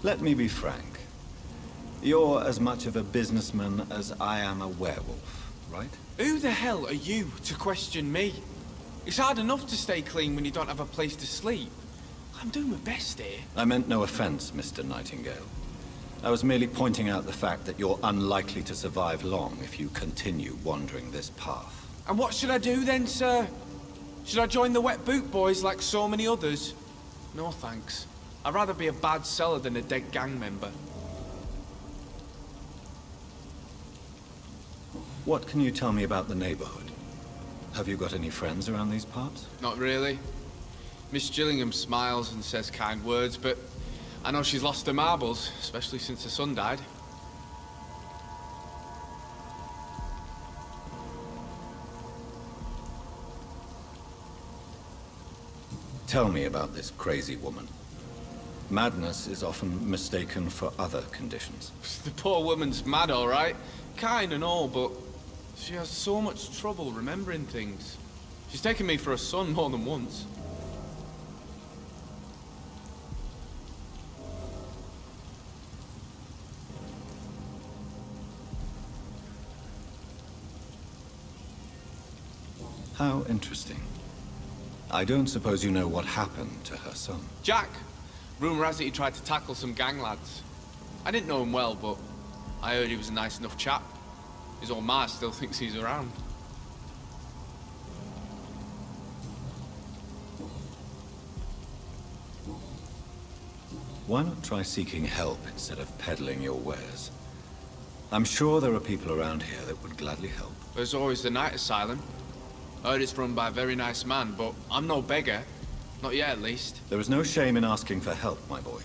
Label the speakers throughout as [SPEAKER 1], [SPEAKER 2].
[SPEAKER 1] Let me be frank. You're as much of a businessman as I am a werewolf, right?
[SPEAKER 2] Who the hell are you to question me? It's hard enough to stay clean when you don't have a place to sleep. I'm doing my best here.
[SPEAKER 1] I meant no offense, Mr. Nightingale. I was merely pointing out the fact that you're unlikely to survive long if you continue wandering this path.
[SPEAKER 2] And what should I do then, sir? Should I join the Wet Boot Boys like so many others? No thanks. I'd rather be a bad seller than a dead gang member.
[SPEAKER 1] What can you tell me about the neighborhood? Have you got any friends around these parts?
[SPEAKER 2] Not really. Miss Gillingham smiles and says kind words, but I know she's lost her marbles, especially since her son died.
[SPEAKER 1] Tell me about this crazy woman. Madness is often mistaken for other conditions.
[SPEAKER 2] The poor woman's mad, all right. Kind and all, but she has so much trouble remembering things. She's taken me for a son more than once.
[SPEAKER 1] How interesting. I don't suppose you know what happened to her son.
[SPEAKER 2] Jack! Rumour has it he tried to tackle some gang lads. I didn't know him well, but I heard he was a nice enough chap. His old ma still thinks he's around.
[SPEAKER 1] Why not try seeking help instead of peddling your wares? I'm sure there are people around here that would gladly help.
[SPEAKER 2] There's always the night asylum. I heard it's run by a very nice man, but I'm no beggar. Not yet, at least.
[SPEAKER 1] There is no shame in asking for help, my boy.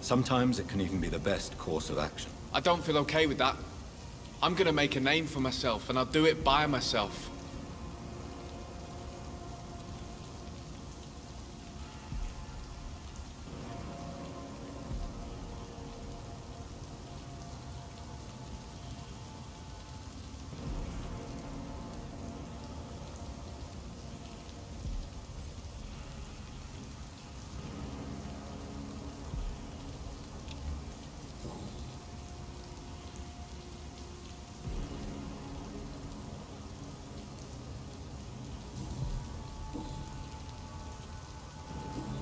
[SPEAKER 1] Sometimes it can even be the best course of action.
[SPEAKER 2] I don't feel okay with that. I'm gonna make a name for myself, and I'll do it by myself.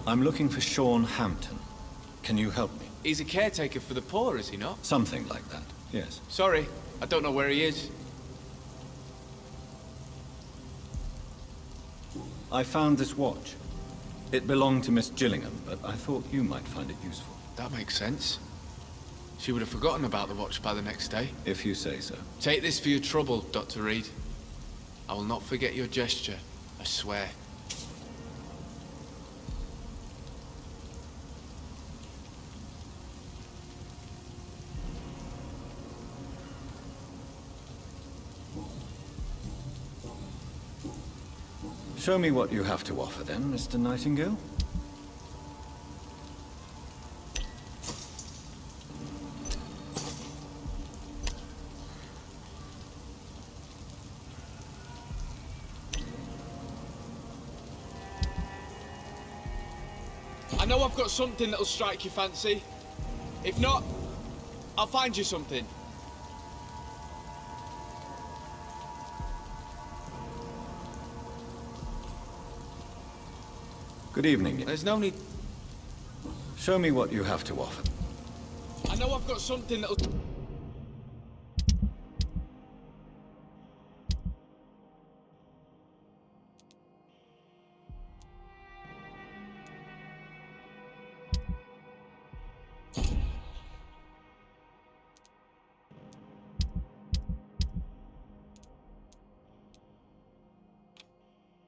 [SPEAKER 1] I'm looking for Sean Hampton. Can you help me?
[SPEAKER 2] He's a caretaker for the poor, is he not?
[SPEAKER 1] Something like that, yes.
[SPEAKER 2] Sorry, I don't know where he is.
[SPEAKER 1] I found this watch. It belonged to Miss Gillingham, but I thought you might find it useful.
[SPEAKER 2] That makes sense. She would have forgotten about the watch by the next day.
[SPEAKER 1] If you say so.
[SPEAKER 2] Take this for your trouble, Dr. Reed. I will not forget your gesture, I swear.
[SPEAKER 1] Show me what you have to offer then, Mr. Nightingale.
[SPEAKER 2] I know I've got something that'll strike your fancy. If not, I'll find you something.
[SPEAKER 1] Good evening.
[SPEAKER 2] There's no need...
[SPEAKER 1] Show me what you have to offer.
[SPEAKER 2] I know I've got something that'll...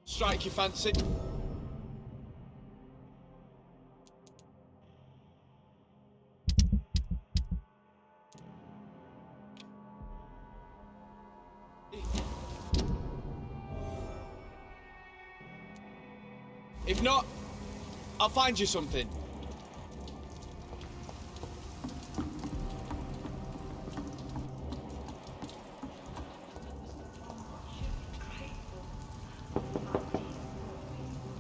[SPEAKER 2] strike your fancy. If not, I'll find you something.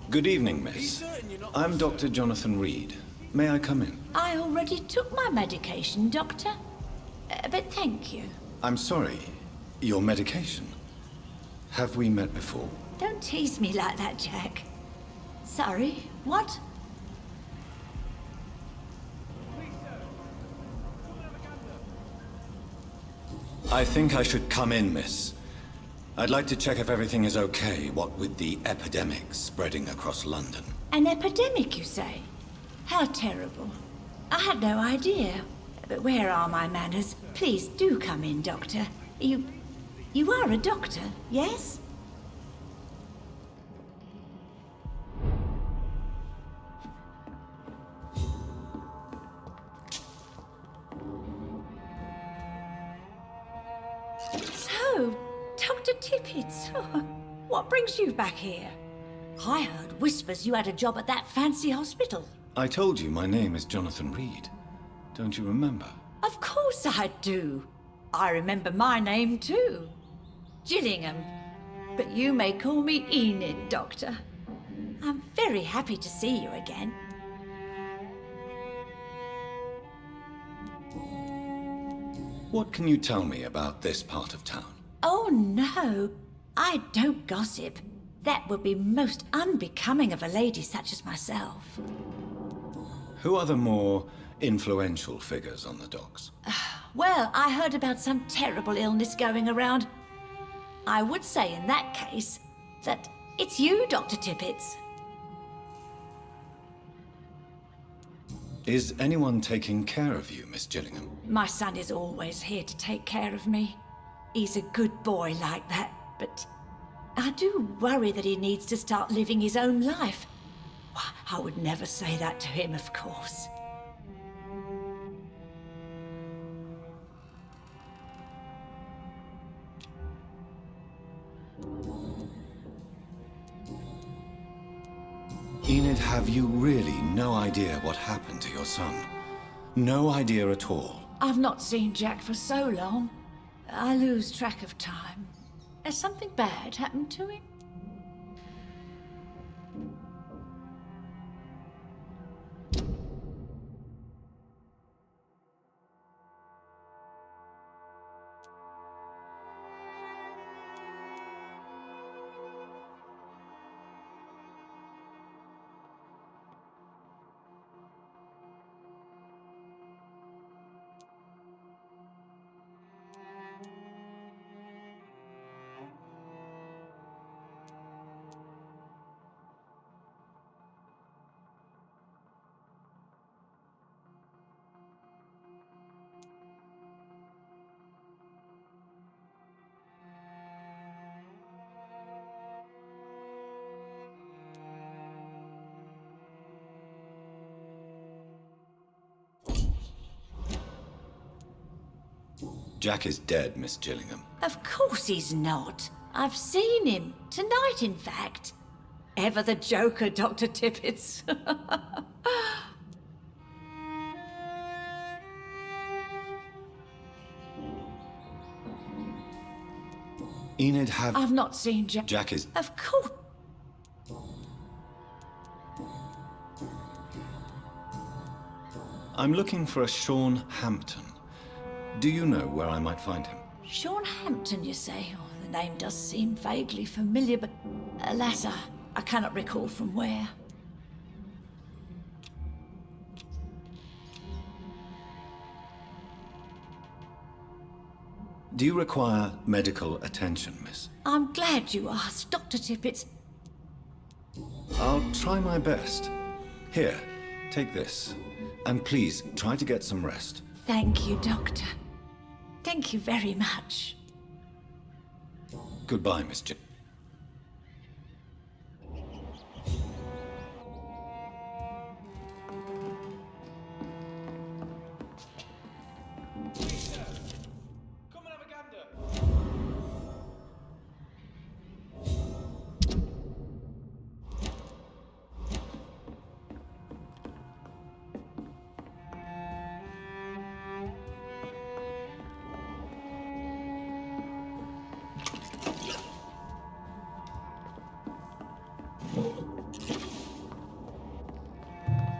[SPEAKER 1] Good evening, miss. I'm Dr. Jonathan Reed, May I come in?
[SPEAKER 3] I already took my medication, Doctor. But thank you.
[SPEAKER 1] I'm sorry. Your medication? Have we met before?
[SPEAKER 3] Don't tease me like that, Jack. Sorry, what?
[SPEAKER 1] I think I should come in, miss. I'd like to check if everything is okay, what with the epidemic spreading across London.
[SPEAKER 3] An epidemic, you say? How terrible. I had no idea. But where are my manners? Please do come in, Doctor. You are a doctor, yes? So, Dr. Tippett, what brings you back here? I heard whispers you had a job at that fancy hospital.
[SPEAKER 1] I told you my name is Jonathan Reed. Don't you remember?
[SPEAKER 3] Of course I do. I remember my name too. Gillingham. But you may call me Enid, Doctor. I'm very happy to see you again.
[SPEAKER 1] What can you tell me about this part of town?
[SPEAKER 3] Oh no, I don't gossip. That would be most unbecoming of a lady such as myself.
[SPEAKER 1] Who are the more influential figures on the docks?
[SPEAKER 3] Well, I heard about some terrible illness going around. I would say in that case that it's you, Dr. Tippett.
[SPEAKER 1] Is anyone taking care of you, Miss Gillingham?
[SPEAKER 3] My son is always here to take care of me. He's a good boy like that, but I do worry that he needs to start living his own life. I would never say that to him, of course.
[SPEAKER 1] Enid, have you really no idea what happened to your son? No idea at all?
[SPEAKER 3] I've not seen Jack for so long. I lose track of time. Has something bad happened to him?
[SPEAKER 1] Jack is dead, Miss Gillingham.
[SPEAKER 3] Of course he's not. I've seen him. Tonight, in fact. Ever the joker, Dr. Tippett.
[SPEAKER 1] Enid, have...
[SPEAKER 3] I've not seen Jack.
[SPEAKER 1] Jack is...
[SPEAKER 3] Of course.
[SPEAKER 1] I'm looking for a Sean Hampton. Do you know where I might find him?
[SPEAKER 3] Sean Hampton, you say? Oh, the name does seem vaguely familiar, but alas, I cannot recall from where.
[SPEAKER 1] Do you require medical attention, miss?
[SPEAKER 3] I'm glad you asked, Dr. Tippett.
[SPEAKER 1] I'll try my best. Here, take this. And please, try to get some rest.
[SPEAKER 3] Thank you, Doctor. Thank you very much.
[SPEAKER 1] Goodbye, Miss J.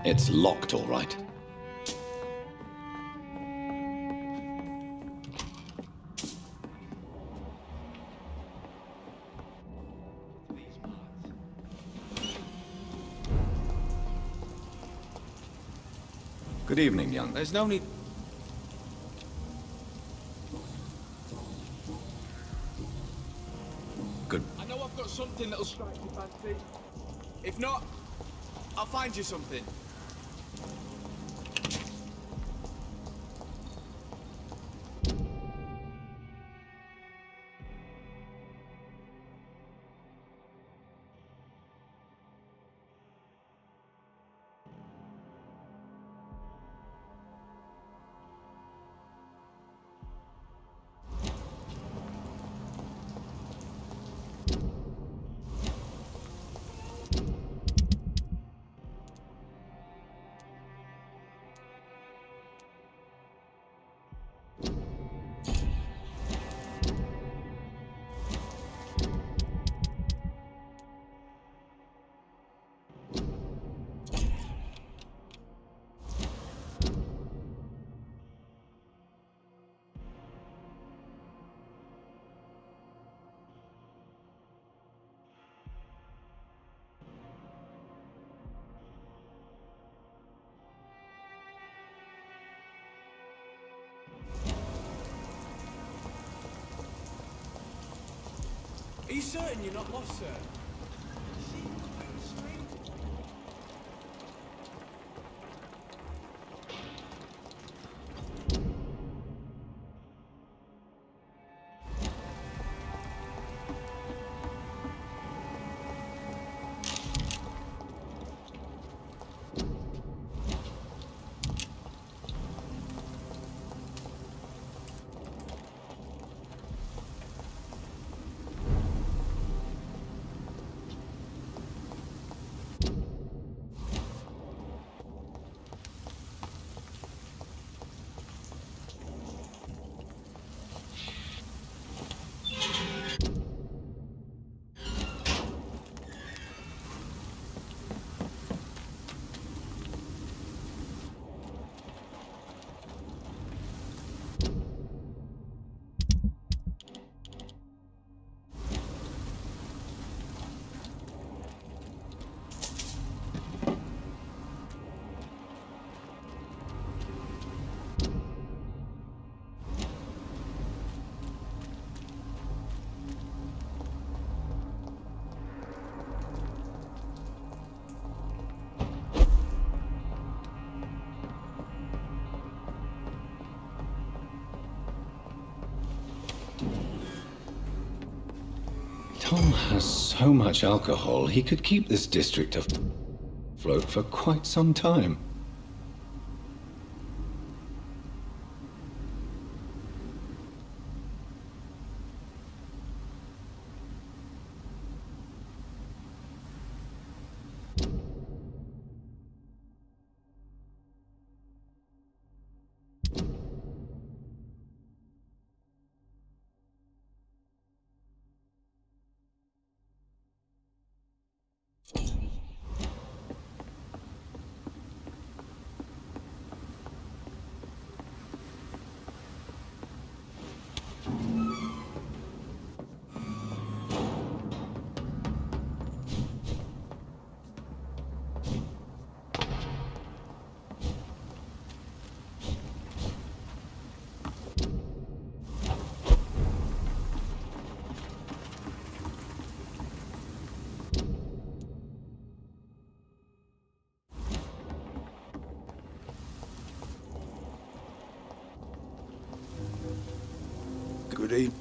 [SPEAKER 1] It's locked, all right. Good evening, young.
[SPEAKER 2] There's no need...
[SPEAKER 1] Good.
[SPEAKER 2] I know I've got something that'll strike your fancy. If not, I'll find you something. Are you certain you're not lost, sir? You seem quite strange.
[SPEAKER 1] Tom has so much alcohol, he could keep this district afloat for quite some time.
[SPEAKER 4] Good evening.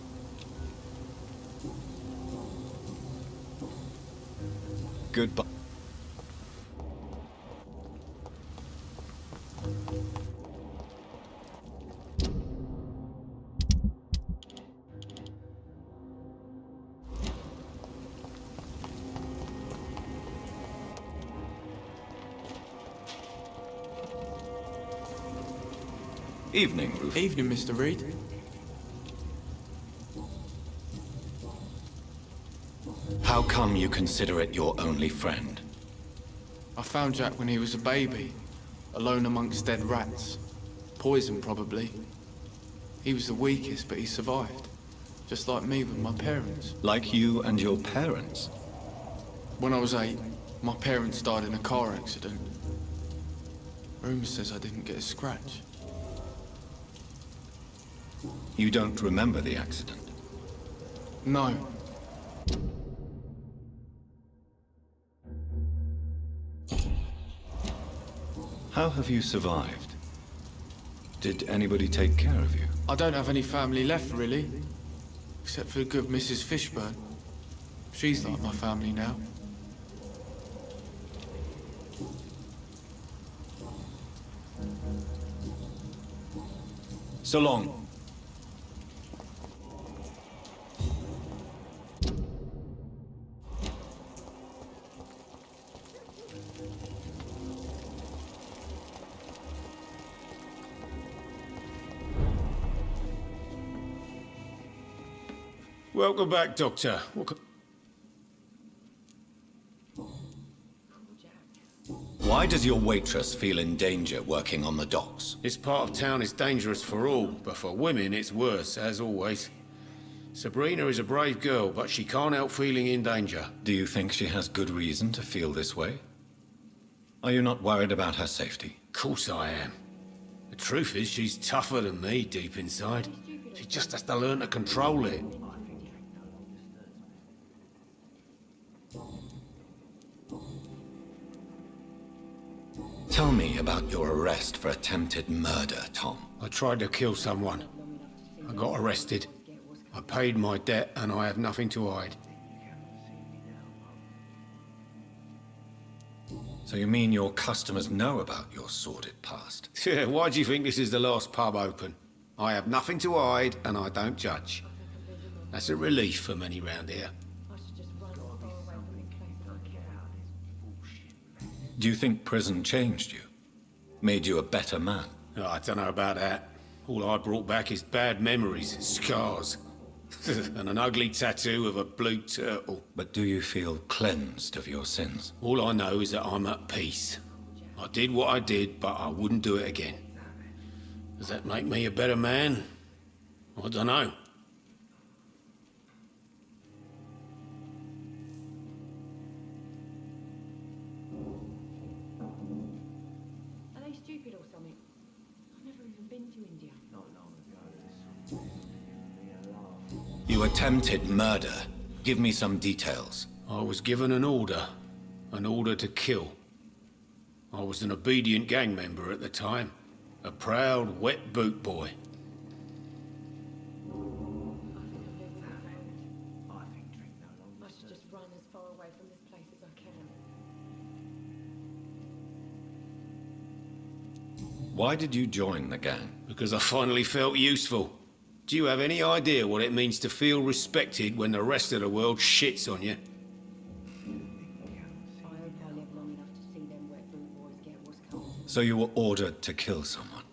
[SPEAKER 1] Goodbye. Evening, Rufus.
[SPEAKER 2] Evening, Mr. Reed.
[SPEAKER 1] How come you consider it your only friend?
[SPEAKER 2] I found Jack when he was a baby, alone amongst dead rats. Poison, probably. He was the weakest, but he survived. Just like me with my parents.
[SPEAKER 1] Like you and your parents?
[SPEAKER 2] When I was 8, my parents died in a car accident. Rumour says I didn't get a scratch.
[SPEAKER 1] You don't remember the accident?
[SPEAKER 2] No.
[SPEAKER 1] How have you survived? Did anybody take care of you?
[SPEAKER 2] I don't have any family left, really. Except for the good Mrs. Fishburne. She's like my family now.
[SPEAKER 1] So long.
[SPEAKER 4] Welcome back, Doctor.
[SPEAKER 1] Why does your waitress feel in danger working on the docks?
[SPEAKER 4] This part of town is dangerous for all, but for women it's worse, as always. Sabrina is a brave girl, but she can't help feeling in danger.
[SPEAKER 1] Do you think she has good reason to feel this way? Are you not worried about her safety?
[SPEAKER 4] Of course I am. The truth is, she's tougher than me deep inside. She just has to learn to control it.
[SPEAKER 1] Tell me about your arrest for attempted murder, Tom.
[SPEAKER 4] I tried to kill someone. I got arrested. I paid my debt and I have nothing to hide.
[SPEAKER 1] So you mean your customers know about your sordid past?
[SPEAKER 4] Yeah, why do you think this is the last pub open? I have nothing to hide and I don't judge. That's a relief for many round here.
[SPEAKER 1] Do you think prison changed you? Made you a better man?
[SPEAKER 4] Oh, I don't know about that. All I brought back is bad memories, scars, and an ugly tattoo of a blue turtle.
[SPEAKER 1] But do you feel cleansed of your sins?
[SPEAKER 4] All I know is that I'm at peace. I did what I did, but I wouldn't do it again. Does that make me a better man? I don't know.
[SPEAKER 5] Stupid or something. I've never even been to India. Not long ago.
[SPEAKER 1] You attempted murder. Give me some details.
[SPEAKER 4] I was given an order to kill. I was an obedient gang member at the time, a proud, wet boot boy.
[SPEAKER 5] I should just run as far away from this place as I can.
[SPEAKER 1] Why did you join the gang?
[SPEAKER 4] Because I finally felt useful. Do you have any idea what it means to feel respected when the rest of the world shits on you?
[SPEAKER 5] I hope I live long enough to see them wet boot boys get what's coming.
[SPEAKER 1] So you were ordered to kill someone.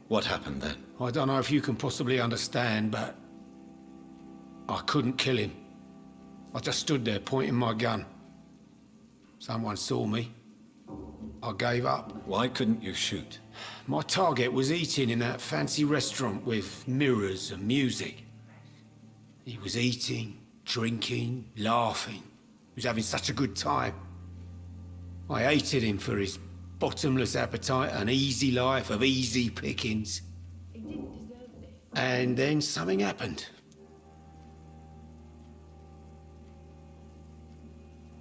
[SPEAKER 1] What happened then?
[SPEAKER 4] I don't know if you can possibly understand, but I couldn't kill him. I just stood there pointing my gun. Someone saw me. I gave up.
[SPEAKER 1] Why couldn't you shoot?
[SPEAKER 4] My target was eating in that fancy restaurant with mirrors and music. He was eating, drinking, laughing. He was having such a good time. I hated him for his bottomless appetite and easy life of easy pickings.
[SPEAKER 5] He didn't deserve this.
[SPEAKER 4] And then something happened.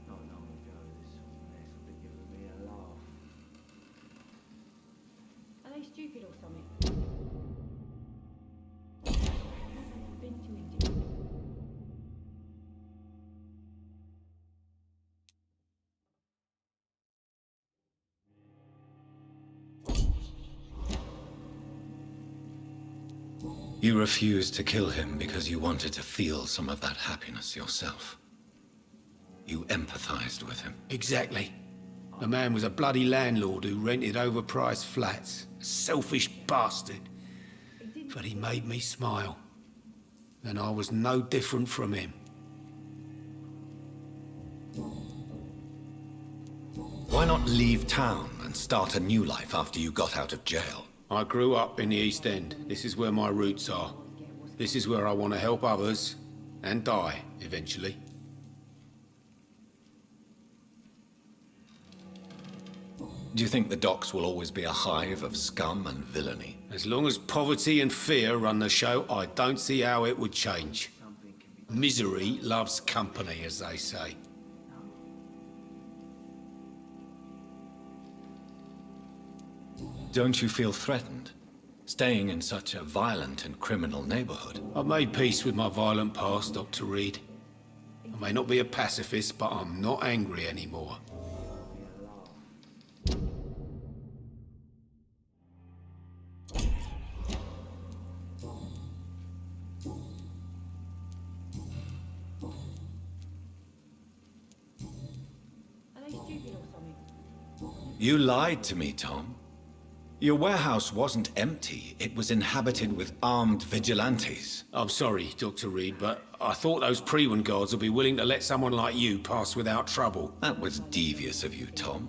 [SPEAKER 5] Not long ago, this sort of mess would be giving me a laugh. Are they stupid or something? I've been to India.
[SPEAKER 1] You refused to kill him because you wanted to feel some of that happiness yourself. You empathized with him.
[SPEAKER 4] Exactly. The man was a bloody landlord who rented overpriced flats. A selfish bastard. But he made me smile. And I was no different from him.
[SPEAKER 1] Why not leave town and start a new life after you got out of jail?
[SPEAKER 4] I grew up in the East End. This is where my roots are. This is where I want to help others and die, eventually.
[SPEAKER 1] Do you think the docks will always be a hive of scum and villainy?
[SPEAKER 4] As long as poverty and fear run the show, I don't see how it would change. Misery loves company, as they say.
[SPEAKER 1] Don't you feel threatened? Staying in such a violent and criminal neighborhood?
[SPEAKER 4] I've made peace with my violent past, Dr. Reed. I may not be a pacifist, but I'm not angry anymore.
[SPEAKER 5] Are they stupid or something?
[SPEAKER 1] You lied to me, Tom. Your warehouse wasn't empty. It was inhabited with armed vigilantes.
[SPEAKER 4] I'm sorry, Dr. Reed, but I thought those Prewen guards would be willing to let someone like you pass without trouble.
[SPEAKER 1] That was devious of you, Tom.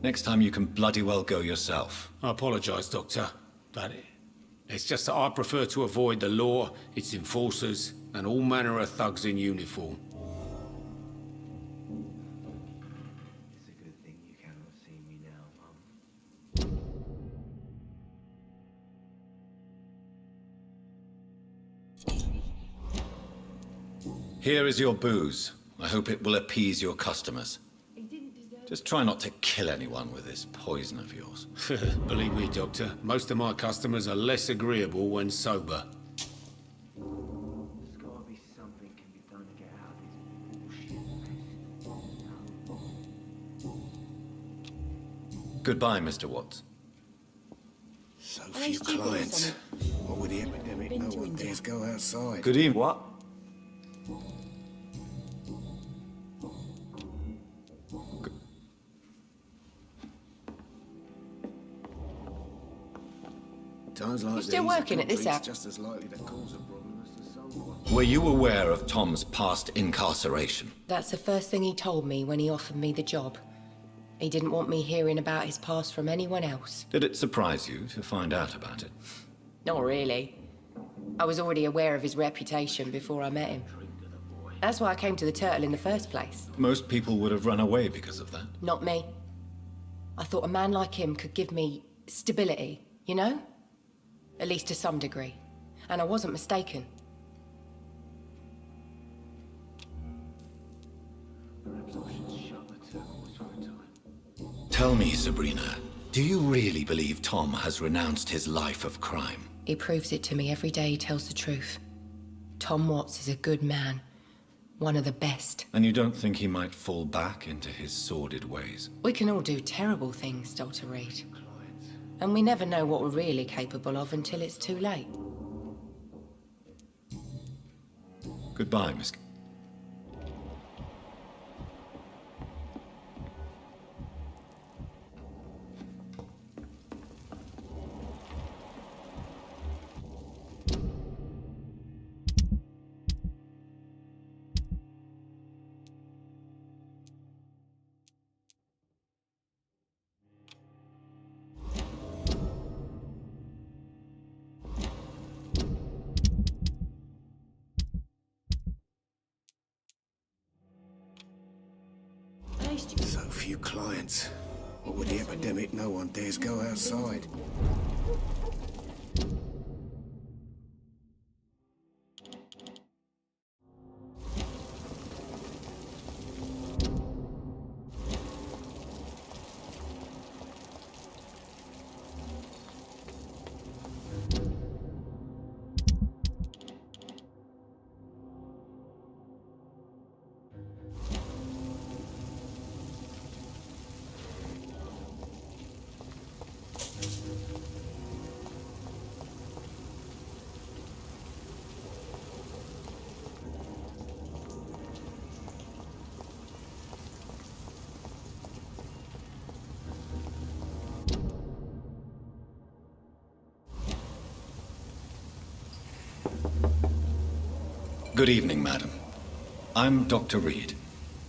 [SPEAKER 1] Next time you can bloody well go yourself.
[SPEAKER 4] I apologize, Doctor, but it's just that I prefer to avoid the law, its enforcers, and all manner of thugs in uniform.
[SPEAKER 6] It's a good thing you cannot see me now, Mum.
[SPEAKER 1] Here is your booze. I hope it will appease your customers.
[SPEAKER 5] He didn't deserve
[SPEAKER 1] Just try not to kill anyone with this poison of yours.
[SPEAKER 4] Believe me, Doctor, most of my customers are less agreeable when sober.
[SPEAKER 6] There's gotta be something can be done to get out of this bullshit.
[SPEAKER 1] Goodbye, Mr. Watts.
[SPEAKER 7] So
[SPEAKER 5] Are they
[SPEAKER 7] few
[SPEAKER 5] stupid or
[SPEAKER 7] clients.
[SPEAKER 5] something?
[SPEAKER 7] What with the epidemic,
[SPEAKER 5] Been
[SPEAKER 7] no
[SPEAKER 5] to
[SPEAKER 7] one
[SPEAKER 5] India.
[SPEAKER 7] dares go outside.
[SPEAKER 1] Good evening. What?
[SPEAKER 7] Times like
[SPEAKER 8] You still
[SPEAKER 7] these,
[SPEAKER 8] working at this
[SPEAKER 7] concrete's
[SPEAKER 8] app?
[SPEAKER 7] just as likely to cause a problem as to solve one.
[SPEAKER 1] Were you aware of Tom's past incarceration?
[SPEAKER 8] That's the first thing he told me when he offered me the job. He didn't want me hearing about his past from anyone else.
[SPEAKER 1] Did it surprise you to find out about it?
[SPEAKER 8] Not really. I was already aware of his reputation before I met him. That's why I came to the Turtle in the first place.
[SPEAKER 1] Most people would have run away because of that.
[SPEAKER 8] Not me. I thought a man like him could give me stability, you know? At least to some degree. And I wasn't mistaken.
[SPEAKER 6] Perhaps I should shut the turtles for a time.
[SPEAKER 1] Tell me, Sabrina, do you really believe Tom has renounced his life of crime?
[SPEAKER 8] He proves it to me every day he tells the truth. Tom Watts is a good man. One of the best.
[SPEAKER 1] And you don't think he might fall back into his sordid ways?
[SPEAKER 8] We can all do terrible things, Dr. Reed. And we never know what we're really capable of until it's too late.
[SPEAKER 1] Goodbye, Miss...
[SPEAKER 5] Are they stupid?
[SPEAKER 7] So few clients. What with the epidemic, no one dares go outside.
[SPEAKER 1] Good evening, madam. I'm Dr. Reed.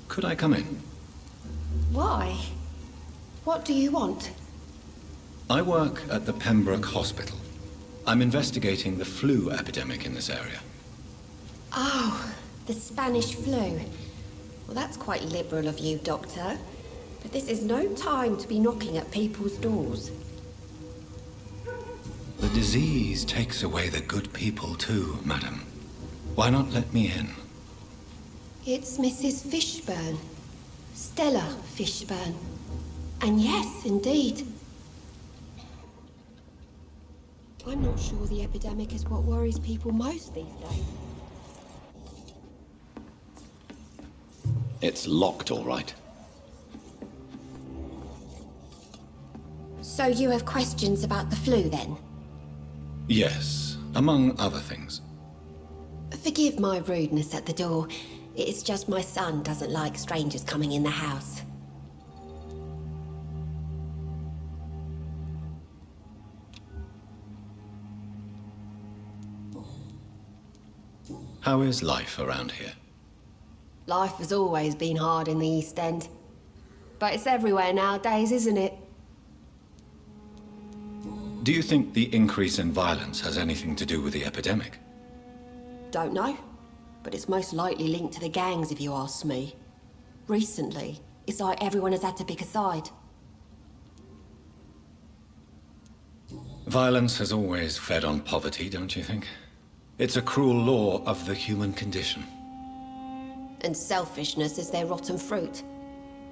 [SPEAKER 1] Could I come in?
[SPEAKER 3] Why?
[SPEAKER 5] What do you want?
[SPEAKER 1] I work at the Pembroke Hospital. I'm investigating the flu epidemic in this area.
[SPEAKER 5] Oh, the Spanish flu. Well, that's quite liberal of you, Doctor. But this is no time to be knocking at people's doors.
[SPEAKER 1] The disease takes away the good people too, madam. Why not let me in?
[SPEAKER 5] It's Mrs. Fishburne. Stella Fishburne. And yes, indeed. I'm not sure the epidemic is what worries people most these days.
[SPEAKER 1] It's locked, all right.
[SPEAKER 5] So you have questions about the flu, then?
[SPEAKER 1] Yes, among other things.
[SPEAKER 5] Forgive my rudeness at the door. It's just my son doesn't like strangers coming in the house.
[SPEAKER 1] How is life around here?
[SPEAKER 5] Life has always been hard in the East End. But it's everywhere nowadays, isn't it?
[SPEAKER 1] Do you think the increase in violence has anything to do with the epidemic?
[SPEAKER 5] Don't know. But it's most likely linked to the gangs, if you ask me. Recently, it's like everyone has had to pick a side.
[SPEAKER 1] Violence has always fed on poverty, don't you think? It's a cruel law of the human condition.
[SPEAKER 5] And selfishness is their rotten fruit.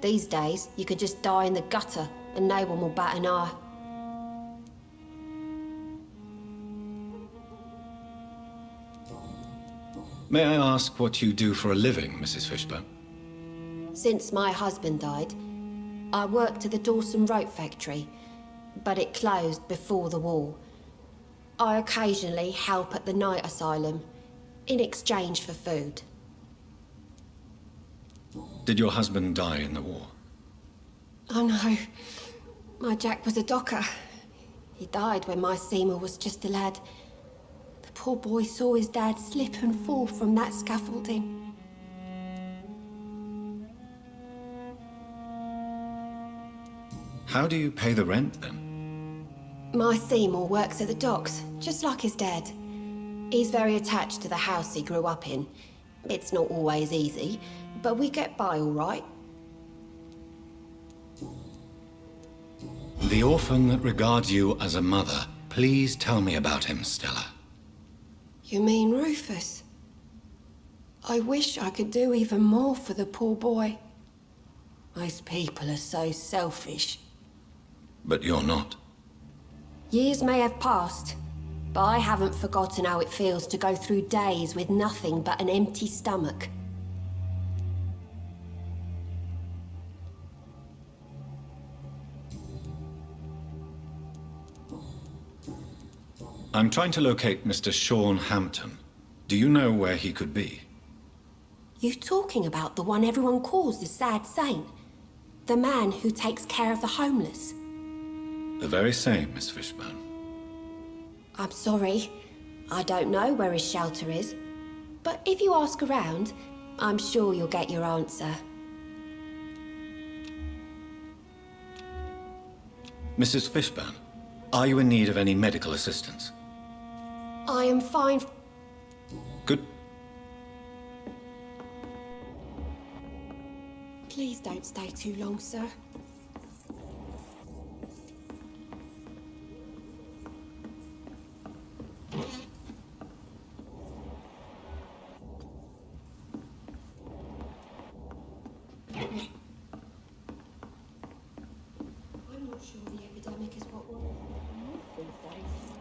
[SPEAKER 5] These days, you could just die in the gutter and no one will bat an eye.
[SPEAKER 1] May I ask what you do for a living, Mrs. Fishburne?
[SPEAKER 5] Since my husband died, I worked at the Dawson Rope factory, but it closed before the war. I occasionally help at the night asylum, in exchange for food.
[SPEAKER 1] Did your husband die in the war?
[SPEAKER 5] Oh no, my Jack was a docker. He died when my Seymour was just a lad. The poor boy saw his dad slip and fall from that scaffolding.
[SPEAKER 1] How do you pay the rent, then?
[SPEAKER 5] My Seymour works at the docks, just like his dad. He's very attached to the house he grew up in. It's not always easy, but we get by all right.
[SPEAKER 1] The orphan that regards you as a mother. Please tell me about him, Stella.
[SPEAKER 5] You mean Rufus? I wish I could do even more for the poor boy. Most people are so selfish.
[SPEAKER 1] But you're not.
[SPEAKER 5] Years may have passed, but I haven't forgotten how it feels to go through days with nothing but an empty stomach.
[SPEAKER 1] I'm trying to locate Mr. Sean Hampton. Do you know where he could be?
[SPEAKER 5] You talking about the one everyone calls the sad saint? The man who takes care of the homeless?
[SPEAKER 1] The very same, Miss Fishburne.
[SPEAKER 5] I'm sorry. I don't know where his shelter is. But if you ask around, I'm sure you'll get your answer.
[SPEAKER 1] Mrs. Fishburne, are you in need of any medical assistance?
[SPEAKER 5] I am fine.
[SPEAKER 1] Good.
[SPEAKER 5] Please don't stay too long, sir. I'm not sure the epidemic is what we're these days.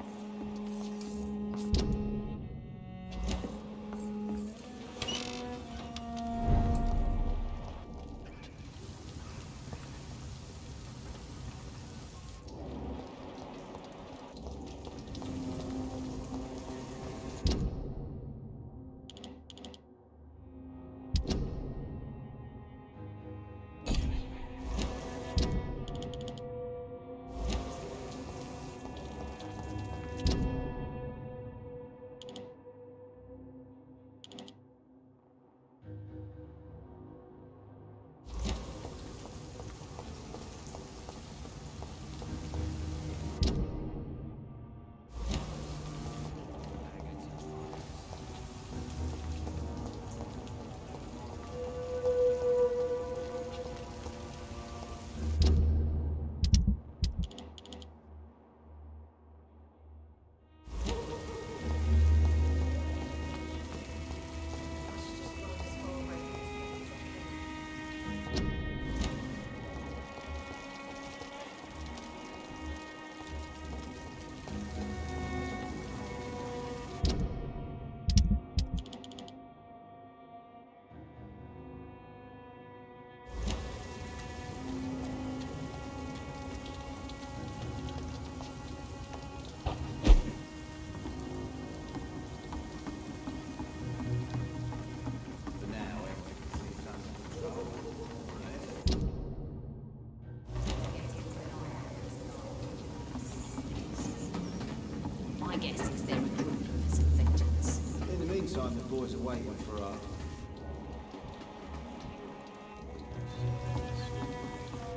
[SPEAKER 9] they're recruiting for some vengeance.
[SPEAKER 6] In the meantime, the boys are waiting for our...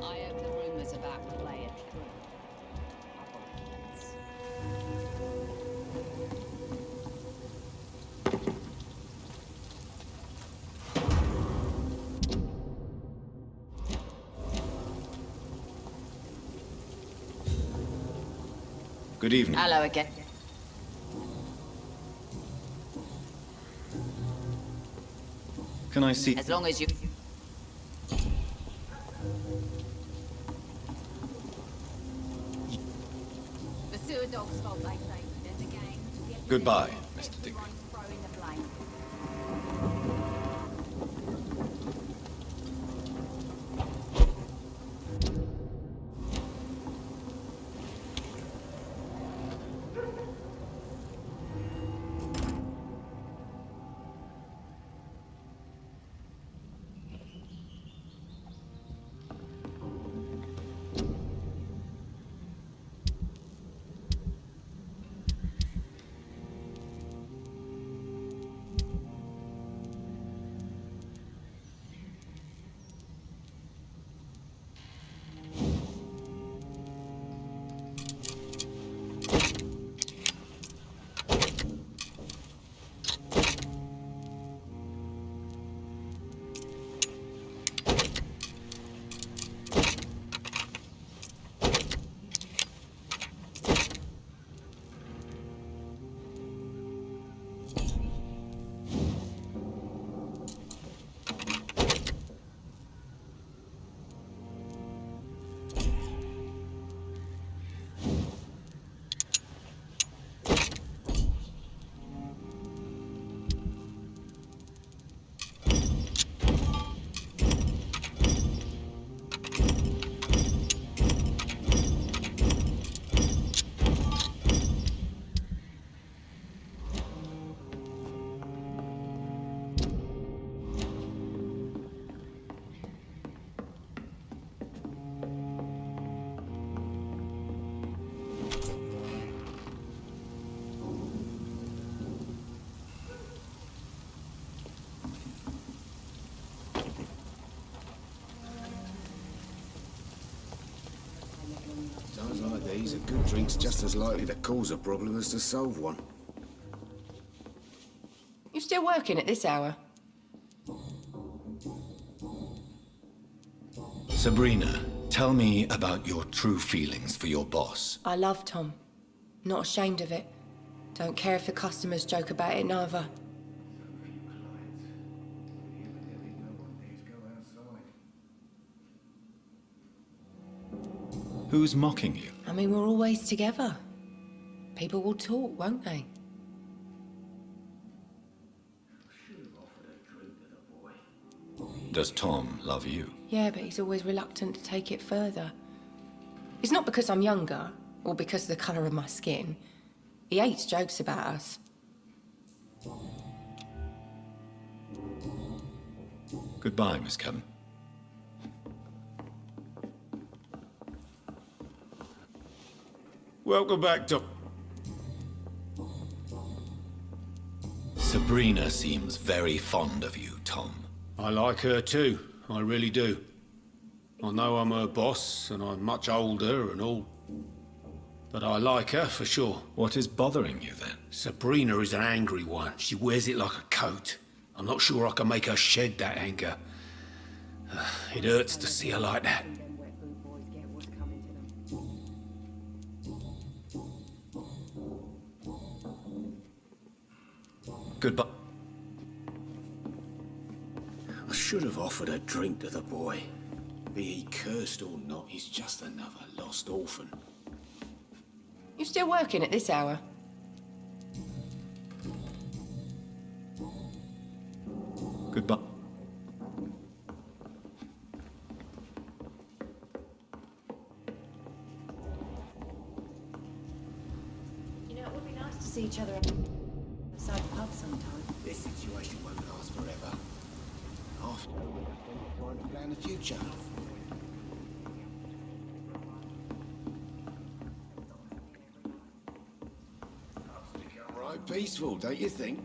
[SPEAKER 9] I heard the rumors about the play are true.
[SPEAKER 1] Good evening.
[SPEAKER 9] Hello again.
[SPEAKER 1] Can I see...
[SPEAKER 9] As long as you... The sewer dog's fault, they say. There's a gang.
[SPEAKER 1] Goodbye, Mr. Digby.
[SPEAKER 9] Throwing the blame.
[SPEAKER 7] Times like these, a good drink's just as likely to cause a problem as to solve one.
[SPEAKER 8] You still working at this hour?
[SPEAKER 1] Sabrina, tell me about your true feelings for your boss.
[SPEAKER 8] I love Tom. Not ashamed of it. Don't care if the customers joke about it neither.
[SPEAKER 1] Who's mocking you?
[SPEAKER 8] I mean, we're always together. People will talk, won't they?
[SPEAKER 1] Does Tom love you?
[SPEAKER 8] Yeah, but he's always reluctant to take it further. It's not because I'm younger, or because of the colour of my skin. He hates jokes about us.
[SPEAKER 1] Goodbye, Miss Cam.
[SPEAKER 4] Welcome back, Doc.
[SPEAKER 1] Sabrina seems very fond of you, Tom.
[SPEAKER 4] I like her too. I really do. I know I'm her boss, and I'm much older and all. But I like her for sure.
[SPEAKER 1] What is bothering you then?
[SPEAKER 4] Sabrina is an angry one. She wears it like a coat. I'm not sure I can make her shed that anger. It hurts to see her like that.
[SPEAKER 1] Goodbye.
[SPEAKER 7] I should have offered a drink to the boy. Be he cursed or not, he's just another lost orphan.
[SPEAKER 8] You still working at this hour?
[SPEAKER 1] Goodbye.
[SPEAKER 3] You know, it would be nice to see each other outside the pub sometime.
[SPEAKER 7] This situation won't last forever. After, we'll have plenty of time to plan the future. peaceful, don't you think?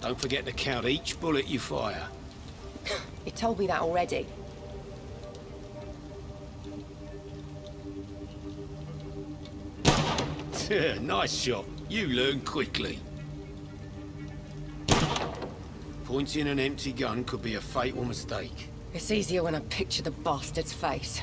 [SPEAKER 4] Don't forget to count each bullet you fire.
[SPEAKER 8] You told me that already.
[SPEAKER 4] Nice shot. You learn quickly. Pointing an empty gun could be a fatal mistake.
[SPEAKER 8] It's easier when I picture the bastard's face.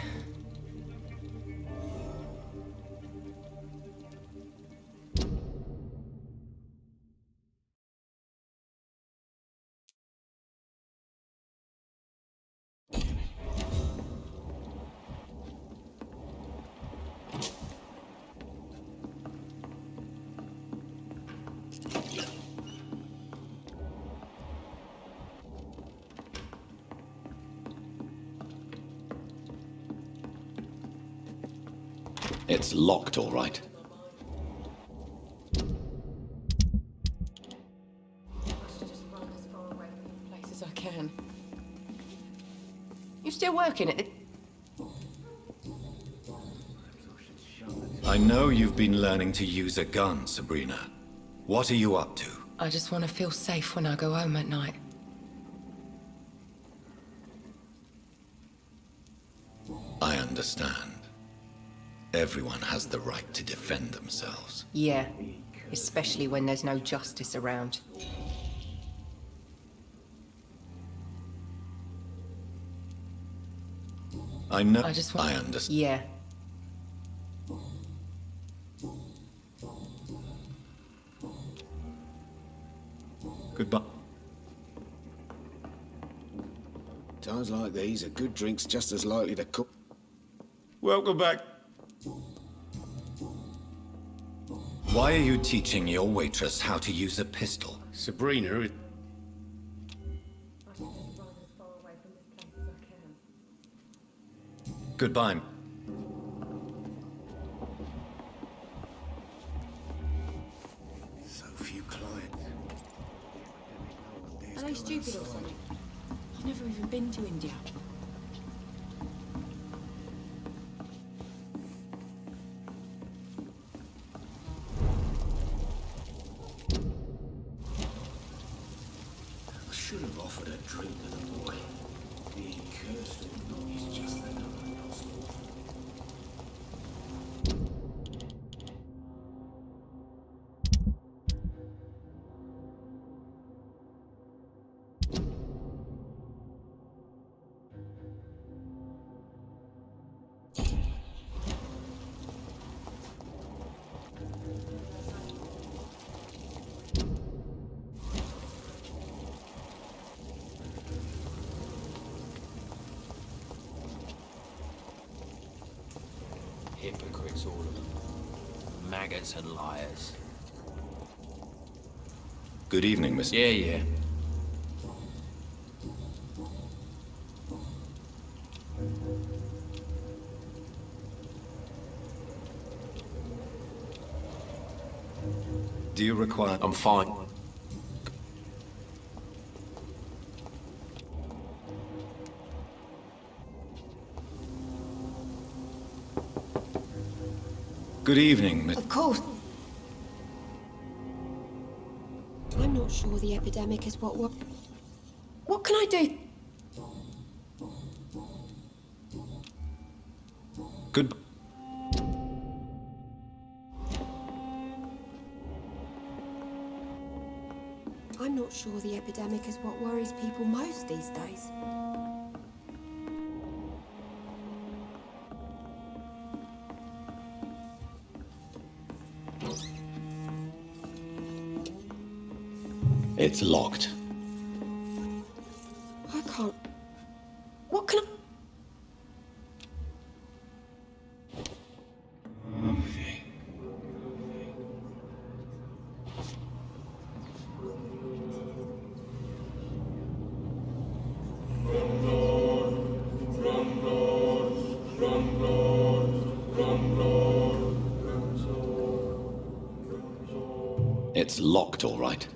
[SPEAKER 1] It's locked, all right.
[SPEAKER 8] Just run as far away from this place as I can. You still working at the...
[SPEAKER 1] I know you've been learning to use a gun, Sabrina. What are you up to?
[SPEAKER 8] I just want to feel safe when I go home at night.
[SPEAKER 1] I understand. Everyone has the right to defend themselves.
[SPEAKER 8] Yeah, especially when there's no justice around.
[SPEAKER 1] I know.
[SPEAKER 8] I just want...
[SPEAKER 1] I understand.
[SPEAKER 8] Yeah.
[SPEAKER 1] Goodbye.
[SPEAKER 7] Times like these, a good drink's just as likely to cook.
[SPEAKER 4] Welcome back.
[SPEAKER 1] Why are you teaching your waitress how to use a pistol?
[SPEAKER 4] Sabrina,
[SPEAKER 1] Goodbye.
[SPEAKER 7] So few clients.
[SPEAKER 3] Are they stupid or something? I've never even been to India.
[SPEAKER 7] I should have offered a drink to the boy. Being cursed or not, he's just another nostril.
[SPEAKER 10] Hypocrites, all of them. Maggots and liars.
[SPEAKER 1] Good evening, Mr.
[SPEAKER 10] Yeah.
[SPEAKER 1] Do you require...
[SPEAKER 10] I'm fine.
[SPEAKER 1] Good evening, Miss...
[SPEAKER 5] Of course. I'm not sure the epidemic is what... What can I do?
[SPEAKER 1] Good...
[SPEAKER 5] I'm not sure the epidemic is what worries people most these days.
[SPEAKER 1] It's locked.
[SPEAKER 5] I can't... What can I...
[SPEAKER 1] It's locked, all right.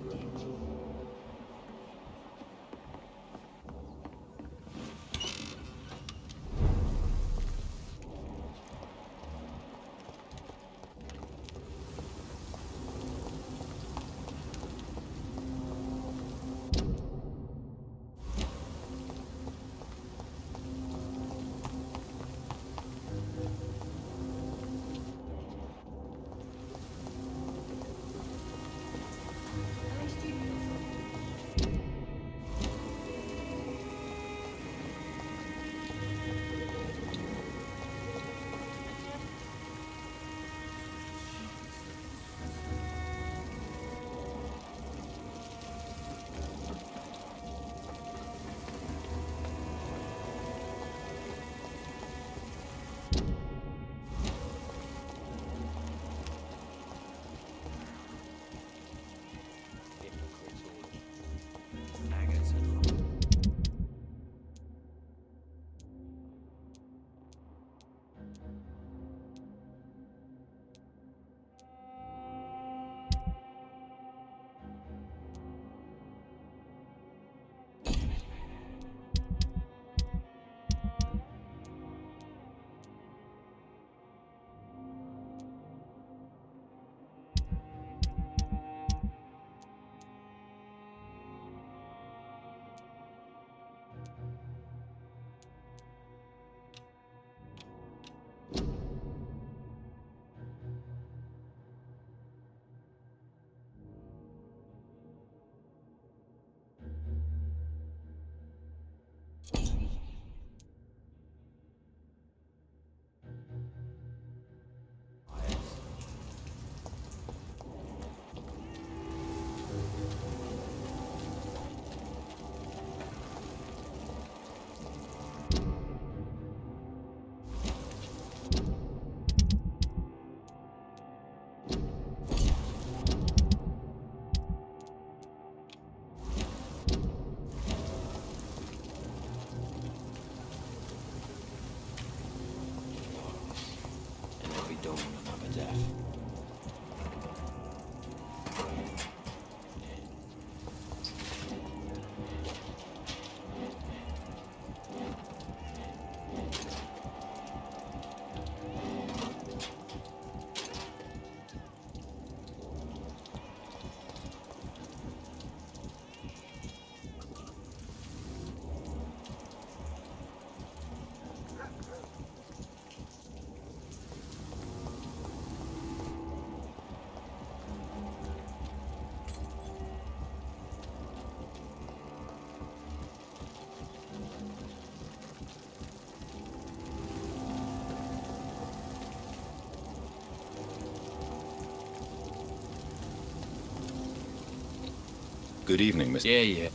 [SPEAKER 1] Good evening, Mr.
[SPEAKER 10] Yeah.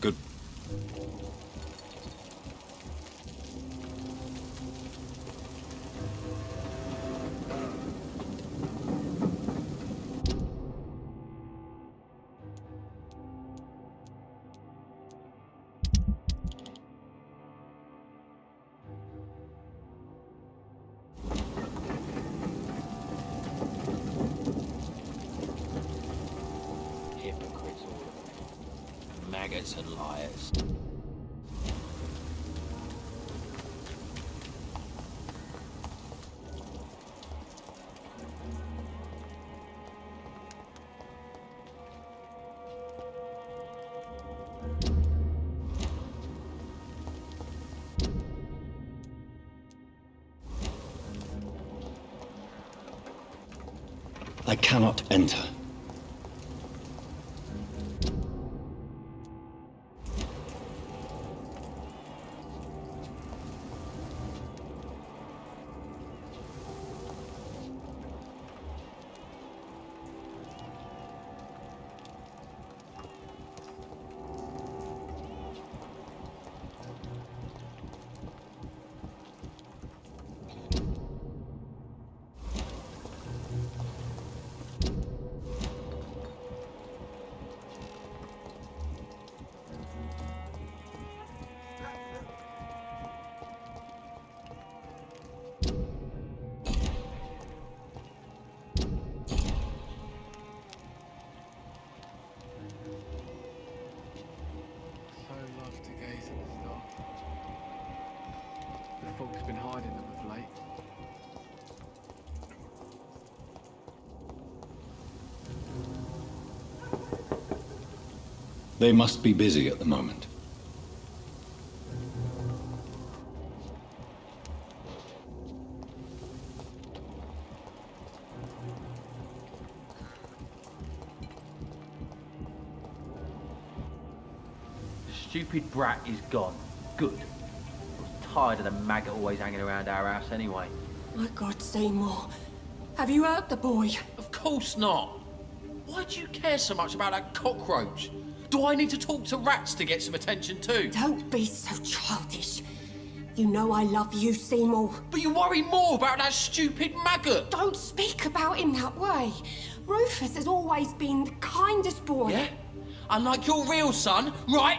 [SPEAKER 1] Good.
[SPEAKER 10] Hypocrites, all of them. Maggots and liars.
[SPEAKER 1] I cannot enter. They must be busy at the moment.
[SPEAKER 10] Stupid brat is gone. Good. I was tired of the maggot always hanging around our house anyway.
[SPEAKER 5] My God, Seymour. Have you hurt the boy?
[SPEAKER 10] Of course not. Why do you care so much about that cockroach? Do I need to talk to rats to get some attention too?
[SPEAKER 5] Don't be so childish. You know I love you, Seymour.
[SPEAKER 10] But you worry more about that stupid maggot.
[SPEAKER 5] Don't speak about him that way. Rufus has always been the kindest boy.
[SPEAKER 10] Yeah? Unlike your real son, right?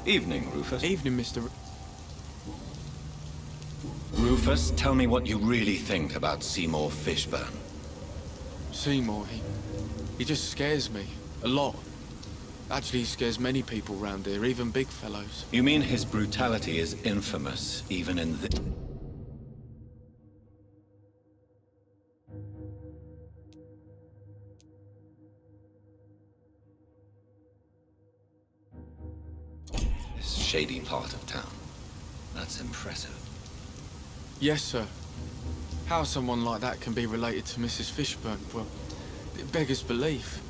[SPEAKER 1] Evening, Rufus.
[SPEAKER 2] Evening, Mr.
[SPEAKER 1] Rufus, tell me what you really think about Seymour Fishburne.
[SPEAKER 2] Seymour, he just scares me. A lot. Actually, he scares many people round here, even big fellows.
[SPEAKER 1] You mean his brutality is infamous, even in the... this shady part of town. That's impressive.
[SPEAKER 2] Yes, sir. How someone like that can be related to Mrs. Fishburne, well, it beggars belief.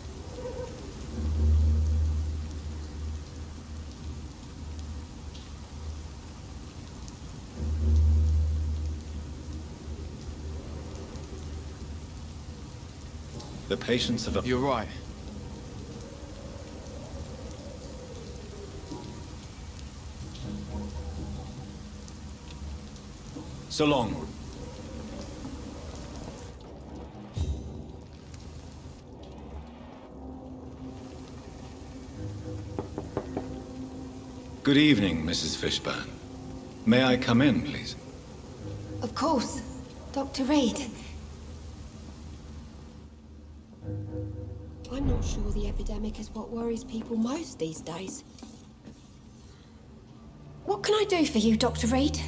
[SPEAKER 1] The patience of a...
[SPEAKER 2] You're right.
[SPEAKER 1] So long. Good evening, Mrs. Fishburne. May I come in, please?
[SPEAKER 5] Of course. Dr. Reed. I'm not sure the epidemic is what worries people most these days. What can I do for you, Dr. Reed?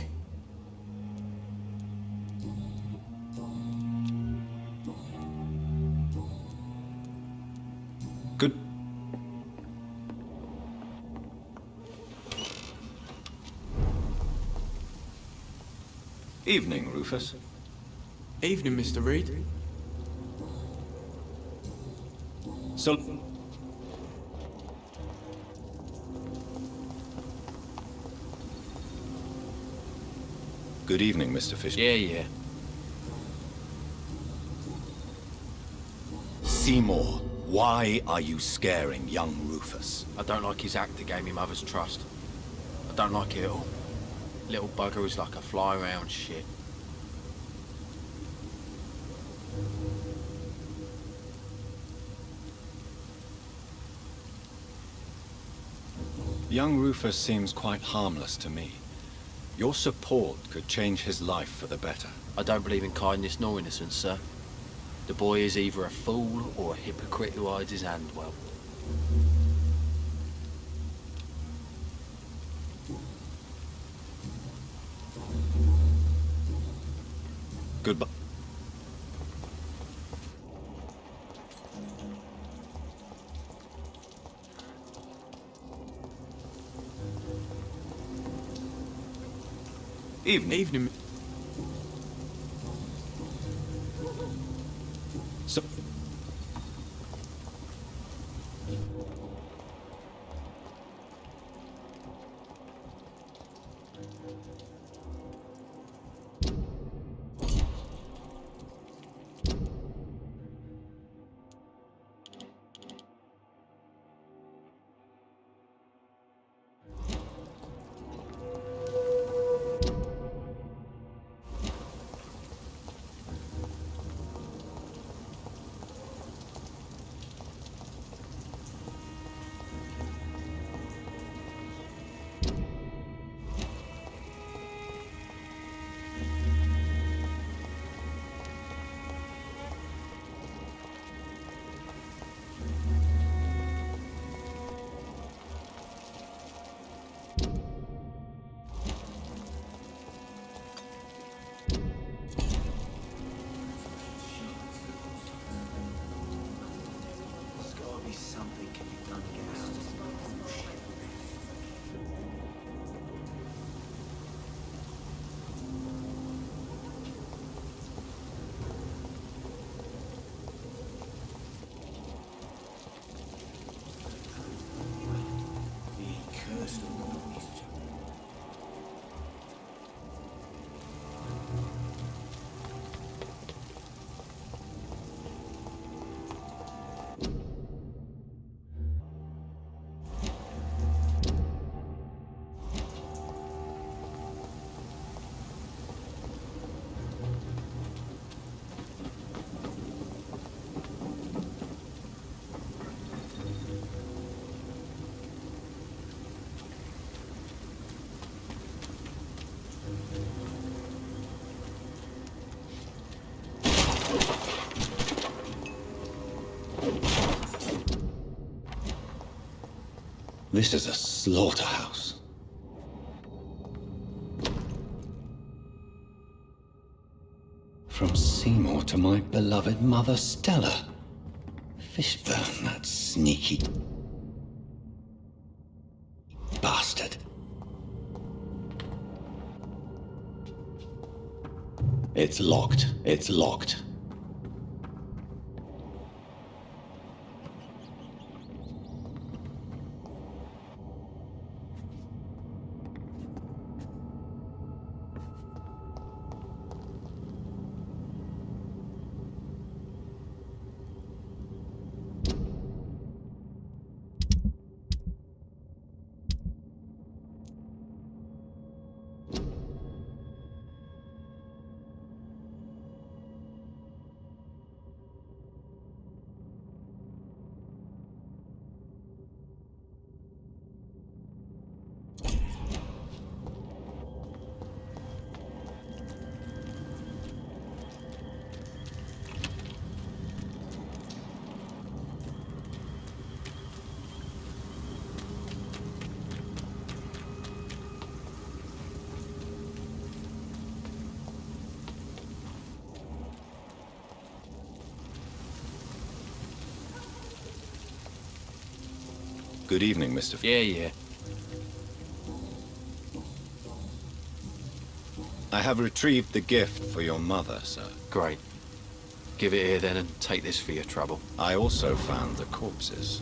[SPEAKER 1] Good... evening, Rufus.
[SPEAKER 2] Evening, Mr. Reed.
[SPEAKER 1] So... good evening, Mr. Fishburne.
[SPEAKER 10] Yeah.
[SPEAKER 1] Seymour, why are you scaring young Rufus?
[SPEAKER 10] I don't like his act that gave me mother's trust. I don't like it at all. Little bugger is like a fly around shit.
[SPEAKER 1] Young Rufus seems quite harmless to me. Your support could change his life for the better.
[SPEAKER 10] I don't believe in kindness nor innocence, sir. The boy is either a fool or a hypocrite who hides his hand well.
[SPEAKER 1] Goodbye.
[SPEAKER 2] Evening.
[SPEAKER 1] So... This is a slaughterhouse. From Seymour to my beloved mother, Stella. Fishburne, that sneaky bastard. It's locked. It's locked. Good evening, Mr.
[SPEAKER 10] Yeah.
[SPEAKER 1] I have retrieved the gift for your mother, sir.
[SPEAKER 10] Great. Give it here then and take this for your trouble.
[SPEAKER 1] I also found the corpses.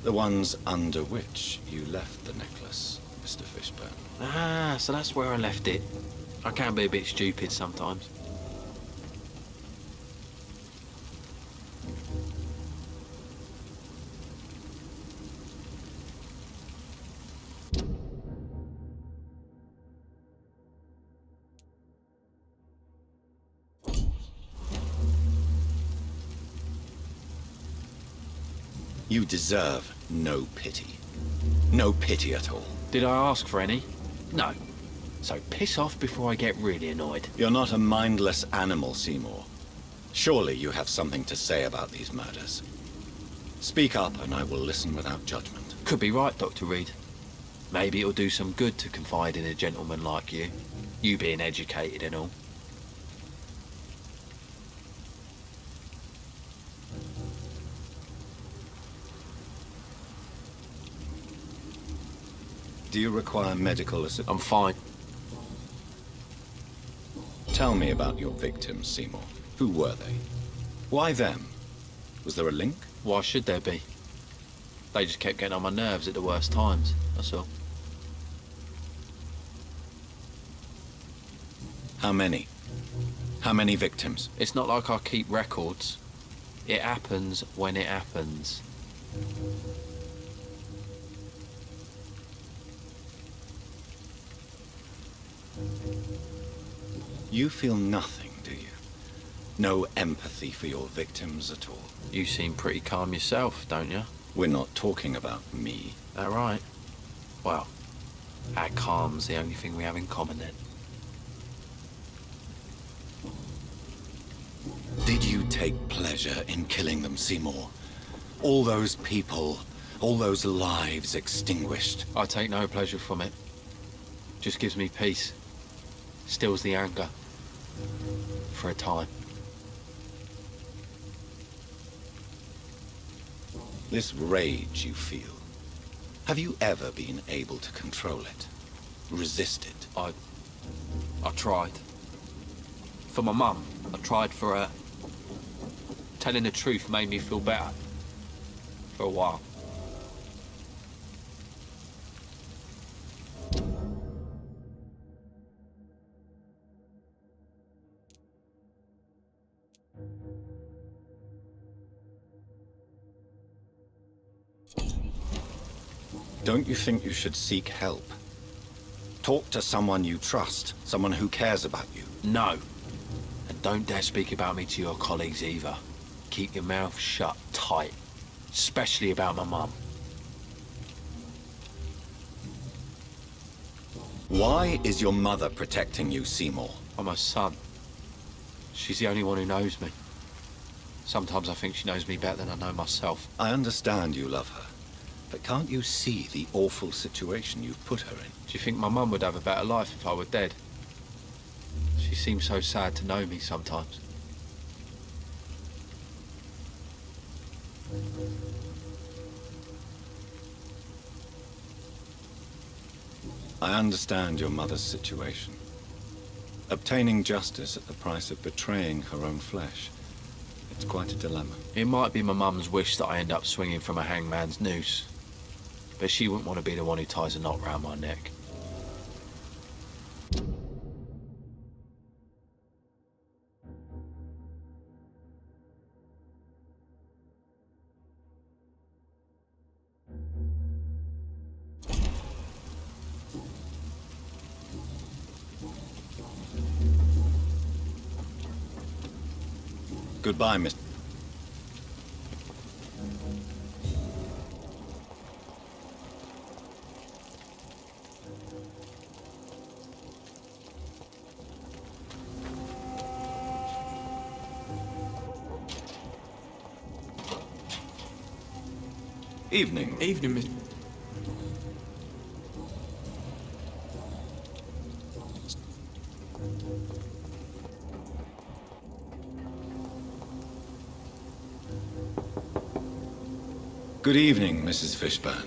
[SPEAKER 1] The ones under which you left the necklace, Mr. Fishburne.
[SPEAKER 10] Ah, so that's where I left it. I can be a bit stupid sometimes.
[SPEAKER 1] You deserve no pity. No pity at all.
[SPEAKER 10] Did I ask for any? No. So piss off before I get really annoyed.
[SPEAKER 1] You're not a mindless animal, Seymour. Surely you have something to say about these murders. Speak up and I will listen without judgment.
[SPEAKER 10] Could be right, Dr. Reed. Maybe it'll do some good to confide in a gentleman like you. You being educated and all.
[SPEAKER 1] Do you require medical assistance?
[SPEAKER 10] I'm fine.
[SPEAKER 1] Tell me about your victims, Seymour. Who were they? Why them? Was there a link?
[SPEAKER 10] Why should there be? They just kept getting on my nerves at the worst times, that's all.
[SPEAKER 1] How many? How many victims?
[SPEAKER 10] It's not like I keep records. It happens when it happens.
[SPEAKER 1] You feel nothing, do you? No empathy for your victims at all?
[SPEAKER 10] You seem pretty calm yourself, don't you?
[SPEAKER 1] We're not talking about me.
[SPEAKER 10] That right? Well, our calm's the only thing we have in common then.
[SPEAKER 1] Did you take pleasure in killing them, Seymour? All those people, all those lives extinguished.
[SPEAKER 10] I take no pleasure from it. Just gives me peace. Stills the anger. For a time.
[SPEAKER 1] This rage you feel, have you ever been able to control it? Resist it?
[SPEAKER 10] I tried. For my mum, I tried for her. Telling the truth made me feel better. For a while.
[SPEAKER 1] Don't you think you should seek help? Talk to someone you trust, someone who cares about you.
[SPEAKER 10] No. And don't dare speak about me to your colleagues either. Keep your mouth shut tight. Especially about my mum.
[SPEAKER 1] Why is your mother protecting you, Seymour?
[SPEAKER 10] I'm her son. She's the only one who knows me. Sometimes I think she knows me better than I know myself.
[SPEAKER 1] I understand you love her. But can't you see the awful situation you've put her in?
[SPEAKER 10] Do you think my mum would have a better life if I were dead? She seems so sad to know me sometimes.
[SPEAKER 1] I understand your mother's situation. Obtaining justice at the price of betraying her own flesh. It's quite a dilemma.
[SPEAKER 10] It might be my mum's wish that I end up swinging from a hangman's noose. But she wouldn't want to be the one who ties a knot round my neck.
[SPEAKER 1] Goodbye, Mr. Evening.
[SPEAKER 2] Evening, Mr.
[SPEAKER 1] Good evening, Mrs. Fishburne.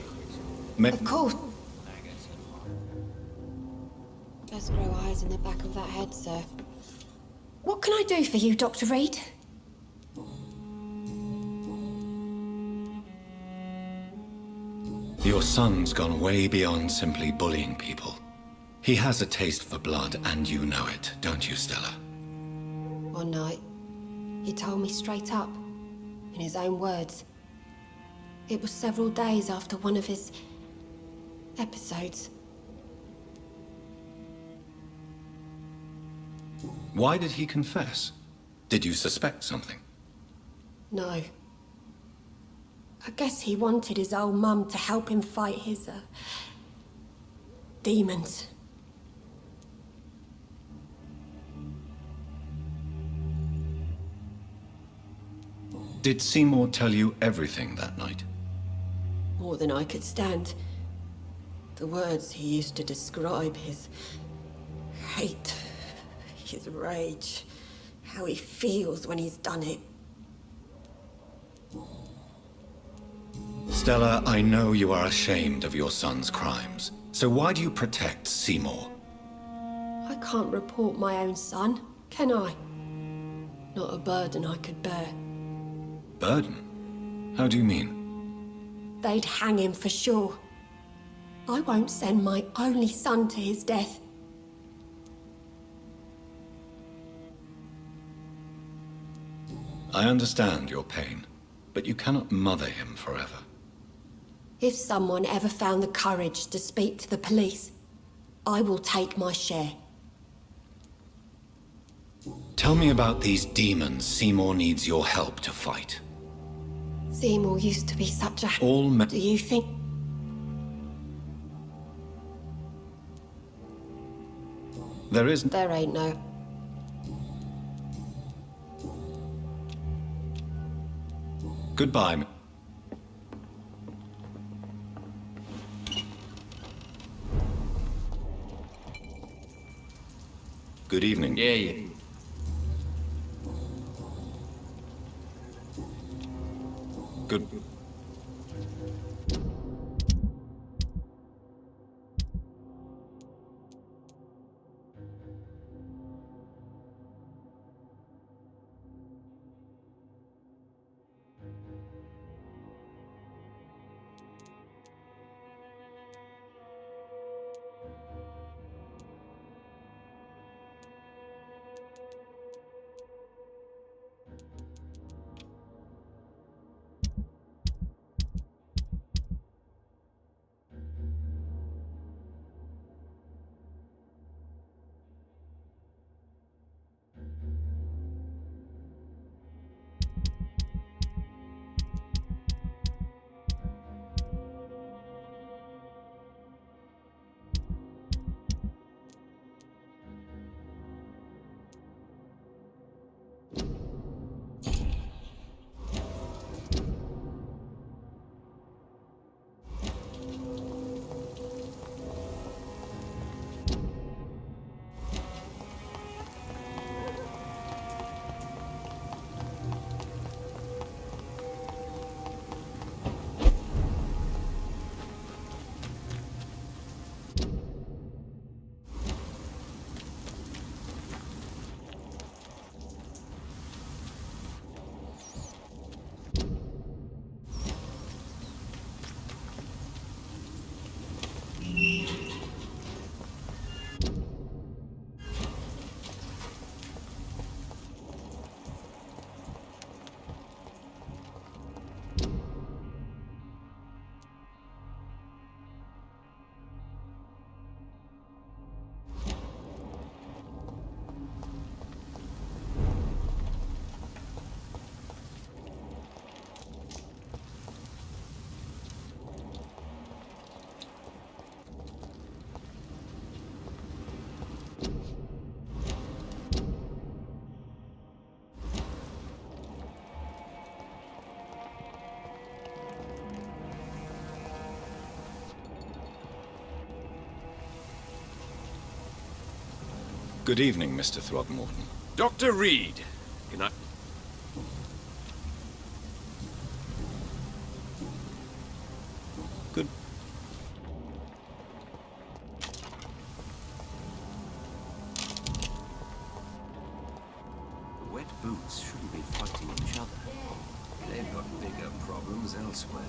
[SPEAKER 5] Of course. Just grow eyes in the back of that head, sir. What can I do for you, Dr. Reed?
[SPEAKER 1] Your son's gone way beyond simply bullying people. He has a taste for blood, and you know it, don't you, Stella?
[SPEAKER 5] One night, he told me straight up, in his own words. It was several days after one of his episodes.
[SPEAKER 1] Why did he confess? Did you suspect something?
[SPEAKER 5] No. I guess he wanted his old mum to help him fight his, demons.
[SPEAKER 1] Did Seymour tell you everything that night?
[SPEAKER 5] More than I could stand. The words he used to describe his hate, his rage, how he feels when he's done it.
[SPEAKER 1] Stella, I know you are ashamed of your son's crimes. So why do you protect Seymour?
[SPEAKER 5] I can't report my own son, can I? Not a burden I could bear.
[SPEAKER 1] Burden? How do you mean?
[SPEAKER 5] They'd hang him for sure. I won't send my only son to his death.
[SPEAKER 1] I understand your pain, but you cannot mother him forever.
[SPEAKER 5] If someone ever found the courage to speak to the police, I will take my share.
[SPEAKER 1] Tell me about these demons Seymour needs your help to fight.
[SPEAKER 5] Seymour used to be such a...
[SPEAKER 1] All men...
[SPEAKER 5] Do you think...
[SPEAKER 1] There isn't...
[SPEAKER 5] There ain't no...
[SPEAKER 1] Goodbye. Good evening.
[SPEAKER 10] Yeah.
[SPEAKER 1] Good... Good evening, Mr. Throgmorton.
[SPEAKER 11] Dr. Reed, can I...
[SPEAKER 1] Good.
[SPEAKER 12] The wet boots shouldn't be fighting each other. They've got bigger problems elsewhere.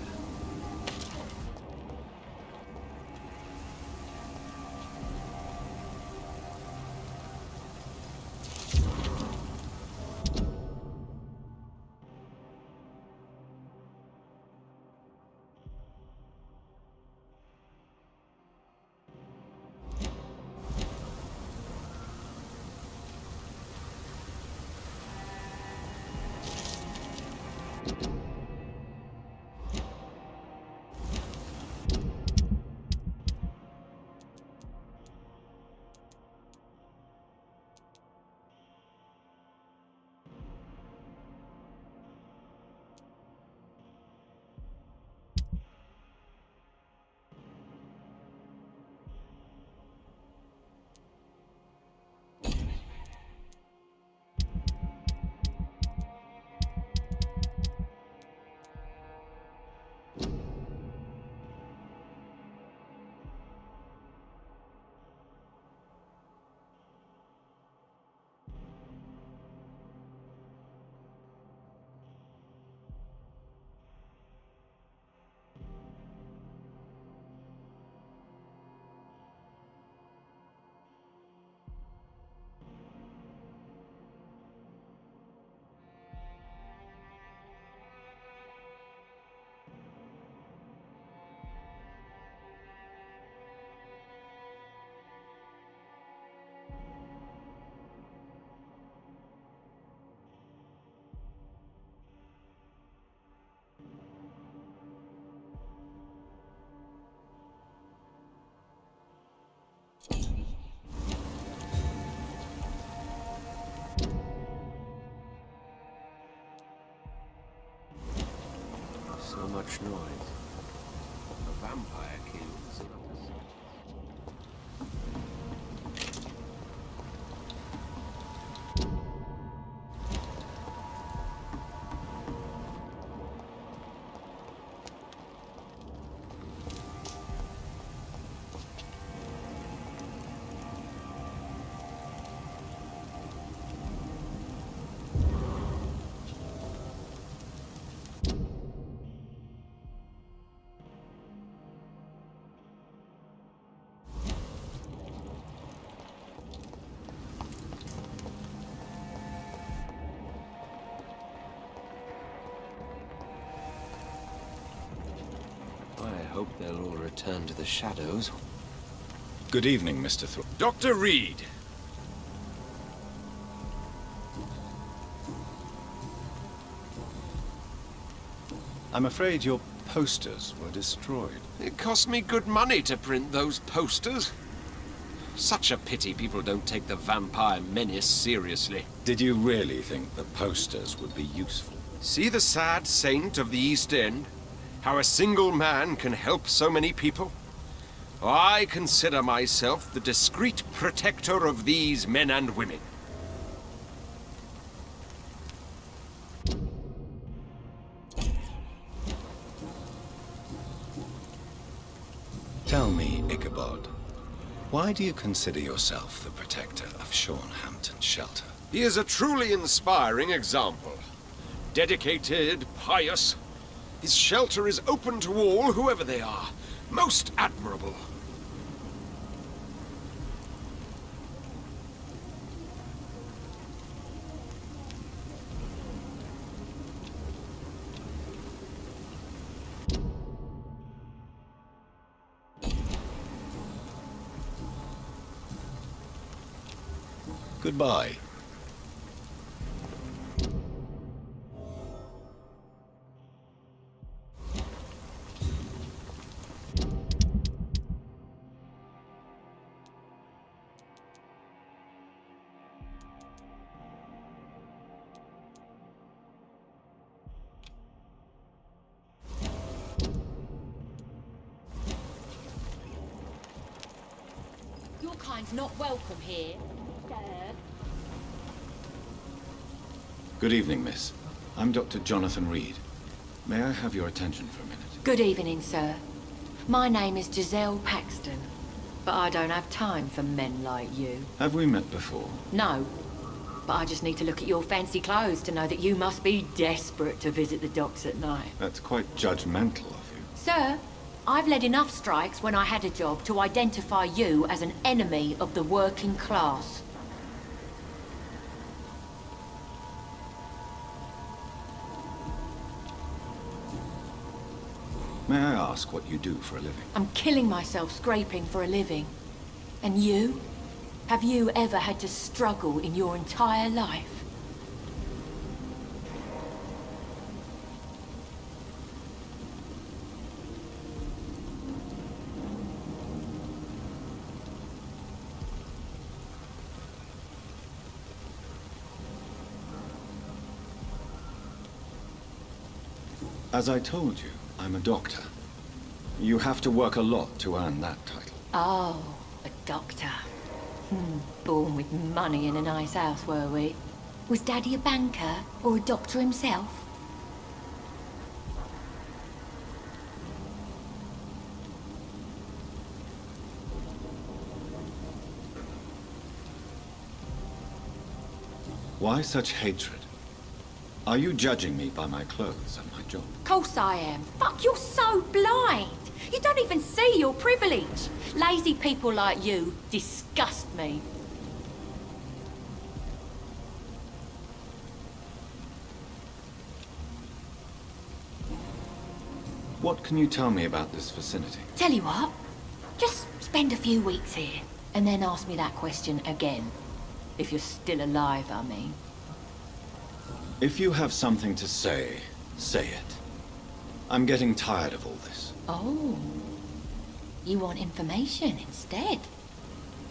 [SPEAKER 12] So much noise. A vampire kills. I hope they'll all return to the shadows.
[SPEAKER 1] Good evening, Mr.
[SPEAKER 11] Dr. Reed!
[SPEAKER 1] I'm afraid your posters were destroyed.
[SPEAKER 11] It cost me good money to print those posters. Such a pity people don't take the vampire menace seriously.
[SPEAKER 1] Did you really think the posters would be useful?
[SPEAKER 11] See the sad saint of the East End? How a single man can help so many people? I consider myself the discreet protector of these men and women.
[SPEAKER 1] Tell me, Ichabod, why do you consider yourself the protector of Shornhampton Shelter?
[SPEAKER 11] He is a truly inspiring example. Dedicated, pious. His shelter is open to all, whoever they are. Most admirable.
[SPEAKER 1] Goodbye.
[SPEAKER 9] Your kind's not welcome here.
[SPEAKER 1] Good evening, miss. I'm Dr. Jonathan Reed. May I have your attention for a minute?
[SPEAKER 3] Good evening, sir. My name is Giselle Paxton, but I don't have time for men like you.
[SPEAKER 1] Have we met before?
[SPEAKER 3] No, but I just need to look at your fancy clothes to know that you must be desperate to visit the docks at night.
[SPEAKER 1] That's quite judgmental of you.
[SPEAKER 3] Sir, I've led enough strikes when I had a job to identify you as an enemy of the working class.
[SPEAKER 1] May I ask what you do for a living?
[SPEAKER 3] I'm killing myself scraping for a living. And you? Have you ever had to struggle in your entire life?
[SPEAKER 1] As I told you, I'm a doctor. You have to work a lot to earn that title.
[SPEAKER 3] Oh, a doctor. Born with money in a nice house, were we? Was Daddy a banker or a doctor himself?
[SPEAKER 1] Why such hatred? Are you judging me by my clothes and my job?
[SPEAKER 3] Course I am. Fuck, you're so blind. You don't even see your privilege. Lazy people like you disgust me.
[SPEAKER 1] What can you tell me about this vicinity?
[SPEAKER 3] Tell you what, just spend a few weeks here, and then ask me that question again. If you're still alive, I mean.
[SPEAKER 1] If you have something to say, say it. I'm getting tired of all this.
[SPEAKER 3] Oh. You want information instead?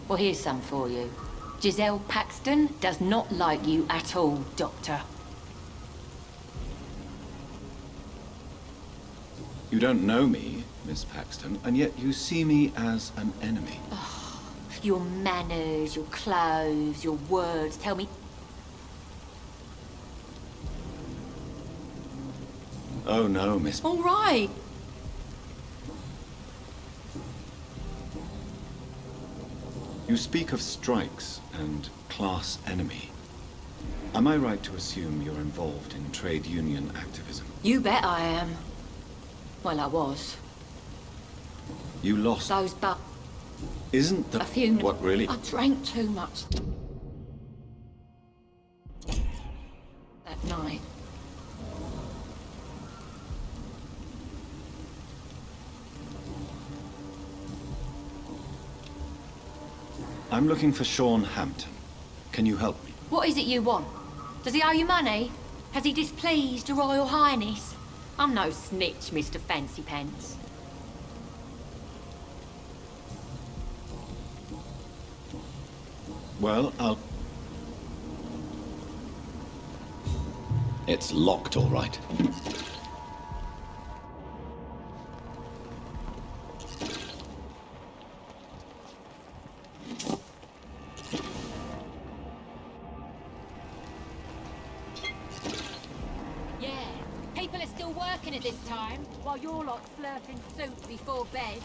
[SPEAKER 3] Well, here's some for you. Giselle Paxton does not like you at all, Doctor.
[SPEAKER 1] You don't know me, Miss Paxton, and yet you see me as an enemy.
[SPEAKER 3] Oh, your manners, your clothes, your words tell me...
[SPEAKER 1] Oh no, Miss...
[SPEAKER 3] All right.
[SPEAKER 1] You speak of strikes and class enemy. Am I right to assume you're involved in trade union activism?
[SPEAKER 3] You bet I am. Well, I was.
[SPEAKER 1] You lost...
[SPEAKER 3] Those
[SPEAKER 1] Isn't the...
[SPEAKER 3] A few...
[SPEAKER 1] What, really?
[SPEAKER 3] I drank too much. That night.
[SPEAKER 1] I'm looking for Sean Hampton. Can you help me?
[SPEAKER 3] What is it you want? Does he owe you money? Has he displeased your Royal Highness? I'm no snitch, Mr. Fancy Pants.
[SPEAKER 1] Well, I'll...
[SPEAKER 13] It's locked, all right.
[SPEAKER 9] People are still working at this time, while you're lot slurping soup before bed.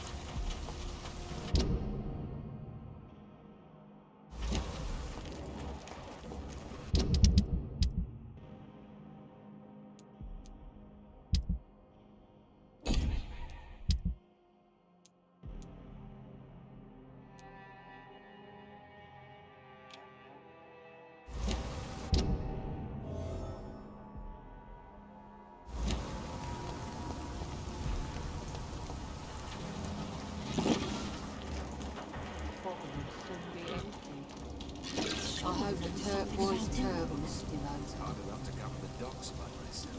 [SPEAKER 5] I hope the turquoise turtle is still open.
[SPEAKER 12] It's hard enough to cover the docks by myself.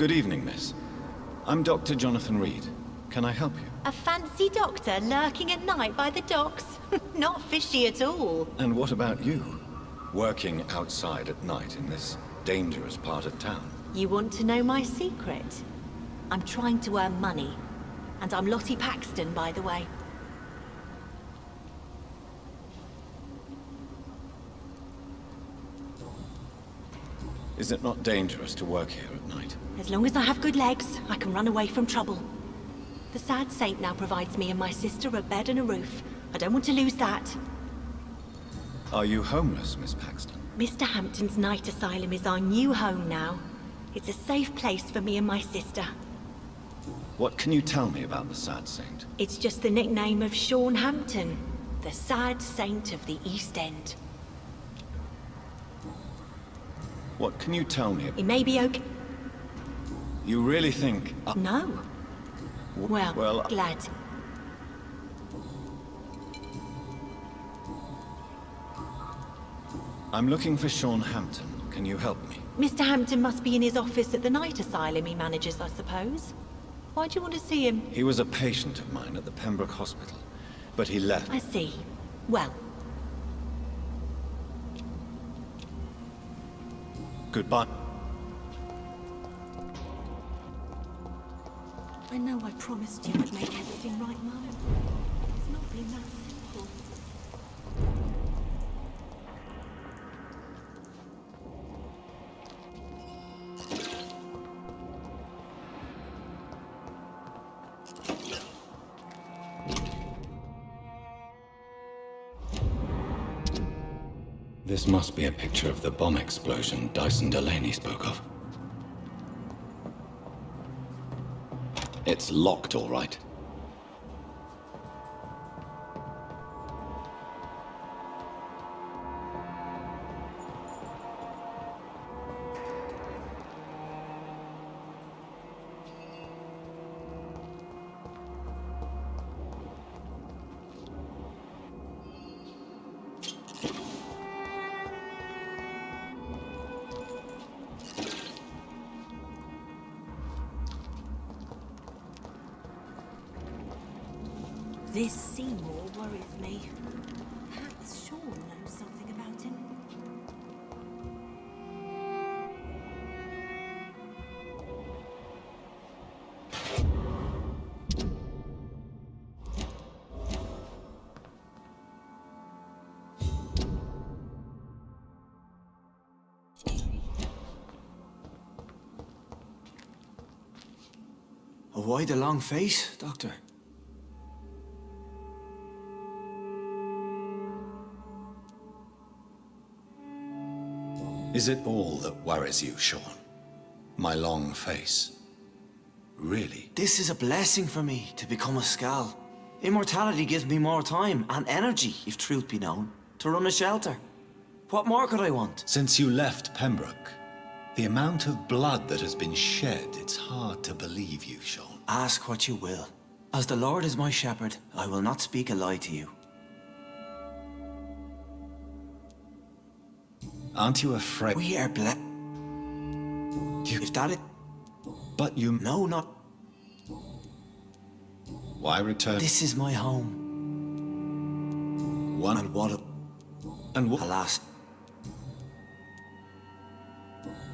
[SPEAKER 1] Good evening, miss. I'm Dr. Jonathan Reed. Can I help you?
[SPEAKER 13] A fancy doctor lurking at night by the docks? Not fishy at all.
[SPEAKER 1] And what about you? Working outside at night in this dangerous part of town?
[SPEAKER 13] You want to know my secret? I'm trying to earn money. And I'm Lottie Paxton, by the way.
[SPEAKER 1] Is it not dangerous to work here at night?
[SPEAKER 13] As long as I have good legs, I can run away from trouble. The Sad Saint now provides me and my sister a bed and a roof. I don't want to lose that.
[SPEAKER 1] Are you homeless, Miss Paxton?
[SPEAKER 13] Mr. Hampton's night asylum is our new home now. It's a safe place for me and my sister.
[SPEAKER 1] What can you tell me about the Sad Saint?
[SPEAKER 13] It's just the nickname of Sean Hampton, the Sad Saint of the East End.
[SPEAKER 1] What can you tell me?
[SPEAKER 13] He may be okay.
[SPEAKER 1] You really think...
[SPEAKER 13] No. Well, glad.
[SPEAKER 1] I'm looking for Sean Hampton. Can you help me?
[SPEAKER 13] Mr. Hampton must be in his office at the night asylum he manages, I suppose. Why do you want to see him?
[SPEAKER 1] He was a patient of mine at the Pembroke Hospital, but he left.
[SPEAKER 13] I see. Well.
[SPEAKER 1] Goodbye.
[SPEAKER 13] I know I promised you I'd make everything right, Mum. It's not been that simple.
[SPEAKER 1] This must be a picture of the bomb explosion Dyson Delaney spoke of. It's locked, all right.
[SPEAKER 13] This Seymour worries me. Perhaps Sean knows something about him.
[SPEAKER 7] Why the long face, Doctor?
[SPEAKER 1] Is it all that worries you, Sean? My long face? Really?
[SPEAKER 7] This is a blessing for me, to become a Skal. Immortality gives me more time and energy, if truth be known, to run a shelter. What more could I want?
[SPEAKER 1] Since you left Pembroke, the amount of blood that has been shed, it's hard to believe you, Sean.
[SPEAKER 7] Ask what you will. As the Lord is my shepherd, I will not speak a lie to you.
[SPEAKER 1] Aren't you afraid?
[SPEAKER 7] We are blessed. If that is...
[SPEAKER 1] But you...
[SPEAKER 7] No, not...
[SPEAKER 1] Why return?
[SPEAKER 7] This is my home.
[SPEAKER 1] One...
[SPEAKER 7] And what...
[SPEAKER 1] And what...
[SPEAKER 7] Alas.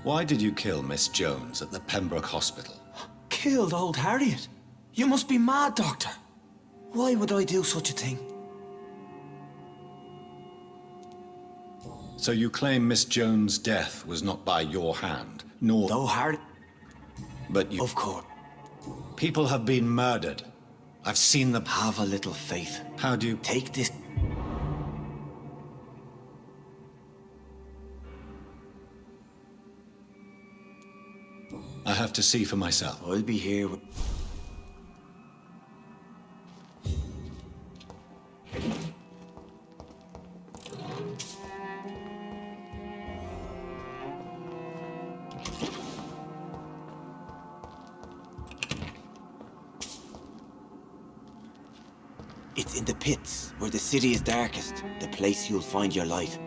[SPEAKER 1] Why did you kill Miss Jones at the Pembroke Hospital?
[SPEAKER 7] Killed old Harriet? You must be mad, Doctor. Why would I do such a thing?
[SPEAKER 1] So you claim Miss Jones' death was not by your hand, nor...
[SPEAKER 7] No, Harriet...
[SPEAKER 1] But you...
[SPEAKER 7] Of course.
[SPEAKER 1] People have been murdered. I've seen them...
[SPEAKER 7] Have a little faith.
[SPEAKER 1] How do you...
[SPEAKER 7] Take this...
[SPEAKER 1] I have to see for myself.
[SPEAKER 7] I'll be here with... It's in the pits, where the city is darkest, the place you'll find your light.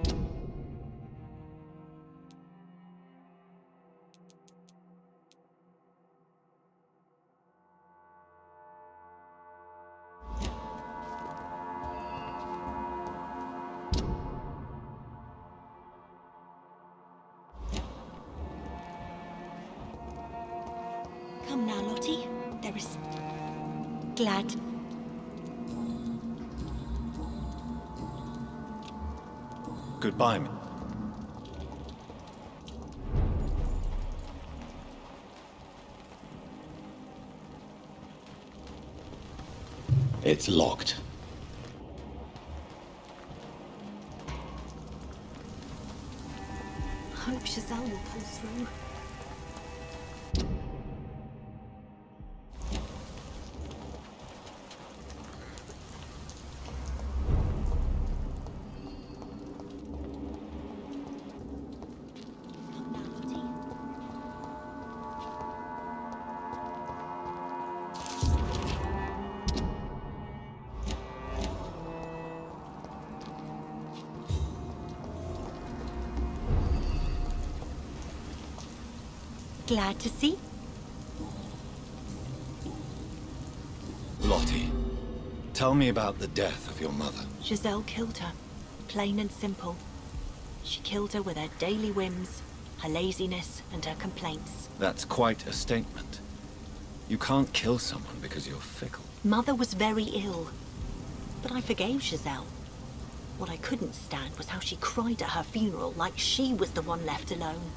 [SPEAKER 13] Come now, Lottie. There is... Glad.
[SPEAKER 1] Goodbye.
[SPEAKER 14] It's locked.
[SPEAKER 13] I hope Giselle will pull through. Glad to see.
[SPEAKER 1] Lottie, tell me about the death of your mother.
[SPEAKER 13] Giselle killed her. Plain and simple. She killed her with her daily whims, her laziness, and her complaints.
[SPEAKER 1] That's quite a statement. You can't kill someone because you're fickle.
[SPEAKER 13] Mother was very ill, but I forgave Giselle. What I couldn't stand was how she cried at her funeral like she was the one left alone.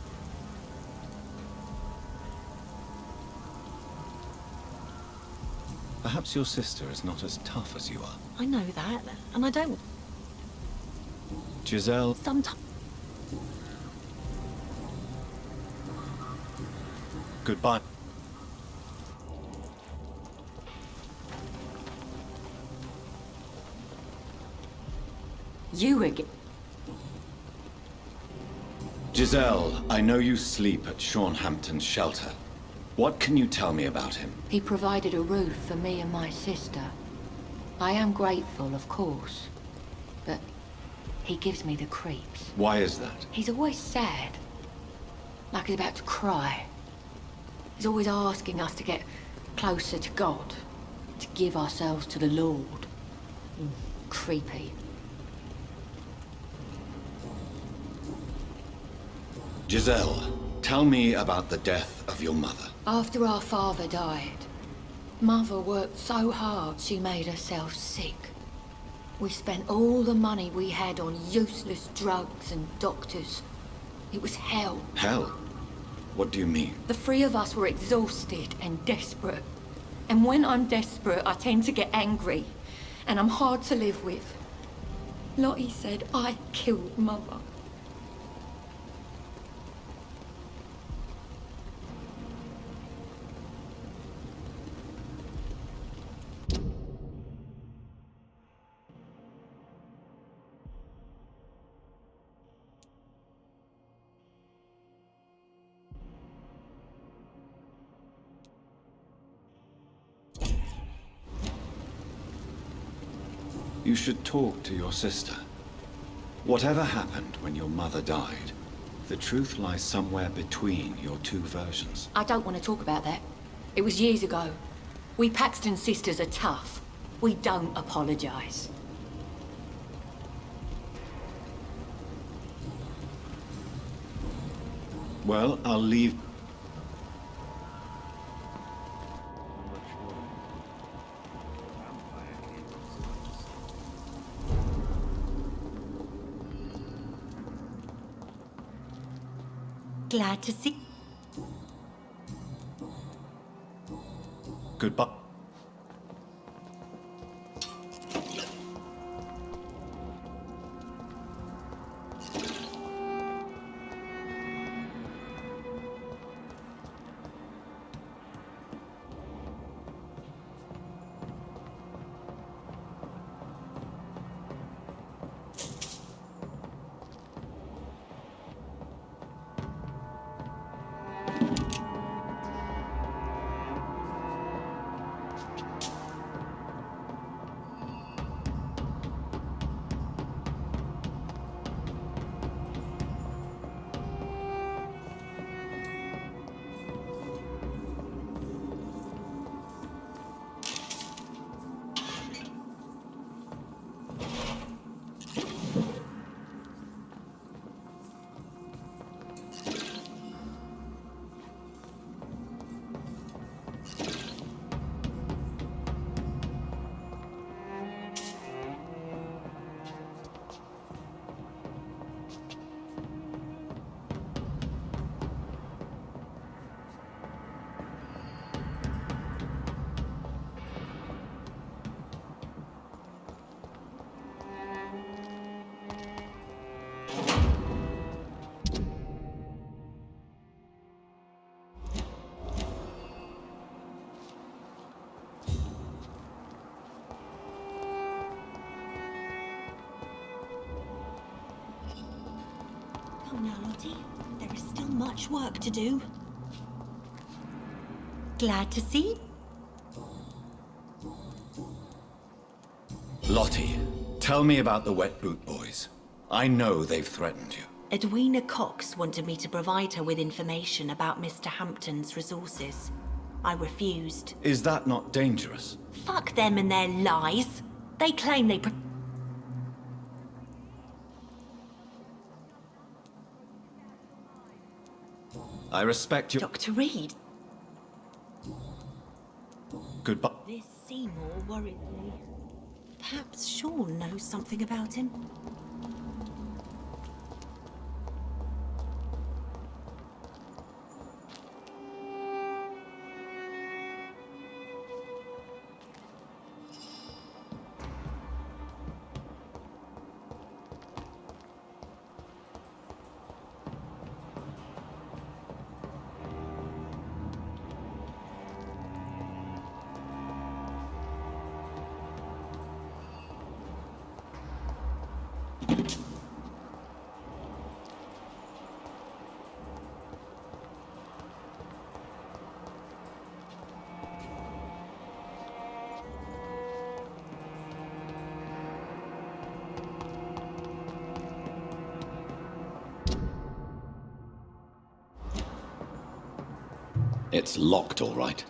[SPEAKER 1] Perhaps your sister is not as tough as you are.
[SPEAKER 13] I know that, and I don't...
[SPEAKER 1] Giselle...
[SPEAKER 13] Sometimes...
[SPEAKER 1] Goodbye.
[SPEAKER 3] You again?
[SPEAKER 1] Giselle, I know you sleep at Shaunhampton's shelter. What can you tell me about him?
[SPEAKER 3] He provided a roof for me and my sister. I am grateful, of course, but he gives me the creeps.
[SPEAKER 1] Why is that?
[SPEAKER 3] He's always sad, like he's about to cry. He's always asking us to get closer to God, to give ourselves to the Lord. Creepy.
[SPEAKER 1] Giselle, tell me about the death of your mother.
[SPEAKER 3] After our father died, Mother worked so hard she made herself sick. We spent all the money we had on useless drugs and doctors. It was hell.
[SPEAKER 1] Hell? What do you mean?
[SPEAKER 3] The three of us were exhausted and desperate. And when I'm desperate, I tend to get angry. And I'm hard to live with. Lottie said I killed Mother.
[SPEAKER 1] You should talk to your sister. Whatever happened when your mother died, the truth lies somewhere between your two versions.
[SPEAKER 3] I don't want to talk about that. It was years ago. We Paxton sisters are tough. We don't apologize.
[SPEAKER 1] Well, I'll leave.
[SPEAKER 13] Glad to see...
[SPEAKER 1] Goodbye.
[SPEAKER 13] Calm now, Lottie. There is still much work to do. Glad to see.
[SPEAKER 1] Lottie, tell me about the Wet Boot Boys. I know they've threatened you.
[SPEAKER 13] Edwina Cox wanted me to provide her with information about Mr. Hampton's resources. I refused.
[SPEAKER 1] Is that not dangerous?
[SPEAKER 13] Fuck them and their lies. They claim they
[SPEAKER 1] I respect your...
[SPEAKER 13] Dr. Reed.
[SPEAKER 1] Goodbye.
[SPEAKER 13] This Seymour worries me. Perhaps Sean knows something about him.
[SPEAKER 1] It's locked, all right.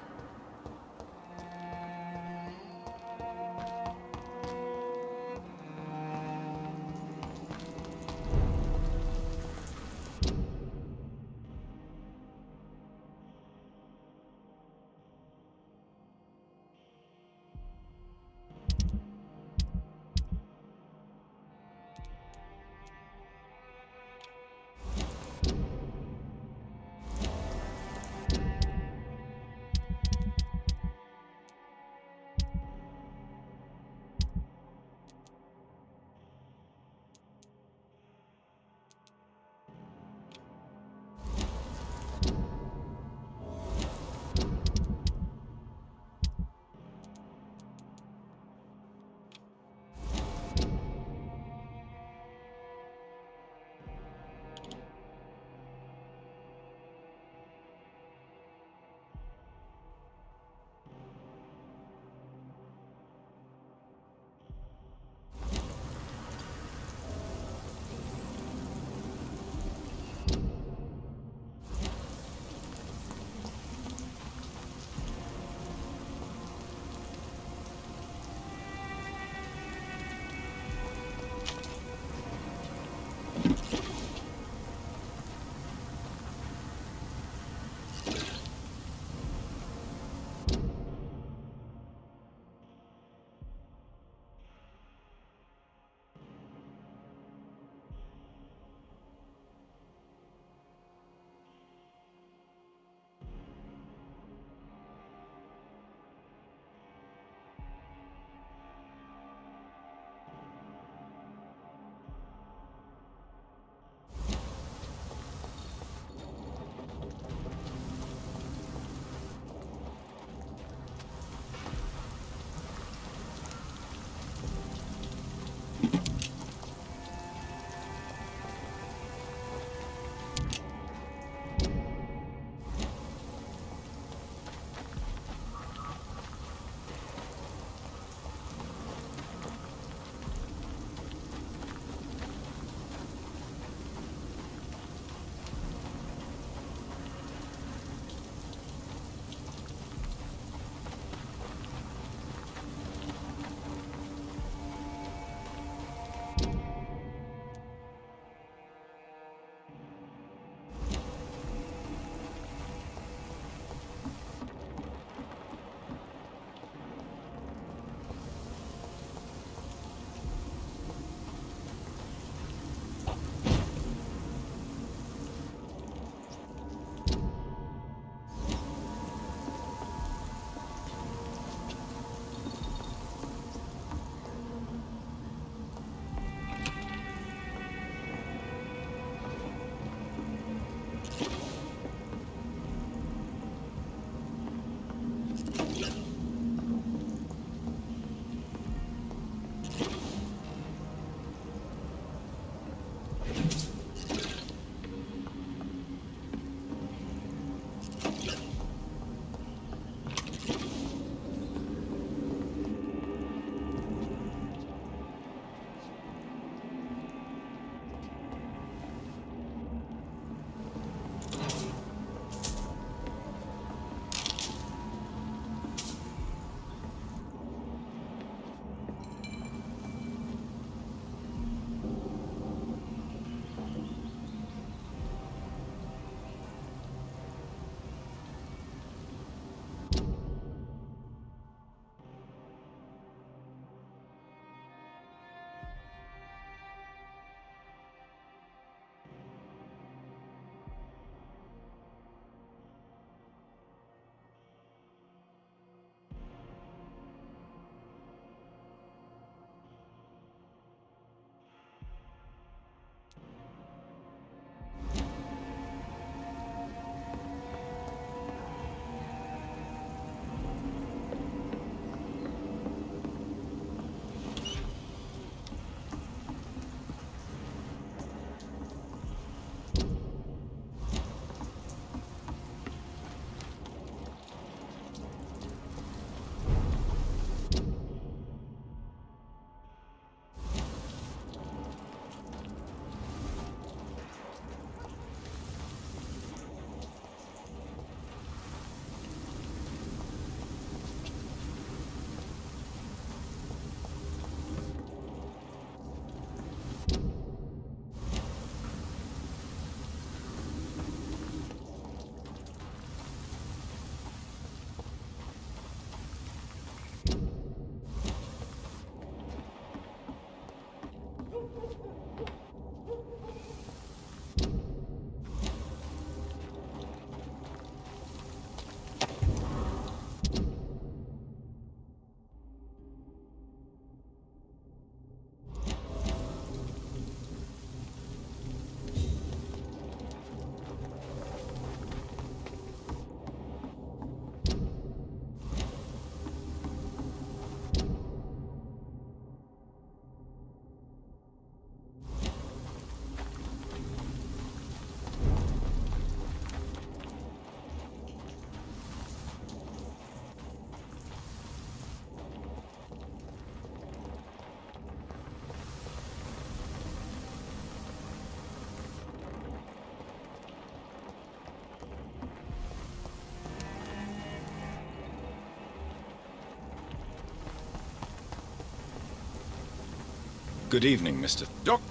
[SPEAKER 1] Good evening, Mr.
[SPEAKER 11] Doc.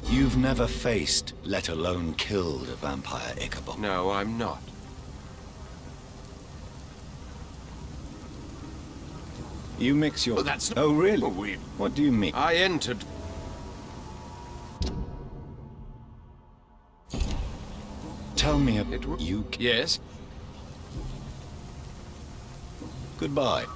[SPEAKER 1] You've never faced, let alone killed, a vampire Ichabod.
[SPEAKER 11] No, I'm not.
[SPEAKER 1] You mix your...
[SPEAKER 11] Well, that's...
[SPEAKER 1] Oh, really?
[SPEAKER 11] Oh, we...
[SPEAKER 1] What do you mean?
[SPEAKER 11] I entered...
[SPEAKER 1] Tell me about you...
[SPEAKER 11] Yes?
[SPEAKER 1] Goodbye.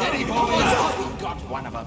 [SPEAKER 2] Steady, boys! We've got one of them.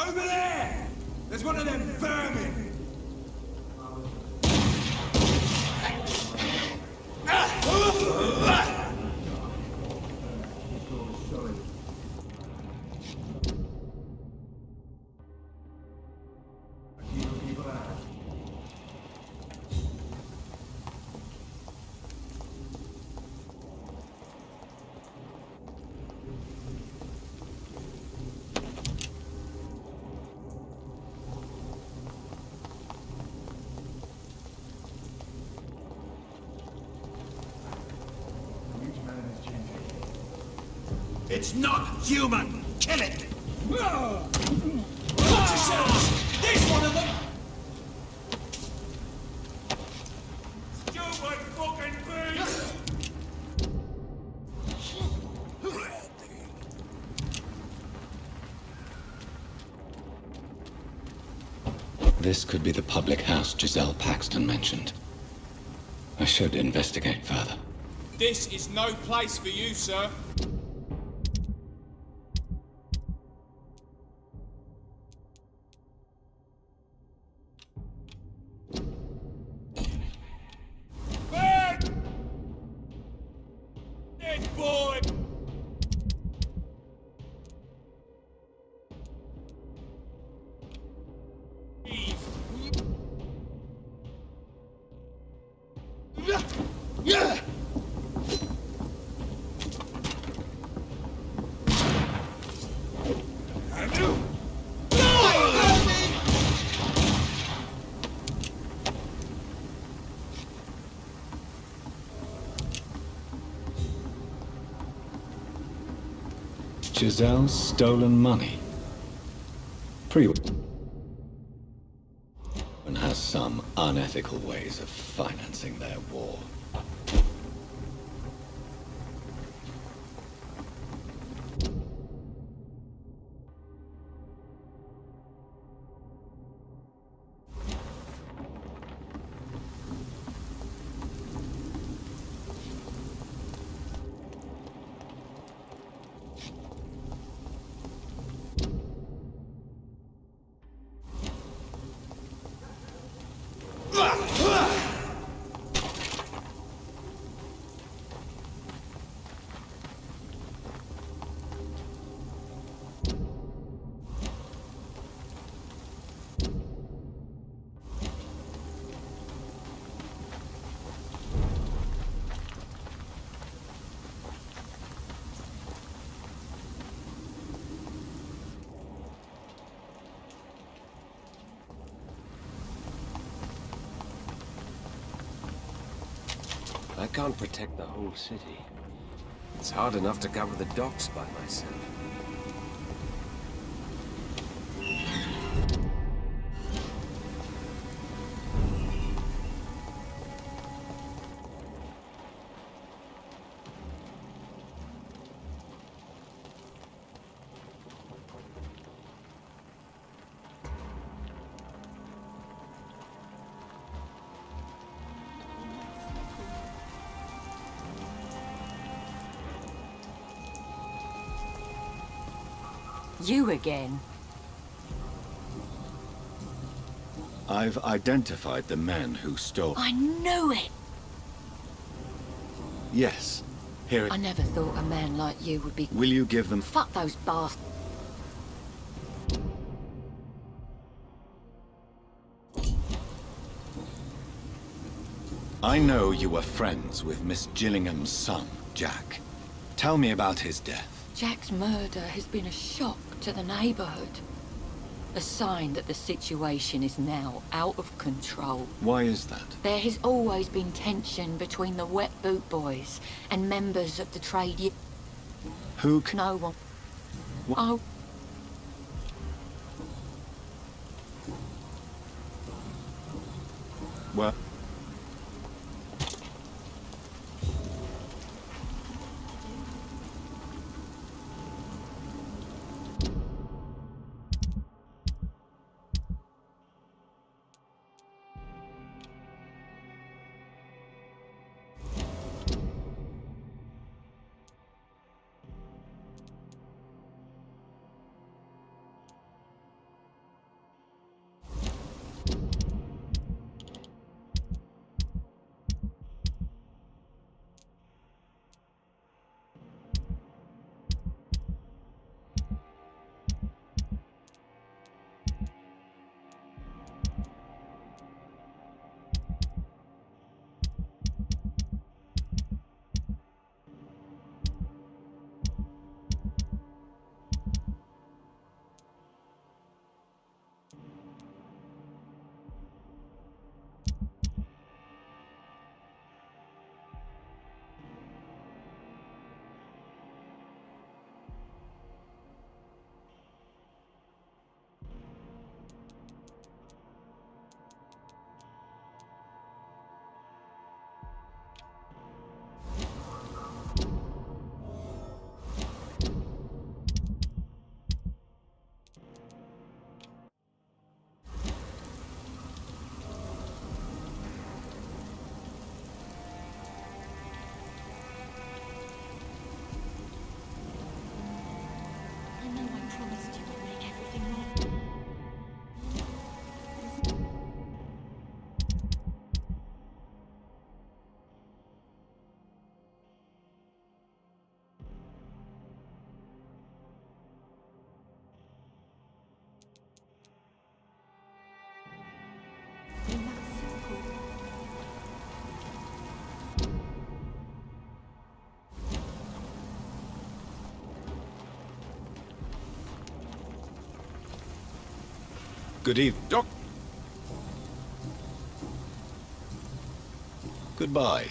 [SPEAKER 14] Over there! There's one of them vermin! It's not human! Kill it! Watch yourselves! There's one of them! Stupid fucking beast!
[SPEAKER 1] This could be the public house Giselle Paxton mentioned. I should investigate further.
[SPEAKER 14] This is no place for you, sir. Boy!
[SPEAKER 1] Giselle's stolen money. And has some unethical ways of financing their war.
[SPEAKER 11] I can't protect the whole city. It's hard enough to cover the docks by myself.
[SPEAKER 3] You again?
[SPEAKER 1] I've identified the men who stole...
[SPEAKER 3] I knew it!
[SPEAKER 1] Yes. Here it...
[SPEAKER 3] I never thought a man like you would be...
[SPEAKER 1] Will you give them...
[SPEAKER 3] Fuck those bastards.
[SPEAKER 1] I know you were friends with Miss Gillingham's son, Jack. Tell me about his death.
[SPEAKER 3] Jack's murder has been a shock to the neighborhood. A sign that the situation is now out of control.
[SPEAKER 1] Why is that?
[SPEAKER 3] There has always been tension between the Wet Boot Boys and members of the trade
[SPEAKER 1] Who
[SPEAKER 3] No one... Oh...
[SPEAKER 1] Well... Good evening.
[SPEAKER 11] Doc.
[SPEAKER 1] Goodbye.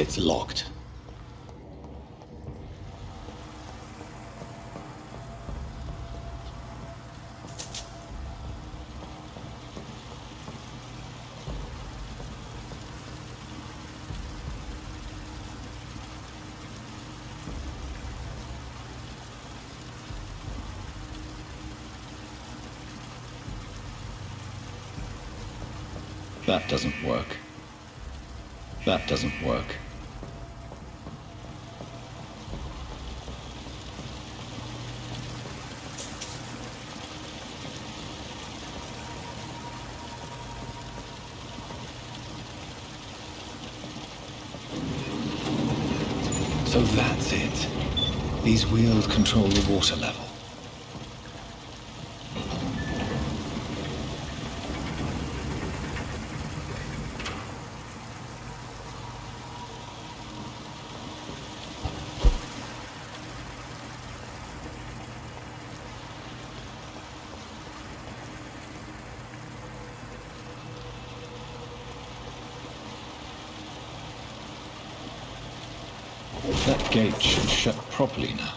[SPEAKER 15] It's locked. That doesn't work. That doesn't work. So that's it. These wheels control the water level. That gate should shut properly now.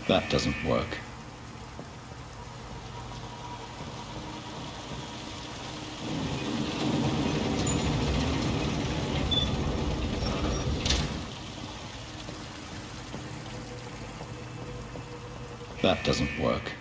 [SPEAKER 15] That doesn't work. That doesn't work.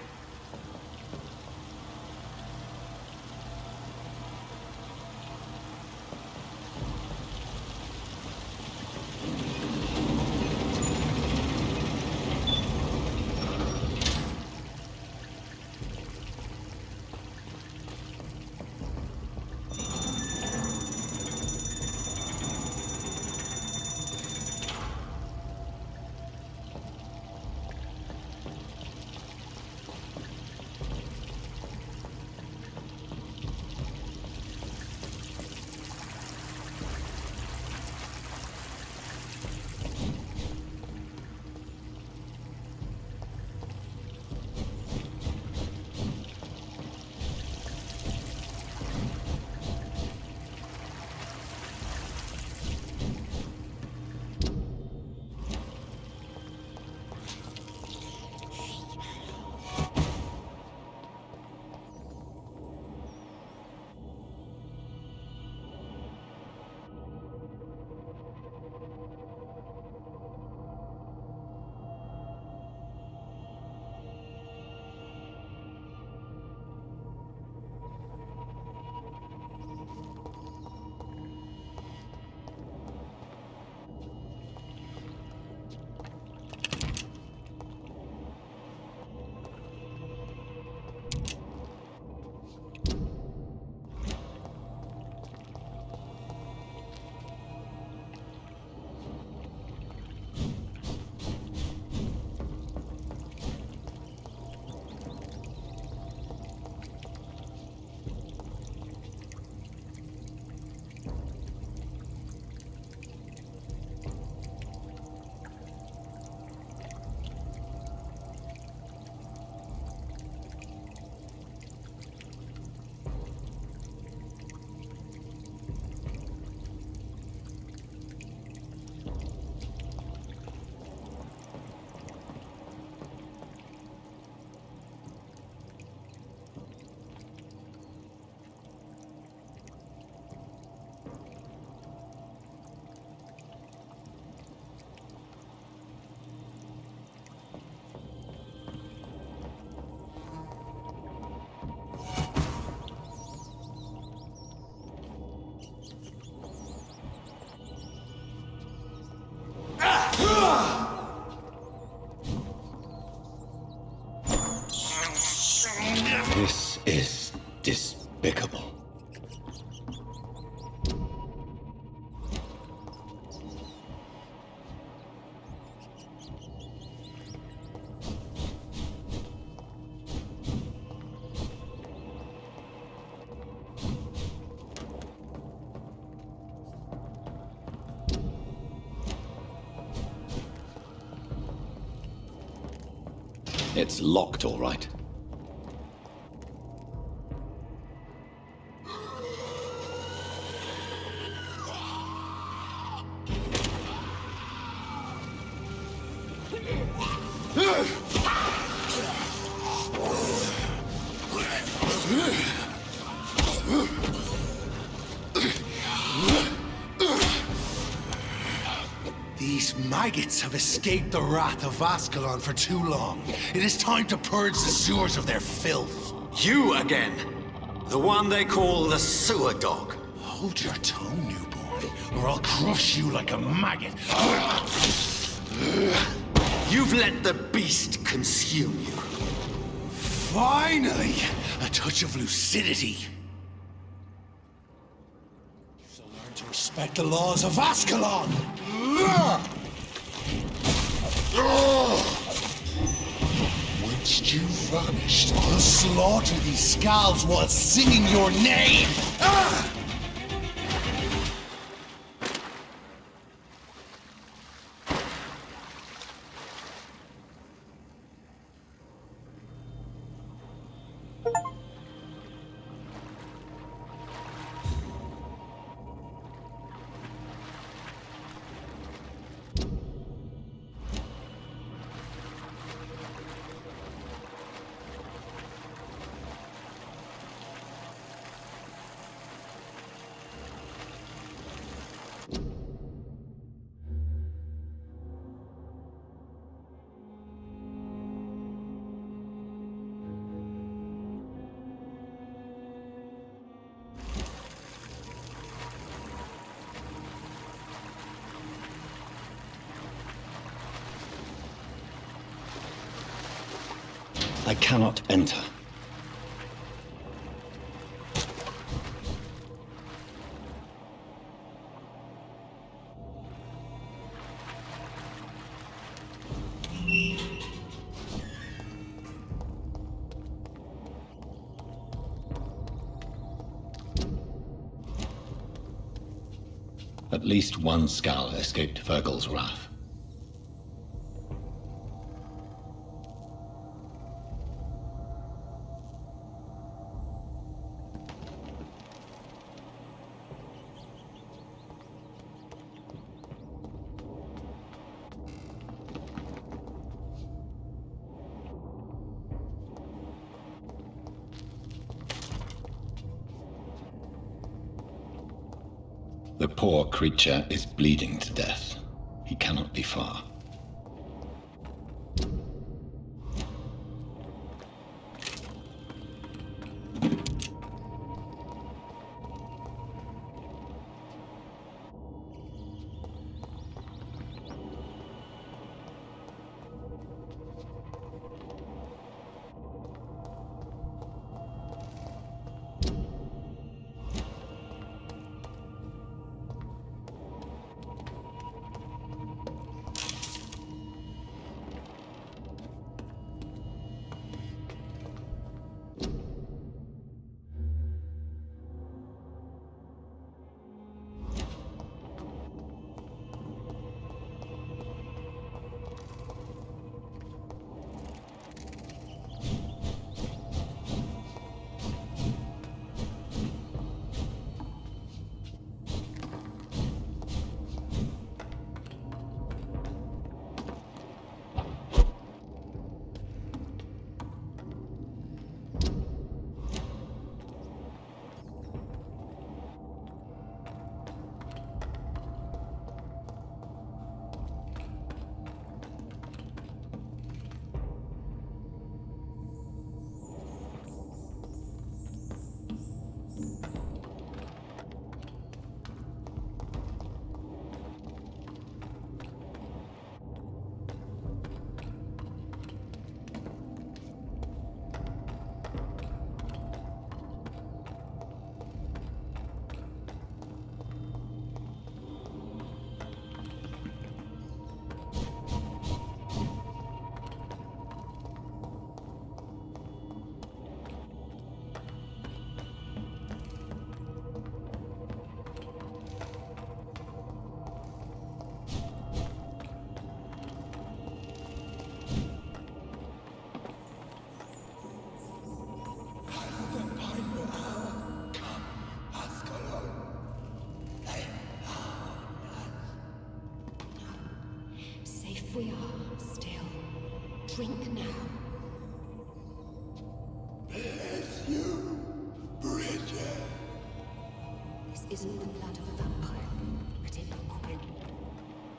[SPEAKER 15] This is despicable. It's locked, all right.
[SPEAKER 14] These maggots have escaped the wrath of Ascalon for too long. It is time to purge the sewers of their filth.
[SPEAKER 16] You again! The one they call the sewer dog.
[SPEAKER 14] Hold your tongue, newborn, or I'll crush you like a maggot.
[SPEAKER 16] You've let the beast consume you.
[SPEAKER 14] Finally! A touch of lucidity. So learn to respect the laws of Ascalon! Once you've vanished, I'll slaughter these skulls while singing your name!
[SPEAKER 15] I cannot enter. At least one skull escaped Virgil's wrath. The poor creature is bleeding to death. He cannot be far.
[SPEAKER 5] drink now.
[SPEAKER 14] Bless you, Bridget.
[SPEAKER 5] This isn't the blood of a vampire, but it will quench.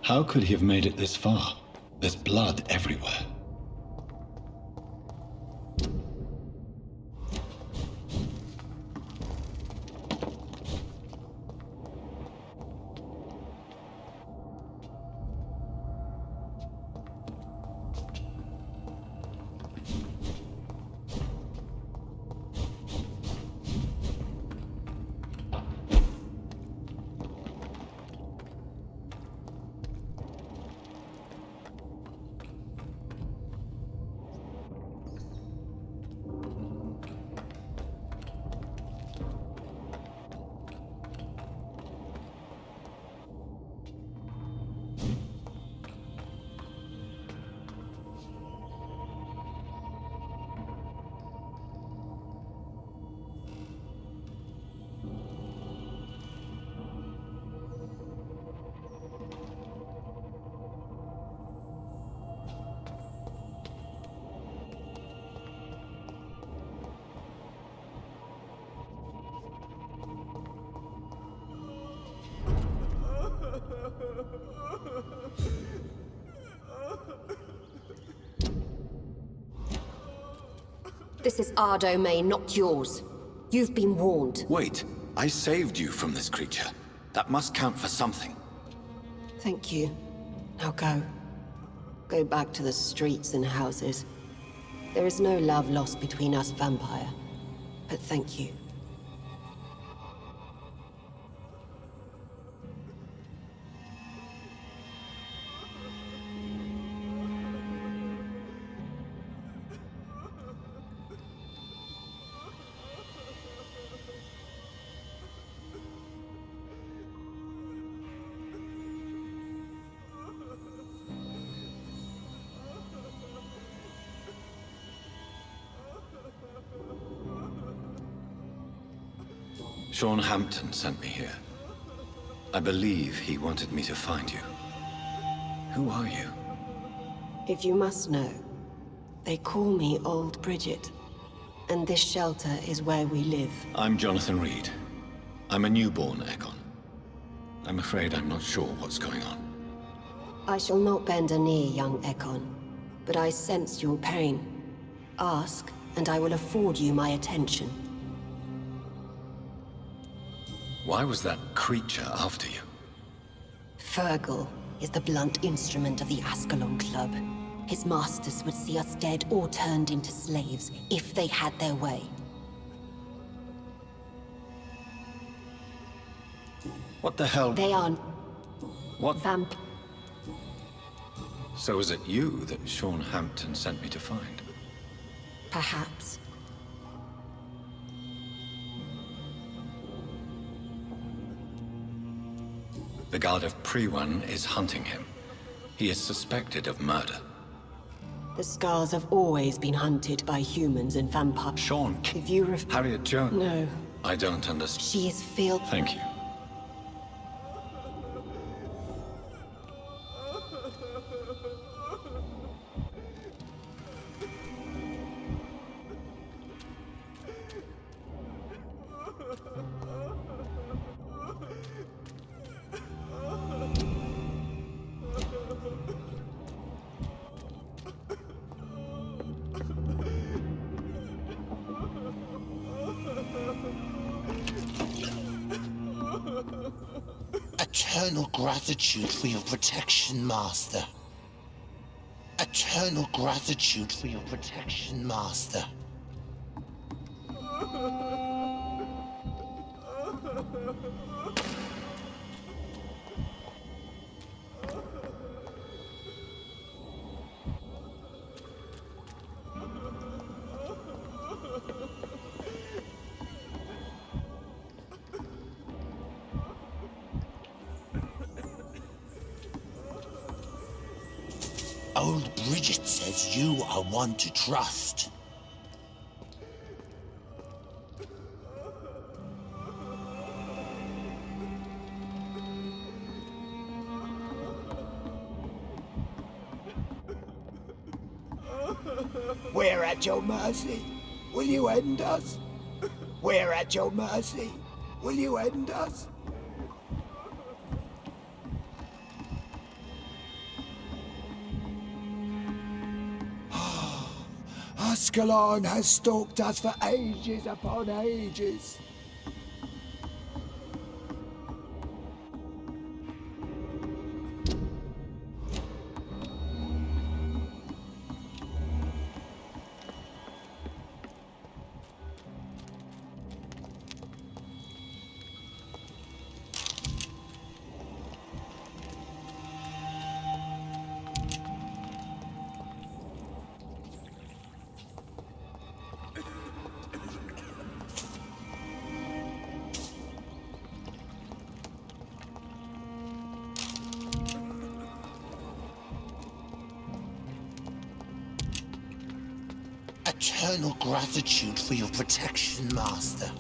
[SPEAKER 15] How could he have made it this far? There's blood everywhere.
[SPEAKER 5] This is our domain, not yours. You've been warned.
[SPEAKER 1] Wait, I saved you from this creature. That must count for something.
[SPEAKER 5] Thank you. Now go. Go back to the streets and houses. There is no love lost between us, Vampire. But thank you.
[SPEAKER 1] Sean Hampton sent me here. I believe he wanted me to find you. Who are you?
[SPEAKER 5] If you must know, they call me Old Bridget. And this shelter is where we live.
[SPEAKER 1] I'm Jonathan Reed. I'm a newborn Ekon. I'm afraid I'm not sure what's going on.
[SPEAKER 5] I shall not bend a knee, young Ekon. But I sense your pain. Ask, and I will afford you my attention.
[SPEAKER 1] Why was that creature after you?
[SPEAKER 5] Fergal is the blunt instrument of the Ascalon Club. His masters would see us dead or turned into slaves if they had their way.
[SPEAKER 1] What the hell?
[SPEAKER 5] They are...
[SPEAKER 1] What?
[SPEAKER 5] Vamp...
[SPEAKER 1] So is it you that Sean Hampton sent me to find?
[SPEAKER 5] Perhaps.
[SPEAKER 1] The guard of Pre-One is hunting him. He is suspected of murder.
[SPEAKER 5] The Scars have always been hunted by humans and vampires.
[SPEAKER 1] Sean,
[SPEAKER 5] if you
[SPEAKER 1] Harriet Jones?
[SPEAKER 5] No.
[SPEAKER 1] I don't understand.
[SPEAKER 5] She is filled...
[SPEAKER 1] Thank you.
[SPEAKER 14] Eternal gratitude for your protection, Master. Eternal gratitude for your protection, Master. Old Bridget says you are one to trust.
[SPEAKER 17] We're at your mercy. Will you end us? We're at your mercy. Will you end us? Ascalon has stalked us for ages upon ages. Eternal gratitude for your protection, Master.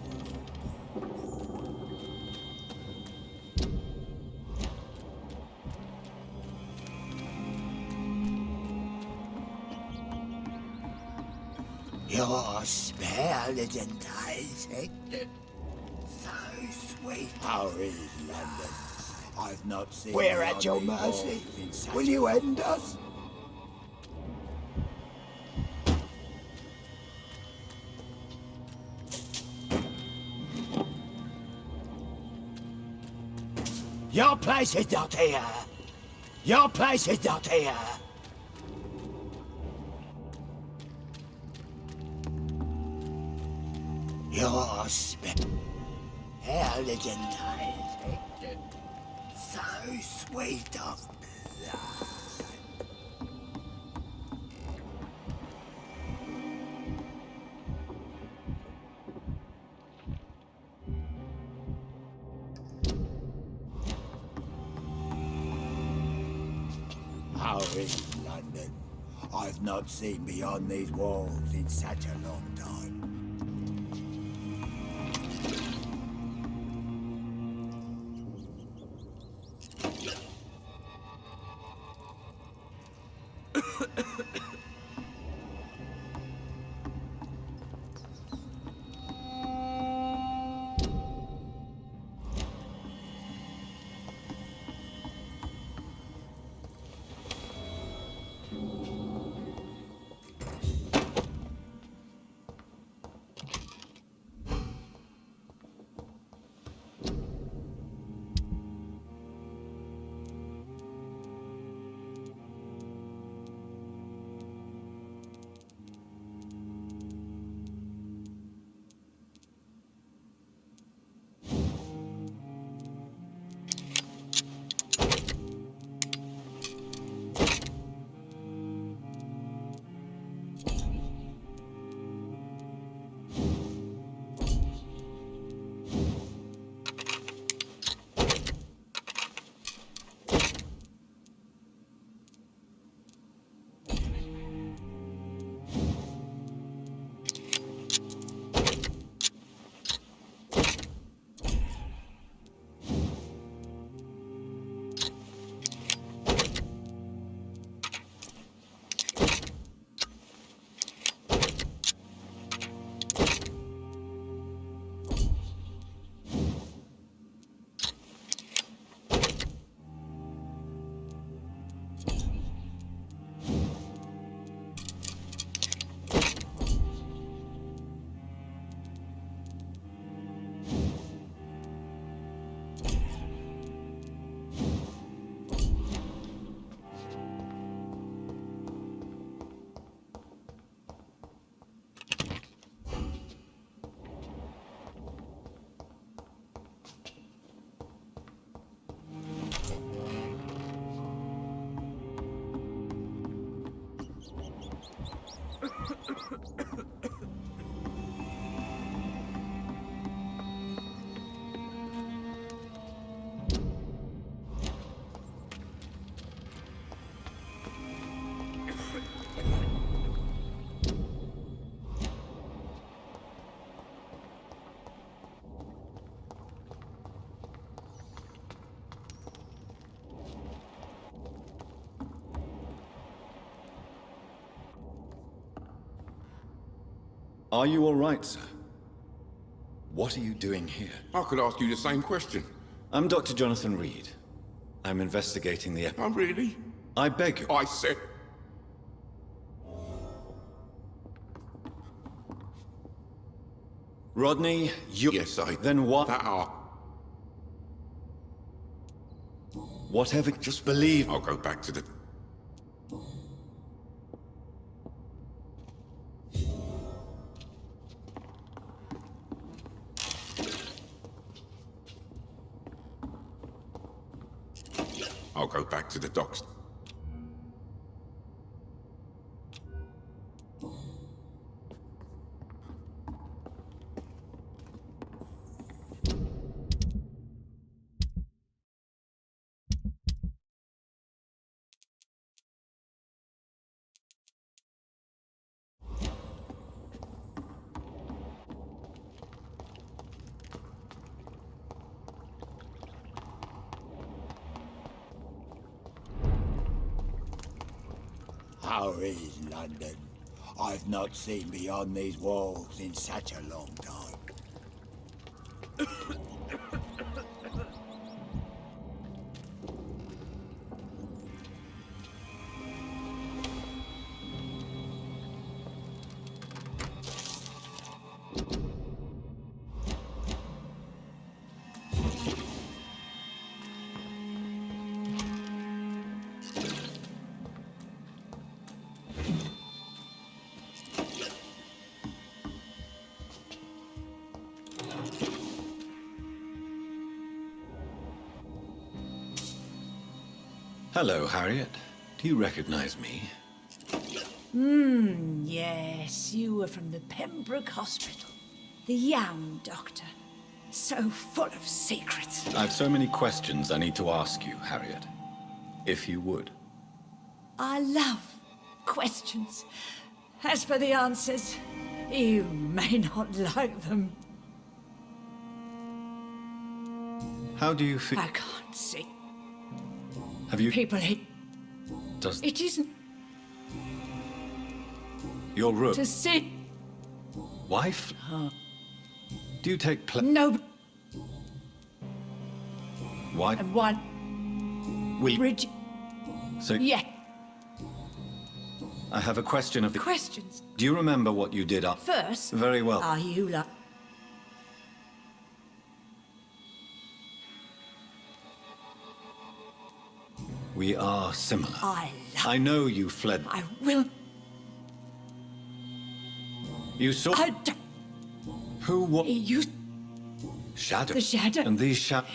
[SPEAKER 17] Your spell is enticing. So sweet. Hurry, London. I've not seen. We're at your mercy. Will you end us? Your place is not here. Your place is not here. Your spell is enticing. So sweet of blood. Hurry, London. I've not seen beyond these walls in such a long time.
[SPEAKER 1] Are you all right, sir? What are you doing here?
[SPEAKER 18] I could ask you the same question.
[SPEAKER 1] I'm Dr. Jonathan Reed. I'm investigating the...
[SPEAKER 18] Oh, really?
[SPEAKER 1] I beg you.
[SPEAKER 18] I said...
[SPEAKER 1] Rodney, you...
[SPEAKER 18] Yes,
[SPEAKER 1] Then what...
[SPEAKER 18] That are...
[SPEAKER 1] Whatever... Just believe...
[SPEAKER 18] I'll go back to the... I'll go back to the docks.
[SPEAKER 17] How is London? I've not seen beyond these walls in such a long time.
[SPEAKER 1] Hello, Harriet. Do you recognize me?
[SPEAKER 3] Yes, you were from the Pembroke Hospital. The young doctor. So full of secrets.
[SPEAKER 1] I've so many questions I need to ask you, Harriet. If you would.
[SPEAKER 3] I love questions. As for the answers, you may not like them.
[SPEAKER 1] How do you feel?
[SPEAKER 3] I can't see.
[SPEAKER 1] Have you...
[SPEAKER 3] People,
[SPEAKER 1] Does...
[SPEAKER 3] It isn't...
[SPEAKER 1] Your room...
[SPEAKER 3] To sit...
[SPEAKER 1] Wife? Do you take
[SPEAKER 3] No...
[SPEAKER 1] Why...
[SPEAKER 3] And one...
[SPEAKER 1] Will...
[SPEAKER 3] Bridge...
[SPEAKER 1] So...
[SPEAKER 3] Yeah.
[SPEAKER 1] I have a question of the...
[SPEAKER 3] Questions?
[SPEAKER 1] Do you remember what you did up...
[SPEAKER 3] First...
[SPEAKER 1] Very well.
[SPEAKER 3] Are you like...
[SPEAKER 1] We are similar.
[SPEAKER 3] I
[SPEAKER 1] know you fled.
[SPEAKER 3] I will...
[SPEAKER 1] You saw... Who, what...
[SPEAKER 3] You...
[SPEAKER 1] Shadow.
[SPEAKER 3] The shadow.
[SPEAKER 1] And these shadow...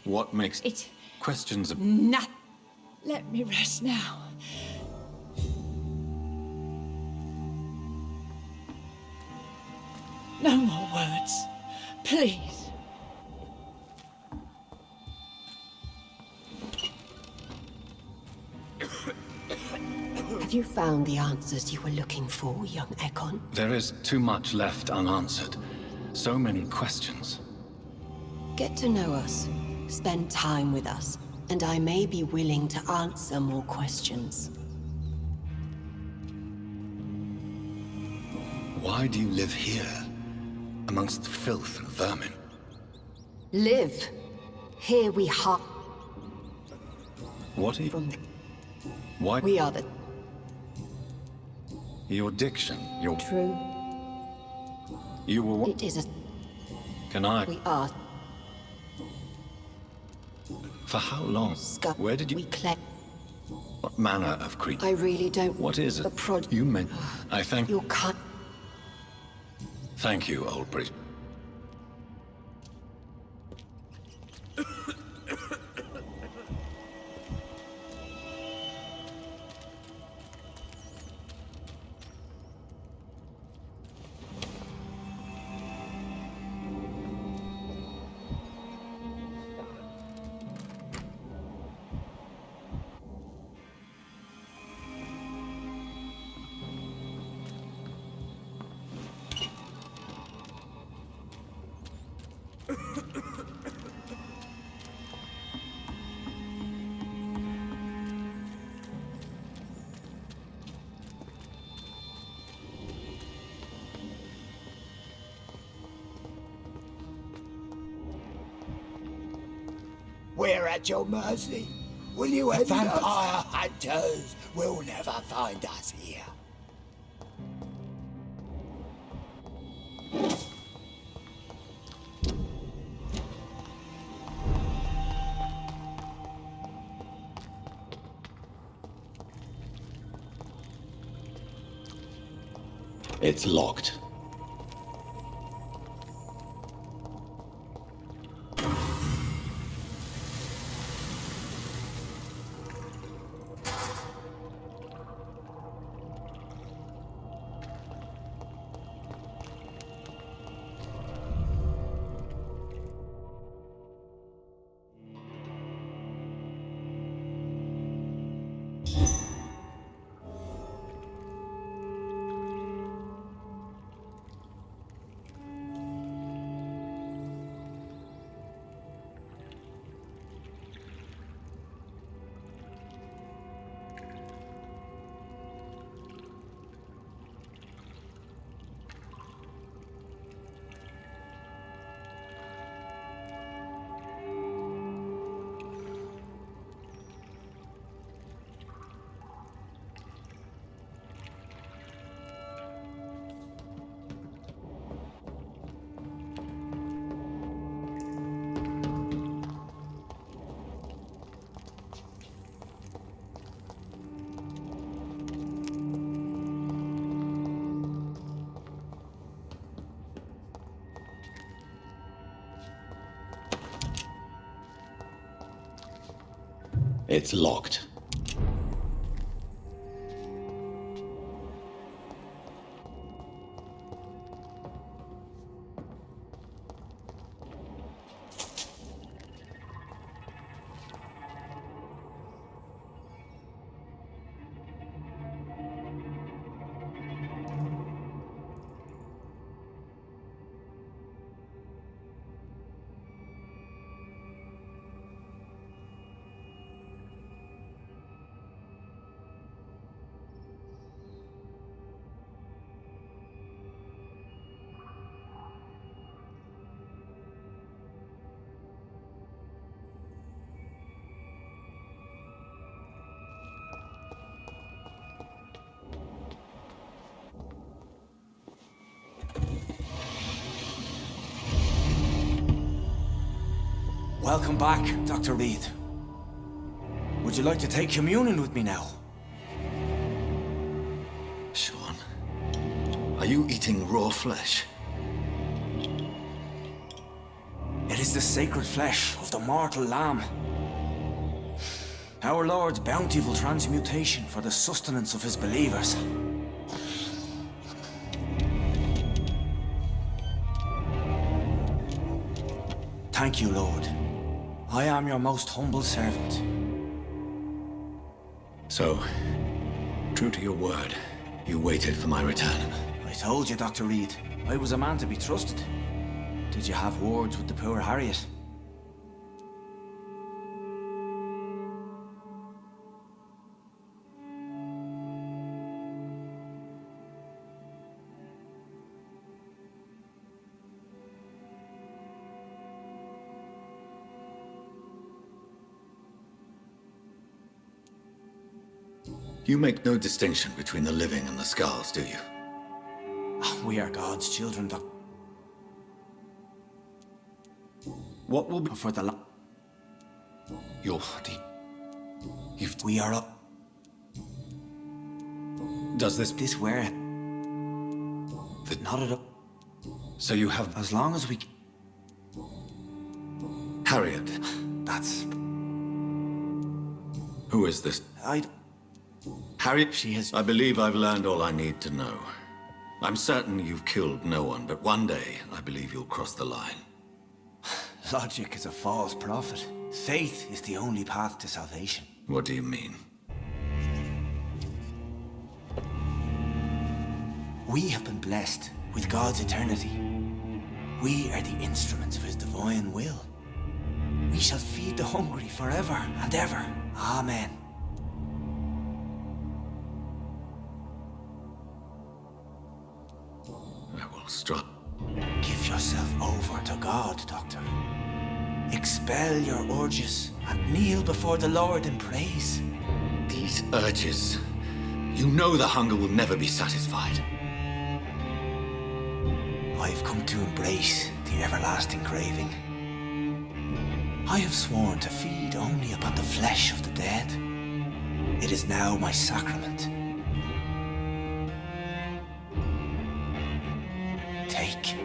[SPEAKER 1] What makes...
[SPEAKER 3] It...
[SPEAKER 1] Questions of...
[SPEAKER 3] Not... Let me rest now. No more words. Please.
[SPEAKER 5] Have you found the answers you were looking for, young Ekon?
[SPEAKER 1] There is too much left unanswered. So many questions.
[SPEAKER 5] Get to know us, spend time with us, and I may be willing to answer more questions.
[SPEAKER 1] Why do you live here, amongst filth and vermin?
[SPEAKER 5] Live. Here we have.
[SPEAKER 1] What are you...
[SPEAKER 5] From the...
[SPEAKER 1] Why...
[SPEAKER 5] We are the...
[SPEAKER 1] Your diction, your...
[SPEAKER 5] True.
[SPEAKER 1] You were what?
[SPEAKER 5] It is a...
[SPEAKER 1] Can I...
[SPEAKER 5] We are...
[SPEAKER 1] For how long? Where did you...
[SPEAKER 5] We collect...
[SPEAKER 1] What manner of creature?
[SPEAKER 5] I really don't...
[SPEAKER 1] What is it? You meant... I thank...
[SPEAKER 5] Your cut...
[SPEAKER 1] Thank you, old priest.
[SPEAKER 17] We're at your mercy. Will you end us? Vampire hunters will never find us here.
[SPEAKER 15] It's locked. It's locked.
[SPEAKER 7] Welcome back, Dr. Reed. Would you like to take communion with me now?
[SPEAKER 19] Sean, are you eating raw flesh?
[SPEAKER 7] It is the sacred flesh of the mortal lamb. Our Lord's bountiful transmutation for the sustenance of his believers. Thank you, Lord. I am your most humble servant.
[SPEAKER 19] So, true to your word, you waited for my return.
[SPEAKER 7] I told you, Dr. Reed, I was a man to be trusted. Did you have words with the poor Harriet?
[SPEAKER 19] You make no distinction between the living and the skulls, do you?
[SPEAKER 7] We are God's children, Doc.
[SPEAKER 19] What will be
[SPEAKER 7] for the We are up.
[SPEAKER 19] Does this
[SPEAKER 7] where? Not at all.
[SPEAKER 19] So you have
[SPEAKER 7] as long as we
[SPEAKER 19] Harriet.
[SPEAKER 7] That's
[SPEAKER 19] Who is this? Harriet, she has... I believe I've learned all I need to know. I'm certain you've killed no one, but one day, I believe you'll cross the line.
[SPEAKER 7] Logic is a false prophet. Faith is the only path to salvation.
[SPEAKER 19] What do you mean?
[SPEAKER 7] We have been blessed with God's eternity. We are the instruments of his divine will. We shall feed the hungry forever and ever. Amen.
[SPEAKER 19] I will struggle.
[SPEAKER 7] Give yourself over to God, Doctor. Expel your urges and kneel before the Lord in praise.
[SPEAKER 19] These urges. You know the hunger will never be satisfied.
[SPEAKER 7] I've come to embrace the everlasting craving. I have sworn to feed only upon the flesh of the dead. It is now my sacrament. Take,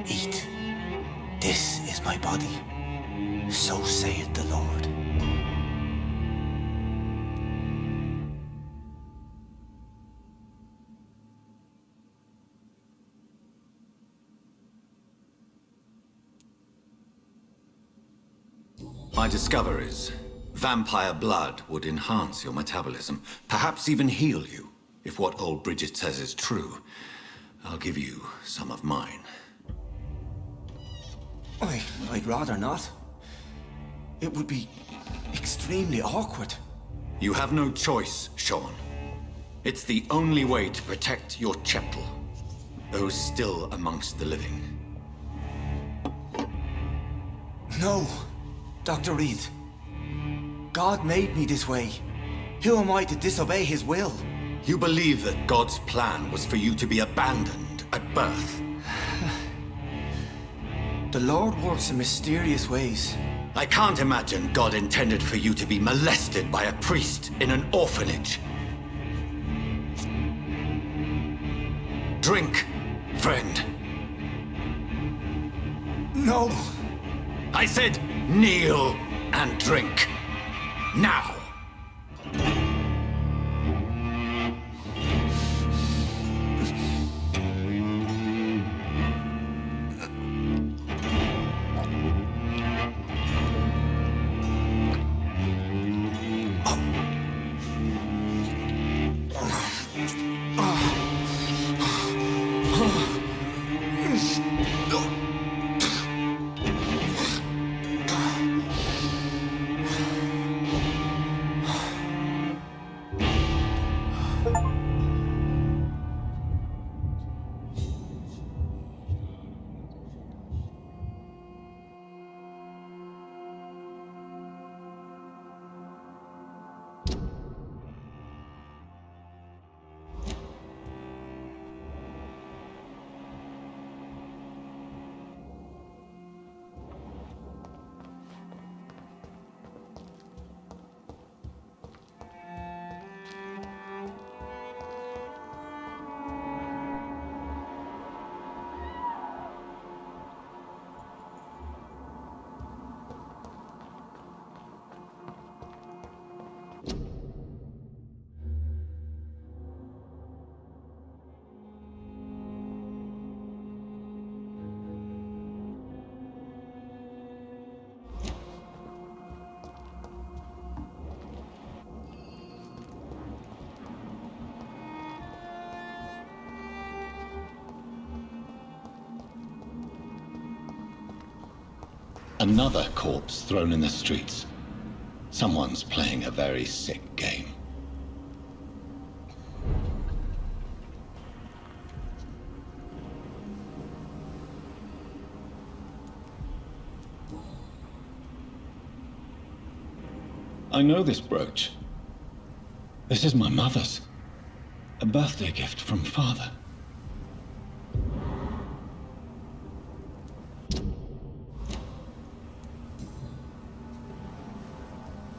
[SPEAKER 7] eat. This is my body. So saith the Lord.
[SPEAKER 19] My discoveries. Vampire blood would enhance your metabolism, perhaps even heal you. If what old Bridget says is true, I'll give you some of mine.
[SPEAKER 7] I'd rather not. It would be extremely awkward.
[SPEAKER 19] You have no choice, Sean. It's the only way to protect your chettle, those still amongst the living.
[SPEAKER 7] No, Dr. Reed. God made me this way. Who am I to disobey his will?
[SPEAKER 19] You believe that God's plan was for you to be abandoned at birth?
[SPEAKER 7] The Lord works in mysterious ways.
[SPEAKER 19] I can't imagine God intended for you to be molested by a priest in an orphanage. Drink, friend.
[SPEAKER 7] No.
[SPEAKER 19] I said kneel and drink. Now.
[SPEAKER 15] Another corpse thrown in the streets. Someone's playing a very sick game. I know this brooch. This is my mother's. A birthday gift from father.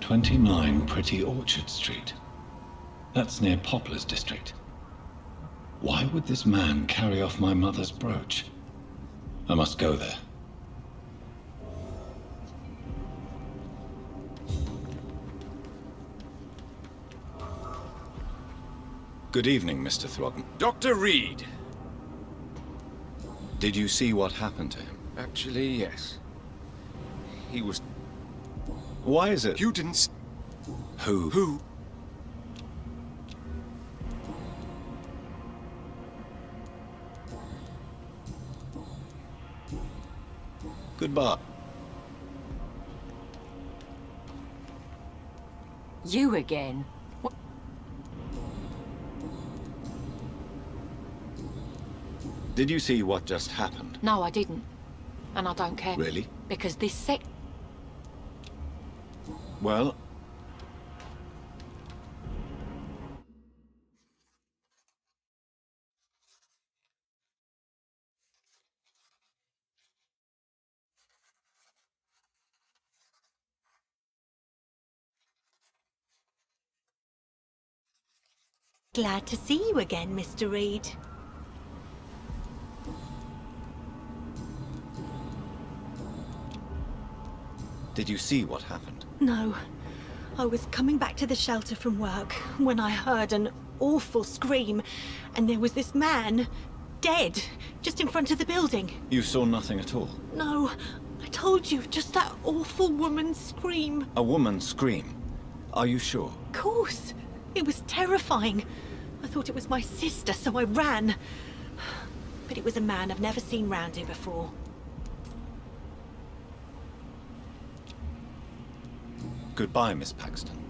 [SPEAKER 15] "29 Pretty Orchard Street. That's near Poplar's district. Why would this man carry off my mother's brooch? I must go there."
[SPEAKER 1] Good evening, Mr. Throgmorton.
[SPEAKER 11] Dr. Reed.
[SPEAKER 1] Did you see what happened to him?
[SPEAKER 11] Actually, yes. He was...
[SPEAKER 1] Why is it?
[SPEAKER 11] You didn't...
[SPEAKER 1] Who?
[SPEAKER 11] Who?
[SPEAKER 1] Goodbye.
[SPEAKER 9] You again?
[SPEAKER 1] Did you see what just happened?
[SPEAKER 9] No, I didn't. And I don't care.
[SPEAKER 1] Really?
[SPEAKER 9] Because
[SPEAKER 1] Well,
[SPEAKER 13] Glad to see you again, Mr. Reed.
[SPEAKER 1] did you see what happened?
[SPEAKER 13] No. I was coming back to the shelter from work when I heard an awful scream, and there was this man, dead, just in front of the building.
[SPEAKER 1] You saw nothing at all?
[SPEAKER 13] No, I told you, just that awful woman's scream.
[SPEAKER 1] A woman scream? Are you sure?
[SPEAKER 13] Of course. It was terrifying. I thought it was my sister, so I ran. But it was a man I've never seen round here before.
[SPEAKER 1] Goodbye, Miss Paxton.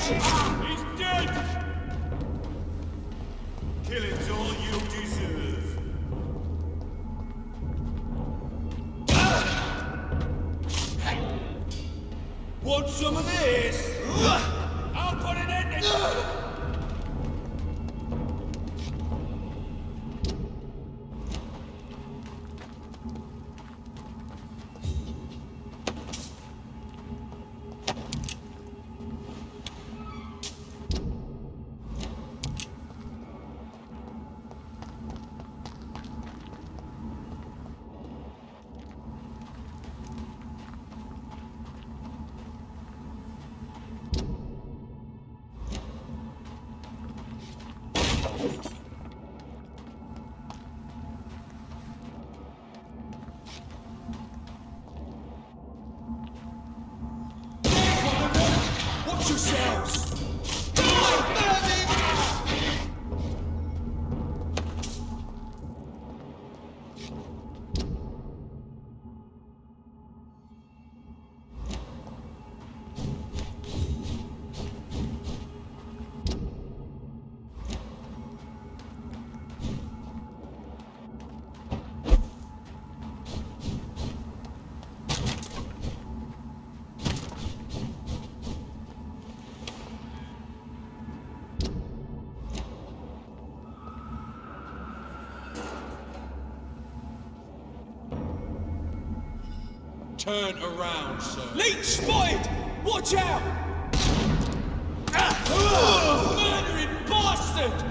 [SPEAKER 20] He's dead! Killing's all you deserve. Want some of this? I'll put an end to Watch yourselves! Turn around, sir. Leech spotted! Watch out! Murdering bastard!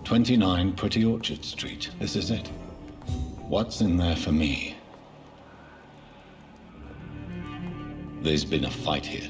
[SPEAKER 15] "29 Pretty Orchard Street. This is it. What's in there for me? There's been a fight here.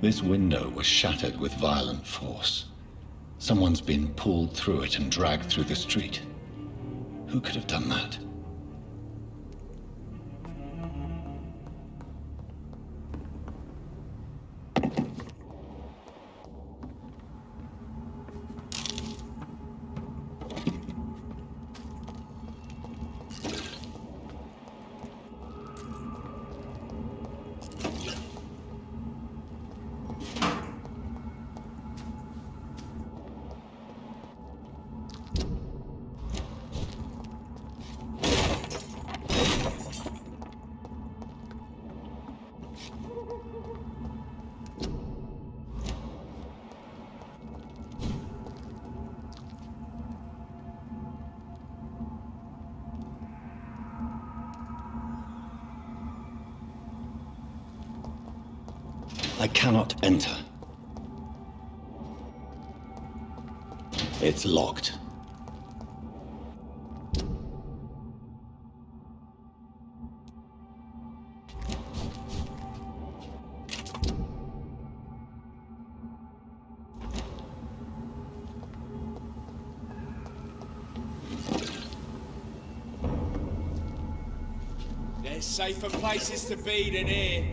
[SPEAKER 15] This window was shattered with violent force. Someone's been pulled through it and dragged through the street. Who could have done that? I cannot enter. It's locked.
[SPEAKER 20] There's safer places to be than here.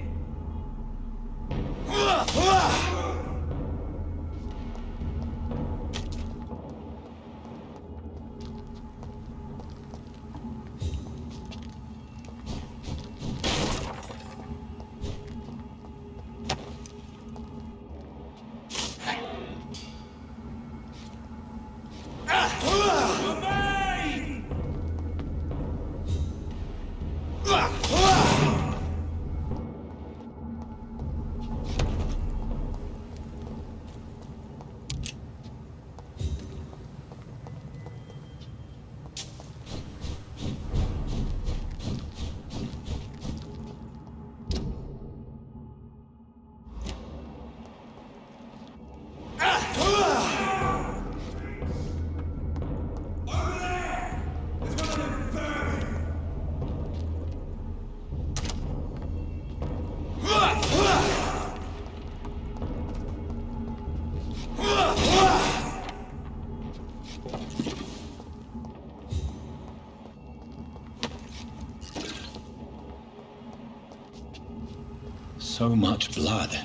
[SPEAKER 15] So much blood.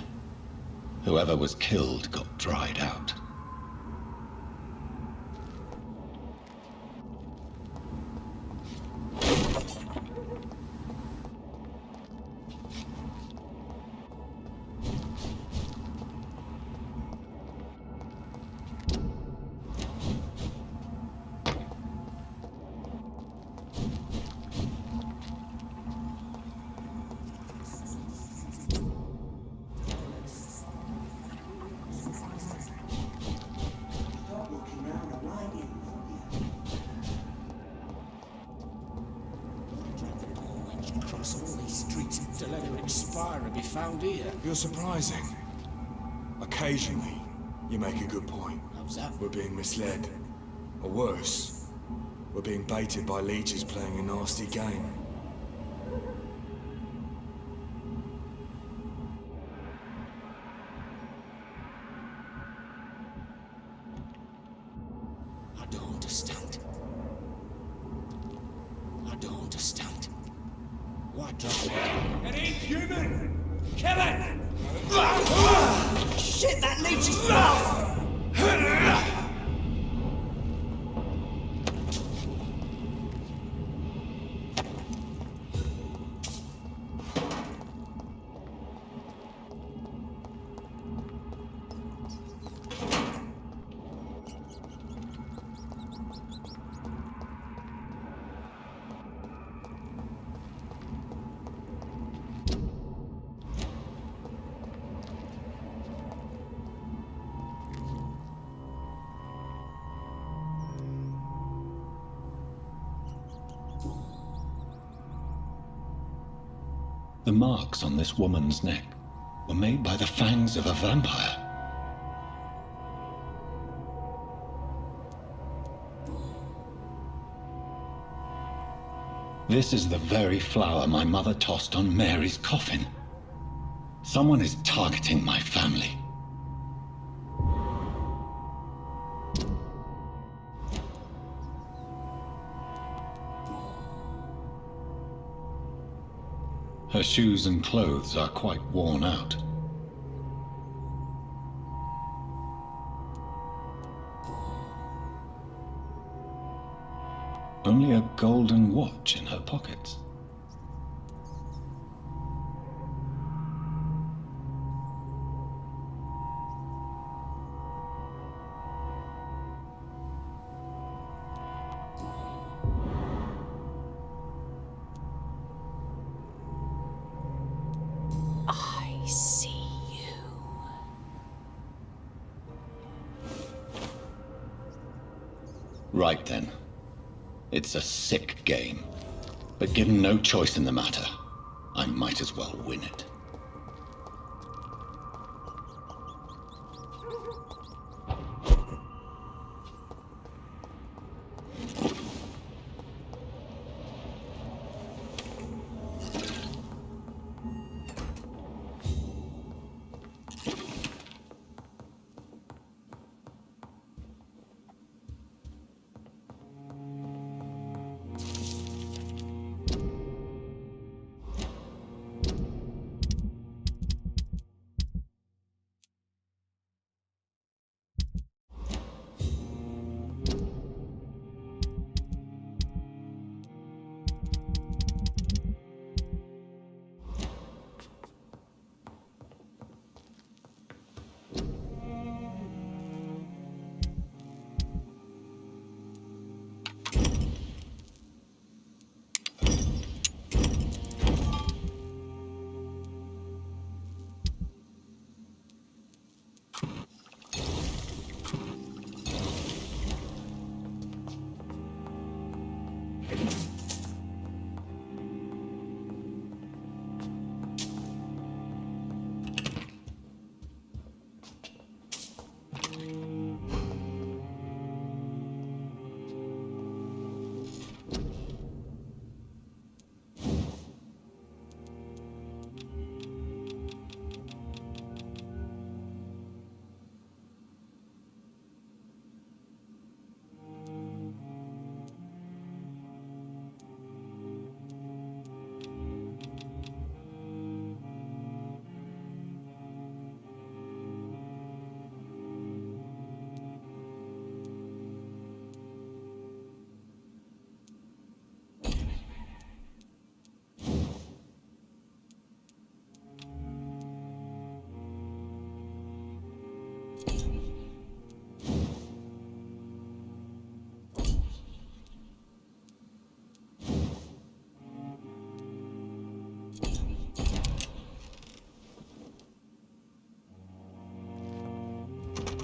[SPEAKER 15] Whoever was killed got dried out.
[SPEAKER 20] Across all these streets to let her expire and be found here.
[SPEAKER 21] You're surprising. Occasionally, you make a good point.
[SPEAKER 20] How's that?
[SPEAKER 21] We're being misled. Or worse, we're being baited by leeches playing a nasty game.
[SPEAKER 20] I don't understand. I don't understand. Why drop it? An inhuman! Kill it! Shit, that leech is fast!
[SPEAKER 15] The marks on this woman's neck were made by the fangs of a vampire. This is the very flower my mother tossed on Mary's coffin. Someone is targeting my family. Her shoes and clothes are quite worn out. Only a golden watch in her pockets.
[SPEAKER 3] I see you.
[SPEAKER 15] Right then. It's a sick game. But given no choice in the matter, I might as well win it.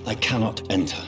[SPEAKER 15] I cannot enter.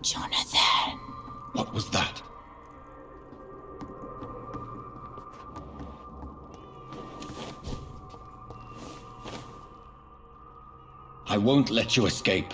[SPEAKER 17] Jonathan.
[SPEAKER 15] What was that? I won't let you escape.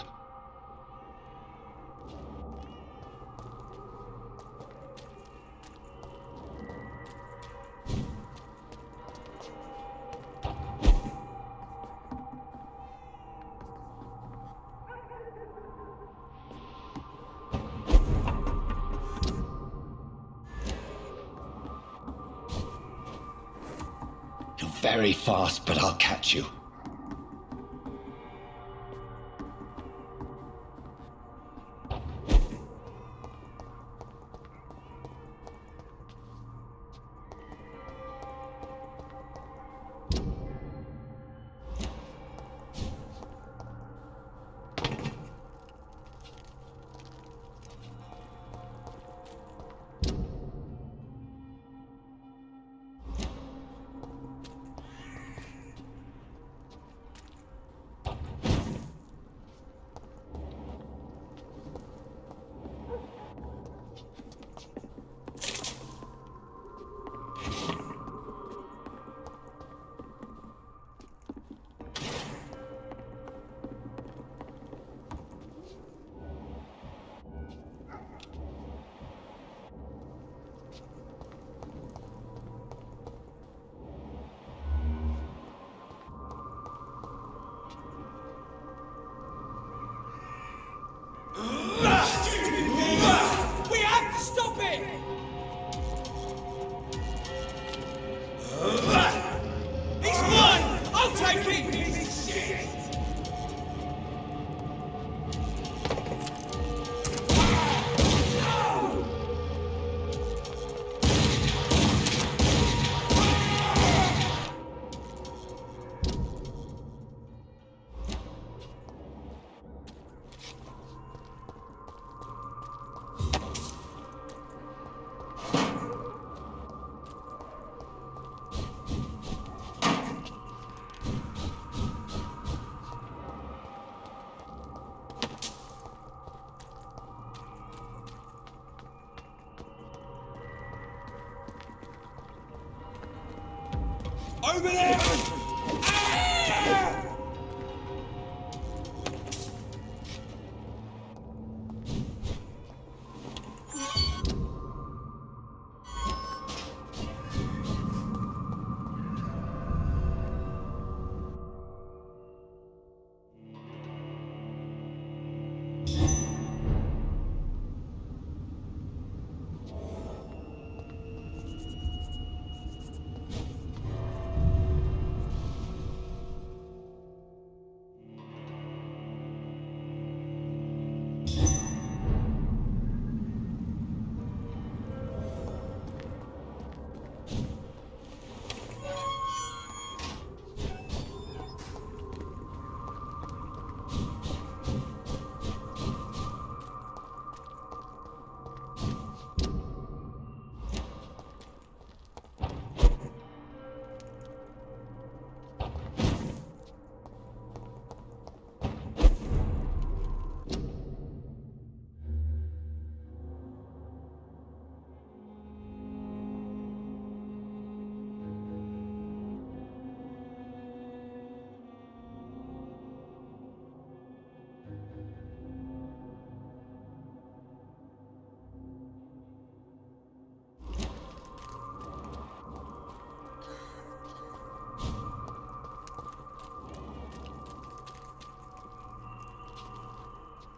[SPEAKER 15] You're very fast, but I'll catch you.
[SPEAKER 17] We have to stop it! He's won! I'll take it! Over there!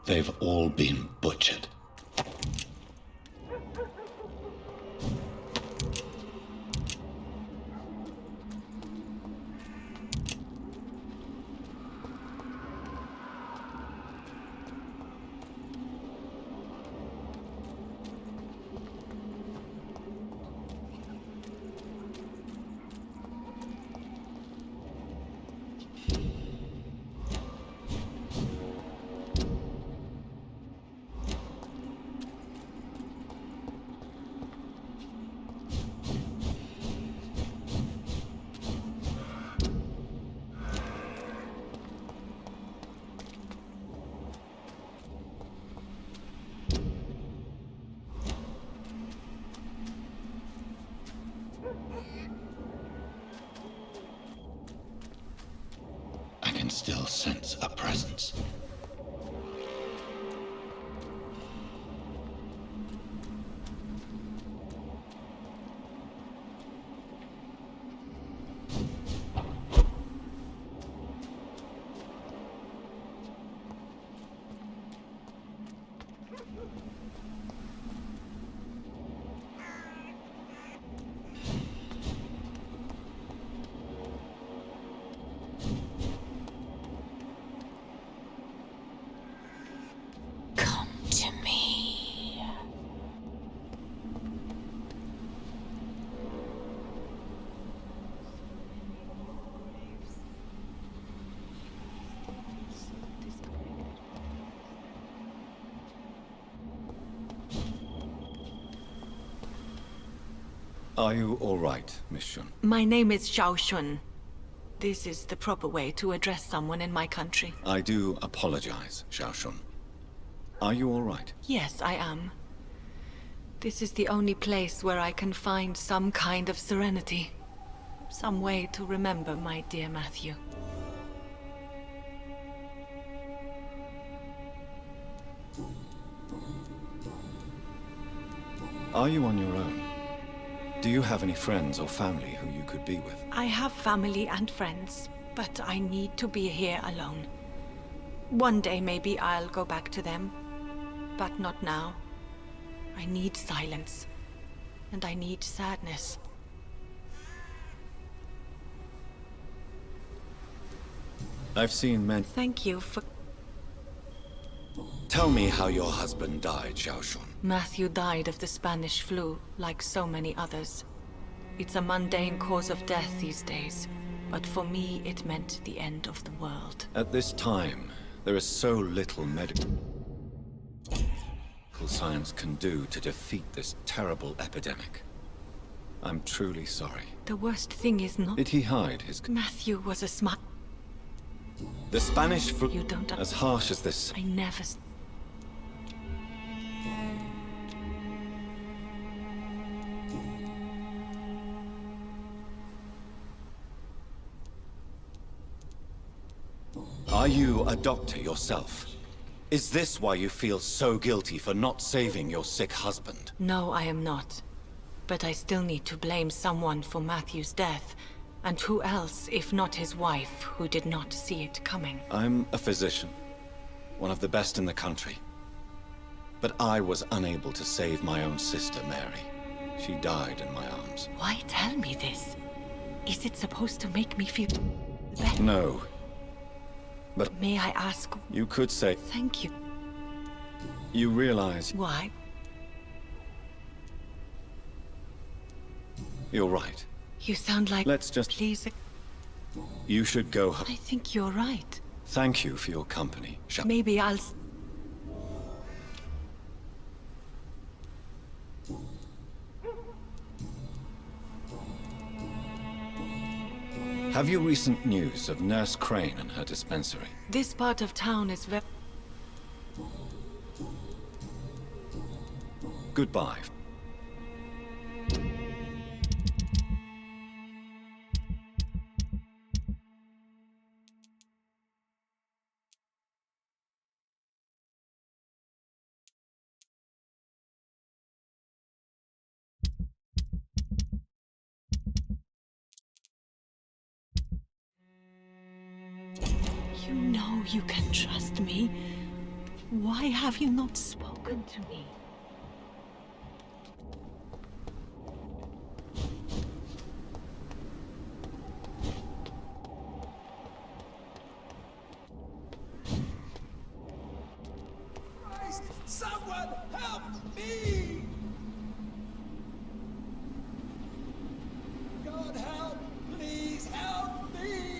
[SPEAKER 15] They've all been butchered. still sense a presence.
[SPEAKER 1] Are you all right, Miss Shun?
[SPEAKER 13] My name is Xiao Shun. This is the proper way to address someone in my country.
[SPEAKER 1] I do apologize, Xiao Shun. Are you all right?
[SPEAKER 13] Yes, I am. This is the only place where I can find some kind of serenity. Some way to remember my dear Matthew.
[SPEAKER 1] Are you on your own? Do you have any friends or family who you could be with?
[SPEAKER 13] I have family and friends, but I need to be here alone. One day maybe I'll go back to them, but not now. I need silence, and I need sadness.
[SPEAKER 1] I've seen men...
[SPEAKER 13] Thank you for...
[SPEAKER 1] Tell me how your husband died, Xiao Shun.
[SPEAKER 13] Matthew died of the Spanish flu, like so many others. It's a mundane cause of death these days, but for me it meant the end of the world.
[SPEAKER 1] At this time, there is so little medical science can do to defeat this terrible epidemic. I'm truly sorry.
[SPEAKER 13] The worst thing is not...
[SPEAKER 1] Did he hide his...
[SPEAKER 13] Matthew was a smart...
[SPEAKER 1] The Spanish flu...
[SPEAKER 13] You don't...
[SPEAKER 1] As harsh as this...
[SPEAKER 13] I never...
[SPEAKER 1] Are you a doctor yourself? Is this why you feel so guilty for not saving your sick husband?
[SPEAKER 13] No, I am not. But I still need to blame someone for Matthew's death. And who else, if not his wife, who did not see it coming?
[SPEAKER 1] I'm a physician. One of the best in the country. But I was unable to save my own sister, Mary. She died in my arms.
[SPEAKER 13] Why tell me this? Is it supposed to make me feel better?
[SPEAKER 1] No. But
[SPEAKER 13] may I ask?
[SPEAKER 1] You could say...
[SPEAKER 13] Thank you.
[SPEAKER 1] You realize...
[SPEAKER 13] Why?
[SPEAKER 1] You're right.
[SPEAKER 13] You sound like...
[SPEAKER 1] Let's just...
[SPEAKER 13] Please...
[SPEAKER 1] You should go home.
[SPEAKER 13] I think you're right.
[SPEAKER 1] Thank you for your company,
[SPEAKER 13] Maybe I'll...
[SPEAKER 1] Have you recent news of Nurse Crane and her dispensary?
[SPEAKER 13] This part of town is very...
[SPEAKER 1] Goodbye.
[SPEAKER 13] You know you can trust me. Why have you not spoken to me?
[SPEAKER 17] Christ, someone help me! God help, please help me!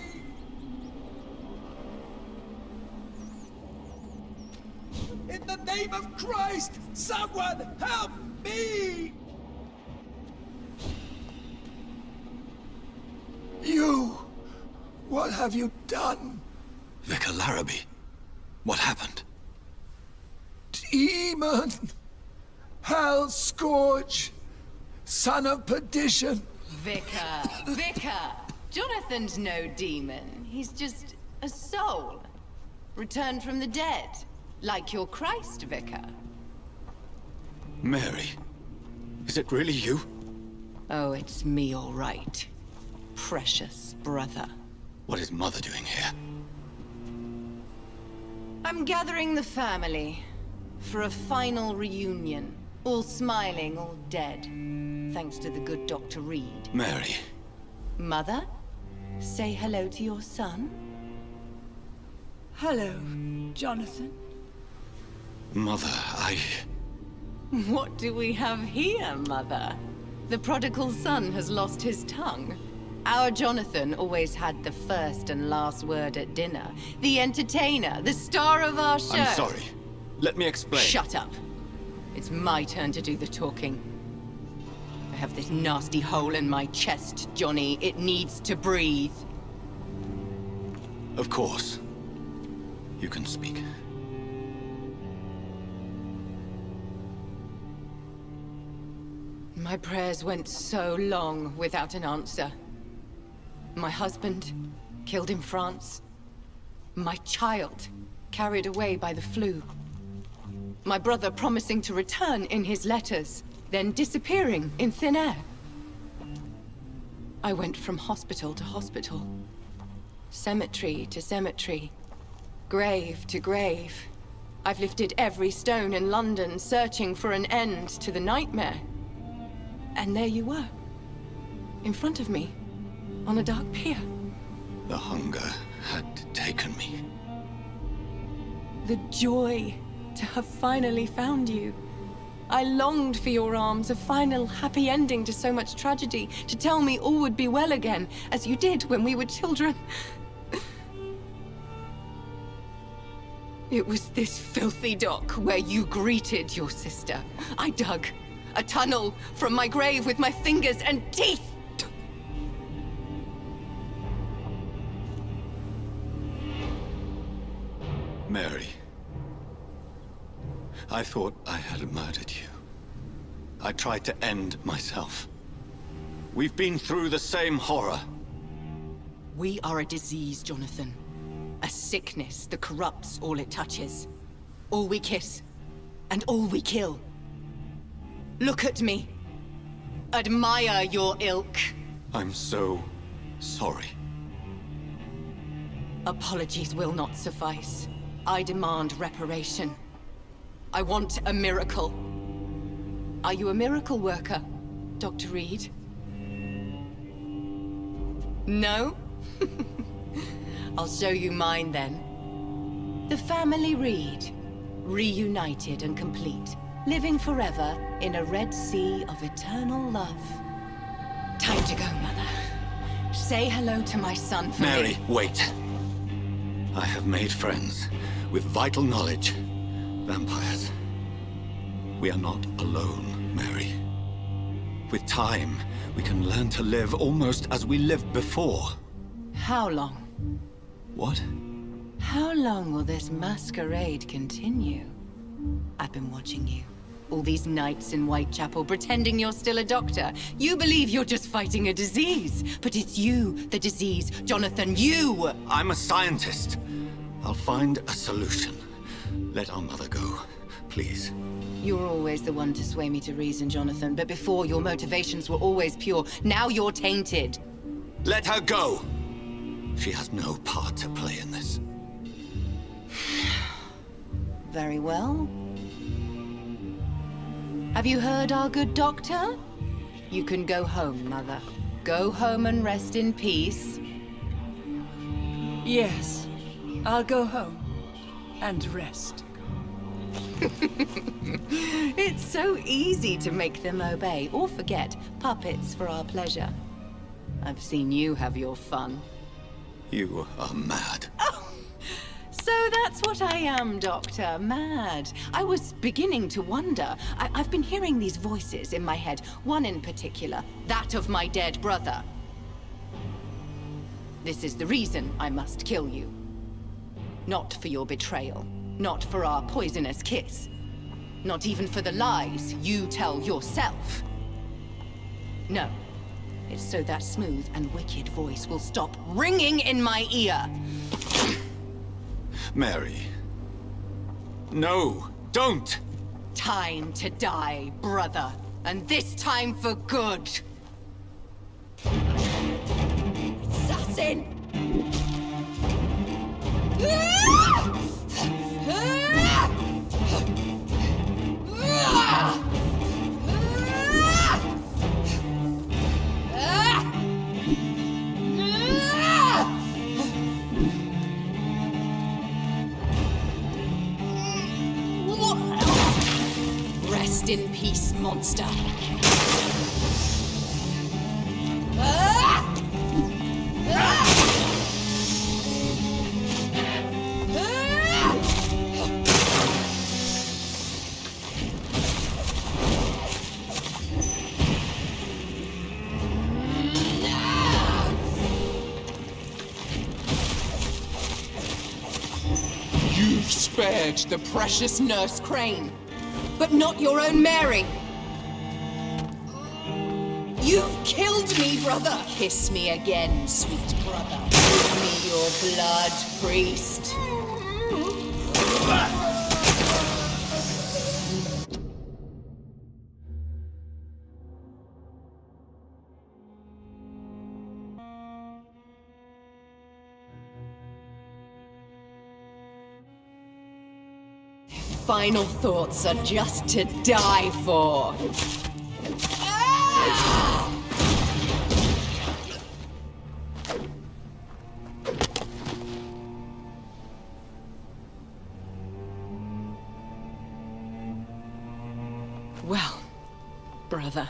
[SPEAKER 17] In the name of Christ, someone help me! You! What have you done?
[SPEAKER 19] Vicar Larrabee, what happened?
[SPEAKER 17] Demon! Hell scourge! Son of perdition!
[SPEAKER 8] Vicar! Jonathan's no demon. He's just A soul? Returned from the dead? Like your Christ, Vicar?
[SPEAKER 19] Mary, is it really you?
[SPEAKER 8] Oh, it's me, all right. Precious brother.
[SPEAKER 19] What is Mother doing here?
[SPEAKER 8] I'm gathering the family for a final reunion. All smiling, all dead. Thanks to the good Dr. Reed.
[SPEAKER 19] Mary.
[SPEAKER 8] Mother, say hello to your son.
[SPEAKER 3] Hello, Jonathan.
[SPEAKER 19] Mother,
[SPEAKER 8] What do we have here, Mother? The prodigal son has lost his tongue. Our Jonathan always had the first and last word at dinner. The entertainer, the star of our show.
[SPEAKER 19] I'm sorry. Let me explain.
[SPEAKER 8] Shut up. It's my turn to do the talking. I have this nasty hole in my chest, Johnny. It needs to breathe.
[SPEAKER 19] Of course. You can speak.
[SPEAKER 8] My prayers went so long without an answer. My husband, killed in France. My child, carried away by the flu. My brother promising to return in his letters, then disappearing in thin air. I went from hospital to hospital. Cemetery to cemetery. Grave to grave. I've lifted every stone in London, searching for an end to the nightmare. And there you were. In front of me. On a dark pier.
[SPEAKER 19] The hunger had taken me.
[SPEAKER 8] The joy to have finally found you. I longed for your arms, a final happy ending to so much tragedy, to tell me all would be well again, as you did when we were children. It was this filthy dock where you greeted your sister. I dug a tunnel from my grave with my fingers and teeth.
[SPEAKER 19] Mary. I thought I had murdered you. I tried to end myself. We've been through the same horror.
[SPEAKER 8] We are a disease, Jonathan. A sickness that corrupts all it touches. All we kiss, and all we kill. Look at me. Admire your ilk.
[SPEAKER 19] I'm so sorry.
[SPEAKER 8] Apologies will not suffice. I demand reparation. I want a miracle. Are you a miracle worker, Dr. Reed? No? I'll show you mine then. The family Reed, reunited and complete, living forever in a red sea of eternal love. Time to go, Mother. Say hello to my son for
[SPEAKER 19] Mary,
[SPEAKER 8] me.
[SPEAKER 19] wait. I have made friends with vital knowledge. Vampires. We are not alone, Mary. With time, we can learn to live almost as we lived before.
[SPEAKER 8] How long?
[SPEAKER 19] What?
[SPEAKER 8] How long will this masquerade continue? I've been watching you. All these nights in Whitechapel, pretending you're still a doctor. You believe you're just fighting a disease. But it's you, the disease. Jonathan, you!
[SPEAKER 19] I'm a scientist. I'll find a solution. Let our mother go, please.
[SPEAKER 8] You're always the one to sway me to reason, Jonathan. But before, your motivations were always pure. Now you're tainted.
[SPEAKER 19] Let her go! She has no part to play in this.
[SPEAKER 8] Very well. Have you heard our good doctor? You can go home, Mother. Go home and rest in peace.
[SPEAKER 3] Yes, I'll go home and rest.
[SPEAKER 8] It's so easy to make them obey or forget. Puppets for our pleasure. I've seen you have your fun.
[SPEAKER 19] You are mad.
[SPEAKER 8] So that's what I am, Doctor. Mad. I was beginning to wonder. I've been hearing these voices in my head. One in particular, that of my dead brother. This is the reason I must kill you. Not for your betrayal. Not for our poisonous kiss. Not even for the lies you tell yourself. No. It's so that smooth and wicked voice will stop ringing in my ear.
[SPEAKER 19] Mary. No, don't!
[SPEAKER 8] Time to die, brother. And this time for good. Assassin! Rest in peace, monster. You've spared the precious Nurse Crane, but not your own Mary. You've killed me, brother. Kiss me again, sweet brother. Give me your blood, priest. Final thoughts are just to die for. Well, brother,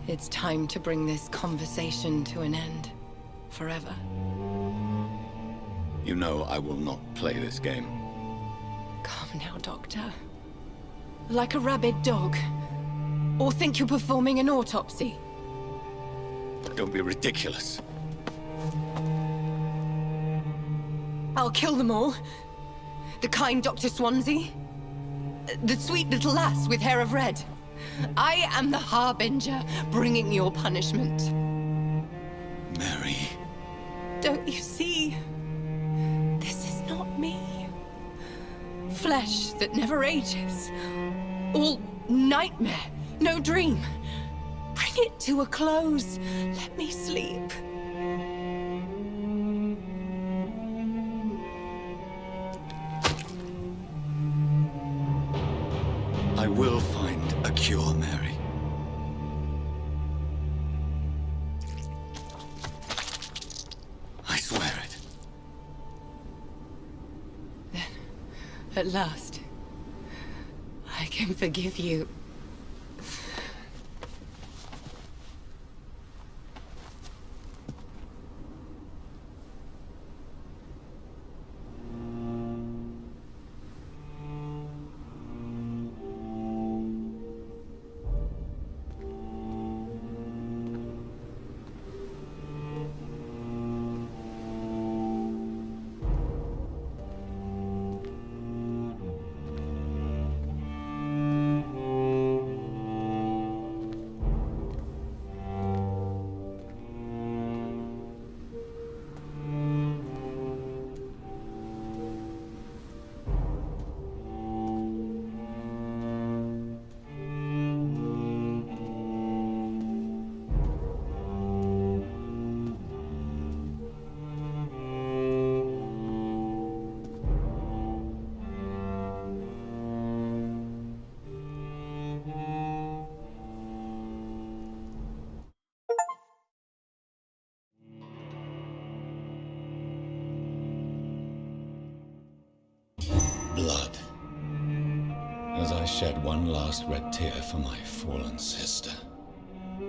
[SPEAKER 8] it's time to bring this conversation to an end. Forever.
[SPEAKER 19] You know I will not play this game.
[SPEAKER 8] Come now, Doctor. Like a rabid dog. Or think you're performing an autopsy.
[SPEAKER 19] Don't be ridiculous.
[SPEAKER 8] I'll kill them all. The kind Dr. Swansea. The sweet little lass with hair of red. I am the Harbinger, bringing your punishment.
[SPEAKER 19] Mary.
[SPEAKER 8] Don't you see? This is not me. Flesh that never ages. All nightmare, no dream. Bring it to a close. Let me sleep.
[SPEAKER 19] I will find a cure, Mary. I swear it.
[SPEAKER 8] Then, at last, I can forgive you.
[SPEAKER 19] Blood. As I shed one last red tear for my fallen sister,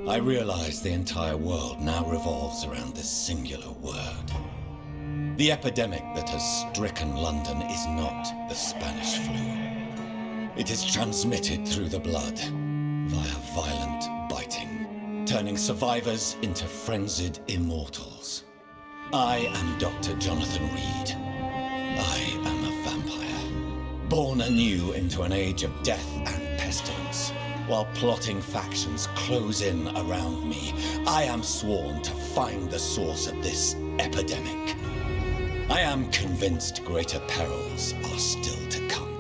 [SPEAKER 19] I realize the entire world now revolves around this singular word. The epidemic that has stricken London is not the Spanish flu. It is transmitted through the blood, via violent biting, turning survivors into frenzied immortals. I am Dr. Jonathan Reed. I am a vampire, born anew into an age of death and pestilence. While plotting factions close in around me, I am sworn to find the source of this epidemic.
[SPEAKER 20] I am convinced greater perils are still to come.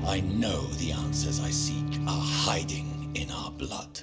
[SPEAKER 20] I know the answers I seek are hiding in our blood.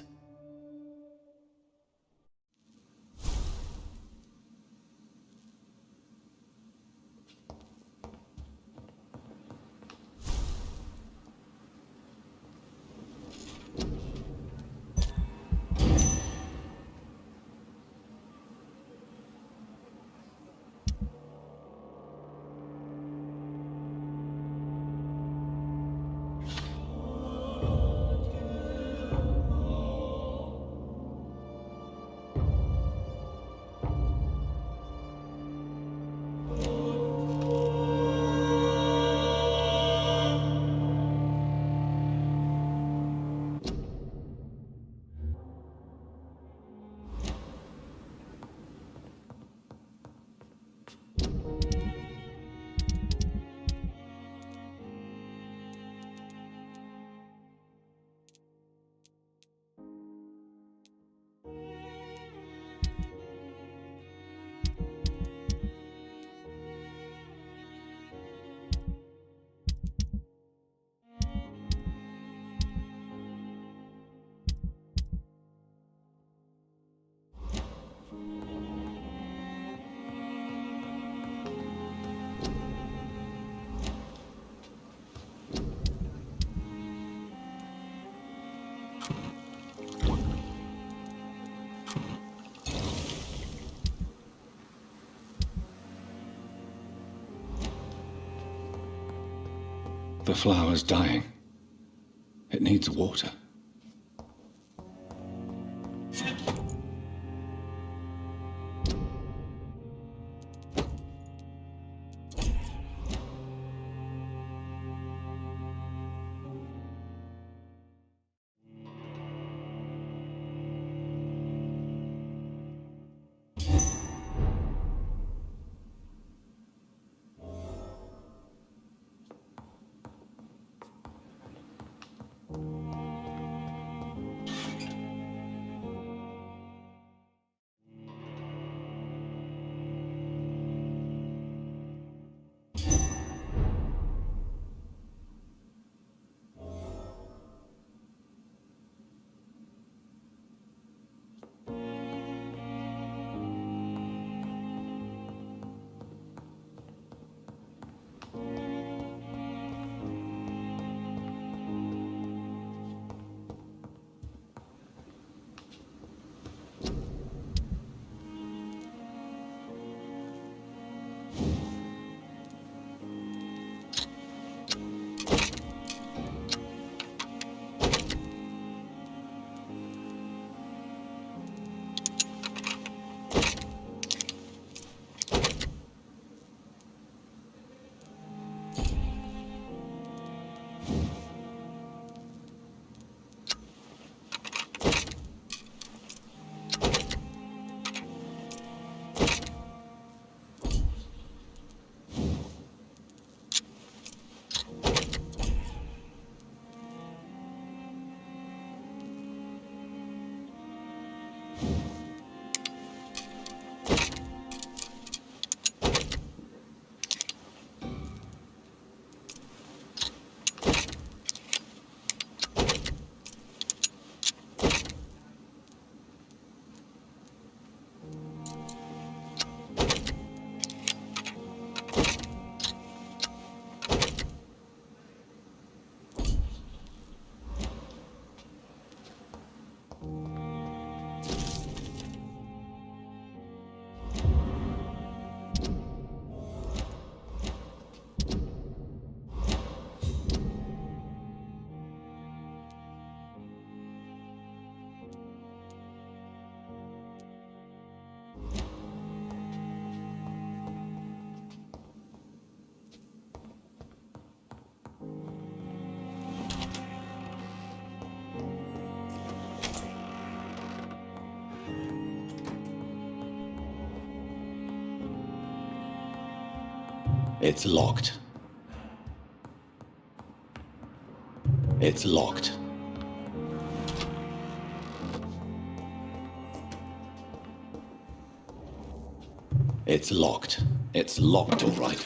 [SPEAKER 15] The flower's dying. It needs water. It's locked. It's locked. It's locked. It's locked, all right.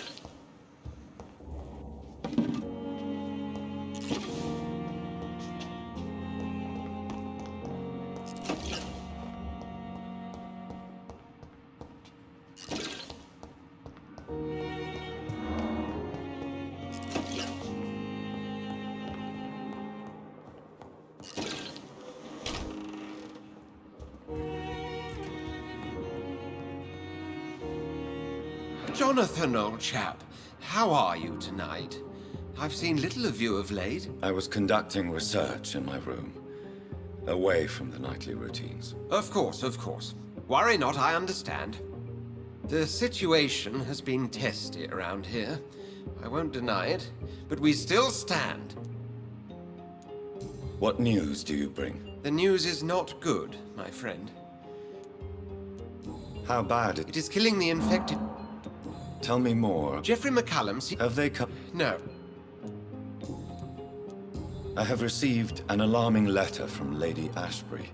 [SPEAKER 11] Jonathan, old chap, how are you tonight? I've seen little of you of late.
[SPEAKER 1] I was conducting research in my room, away from the nightly routines.
[SPEAKER 11] Of course, of course. Worry not, I understand. The situation has been testy around here. I won't deny it, but we still stand.
[SPEAKER 1] What news do you bring?
[SPEAKER 11] The news is not good, my friend.
[SPEAKER 1] How bad
[SPEAKER 11] it is killing the infected.
[SPEAKER 1] Tell me more.
[SPEAKER 11] Jeffrey McCallum,
[SPEAKER 1] have they come?
[SPEAKER 11] No.
[SPEAKER 1] I have received an alarming letter from Lady Ashbury.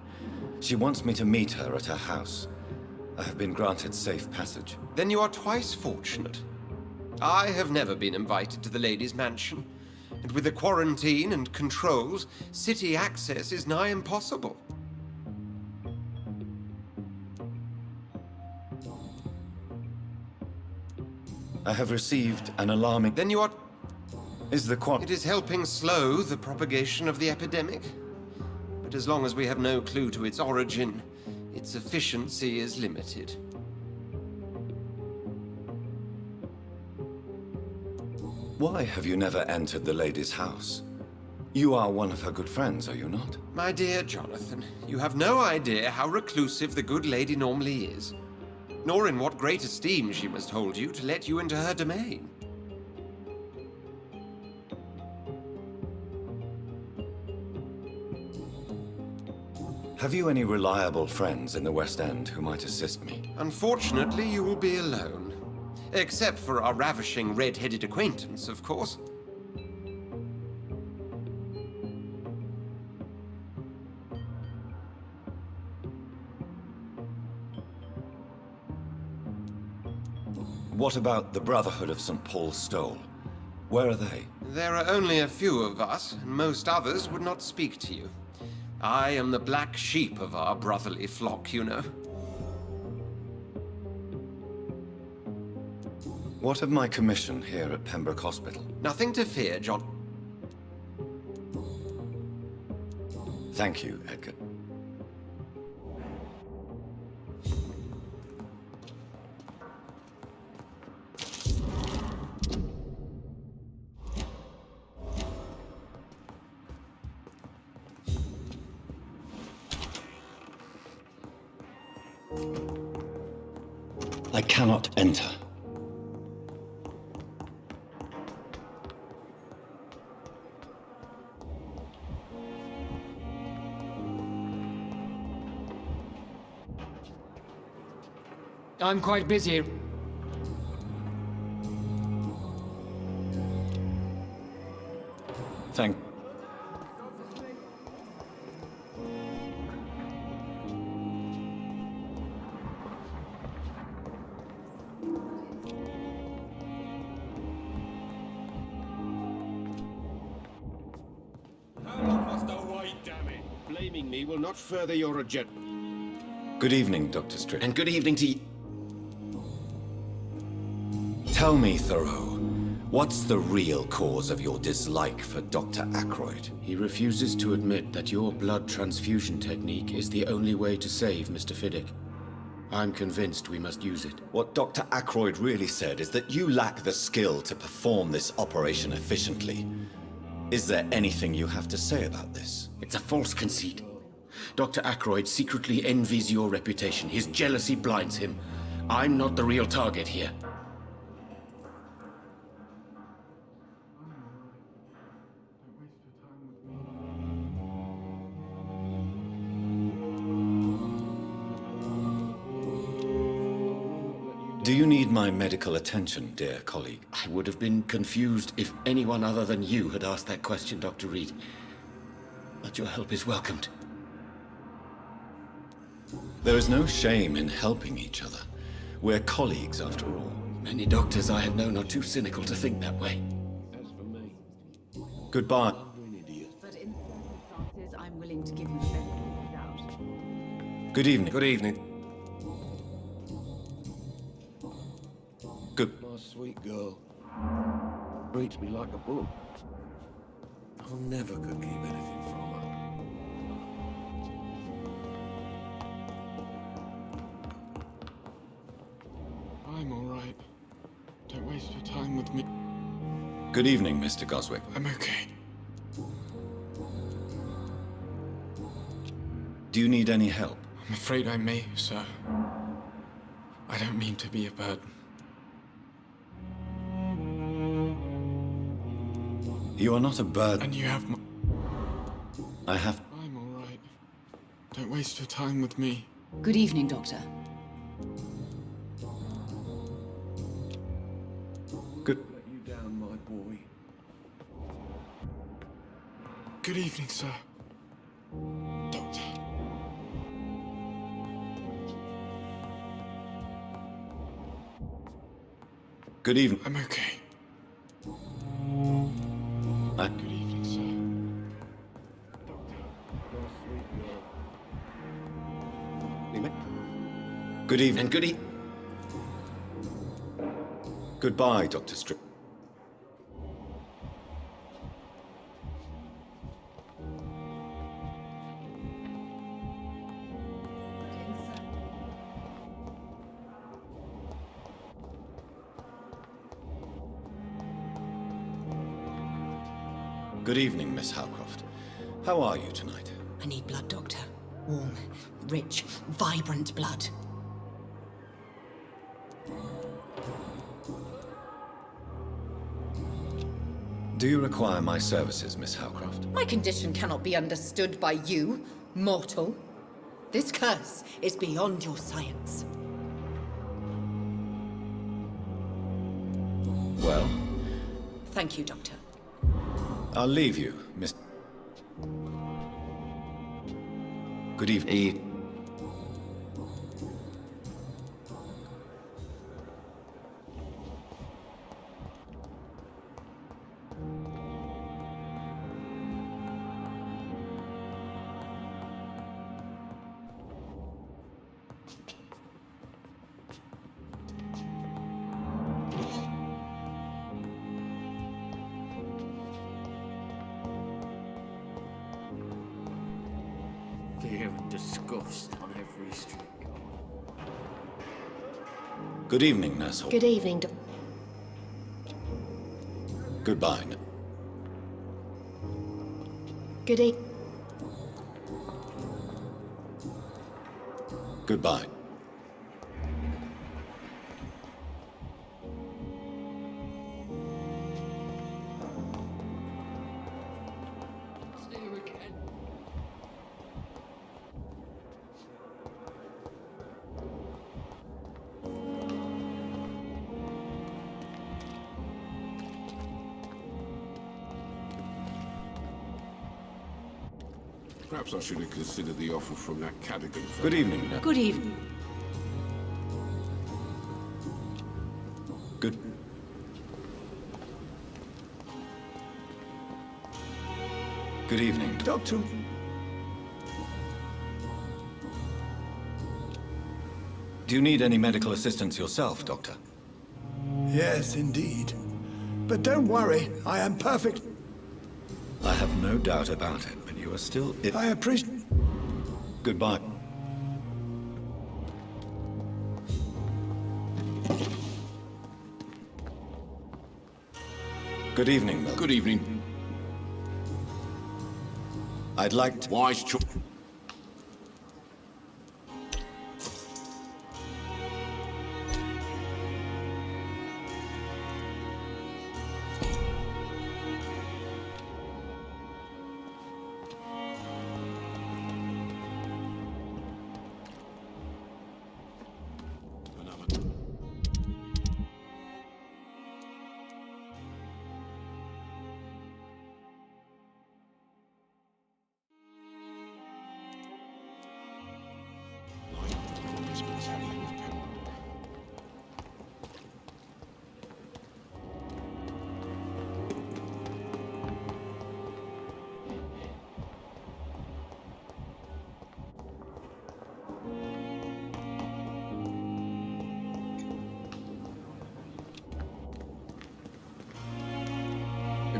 [SPEAKER 1] She wants me to meet her at her house. I have been granted safe passage.
[SPEAKER 11] Then you are twice fortunate. I have never been invited to the lady's mansion, and with the quarantine and controls, city access is nigh impossible.
[SPEAKER 1] I have received an alarming...
[SPEAKER 11] Then you are...
[SPEAKER 1] Is the
[SPEAKER 11] It is helping slow the propagation of the epidemic. But as long as we have no clue to its origin, its efficiency is limited.
[SPEAKER 1] Why have you never entered the lady's house? You are one of her good friends, are you not?
[SPEAKER 11] My dear Jonathan, you have no idea how reclusive the good lady normally is, nor in what great esteem she must hold you to let you into her domain.
[SPEAKER 1] Have you any reliable friends in the West End who might assist me?
[SPEAKER 11] Unfortunately, you will be alone. Except for our ravishing red-headed acquaintance, of course.
[SPEAKER 1] What about the Brotherhood of St. Paul's Stole? Where are they?
[SPEAKER 11] There are only a few of us, and most others would not speak to you. I am the black sheep of our brotherly flock, you know.
[SPEAKER 1] What of my commission here at Pembroke Hospital?
[SPEAKER 11] Nothing to fear, John.
[SPEAKER 1] Thank you, Edgar. I cannot enter.
[SPEAKER 6] I'm quite busy.
[SPEAKER 1] Thank...
[SPEAKER 22] Blaming me will not further your agenda.
[SPEAKER 1] Good evening, Dr. Strick.
[SPEAKER 22] And good evening to you.
[SPEAKER 1] Tell me, Thoreau, what's the real cause of your dislike for Dr. Ackroyd?
[SPEAKER 22] He refuses to admit that your blood transfusion technique is the only way to save Mr. Fiddick. I'm convinced we must use it.
[SPEAKER 1] What Dr. Ackroyd really said is that you lack the skill to perform this operation efficiently. Is there anything you have to say about this?
[SPEAKER 22] It's a false conceit. Dr. Ackroyd secretly envies your reputation. His jealousy blinds him. I'm not the real target here.
[SPEAKER 1] Do you need my medical attention, dear colleague?
[SPEAKER 22] I would have been confused if anyone other than you had asked that question, Dr. Reed. But your help is welcomed.
[SPEAKER 1] There is no shame in helping each other. We're colleagues, after all.
[SPEAKER 22] Many doctors I have known are too cynical to think that way.
[SPEAKER 12] As for me,
[SPEAKER 1] Goodbye.
[SPEAKER 12] I'm an idiot.
[SPEAKER 4] But in circumstances, I'm willing to give you the benefit of the doubt.
[SPEAKER 1] Good evening.
[SPEAKER 11] Good evening.
[SPEAKER 1] Good.
[SPEAKER 12] My sweet girl treats me like a book. I never could keep anything from her.
[SPEAKER 2] I'm all right. Don't waste your time with me.
[SPEAKER 1] Good evening, Mr. Goswick.
[SPEAKER 2] I'm okay.
[SPEAKER 1] Do you need any help?
[SPEAKER 2] I'm afraid I may, sir. I don't mean to be a burden.
[SPEAKER 1] You are not a burden.
[SPEAKER 2] And you have my...
[SPEAKER 1] I have...
[SPEAKER 2] I'm all right. Don't waste your time with me.
[SPEAKER 4] Good evening, Doctor.
[SPEAKER 1] Good...
[SPEAKER 12] Let you down, my boy.
[SPEAKER 2] Good evening, sir. Doctor.
[SPEAKER 1] Good evening.
[SPEAKER 2] I'm okay.
[SPEAKER 1] Good
[SPEAKER 2] evening, sir.
[SPEAKER 1] Good evening.
[SPEAKER 22] And good evening.
[SPEAKER 1] Goodbye, Dr. Strip. Good evening, Miss Howcroft. How are you tonight?
[SPEAKER 10] I need blood, Doctor. Warm, rich, vibrant blood.
[SPEAKER 1] Do you require my services, Miss Howcroft?
[SPEAKER 10] My condition cannot be understood by you, mortal. This curse is beyond your science.
[SPEAKER 1] Well,
[SPEAKER 10] Thank you, Doctor.
[SPEAKER 1] I'll leave you, Miss... Good evening.
[SPEAKER 12] Fear and disgust on every street.
[SPEAKER 1] Good evening, Nurse Hall.
[SPEAKER 5] Good evening,
[SPEAKER 1] Goodbye.
[SPEAKER 5] Good evening.
[SPEAKER 1] Goodbye.
[SPEAKER 2] See you again.
[SPEAKER 18] Perhaps I should have considered the offer from that Cadogan fellow.
[SPEAKER 1] Good evening, Nurse.
[SPEAKER 10] Good evening.
[SPEAKER 1] Good... Good evening,
[SPEAKER 14] Doctor.
[SPEAKER 1] Do you need any medical assistance yourself, Doctor?
[SPEAKER 14] Yes, indeed. But don't worry, I am perfect.
[SPEAKER 1] I have no doubt about it, but you are still...
[SPEAKER 14] I appreciate...
[SPEAKER 1] Goodbye. Good evening, Mel.
[SPEAKER 18] Good evening.
[SPEAKER 1] I'd like to...
[SPEAKER 18] Wise choice.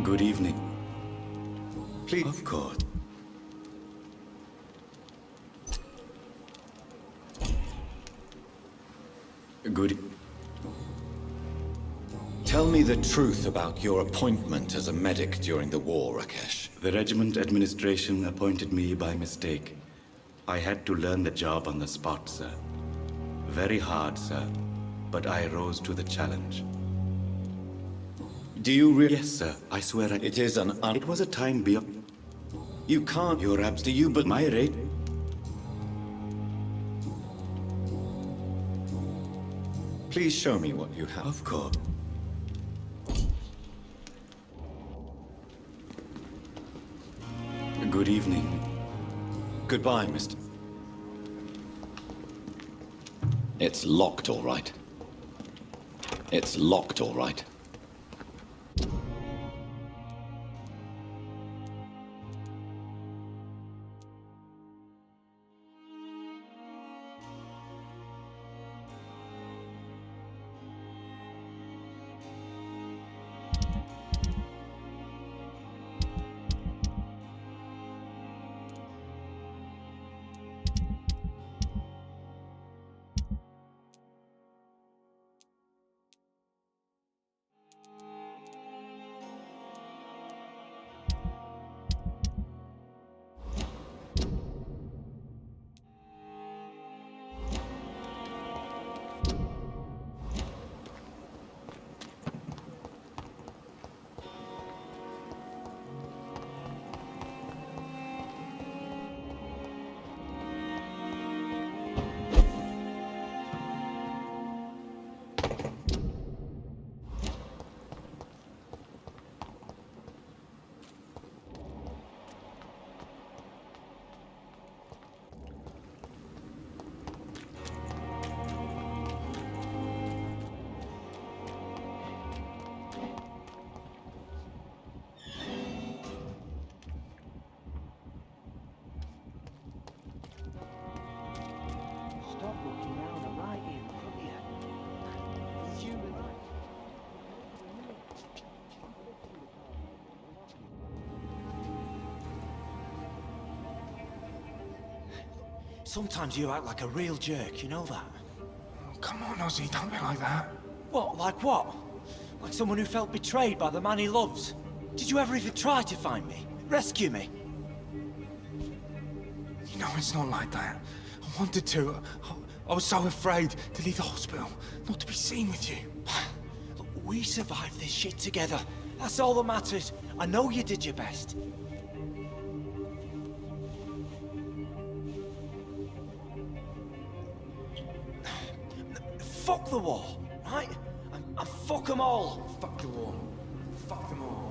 [SPEAKER 20] Good evening. Please. Of course. Good.
[SPEAKER 19] Tell me the truth about your appointment as a medic during the war, Rakesh.
[SPEAKER 20] The regiment administration appointed me by mistake. I had to learn the job on the spot, sir. Very hard, sir. But I rose to the challenge.
[SPEAKER 19] Do you really?
[SPEAKER 20] Yes, sir. I swear
[SPEAKER 19] It is an
[SPEAKER 20] It was a time beyond...
[SPEAKER 19] You can't, your abs. Do you but
[SPEAKER 20] my rate...
[SPEAKER 19] Please show me what you have.
[SPEAKER 20] Of course. Good evening.
[SPEAKER 19] Goodbye, Mr.
[SPEAKER 15] It's locked, all right. It's locked, all right.
[SPEAKER 7] Sometimes you act like a real jerk, you know that?
[SPEAKER 21] Oh, come on, Ozzy, don't be like that.
[SPEAKER 7] What, like what? Like someone who felt betrayed by the man he loves? Did you ever even try to find me? Rescue me?
[SPEAKER 21] You know, it's not like that. I wanted to. I was so afraid to leave the hospital, not to be seen with you.
[SPEAKER 7] Look, we survived this shit together. That's all that matters. I know you did your best. Fuck the war, right? And fuck them all.
[SPEAKER 21] Fuck the war. Fuck them all.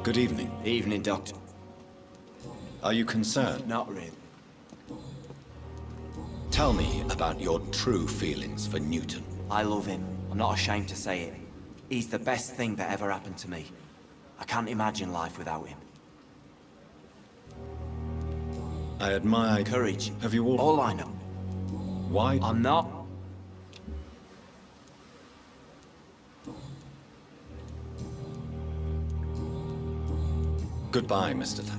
[SPEAKER 19] Good evening.
[SPEAKER 7] Evening, Doctor.
[SPEAKER 19] Are you concerned?
[SPEAKER 7] Not really.
[SPEAKER 19] Tell me about your true feelings for Newton.
[SPEAKER 7] I love him. I'm not ashamed to say it. He's the best thing that ever happened to me. I can't imagine life without him.
[SPEAKER 19] I admire...
[SPEAKER 7] Courage.
[SPEAKER 19] Have you
[SPEAKER 7] all I know.
[SPEAKER 19] Why?
[SPEAKER 7] I'm not.
[SPEAKER 19] Goodbye, Mr. Thack.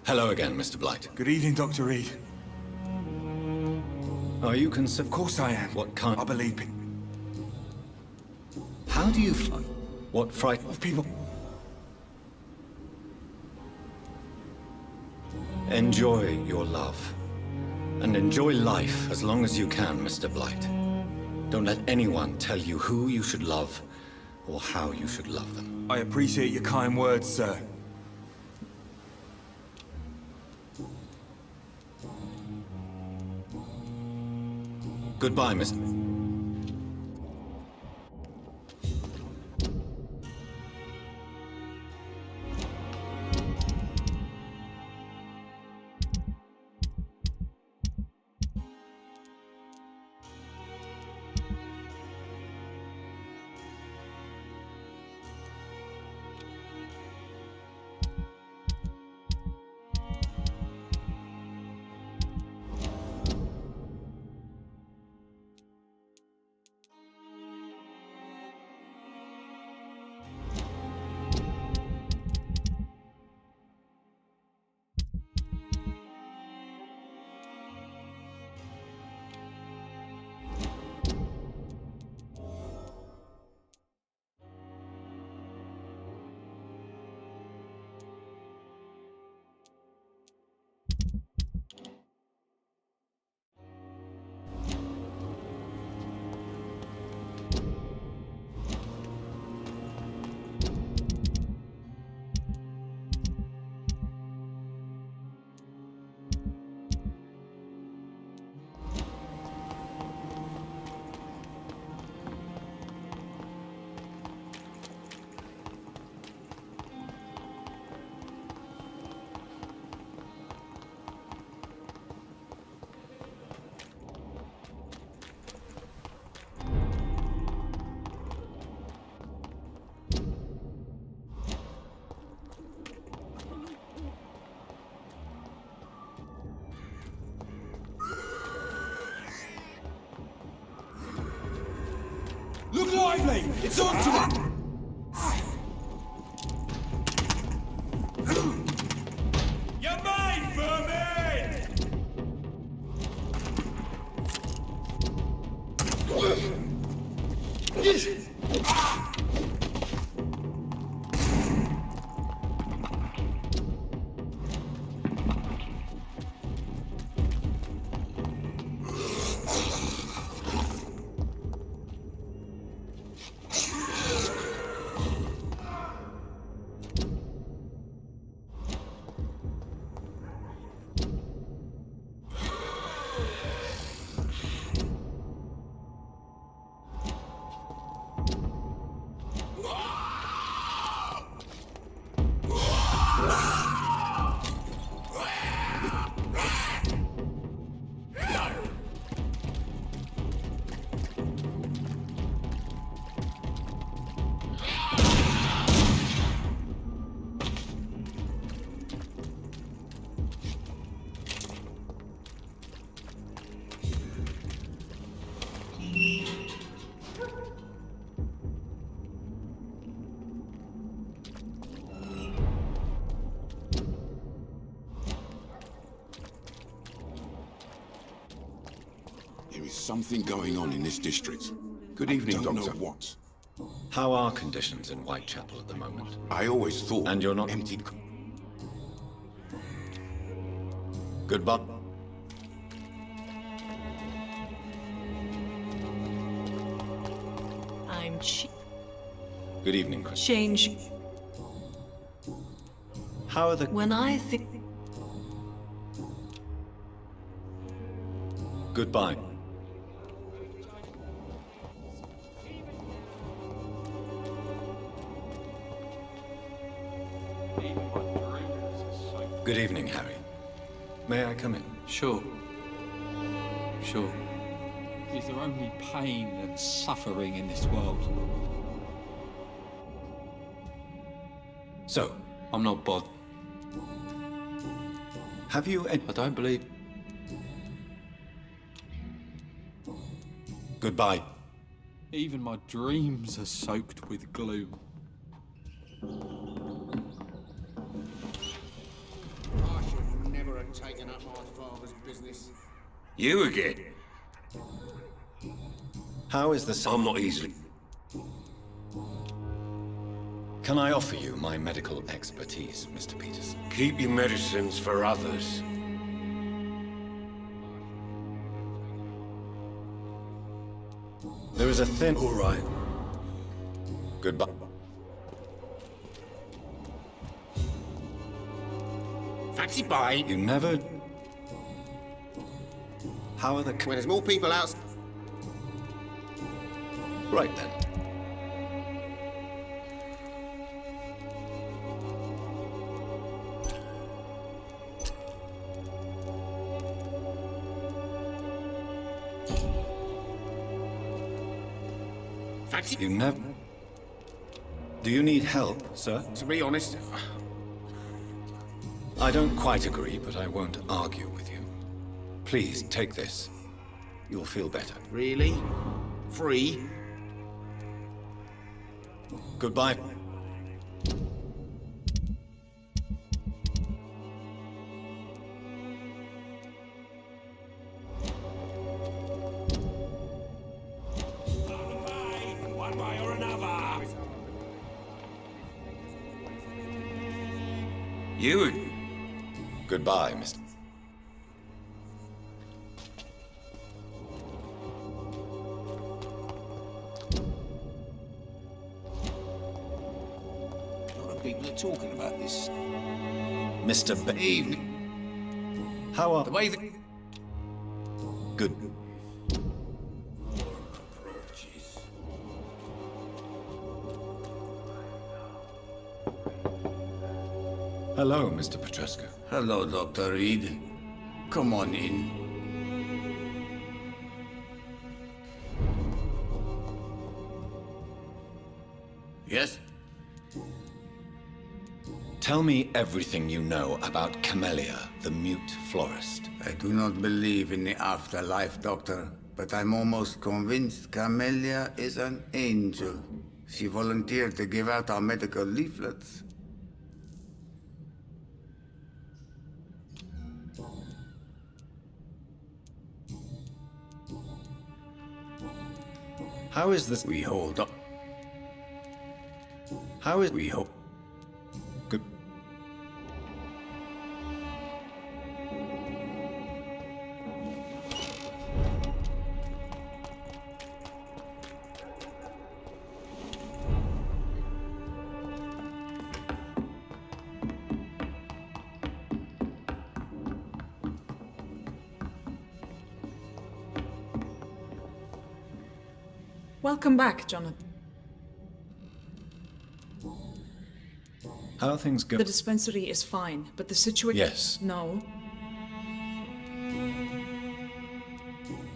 [SPEAKER 19] Hello again, Mr. Blight.
[SPEAKER 21] Good evening, Dr. Reed.
[SPEAKER 19] Are you concerned?
[SPEAKER 21] Of course I am.
[SPEAKER 19] What kind?
[SPEAKER 21] I believe it.
[SPEAKER 19] How do you... What fright...
[SPEAKER 21] Of people...
[SPEAKER 19] Enjoy your love. And enjoy life as long as you can, Mr. Blight. Don't let anyone tell you who you should love or how you should love them.
[SPEAKER 21] I appreciate your kind words, sir.
[SPEAKER 19] Goodbye, Mr.
[SPEAKER 21] Look lively! It's on to it! You're mine, vermin!
[SPEAKER 18] There is something going on in this district.
[SPEAKER 1] Good evening,
[SPEAKER 18] I don't
[SPEAKER 1] Doctor.
[SPEAKER 18] know what.
[SPEAKER 1] How are conditions in Whitechapel at the moment?
[SPEAKER 18] I always thought...
[SPEAKER 1] And you're not...
[SPEAKER 18] empty...
[SPEAKER 1] Goodbye.
[SPEAKER 13] I'm
[SPEAKER 1] Good evening, Chris.
[SPEAKER 13] change.
[SPEAKER 1] How are the...
[SPEAKER 13] When I think.
[SPEAKER 1] Goodbye. Good evening, Harry. May I come in?
[SPEAKER 9] Sure. Sure. Is there only pain and suffering in this world?
[SPEAKER 1] So,
[SPEAKER 9] I'm not bothered.
[SPEAKER 1] Have you...
[SPEAKER 9] I don't believe...
[SPEAKER 1] Goodbye.
[SPEAKER 9] Even my dreams are soaked with gloom.
[SPEAKER 17] I should never have taken up my father's business.
[SPEAKER 11] You again?
[SPEAKER 1] How is the...
[SPEAKER 11] I'm not easily...
[SPEAKER 1] Can I offer you my medical expertise, Mr. Peters?
[SPEAKER 11] Keep your medicines for others.
[SPEAKER 1] There is a thin...
[SPEAKER 11] All right.
[SPEAKER 1] Goodbye.
[SPEAKER 22] Fancy buying.
[SPEAKER 1] You never... How are the...
[SPEAKER 22] When there's more people out...
[SPEAKER 1] Right then.
[SPEAKER 22] Fancy...
[SPEAKER 1] You never... Do you need help, sir?
[SPEAKER 22] To be honest...
[SPEAKER 1] I don't quite agree, but I won't argue with you. Please, take this. You'll feel better.
[SPEAKER 22] Really? Free?
[SPEAKER 1] Goodbye.
[SPEAKER 12] One way or another.
[SPEAKER 1] You... Goodbye, Mr.
[SPEAKER 17] A lot of people are talking about this.
[SPEAKER 1] Mr.
[SPEAKER 17] Evening.
[SPEAKER 1] How are...
[SPEAKER 17] The way that...
[SPEAKER 1] Good. Hello, Mr. Petrescu.
[SPEAKER 17] Hello, Dr. Reed. Come on in. Yes?
[SPEAKER 1] Tell me everything you know about Camellia, the mute florist.
[SPEAKER 17] I do not believe in the afterlife, Doctor, but I'm almost convinced Camellia is an angel. She volunteered to give out our medical leaflets.
[SPEAKER 1] How is this?
[SPEAKER 17] We hold up.
[SPEAKER 1] How is...
[SPEAKER 17] We hope.
[SPEAKER 1] Good.
[SPEAKER 3] Welcome back, Jonathan.
[SPEAKER 1] How are things
[SPEAKER 3] The
[SPEAKER 1] going?
[SPEAKER 3] dispensary is fine, but the situation...
[SPEAKER 1] Yes.
[SPEAKER 3] No.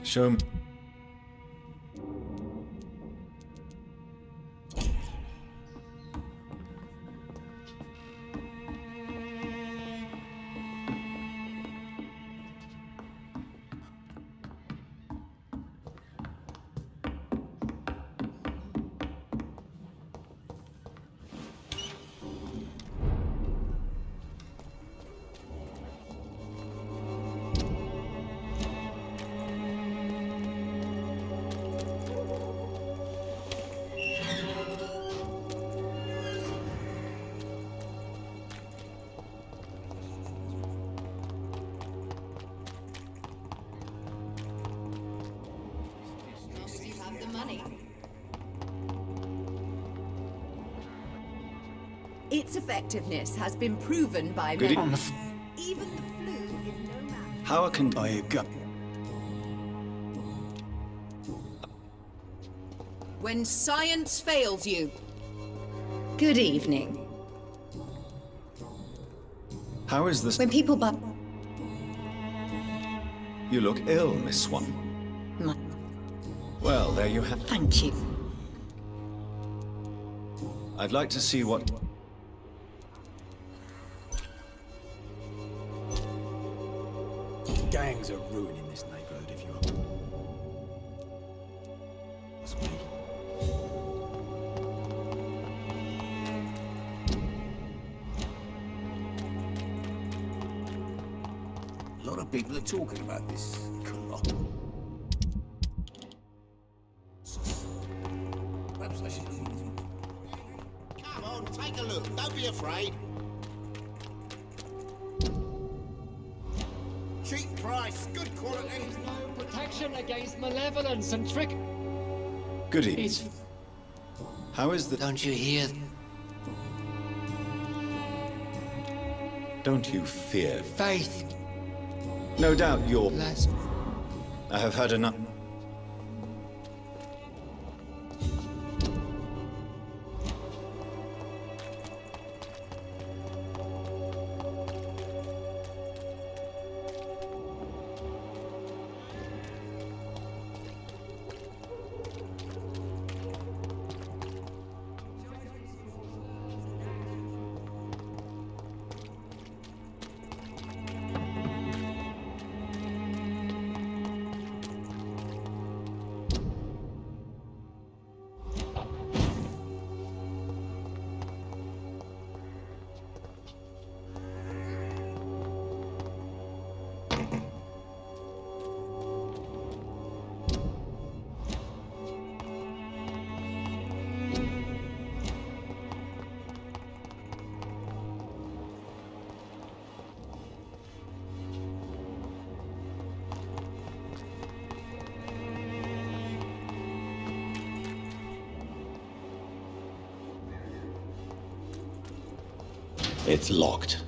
[SPEAKER 1] Show me.
[SPEAKER 10] Its effectiveness has been proven by
[SPEAKER 1] Good
[SPEAKER 10] many. Even the flu is no match.
[SPEAKER 1] How can
[SPEAKER 17] I go?
[SPEAKER 10] When science fails you. Good evening.
[SPEAKER 1] How is this?
[SPEAKER 10] When people
[SPEAKER 1] You look ill, Miss Swan. Well, there you have...
[SPEAKER 10] Thank you.
[SPEAKER 1] I'd like to see what...
[SPEAKER 7] Gangs are ruining this neighborhood if you're... That's me.
[SPEAKER 17] A lot of people are talking about this. Perhaps I should...
[SPEAKER 22] Come on, take a look. Don't be afraid. Cheap price, good quality.
[SPEAKER 6] Protection against malevolence and trick.
[SPEAKER 1] Good evening.
[SPEAKER 6] It's
[SPEAKER 1] How is the...
[SPEAKER 17] Don't you hear?
[SPEAKER 1] Don't you fear?
[SPEAKER 17] Faith.
[SPEAKER 1] No doubt you're...
[SPEAKER 17] Last...
[SPEAKER 1] I have heard enough...
[SPEAKER 15] It's locked.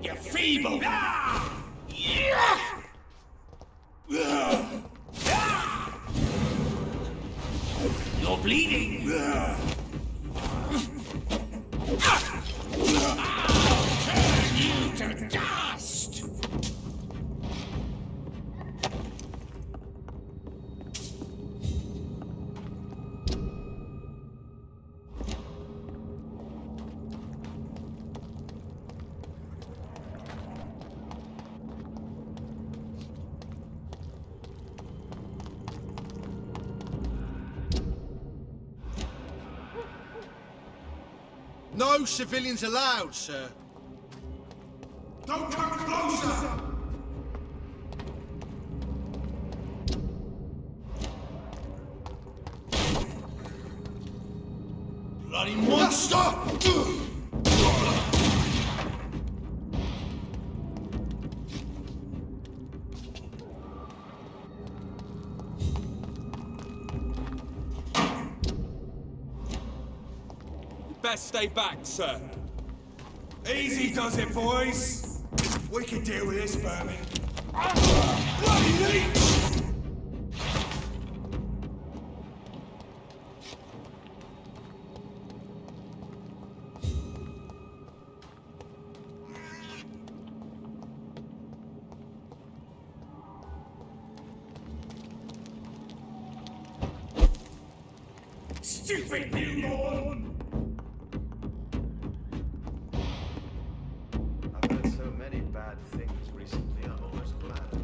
[SPEAKER 17] You're feeble! You're bleeding! Turn you to dust!
[SPEAKER 14] No civilians allowed, sir.
[SPEAKER 17] Don't come closer!
[SPEAKER 14] Bloody monster!
[SPEAKER 8] Best stay back, sir.
[SPEAKER 17] Easy does it, boys. We can deal with this vermin.
[SPEAKER 14] Bloody leech!
[SPEAKER 17] Stupid newborn!
[SPEAKER 16] I've heard so many bad things recently, I'm almost glad I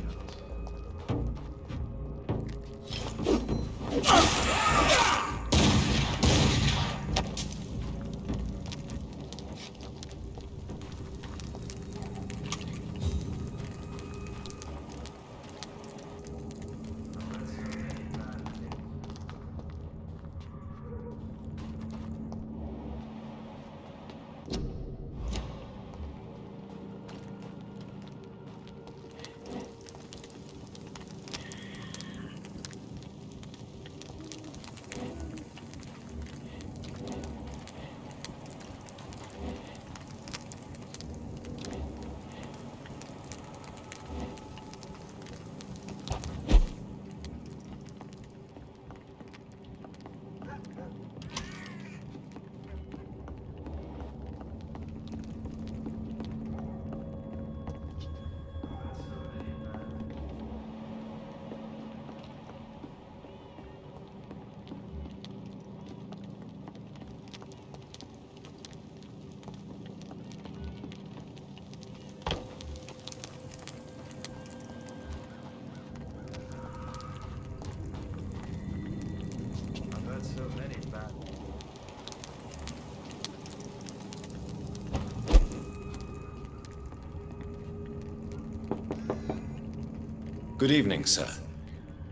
[SPEAKER 1] Good evening, sir.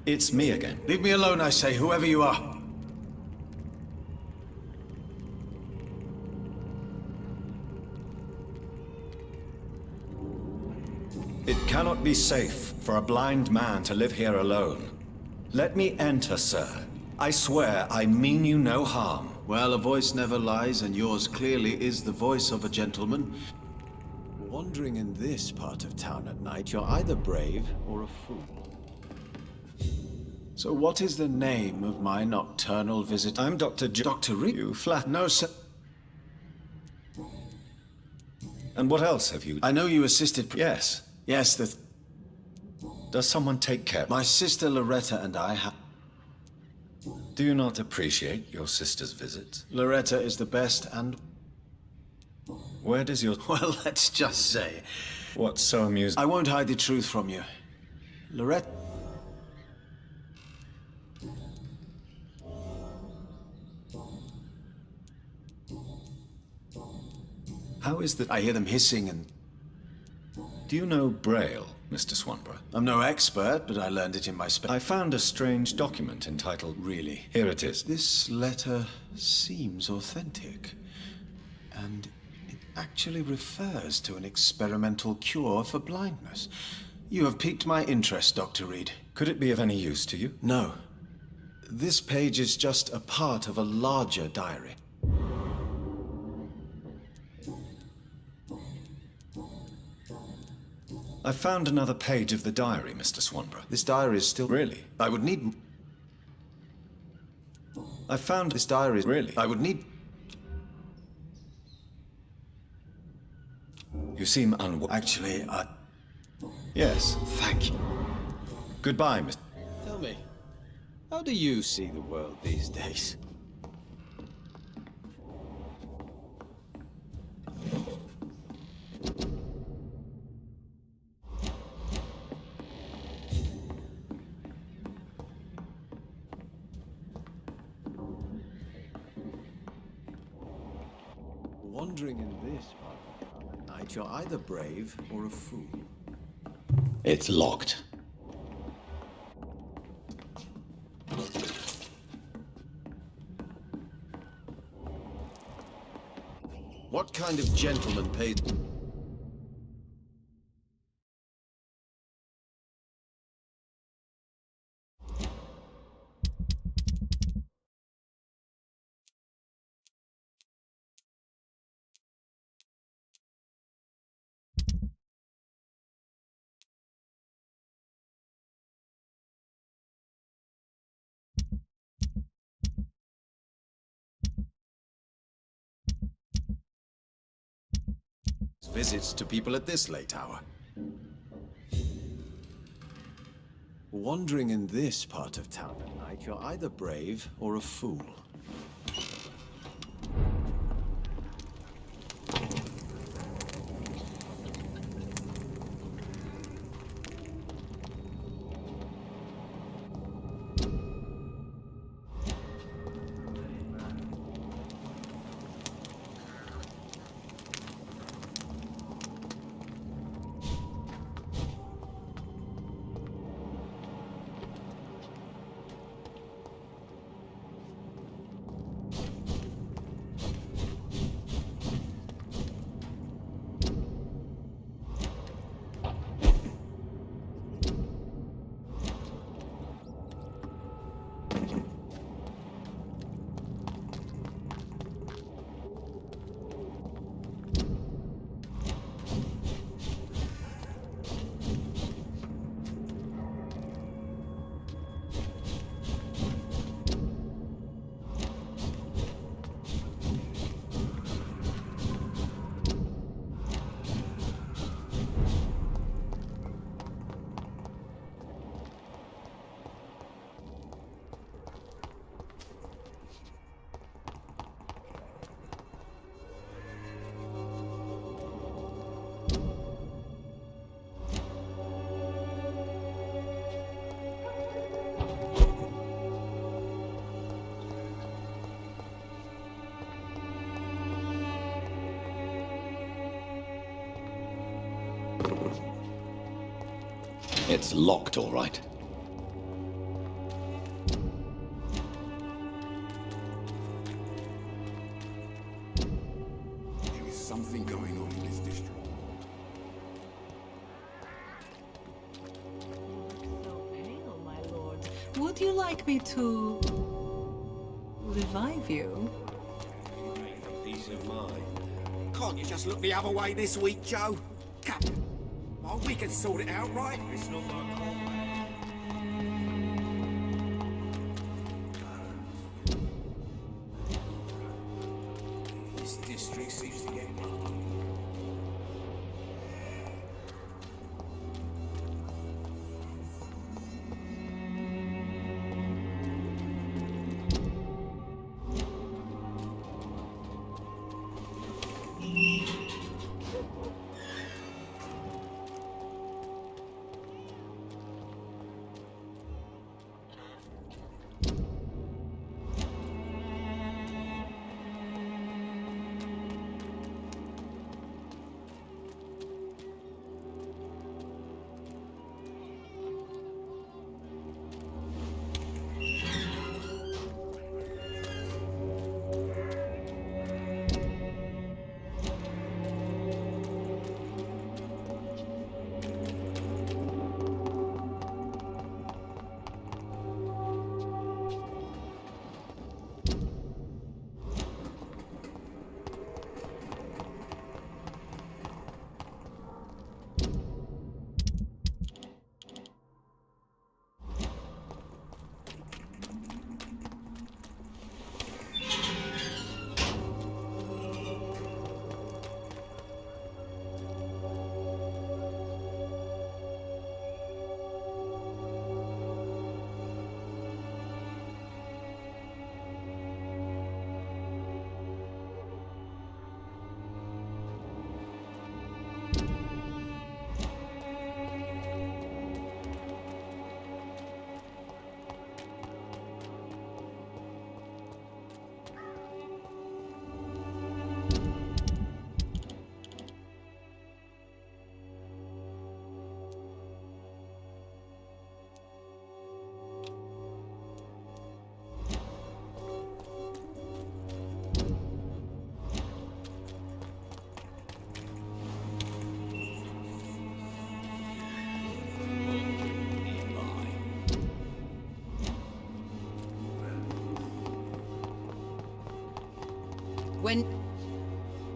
[SPEAKER 1] It's me again.
[SPEAKER 14] Leave me alone, I say, whoever you are.
[SPEAKER 1] It cannot be safe for a blind man to live here alone. Let me enter, sir. I swear I mean you no harm.
[SPEAKER 4] Well, a voice never lies, and yours clearly is the voice of a gentleman. Wandering in this part of town at night, you're either brave or a fool. So what is the name of my nocturnal visit?
[SPEAKER 1] I'm Dr.
[SPEAKER 4] Dr. Reed?
[SPEAKER 1] You flat.
[SPEAKER 4] No, sir.
[SPEAKER 1] And what else have you...
[SPEAKER 4] I know you assisted...
[SPEAKER 1] Yes.
[SPEAKER 4] Yes, the...
[SPEAKER 1] Does someone take care?
[SPEAKER 4] My sister Loretta and I have...
[SPEAKER 1] Do you not appreciate your sister's visit?
[SPEAKER 4] Loretta is the best and...
[SPEAKER 1] Where does your...
[SPEAKER 4] Well, let's just say...
[SPEAKER 1] What's so amusing?
[SPEAKER 4] I won't hide the truth from you. Loretta...
[SPEAKER 1] How is that?
[SPEAKER 4] I hear them hissing and...
[SPEAKER 1] Do you know Braille, Mr. Swanborough?
[SPEAKER 4] I'm no expert, but I learned it in my
[SPEAKER 1] I found a strange document entitled...
[SPEAKER 4] Really?
[SPEAKER 1] Here it is.
[SPEAKER 4] This letter seems authentic. And it actually refers to an experimental cure for blindness. You have piqued my interest, Dr. Reed.
[SPEAKER 1] Could it be of any use to you?
[SPEAKER 4] No. This page is just a part of a larger diary.
[SPEAKER 1] I found another page of the diary, Mr. Swanborough.
[SPEAKER 4] This diary is still...
[SPEAKER 1] Really?
[SPEAKER 4] I would need...
[SPEAKER 1] I found...
[SPEAKER 4] This diary is...
[SPEAKER 1] Really?
[SPEAKER 4] I would need...
[SPEAKER 1] You seem unwell.
[SPEAKER 4] Actually, I...
[SPEAKER 1] Yes.
[SPEAKER 4] Thank you.
[SPEAKER 1] Goodbye, Mr.
[SPEAKER 9] Tell me, how do you see the world these days?
[SPEAKER 4] Wandering in this part of town at night, you're either brave or a fool.
[SPEAKER 15] It's locked.
[SPEAKER 4] What kind of gentleman paid... visits to people at this late hour? Wandering in this part of town at night, you're either brave or a fool.
[SPEAKER 15] It's locked, all right.
[SPEAKER 18] nothing going on in this district.
[SPEAKER 13] Would you like me to revive you?
[SPEAKER 12] Peace of mind. Can't you just look the other way this week, Joe? Come. Oh, we can sort it out, right? It's not my call. This district seems to get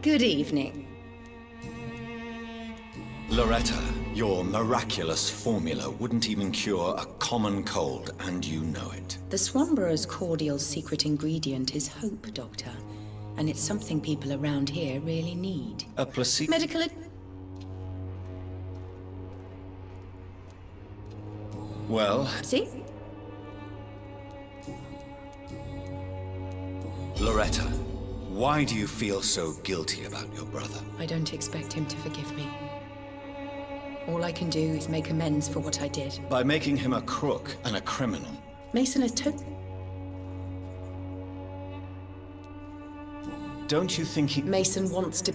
[SPEAKER 10] Good evening.
[SPEAKER 1] Loretta, your miraculous formula wouldn't even cure a common cold, and you know it.
[SPEAKER 10] The Swanborough's cordial secret ingredient is hope, Doctor. And it's something people around here really need.
[SPEAKER 1] A placebo...
[SPEAKER 10] Medical...
[SPEAKER 1] Well...
[SPEAKER 10] See?
[SPEAKER 1] Loretta, why do you feel so guilty about your brother?
[SPEAKER 10] I don't expect him to forgive me. All I can do is make amends for what I did.
[SPEAKER 1] By making him a crook and a criminal.
[SPEAKER 10] Mason is
[SPEAKER 1] Don't you think he...
[SPEAKER 10] Mason wants to...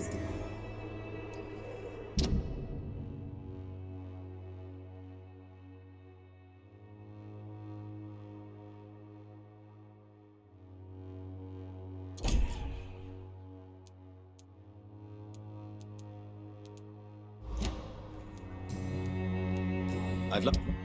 [SPEAKER 1] I'd love...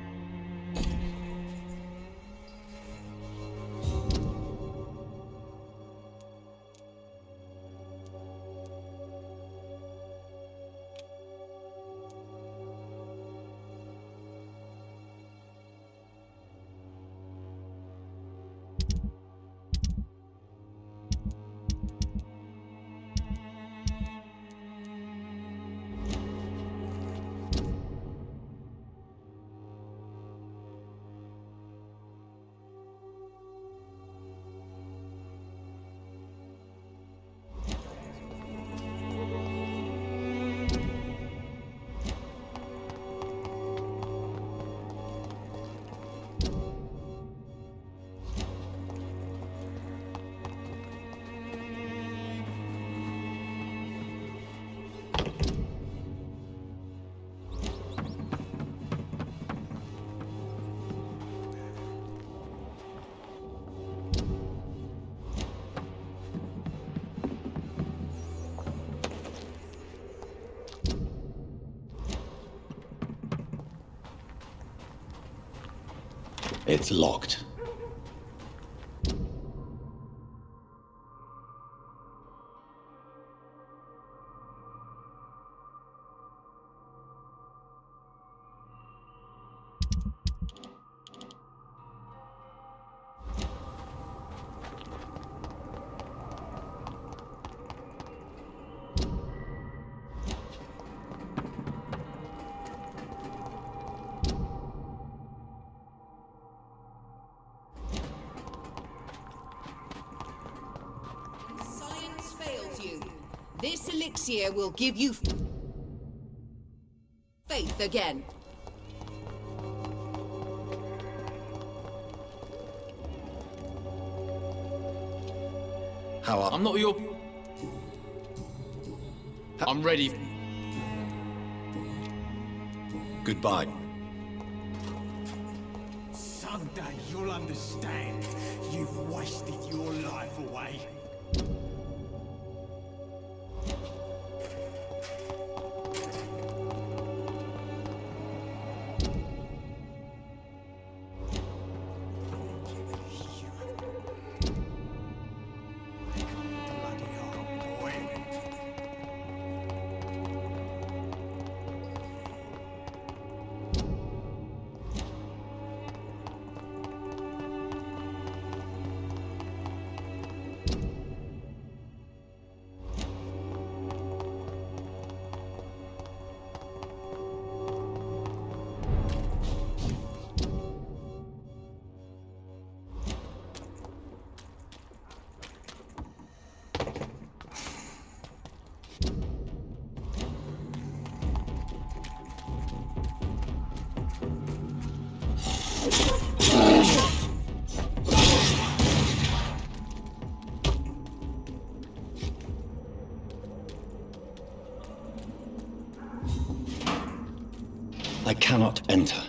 [SPEAKER 15] It's locked.
[SPEAKER 10] Science fails you. This elixir will give you faith again.
[SPEAKER 19] How are...
[SPEAKER 2] I'm not your... I'm ready.
[SPEAKER 19] Goodbye.
[SPEAKER 17] Someday you'll understand. You've wasted your life away.
[SPEAKER 15] I cannot enter.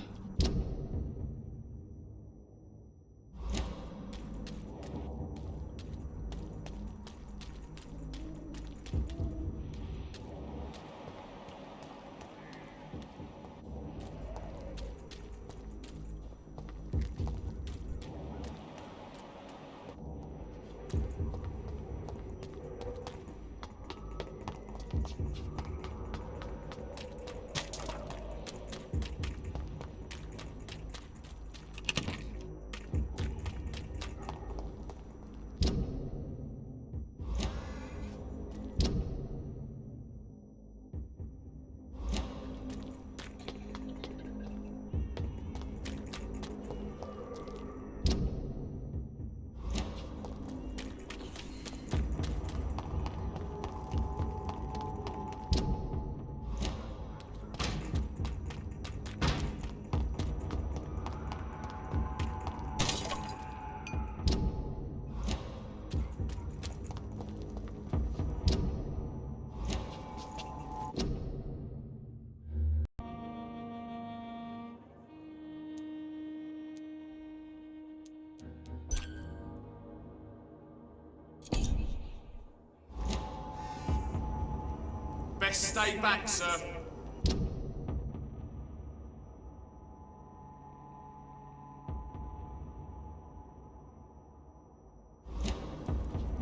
[SPEAKER 11] Best stay back, sir.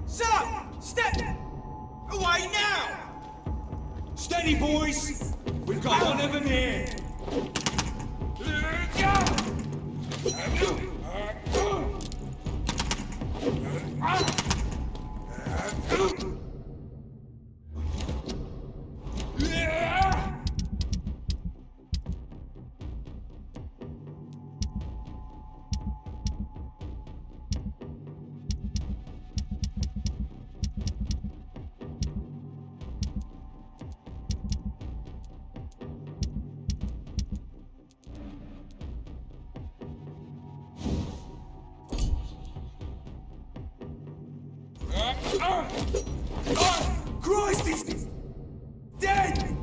[SPEAKER 12] Sir! Step away now! Steady, boys! We've got one of them here! Christ, he's dead!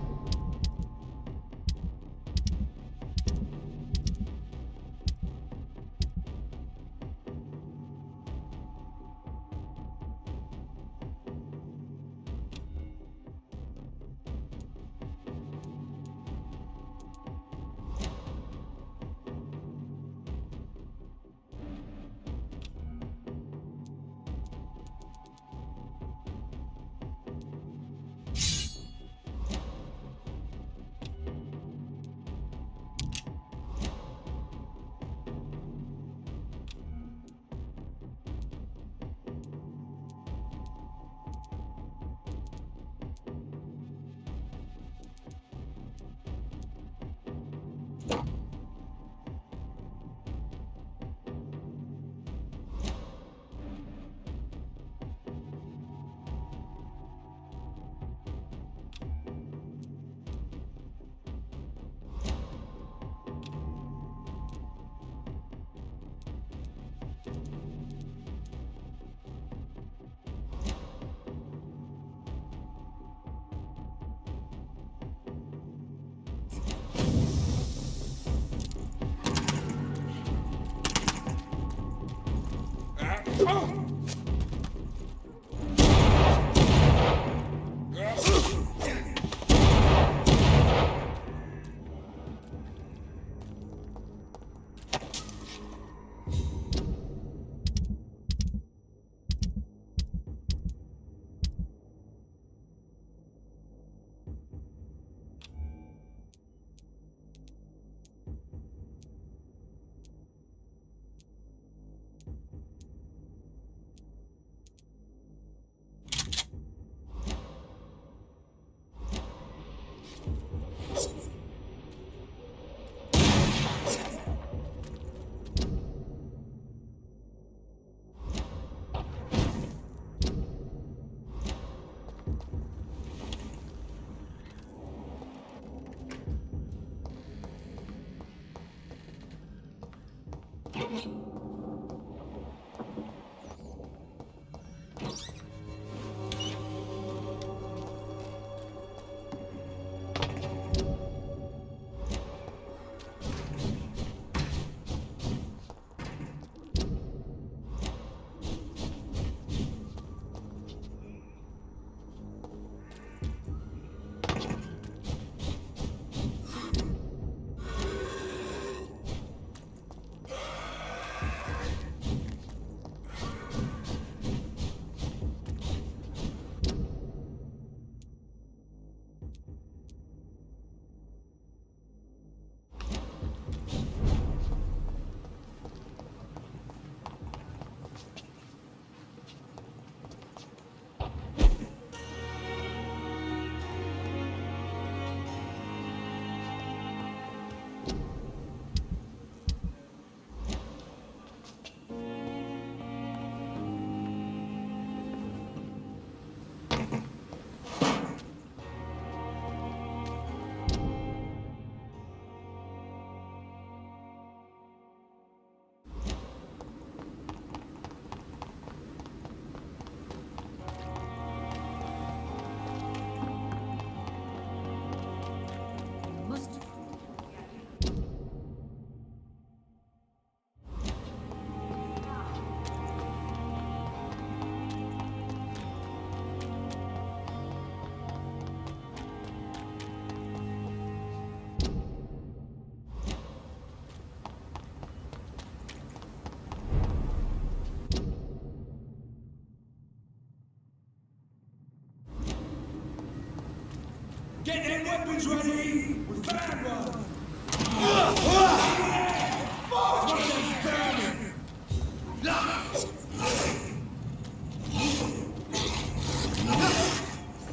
[SPEAKER 12] Get their weapons ready! We've found one!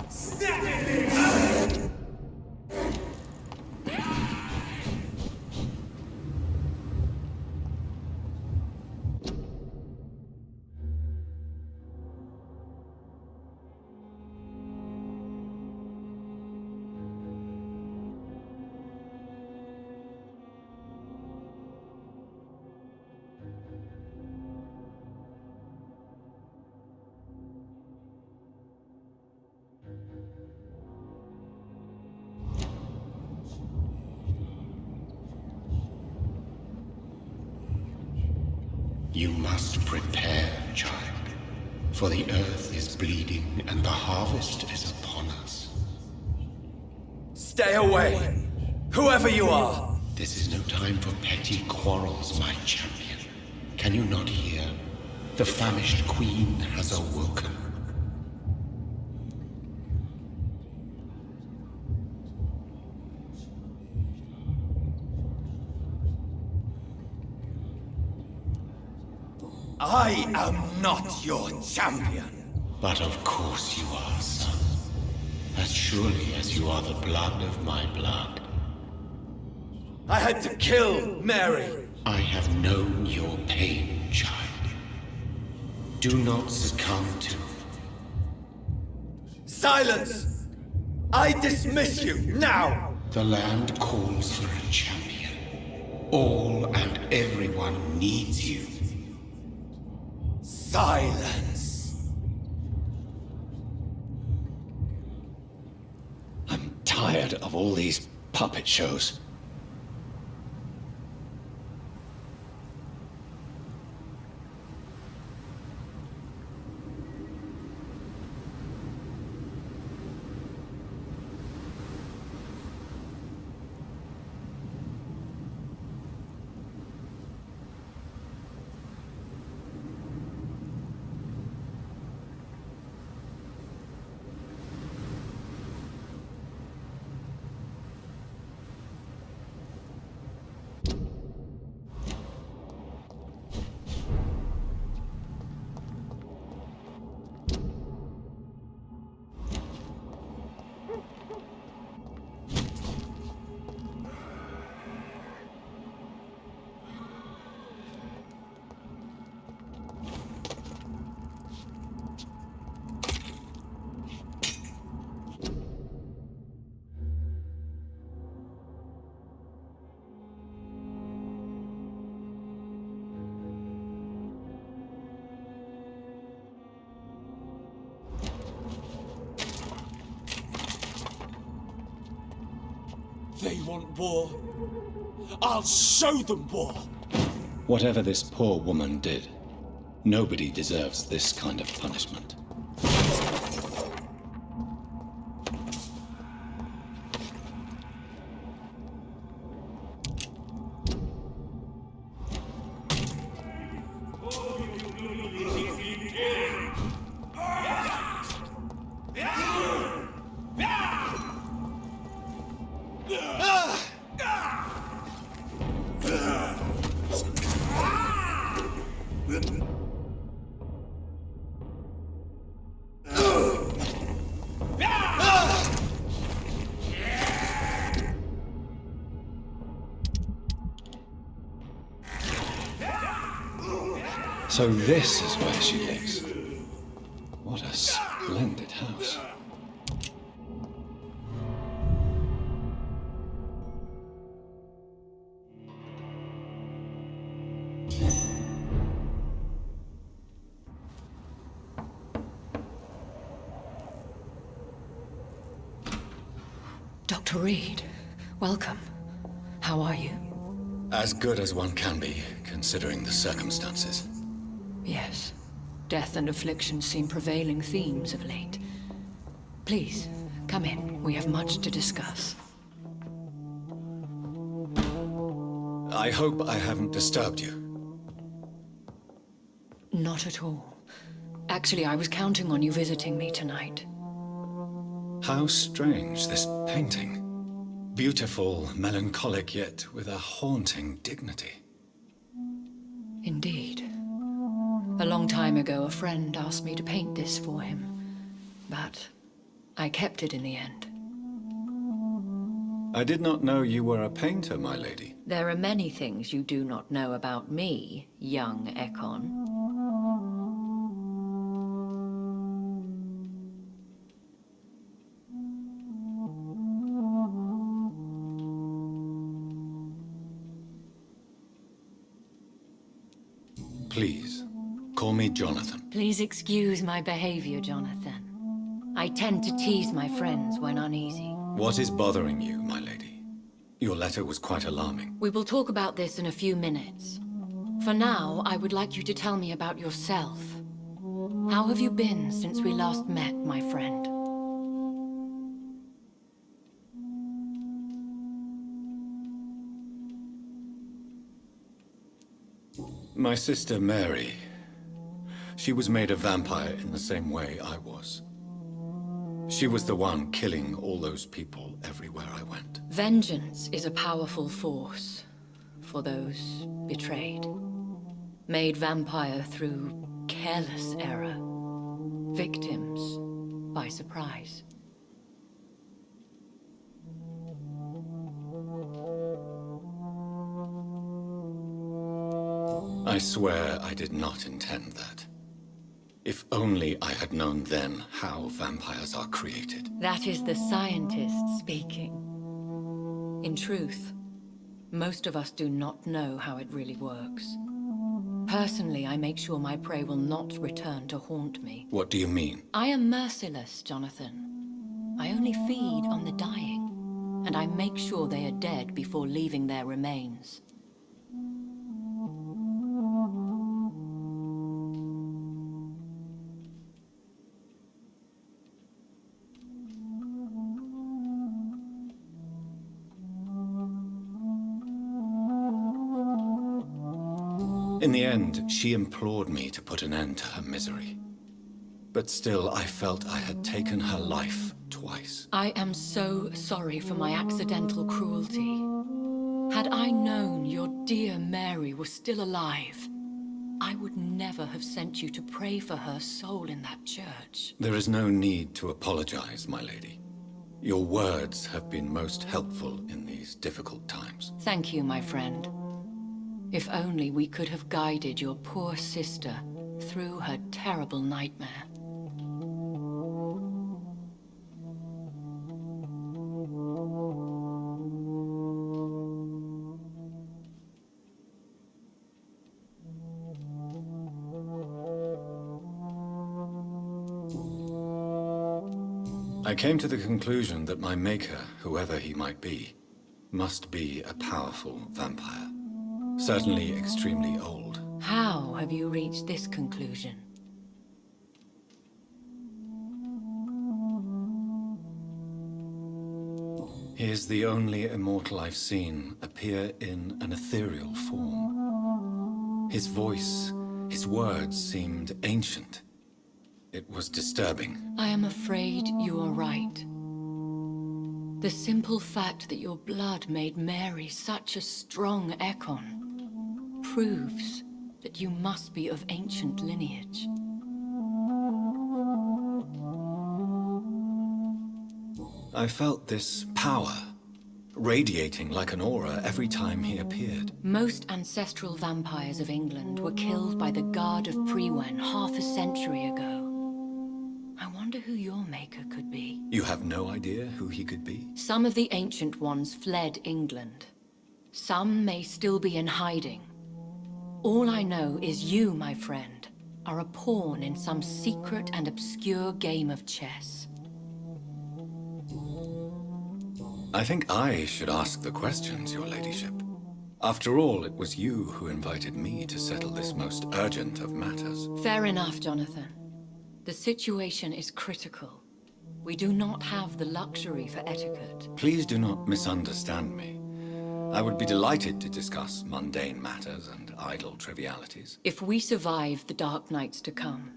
[SPEAKER 12] Snap it!
[SPEAKER 22] You must prepare, child, for the earth is bleeding and the harvest is upon us.
[SPEAKER 7] Stay away! Whoever you are!
[SPEAKER 22] This is no time for petty quarrels, my champion. Can you not hear? The famished queen has awoken.
[SPEAKER 7] I am not your champion.
[SPEAKER 22] But of course you are, son. As surely as you are the blood of my blood.
[SPEAKER 7] I had to kill Mary.
[SPEAKER 22] I have known your pain, child. Do not succumb to...
[SPEAKER 7] Silence! I dismiss you, now!
[SPEAKER 22] The land calls for a champion. All and everyone needs you.
[SPEAKER 7] Silence!
[SPEAKER 15] I'm tired of all these puppet shows.
[SPEAKER 7] They want war. I'll show them war.
[SPEAKER 15] Whatever this poor woman did, nobody deserves this kind of punishment. So this is where she lives. What a splendid house.
[SPEAKER 5] Dr. Reed, welcome. How are you?
[SPEAKER 19] As good as one can be, considering the circumstances.
[SPEAKER 5] Yes. Death and affliction seem prevailing themes of late. Please, come in. We have much to discuss.
[SPEAKER 19] I hope I haven't disturbed you.
[SPEAKER 5] Not at all. Actually, I was counting on you visiting me tonight.
[SPEAKER 1] How strange, this painting. Beautiful, melancholic, yet with a haunting dignity.
[SPEAKER 5] Indeed. A long time ago, a friend asked me to paint this for him, but I kept it in the end.
[SPEAKER 1] I did not know you were a painter, my lady.
[SPEAKER 5] There are many things you do not know about me, young Ekon.
[SPEAKER 1] Please, call me Jonathan.
[SPEAKER 5] Please excuse my behavior, Jonathan. I tend to tease my friends when uneasy.
[SPEAKER 1] What is bothering you, my lady? Your letter was quite alarming.
[SPEAKER 5] We will talk about this in a few minutes. For now, I would like you to tell me about yourself. How have you been since we last met, my friend?
[SPEAKER 1] My sister Mary. She was made a vampire in the same way I was. She was the one killing all those people everywhere I went.
[SPEAKER 5] Vengeance is a powerful force for those betrayed. Made vampire through careless error. Victims by surprise.
[SPEAKER 1] I swear I did not intend that. If only I had known then how vampires are created.
[SPEAKER 5] That is the scientist speaking. In truth, most of us do not know how it really works. Personally, I make sure my prey will not return to haunt me.
[SPEAKER 1] What do you mean?
[SPEAKER 5] I am merciless, Jonathan. I only feed on the dying, and I make sure they are dead before leaving their remains.
[SPEAKER 1] In the end, she implored me to put an end to her misery. But still, I felt I had taken her life twice.
[SPEAKER 5] I am so sorry for my accidental cruelty. Had I known your dear Mary was still alive, I would never have sent you to pray for her soul in that church.
[SPEAKER 1] There is no need to apologize, my lady. Your words have been most helpful in these difficult times.
[SPEAKER 5] Thank you, my friend. If only we could have guided your poor sister through her terrible nightmare.
[SPEAKER 1] I came to the conclusion that my maker, whoever he might be, must be a powerful vampire. Certainly extremely old.
[SPEAKER 5] How have you reached this conclusion?
[SPEAKER 1] He is the only immortal I've seen appear in an ethereal form. His voice, his words seemed ancient. It was disturbing.
[SPEAKER 5] I am afraid you are right. The simple fact that your blood made Mary such a strong Ekon proves that you must be of ancient lineage.
[SPEAKER 1] I felt this power radiating like an aura every time he appeared.
[SPEAKER 5] Most ancestral vampires of England were killed by the Guard of Priwen half a century ago. I wonder who your maker could be.
[SPEAKER 1] You have no idea who he could be?
[SPEAKER 5] Some of the ancient ones fled England. Some may still be in hiding. All I know is you, my friend, are a pawn in some secret and obscure game of chess.
[SPEAKER 1] I think I should ask the questions, your ladyship. After all, it was you who invited me to settle this most urgent of matters.
[SPEAKER 5] Fair enough, Jonathan. The situation is critical. We do not have the luxury for etiquette.
[SPEAKER 1] Please do not misunderstand me. I would be delighted to discuss mundane matters and idle trivialities.
[SPEAKER 5] If we survive the dark nights to come,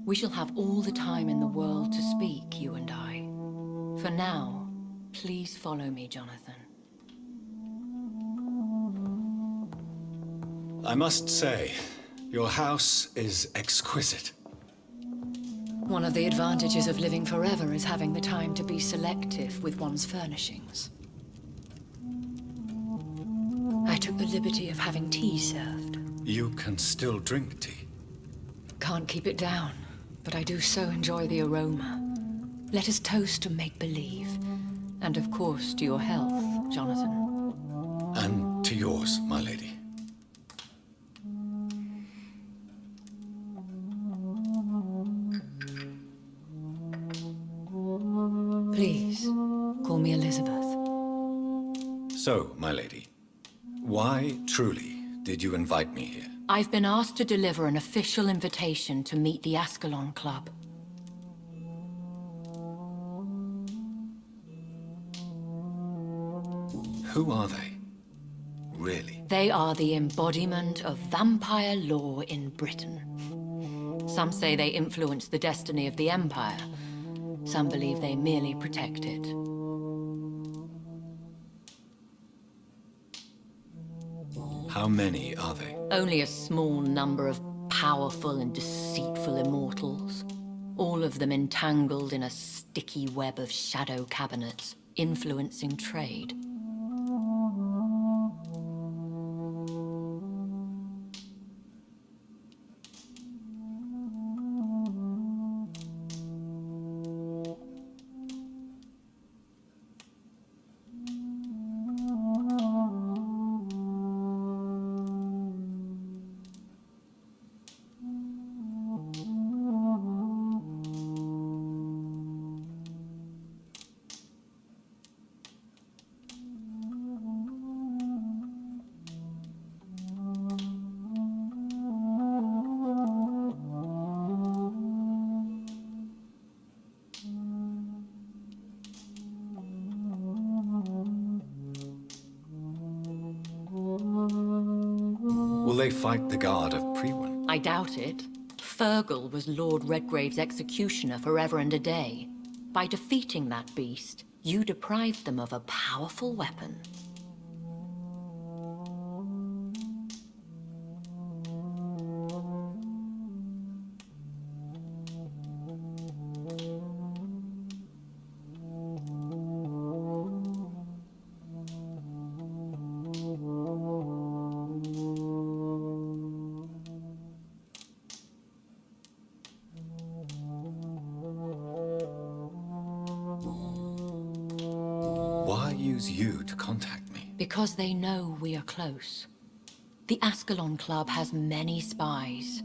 [SPEAKER 5] we shall have all the time in the world to speak, you and I. For now, please follow me, Jonathan.
[SPEAKER 1] I must say, your house is exquisite.
[SPEAKER 5] One of the advantages of living forever is having the time to be selective with one's furnishings. I took the liberty of having tea served.
[SPEAKER 1] You can still drink tea.
[SPEAKER 5] Can't keep it down, but I do so enjoy the aroma. Let us toast to make-believe. And of course, to your health, Jonathan.
[SPEAKER 1] And to yours, my lady.
[SPEAKER 5] Please, call me Elizabeth.
[SPEAKER 1] So, my lady, why truly did you invite me here?
[SPEAKER 5] I've been asked to deliver an official invitation to meet the Ascalon Club.
[SPEAKER 1] Who are they? Really?
[SPEAKER 5] They are the embodiment of vampire law in Britain. Some say they influence the destiny of the Empire. Some believe they merely protect it.
[SPEAKER 1] How many are they?
[SPEAKER 5] Only a small number of powerful and deceitful immortals. All of them entangled in a sticky web of shadow cabinets, influencing trade.
[SPEAKER 1] Will they fight the guard of Priwen?
[SPEAKER 5] I doubt it. Fergal was Lord Redgrave's executioner forever and a day. By defeating that beast, you deprived them of a powerful weapon.
[SPEAKER 1] Why use you to contact me?
[SPEAKER 5] Because they know we are close. The Ascalon Club has many spies.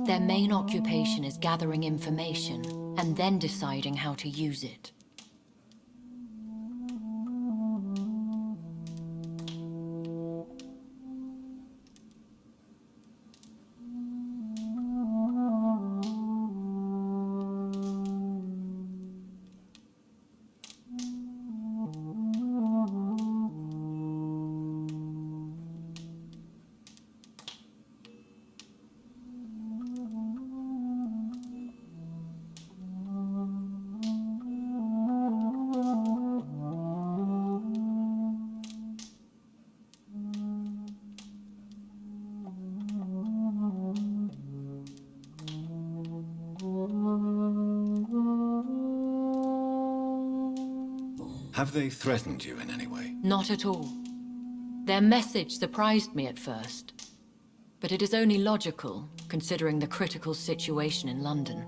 [SPEAKER 5] Their main occupation is gathering information and then deciding how to use it.
[SPEAKER 1] Have they threatened you in any way?
[SPEAKER 5] Not at all. Their message surprised me at first. But it is only logical, considering the critical situation in London.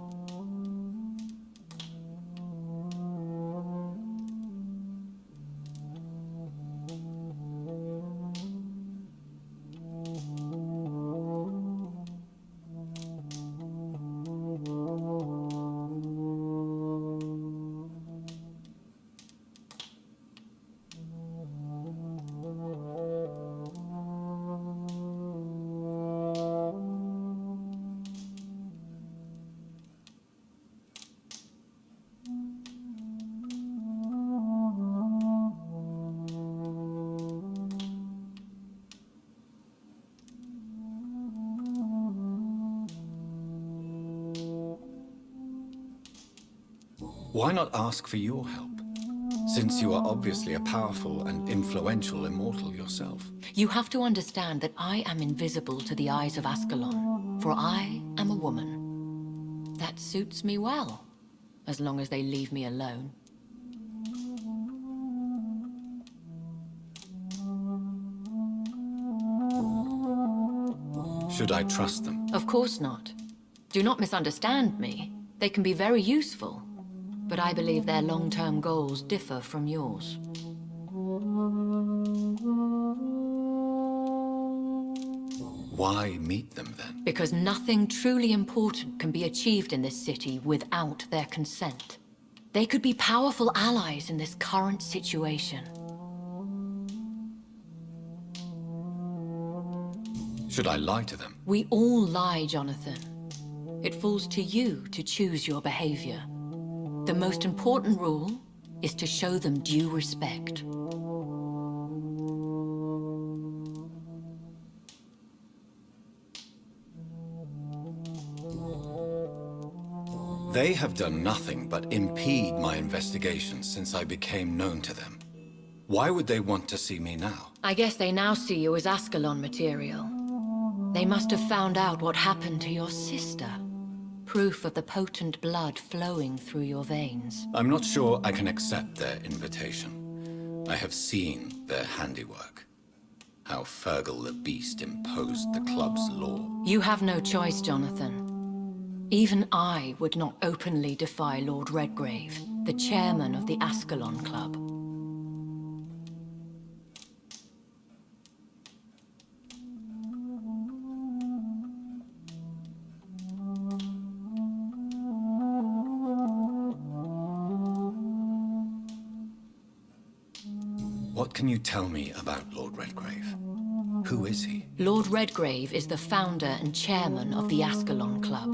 [SPEAKER 1] Why not ask for your help? since you are obviously a powerful and influential immortal yourself.
[SPEAKER 5] You have to understand that I am invisible to the eyes of Ascalon, for I am a woman. That suits me well, as long as they leave me alone.
[SPEAKER 1] Should I trust them?
[SPEAKER 5] Of course not. Do not misunderstand me. They can be very useful, but I believe their long-term goals differ from yours.
[SPEAKER 1] Why meet them then?
[SPEAKER 5] Because nothing truly important can be achieved in this city without their consent. They could be powerful allies in this current situation.
[SPEAKER 1] Should I lie to them?
[SPEAKER 5] We all lie, Jonathan. It falls to you to choose your behavior. The most important rule is to show them due respect.
[SPEAKER 1] They have done nothing but impede my investigation since I became known to them. Why would they want to see me now?
[SPEAKER 5] I guess they now see you as Ascalon material. They must have found out what happened to your sister. Proof of the potent blood flowing through your veins.
[SPEAKER 1] I'm not sure I can accept their invitation. I have seen their handiwork. How Fergal the Beast imposed the club's law.
[SPEAKER 5] You have no choice, Jonathan. Even I would not openly defy Lord Redgrave, the chairman of the Ascalon Club.
[SPEAKER 1] What can you tell me about Lord Redgrave? Who is he?
[SPEAKER 5] Lord Redgrave is the founder and chairman of the Ascalon Club.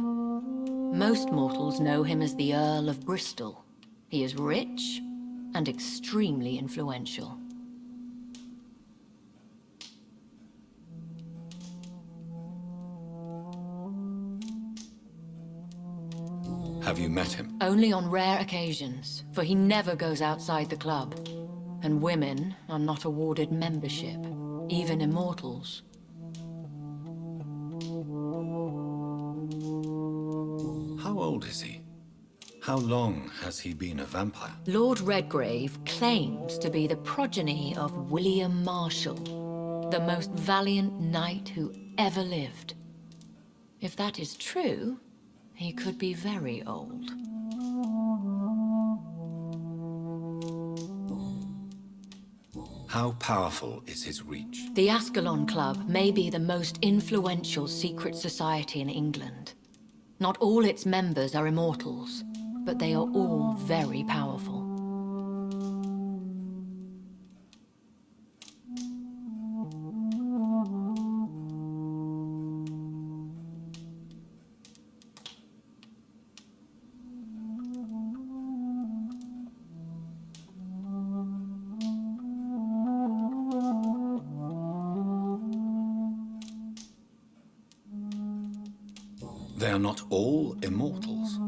[SPEAKER 5] Most mortals know him as the Earl of Bristol. He is rich and extremely influential.
[SPEAKER 1] Have you met him?
[SPEAKER 5] Only on rare occasions, for he never goes outside the club. And women are not awarded membership, even immortals.
[SPEAKER 1] How old is he? How long has he been a vampire?
[SPEAKER 5] Lord Redgrave claims to be the progeny of William Marshall, the most valiant knight who ever lived. If that is true, he could be very old.
[SPEAKER 1] How powerful is his reach?
[SPEAKER 5] The Ascalon Club may be the most influential secret society in England. Not all its members are immortals, but they are all very powerful.
[SPEAKER 1] They are not all immortals.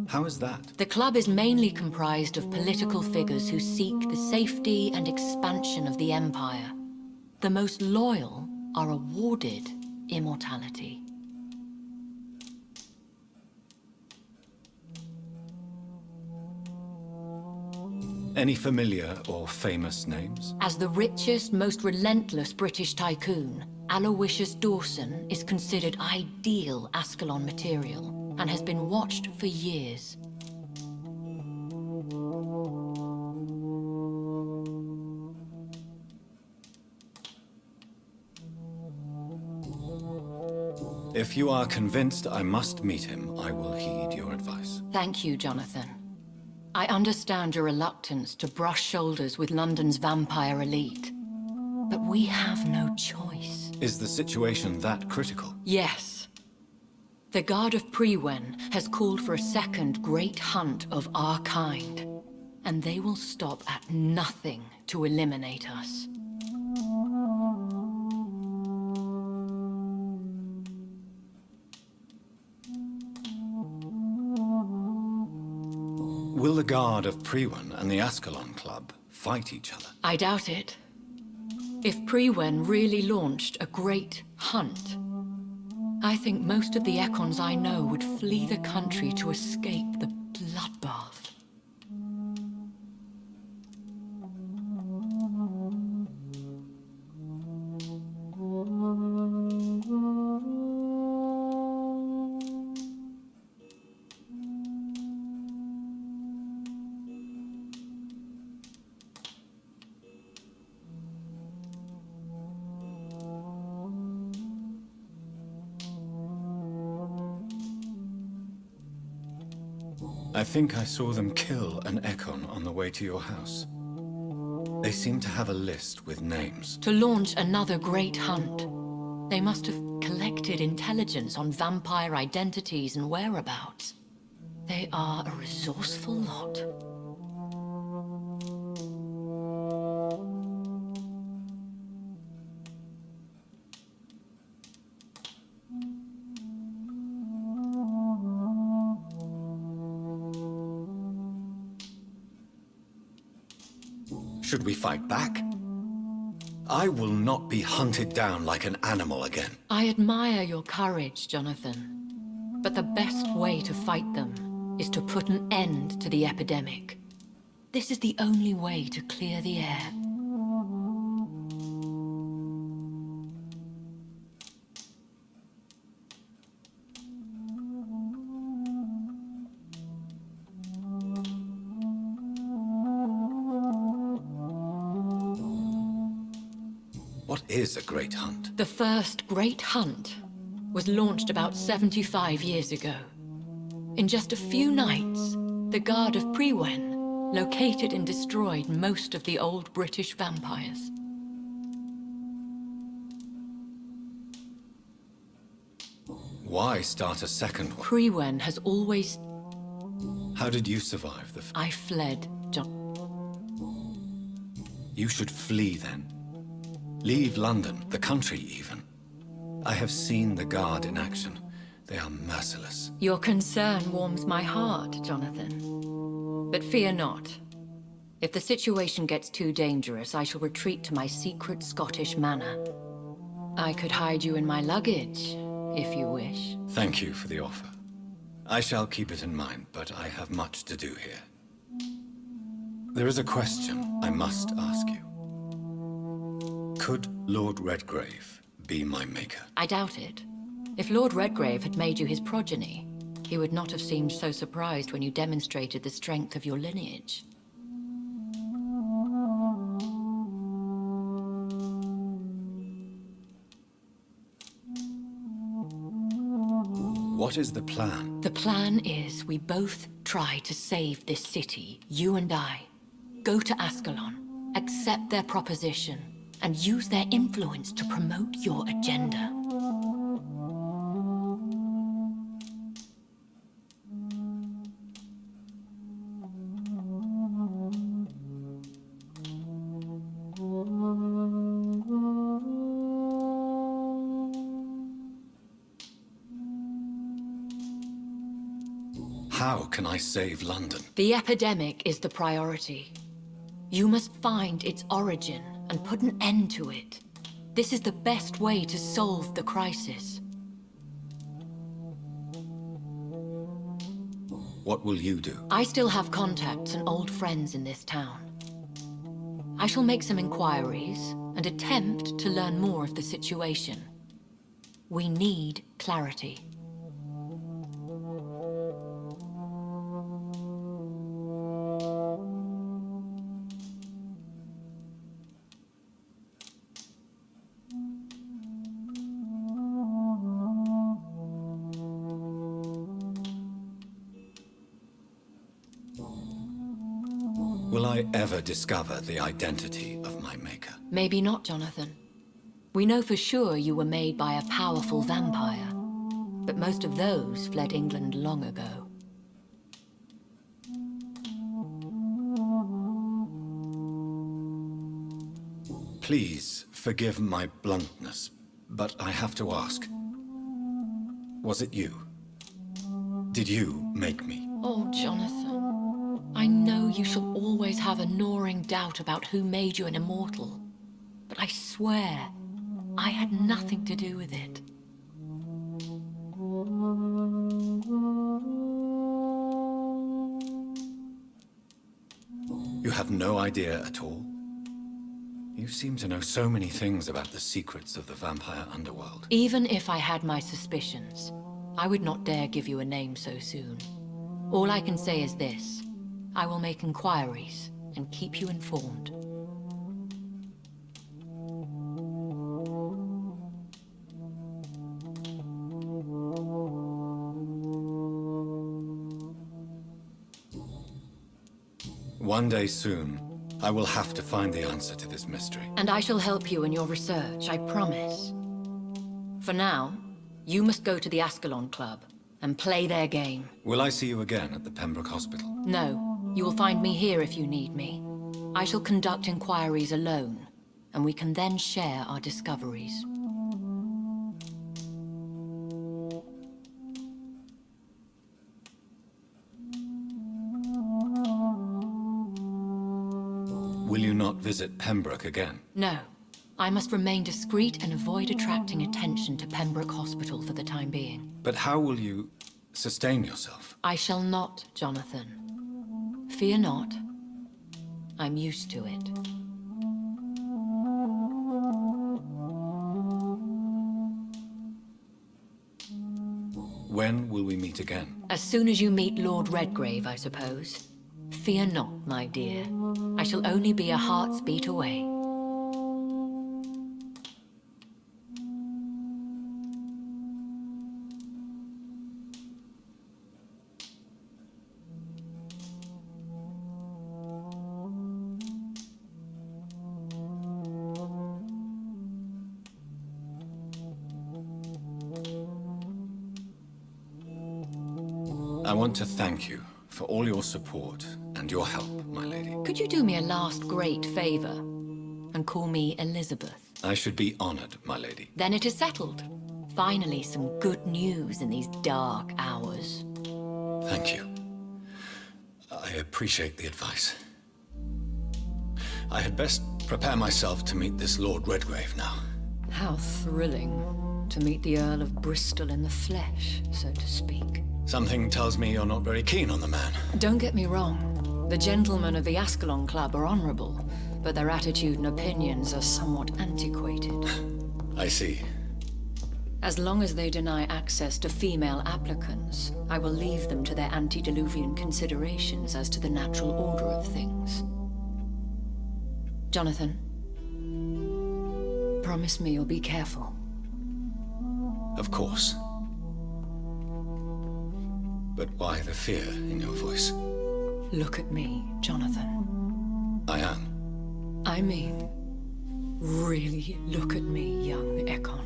[SPEAKER 1] How is that?
[SPEAKER 5] The club is mainly comprised of political figures who seek the safety and expansion of the Empire. The most loyal are awarded immortality.
[SPEAKER 1] Any familiar or famous names?
[SPEAKER 5] As the richest, most relentless British tycoon, Aloysius Dawson is considered ideal Ascalon material and has been watched for years.
[SPEAKER 1] If you are convinced I must meet him, I will heed your advice.
[SPEAKER 5] Thank you, Jonathan. I understand your reluctance to brush shoulders with London's vampire elite, but we have no choice.
[SPEAKER 1] Is the situation that critical?
[SPEAKER 5] Yes. The Guard of Prewen has called for a second great hunt of our kind, and they will stop at nothing to eliminate us.
[SPEAKER 1] Will the Guard of Priwen and the Ascalon Club fight each other?
[SPEAKER 5] I doubt it. If Priwen really launched a great hunt, I think most of the Ekons I know would flee the country to escape the bloodbath.
[SPEAKER 1] I think I saw them kill an Ekon on the way to your house. They seem to have a list with names.
[SPEAKER 5] To launch another great hunt, they must have collected intelligence on vampire identities and whereabouts. They are a resourceful lot.
[SPEAKER 1] Should we fight back? I will not be hunted down like an animal again.
[SPEAKER 5] I admire your courage, Jonathan. But the best way to fight them is to put an end to the epidemic. This is the only way to clear the air.
[SPEAKER 1] What is a great hunt?
[SPEAKER 5] The first great hunt was launched about 75 years ago. In just a few nights, the Guard of Priwen located and destroyed most of the old British vampires.
[SPEAKER 1] Why start a second one?
[SPEAKER 5] Priwen has always...
[SPEAKER 1] How did you survive the...
[SPEAKER 5] I fled, John.
[SPEAKER 1] You should flee then. Leave London, the country even. I have seen the Guard in action. They are merciless.
[SPEAKER 5] Your concern warms my heart, Jonathan. But fear not. If the situation gets too dangerous, I shall retreat to my secret Scottish manor. I could hide you in my luggage, if you wish.
[SPEAKER 1] Thank you for the offer. I shall keep it in mind, but I have much to do here. There is a question I must ask you. Could Lord Redgrave be my maker?
[SPEAKER 5] I doubt it. If Lord Redgrave had made you his progeny, he would not have seemed so surprised when you demonstrated the strength of your lineage.
[SPEAKER 1] What is the plan?
[SPEAKER 5] The plan is we both try to save this city, you and I. Go to Ascalon, accept their proposition, and use their influence to promote your agenda.
[SPEAKER 1] How can I save London?
[SPEAKER 5] The epidemic is the priority. You must find its origin and put an end to it. This is the best way to solve the crisis.
[SPEAKER 1] What will you do?
[SPEAKER 5] I still have contacts and old friends in this town. I shall make some inquiries and attempt to learn more of the situation. We need clarity.
[SPEAKER 1] Will I ever discover the identity of my maker?
[SPEAKER 5] Maybe not, Jonathan. We know for sure you were made by a powerful vampire, but most of those fled England long ago.
[SPEAKER 1] Please forgive my bluntness, but I have to ask. Was it you? Did you make me?
[SPEAKER 5] Oh, Jonathan. I know you shall always have a gnawing doubt about who made you an immortal. But I swear, I had nothing to do with it.
[SPEAKER 1] You have no idea at all? You seem to know so many things about the secrets of the vampire underworld.
[SPEAKER 5] Even if I had my suspicions, I would not dare give you a name so soon. All I can say is this. I will make inquiries and keep you informed.
[SPEAKER 1] One day soon, I will have to find the answer to this mystery.
[SPEAKER 5] And I shall help you in your research, I promise. For now, you must go to the Ascalon Club and play their game.
[SPEAKER 1] Will I see you again at the Pembroke Hospital?
[SPEAKER 5] No, you will find me here if you need me. I shall conduct inquiries alone, and we can then share our discoveries.
[SPEAKER 1] Will you not visit Pembroke again?
[SPEAKER 5] No. I must remain discreet and avoid attracting attention to Pembroke Hospital for the time being.
[SPEAKER 1] But how will you sustain yourself?
[SPEAKER 5] I shall not, Jonathan. Fear not. I'm used to it.
[SPEAKER 1] When will we meet again?
[SPEAKER 5] As soon as you meet Lord Redgrave, I suppose. Fear not, my dear. I shall only be a heart's beat away.
[SPEAKER 1] I want to thank you for all your support and your help, my lady.
[SPEAKER 5] Could you do me a last great favor and call me Elizabeth?
[SPEAKER 1] I should be honored, my lady.
[SPEAKER 5] Then it is settled. Finally, some good news in these dark hours.
[SPEAKER 1] Thank you. I appreciate the advice. I had best prepare myself to meet this Lord Redgrave now.
[SPEAKER 5] How thrilling to meet the Earl of Bristol in the flesh, so to speak.
[SPEAKER 1] Something tells me you're not very keen on the man.
[SPEAKER 5] Don't get me wrong. The gentlemen of the Ascalon Club are honorable, but their attitude and opinions are somewhat antiquated.
[SPEAKER 1] I see.
[SPEAKER 5] As long as they deny access to female applicants, I will leave them to their antediluvian considerations as to the natural order of things. Jonathan, promise me you'll be careful.
[SPEAKER 1] Of course. But why the fear in your voice?
[SPEAKER 5] Look at me, Jonathan.
[SPEAKER 1] I am.
[SPEAKER 5] I mean, really look at me, young Ekon.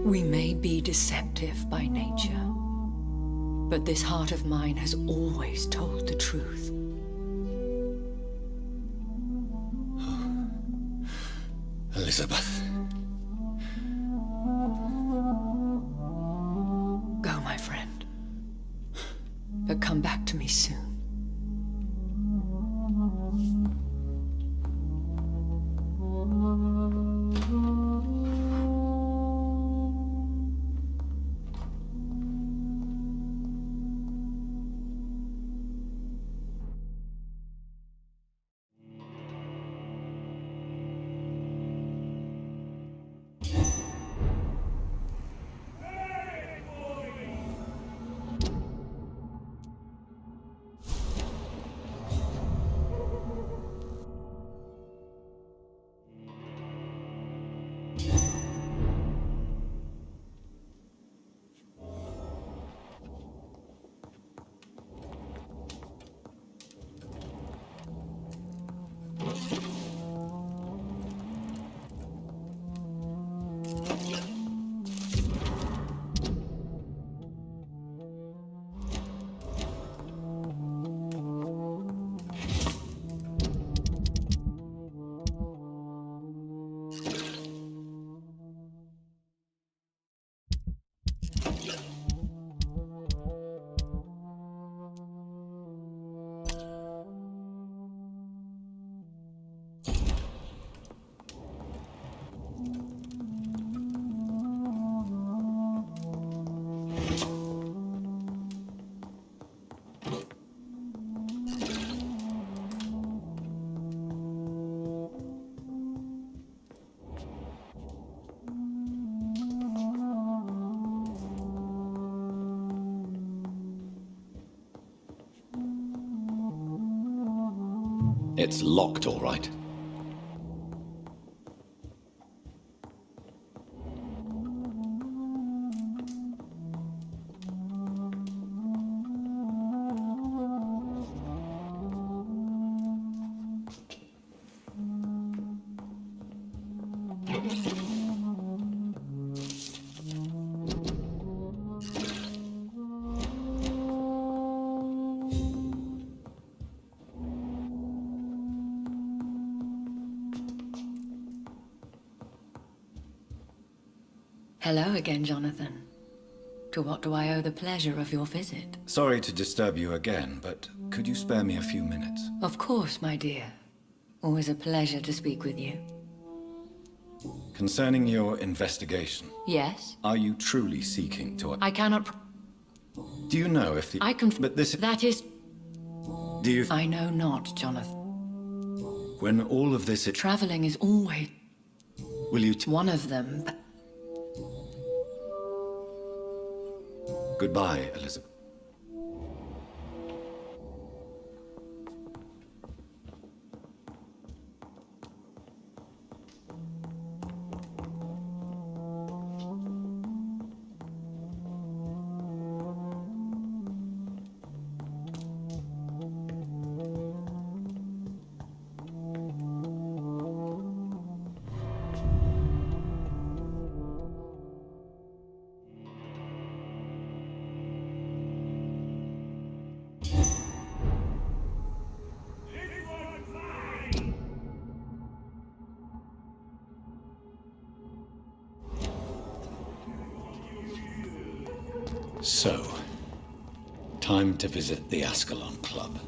[SPEAKER 5] We may be deceptive by nature, but this heart of mine has always told the truth.
[SPEAKER 1] Elizabeth.
[SPEAKER 5] Go, my friend. But come back to me soon.
[SPEAKER 15] It's locked, all right.
[SPEAKER 5] Hello again, Jonathan. To what do I owe the pleasure of your visit?
[SPEAKER 1] Sorry to disturb you again, but could you spare me a few minutes?
[SPEAKER 5] Of course, my dear. Always a pleasure to speak with you.
[SPEAKER 1] Concerning your investigation.
[SPEAKER 5] Yes?
[SPEAKER 1] Are you truly seeking to...
[SPEAKER 5] I cannot...
[SPEAKER 1] Do you know if the...
[SPEAKER 5] I can...
[SPEAKER 1] But this...
[SPEAKER 5] That is...
[SPEAKER 1] Do you...
[SPEAKER 5] I know not, Jonathan.
[SPEAKER 1] When all of this...
[SPEAKER 5] Traveling is always...
[SPEAKER 1] Will you...
[SPEAKER 5] One of them...
[SPEAKER 1] Goodbye, Elizabeth.
[SPEAKER 15] So, time to visit the Ascalon Club.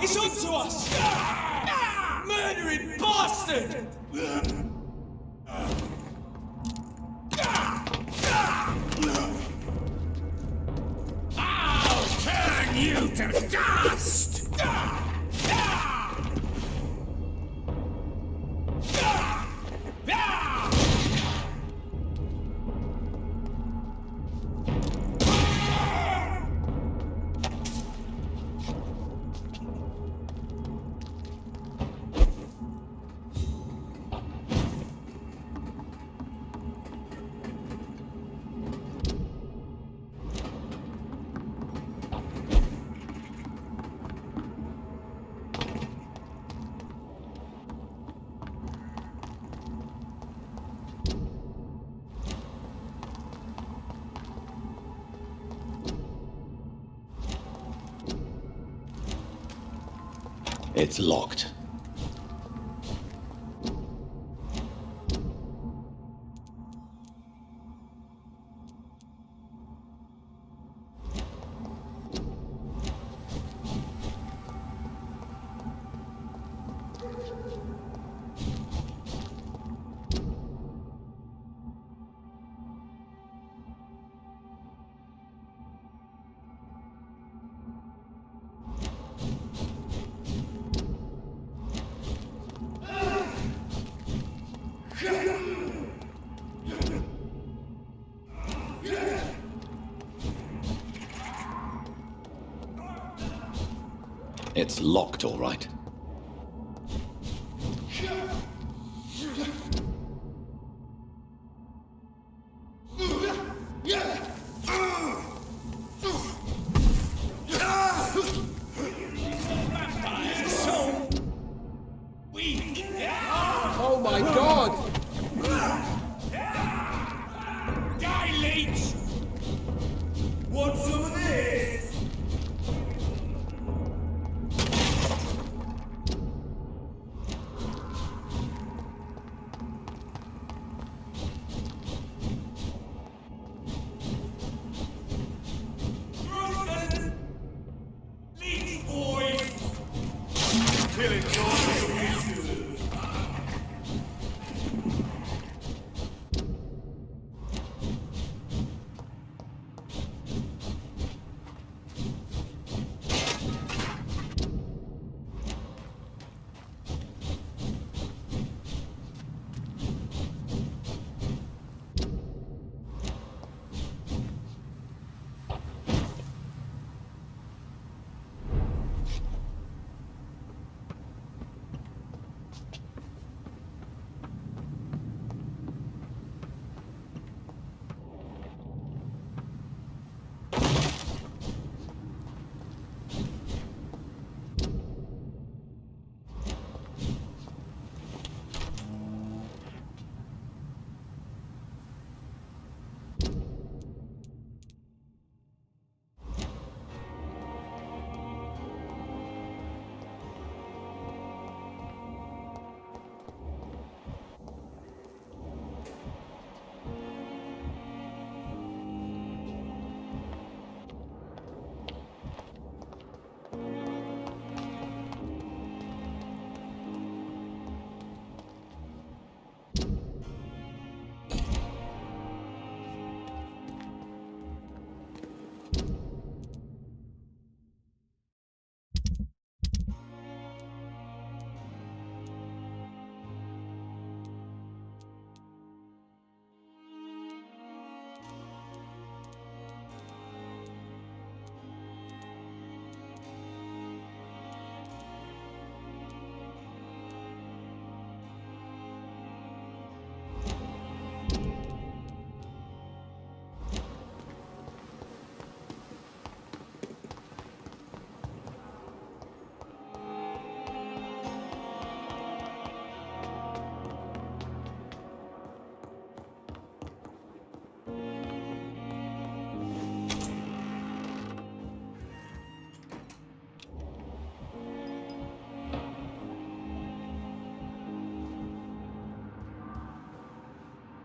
[SPEAKER 7] It's up to us! Murdering bastard! I'll turn you to dust!
[SPEAKER 15] It's locked. It's locked, all right.
[SPEAKER 7] So weak. Oh my god! Die, leech! Want some of this?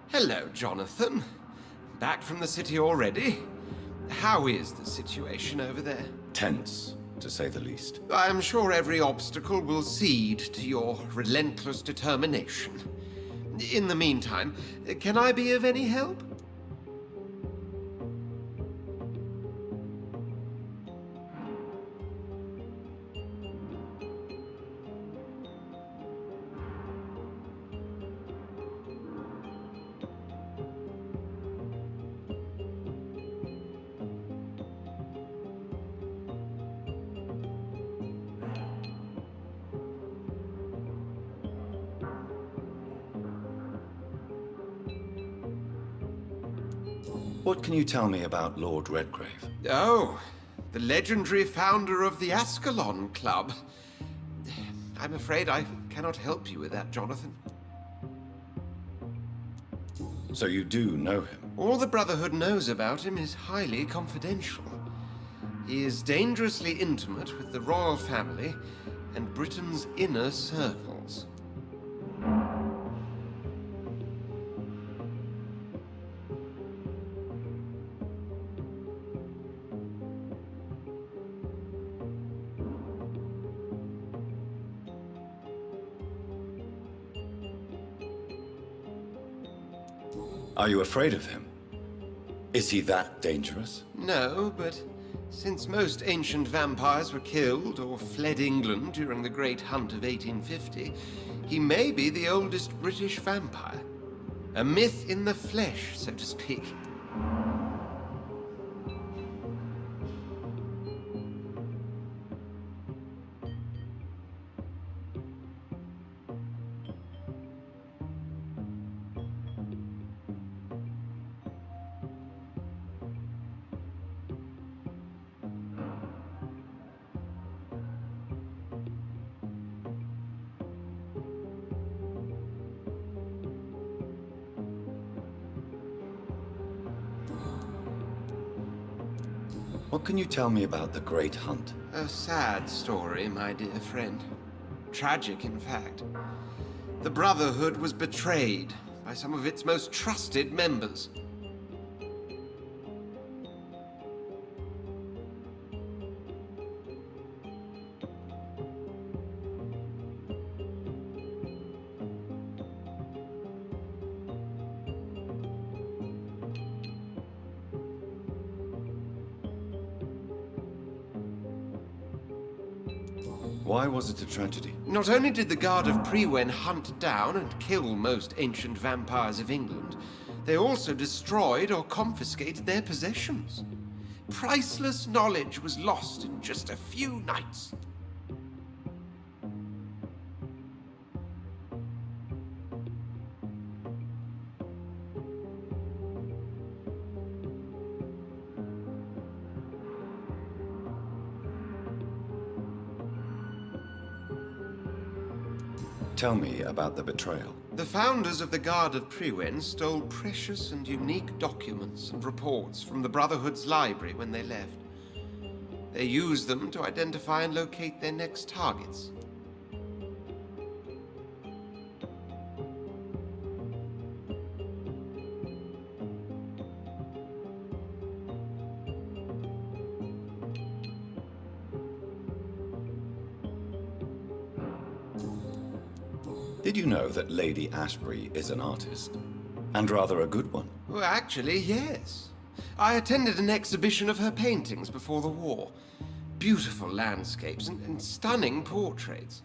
[SPEAKER 11] Hello, Jonathan. Back from the city already? How is the situation over there?
[SPEAKER 1] Tense, to say the least.
[SPEAKER 11] I am sure every obstacle will cede to your relentless determination. In the meantime, can I be of any help?
[SPEAKER 1] What can you tell me about Lord Redgrave?
[SPEAKER 11] Oh, the legendary founder of the Ascalon Club. I'm afraid I cannot help you with that, Jonathan.
[SPEAKER 1] So you do know him?
[SPEAKER 11] All the Brotherhood knows about him is highly confidential. He is dangerously intimate with the royal family and Britain's inner circles.
[SPEAKER 1] Are you afraid of him? Is he that dangerous?
[SPEAKER 11] No, but since most ancient vampires were killed or fled England during the Great Hunt of 1850, he may be the oldest British vampire. A myth in the flesh, so to speak.
[SPEAKER 1] What can you tell me about the Great Hunt?
[SPEAKER 11] A sad story, my dear friend. Tragic, in fact. The Brotherhood was betrayed by some of its most trusted members.
[SPEAKER 1] Why was it a tragedy?
[SPEAKER 11] Not only did the Guard of Prewen hunt down and kill most ancient vampires of England, they also destroyed or confiscated their possessions. Priceless knowledge was lost in just a few nights.
[SPEAKER 1] Tell me about the betrayal.
[SPEAKER 11] The founders of the Guard of Prewen stole precious and unique documents and reports from the Brotherhood's library when they left. They used them to identify and locate their next targets.
[SPEAKER 1] Did you know that Lady Ashbury is an artist? And rather a good one.
[SPEAKER 11] Well, actually, yes. I attended an exhibition of her paintings before the war. Beautiful landscapes and stunning portraits.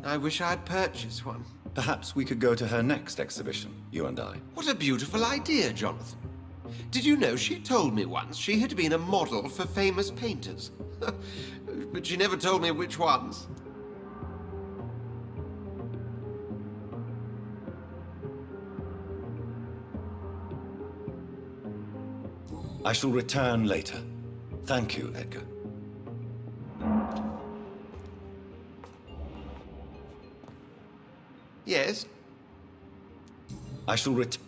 [SPEAKER 11] I wish I had purchased one.
[SPEAKER 1] Perhaps we could go to her next exhibition, you and I.
[SPEAKER 11] What a beautiful idea, Jonathan. Did you know she told me once she had been a model for famous painters? But she never told me which ones.
[SPEAKER 1] I shall return later. Thank you, Edgar.
[SPEAKER 11] Yes?
[SPEAKER 1] I shall return.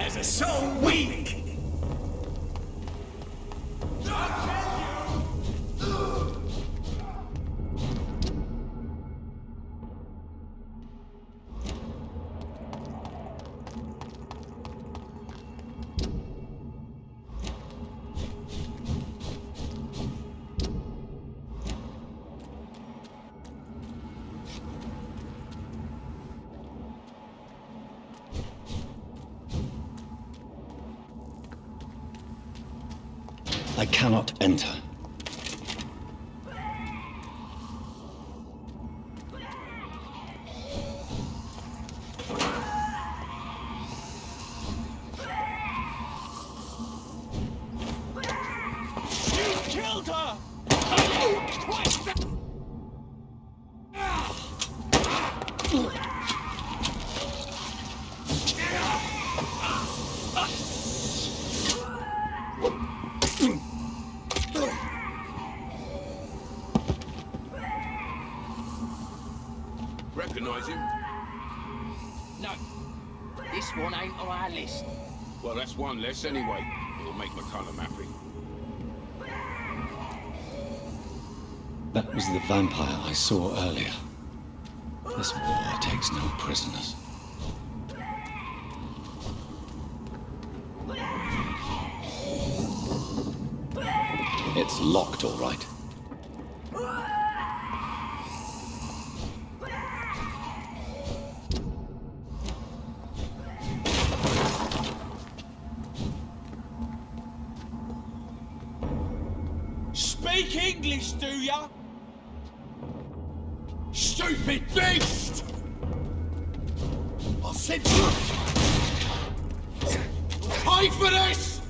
[SPEAKER 17] vampires are so weak!
[SPEAKER 15] I cannot enter.
[SPEAKER 17] You killed her!
[SPEAKER 18] Recognize him?
[SPEAKER 8] No. This one ain't on our list.
[SPEAKER 18] Well, that's one less anyway. It'll make McCullum happy.
[SPEAKER 15] That was the vampire I saw earlier. This war takes no prisoners. It's locked, all right.
[SPEAKER 17] Speak English, do ya? Stupid beast! I'll send you. Pay for this!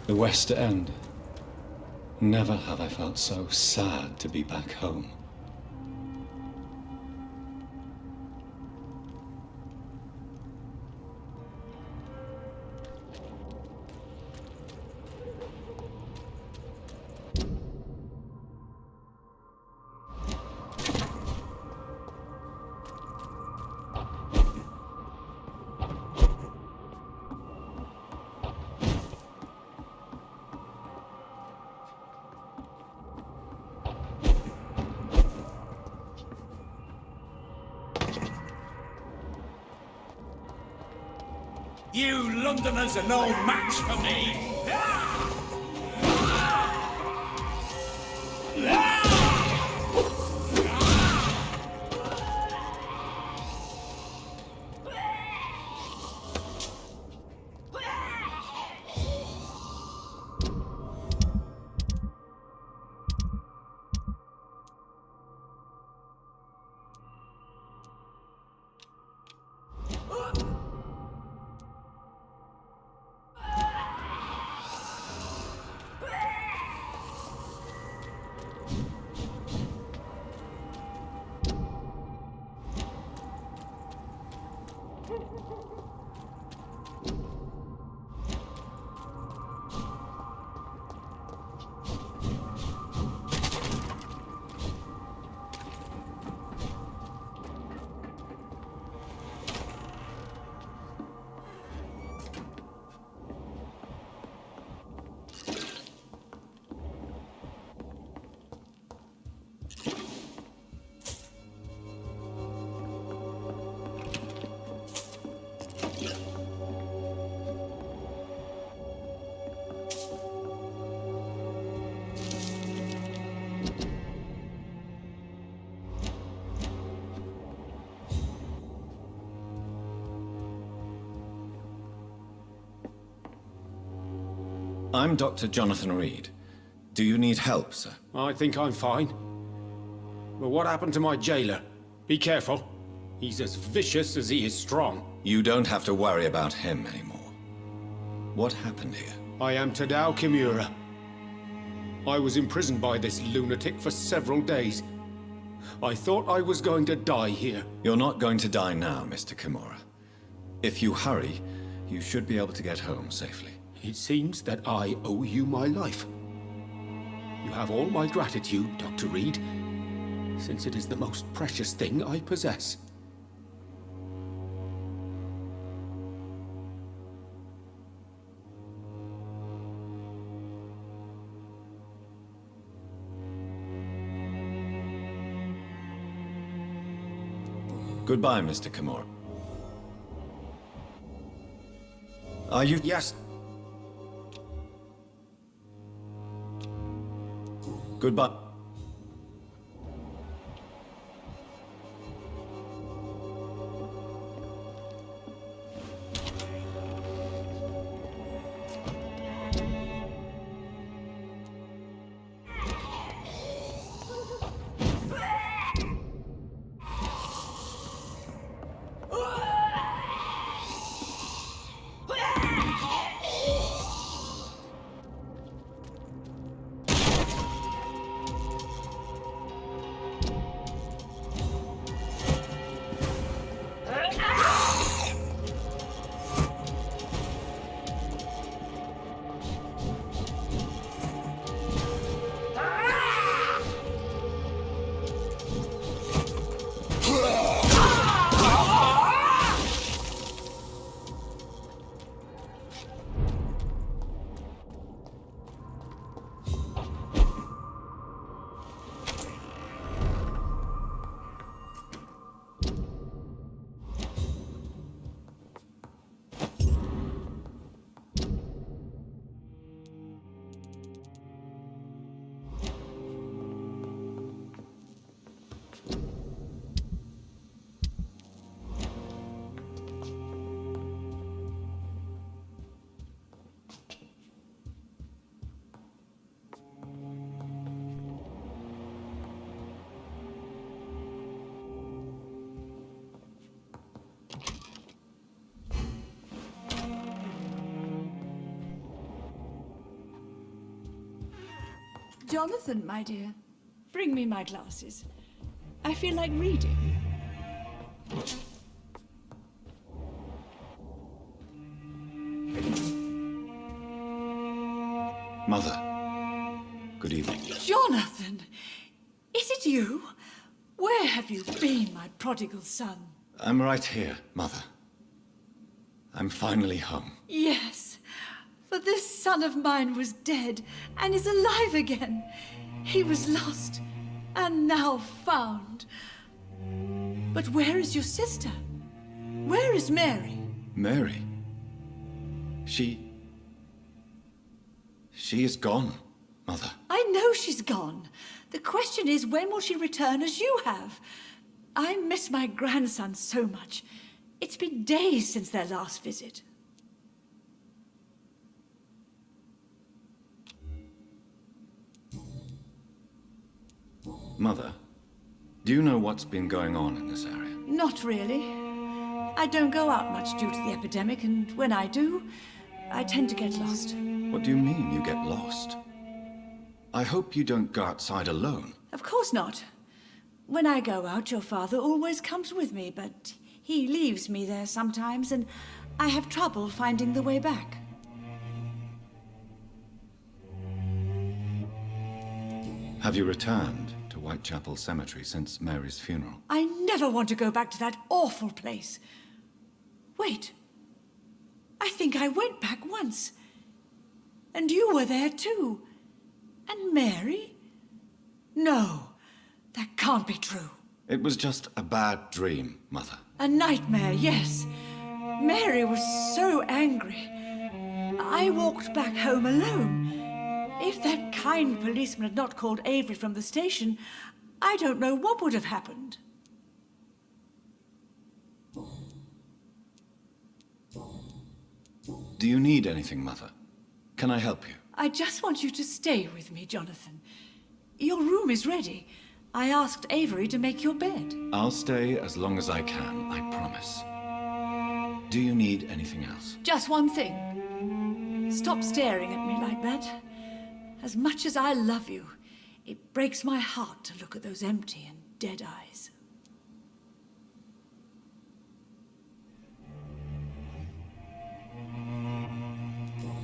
[SPEAKER 15] The West End. Never have I felt so sad to be back home.
[SPEAKER 14] You Londoners are no match for me!
[SPEAKER 1] I'm Dr. Jonathan Reed. Do you need help, sir?
[SPEAKER 20] I think I'm fine. But what happened to my jailer? Be careful. He's as vicious as he is strong.
[SPEAKER 1] You don't have to worry about him anymore. What happened here?
[SPEAKER 20] I am Tadao Kimura. I was imprisoned by this lunatic for several days. I thought I was going to die here.
[SPEAKER 1] You're not going to die now, Mr. Kimura. If you hurry, you should be able to get home safely.
[SPEAKER 20] It seems that I owe you my life. You have all my gratitude, Dr. Reed, since it is the most precious thing I possess.
[SPEAKER 1] Goodbye, Mr. Kimura. Are you...
[SPEAKER 20] Yes.
[SPEAKER 1] Goodbye.
[SPEAKER 21] Jonathan, my dear, bring me my glasses. I feel like reading.
[SPEAKER 1] Mother, good evening.
[SPEAKER 21] Jonathan! Is it you? Where have you been, my prodigal son?
[SPEAKER 1] I'm right here, Mother. I'm finally home.
[SPEAKER 21] Yes, for this son of mine was dead and is alive again. He was lost and now found. But where is your sister? Where is Mary?
[SPEAKER 1] Mary? She is gone, Mother.
[SPEAKER 21] I know she's gone. The question is, when will she return as you have? I miss my grandson so much. It's been days since their last visit.
[SPEAKER 1] Mother, do you know what's been going on in this area?
[SPEAKER 21] Not really. I don't go out much due to the epidemic, and when I do, I tend to get lost.
[SPEAKER 1] What do you mean you get lost? I hope you don't go outside alone.
[SPEAKER 21] Of course not. When I go out, your father always comes with me, but he leaves me there sometimes, and I have trouble finding the way back.
[SPEAKER 1] Have you returned to Whitechapel Cemetery since Mary's funeral?
[SPEAKER 21] I never want to go back to that awful place. Wait. I think I went back once. And you were there too. And Mary? No, that can't be true.
[SPEAKER 1] It was just a bad dream, Mother.
[SPEAKER 21] A nightmare, yes. Mary was so angry. I walked back home alone. If that kind policeman had not called Avery from the station, I don't know what would have happened.
[SPEAKER 1] Do you need anything, Mother? Can I help you?
[SPEAKER 21] I just want you to stay with me, Jonathan. Your room is ready. I asked Avery to make your bed.
[SPEAKER 1] I'll stay as long as I can, I promise. Do you need anything else?
[SPEAKER 21] Just one thing. Stop staring at me like that. As much as I love you, it breaks my heart to look at those empty and dead eyes.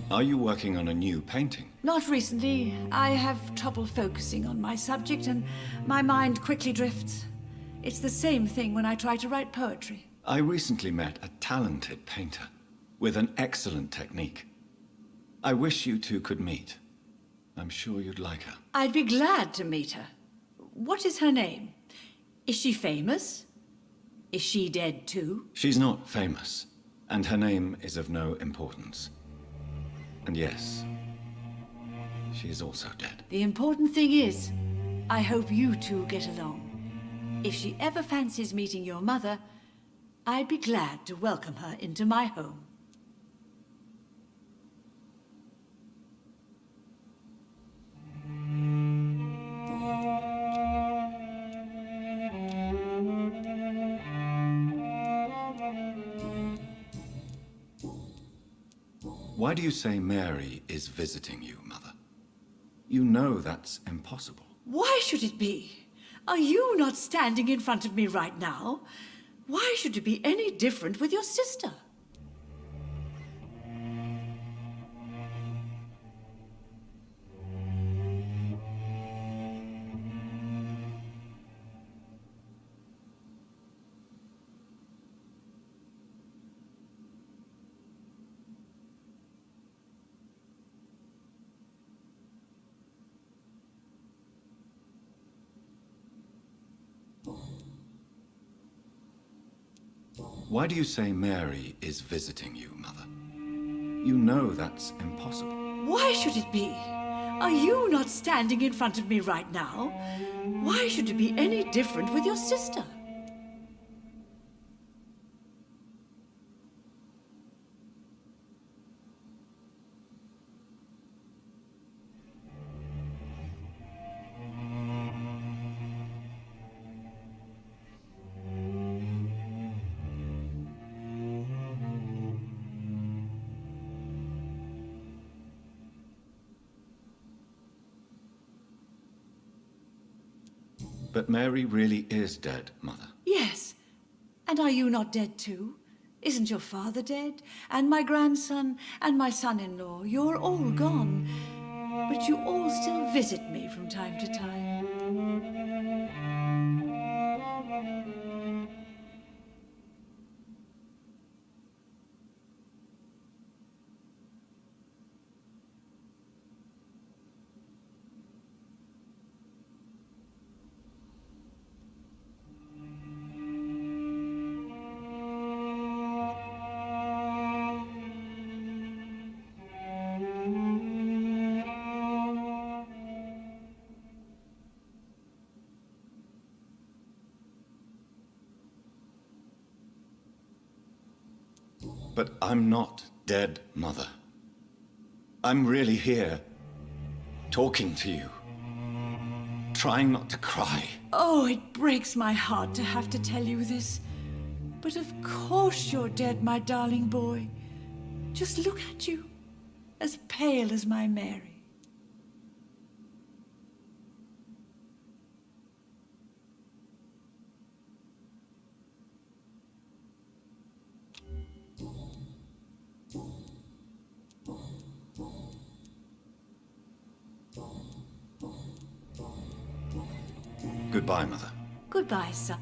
[SPEAKER 1] Are you working on a new painting?
[SPEAKER 21] Not recently. I have trouble focusing on my subject, and my mind quickly drifts. It's the same thing when I try to write poetry.
[SPEAKER 1] I recently met a talented painter with an excellent technique. I wish you two could meet. I'm sure you'd like her.
[SPEAKER 21] I'd be glad to meet her. What is her name? Is she famous? Is she dead too?
[SPEAKER 1] She's not famous, and her name is of no importance. And yes, she is also dead.
[SPEAKER 21] The important thing is, I hope you two get along. If she ever fancies meeting your mother, I'd be glad to welcome her into my home.
[SPEAKER 1] Why do you say Mary is visiting you, Mother? You know that's impossible.
[SPEAKER 21] Why should it be? Are you not standing in front of me right now? Why should it be any different with your sister?
[SPEAKER 1] Why do you say Mary is visiting you, Mother? You know that's impossible.
[SPEAKER 21] Why should it be? Are you not standing in front of me right now? Why should it be any different with your sister?
[SPEAKER 1] But Mary really is dead, Mother.
[SPEAKER 21] Yes. And are you not dead too? Isn't your father dead? And my grandson, and my son-in-law, you're all gone. But you all still visit me from time to time.
[SPEAKER 1] But I'm not dead, Mother. I'm really here, talking to you, trying not to cry.
[SPEAKER 21] Oh, it breaks my heart to have to tell you this. But of course you're dead, my darling boy. Just look at you, as pale as my Mary.
[SPEAKER 1] Goodbye, Mother.
[SPEAKER 21] Goodbye, son.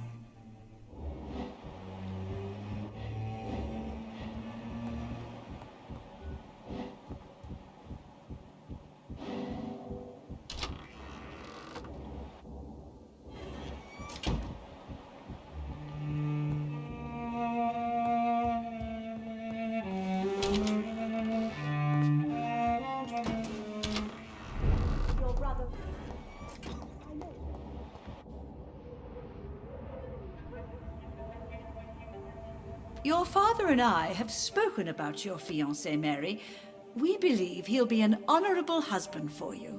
[SPEAKER 21] Your father and I have spoken about your fiancé, Mary. We believe he'll be an honorable husband for you.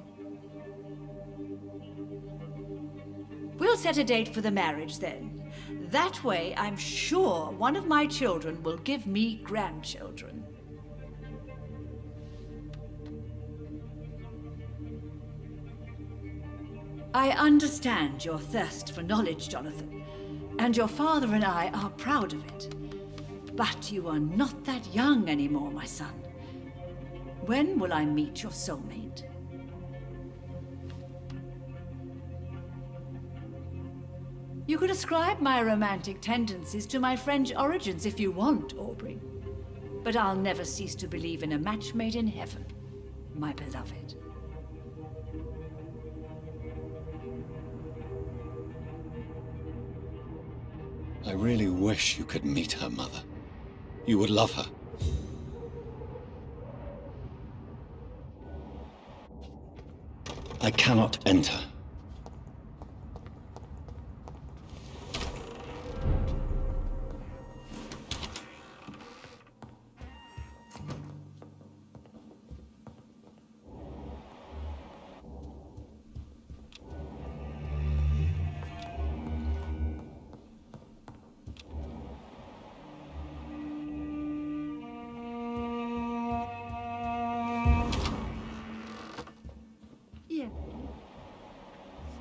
[SPEAKER 21] We'll set a date for the marriage then. That way, I'm sure one of my children will give me grandchildren. I understand your thirst for knowledge, Jonathan, and your father and I are proud of it. But you are not that young anymore, my son. When will I meet your soulmate? You can ascribe my romantic tendencies to my French origins if you want, Aubrey. But I'll never cease to believe in a match made in heaven, my beloved.
[SPEAKER 1] I really wish you could meet her, Mother. You would love her. I cannot enter.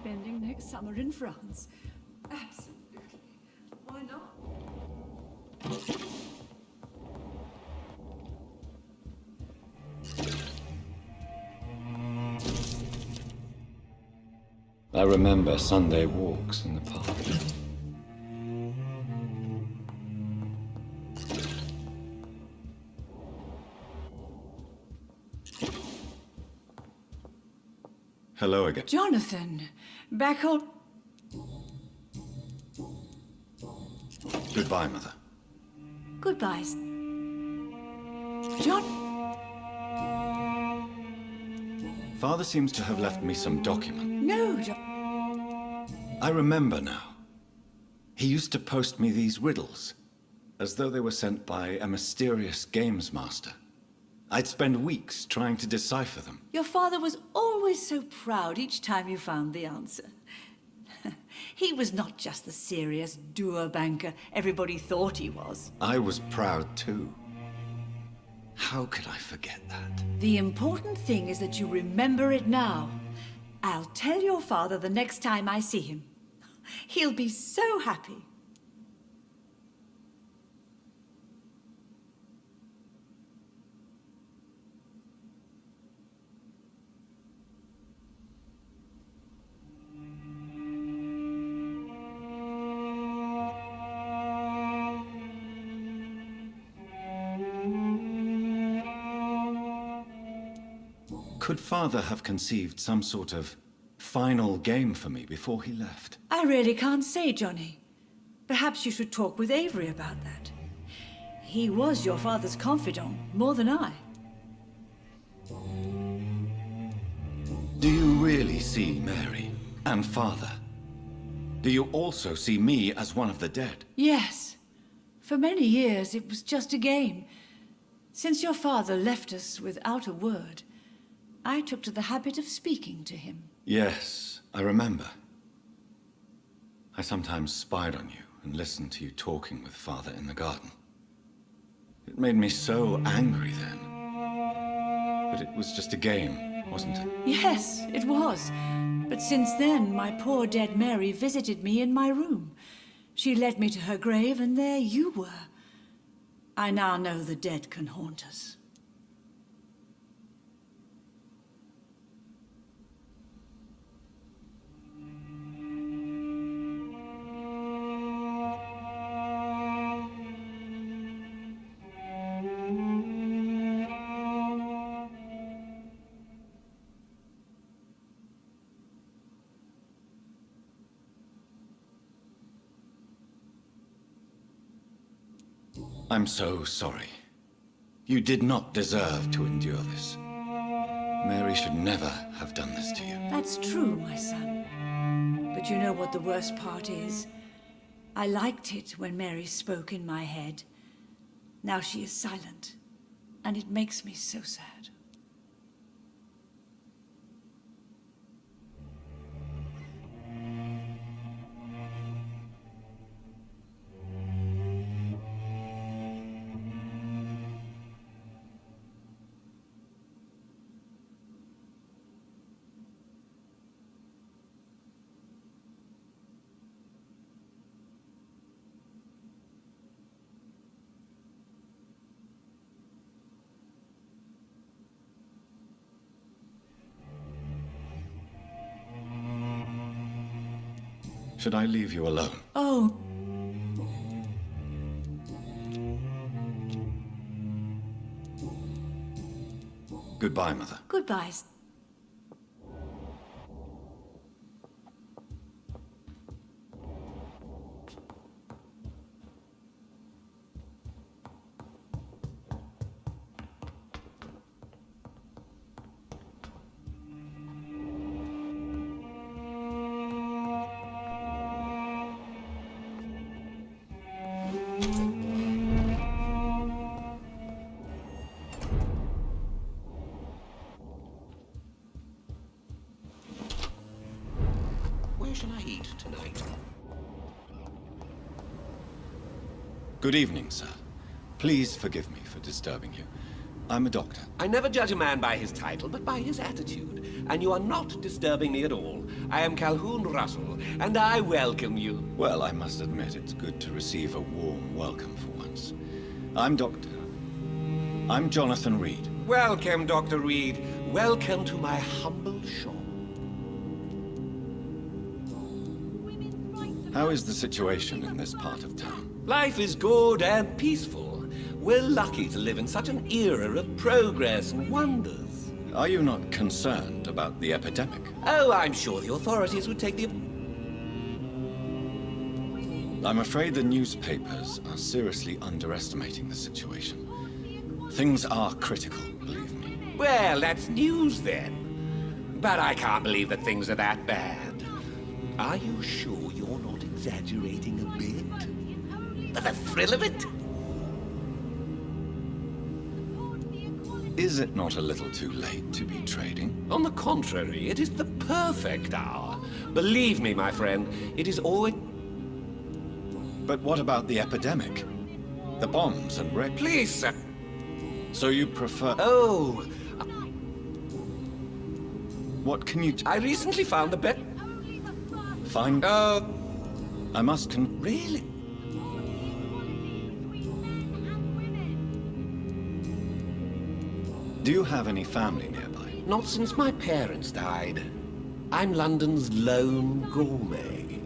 [SPEAKER 21] Spending next summer in France. Absolutely. Why not?
[SPEAKER 1] I remember Sunday walks in the park. Hello again.
[SPEAKER 21] Jonathan, back home.
[SPEAKER 1] Goodbye, Mother.
[SPEAKER 21] Goodbye. John.
[SPEAKER 1] Father seems to have left me some document.
[SPEAKER 21] No, John.
[SPEAKER 1] I remember now. He used to post me these riddles, as though they were sent by a mysterious games master. I'd spend weeks trying to decipher them.
[SPEAKER 21] Your father was always so proud each time you found the answer. He was not just the serious doer banker everybody thought he was.
[SPEAKER 1] I was proud too. How could I forget that?
[SPEAKER 21] The important thing is that you remember it now. I'll tell your father the next time I see him. He'll be so happy.
[SPEAKER 1] Could Father have conceived some sort of final game for me before he left?
[SPEAKER 21] I really can't say, Johnny. Perhaps you should talk with Avery about that. He was your father's confidant, more than I.
[SPEAKER 1] Do you really see Mary and Father? Do you also see me as one of the dead?
[SPEAKER 21] Yes. For many years, it was just a game. Since your father left us without a word, I took to the habit of speaking to him.
[SPEAKER 1] Yes, I remember. I sometimes spied on you and listened to you talking with Father in the garden. It made me so angry then. But it was just a game, wasn't it?
[SPEAKER 21] Yes, it was. But since then, my poor dead Mary visited me in my room. She led me to her grave, and there you were. I now know the dead can haunt us.
[SPEAKER 1] I'm so sorry. You did not deserve to endure this. Mary should never have done this to you.
[SPEAKER 21] That's true, my son. But you know what the worst part is? I liked it when Mary spoke in my head. Now she is silent, and it makes me so sad.
[SPEAKER 1] Should I leave you alone?
[SPEAKER 21] Oh.
[SPEAKER 1] Goodbye, Mother.
[SPEAKER 21] Goodbye.
[SPEAKER 12] Where shall I eat tonight?
[SPEAKER 1] Good evening, sir. Please forgive me for disturbing you. I'm a doctor.
[SPEAKER 12] I never judge a man by his title, but by his attitude. And you are not disturbing me at all. I am Calhoun Russell, and I welcome you.
[SPEAKER 1] Well, I must admit it's good to receive a warm welcome for once. I'm Jonathan Reed.
[SPEAKER 12] Welcome, Dr. Reed. Welcome to my humble shop.
[SPEAKER 1] How is the situation in this part of town?
[SPEAKER 12] Life is good and peaceful. We're lucky to live in such an era of progress and wonders.
[SPEAKER 1] Are you not concerned about the epidemic?
[SPEAKER 12] Oh, I'm sure the authorities would take the...
[SPEAKER 1] I'm afraid the newspapers are seriously underestimating the situation. Things are critical, believe me.
[SPEAKER 12] Well, that's news then. But I can't believe that things are that bad. Are you sure you're not exaggerating a bit? For the thrill of it?
[SPEAKER 1] Is it not a little too late to be trading?
[SPEAKER 12] On the contrary, it is the perfect hour. Believe me, my friend, it is always...
[SPEAKER 1] But what about the epidemic? The bombs and wreck...
[SPEAKER 12] Please, sir.
[SPEAKER 1] So you prefer...
[SPEAKER 12] Oh.
[SPEAKER 1] What can you...
[SPEAKER 12] I recently found a bet...
[SPEAKER 1] Find... I must
[SPEAKER 12] Really?
[SPEAKER 1] Do you have any family nearby?
[SPEAKER 12] Not since my parents died. I'm London's lone gourmet.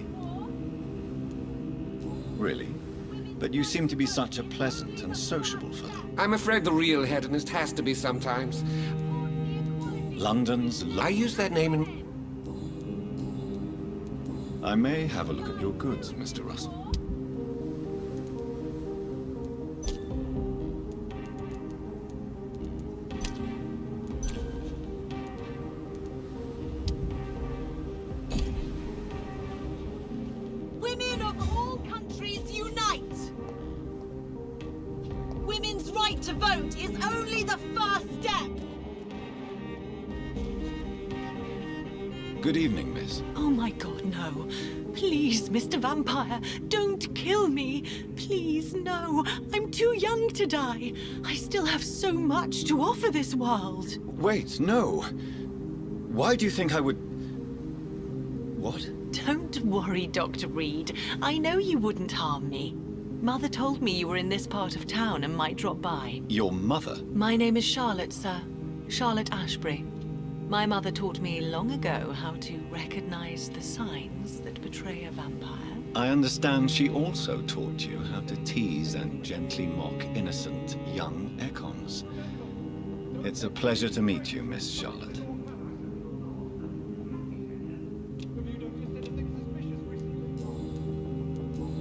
[SPEAKER 1] Really? But you seem to be such a pleasant and sociable fellow.
[SPEAKER 12] I'm afraid the real hedonist has to be sometimes.
[SPEAKER 1] London's...
[SPEAKER 12] I use that name in...
[SPEAKER 1] I may have a look at your goods, Mr. Russell.
[SPEAKER 3] Women of all countries unite! Women's right to vote is only the first step.
[SPEAKER 1] Good evening, miss.
[SPEAKER 13] Oh my god, no. Please, Mr. Vampire, don't kill me. Please, no. I'm too young to die. I still have so much to offer this world.
[SPEAKER 1] Wait, no. Why do you think I would... What?
[SPEAKER 13] Don't worry, Dr. Reed. I know you wouldn't harm me. Mother told me you were in this part of town and might drop by.
[SPEAKER 1] Your mother?
[SPEAKER 13] My name is Charlotte, sir. Charlotte Ashbury. My mother taught me long ago how to recognize the signs that betray a vampire.
[SPEAKER 1] I understand she also taught you how to tease and gently mock innocent young Ekons. It's a pleasure to meet you, Miss Charlotte.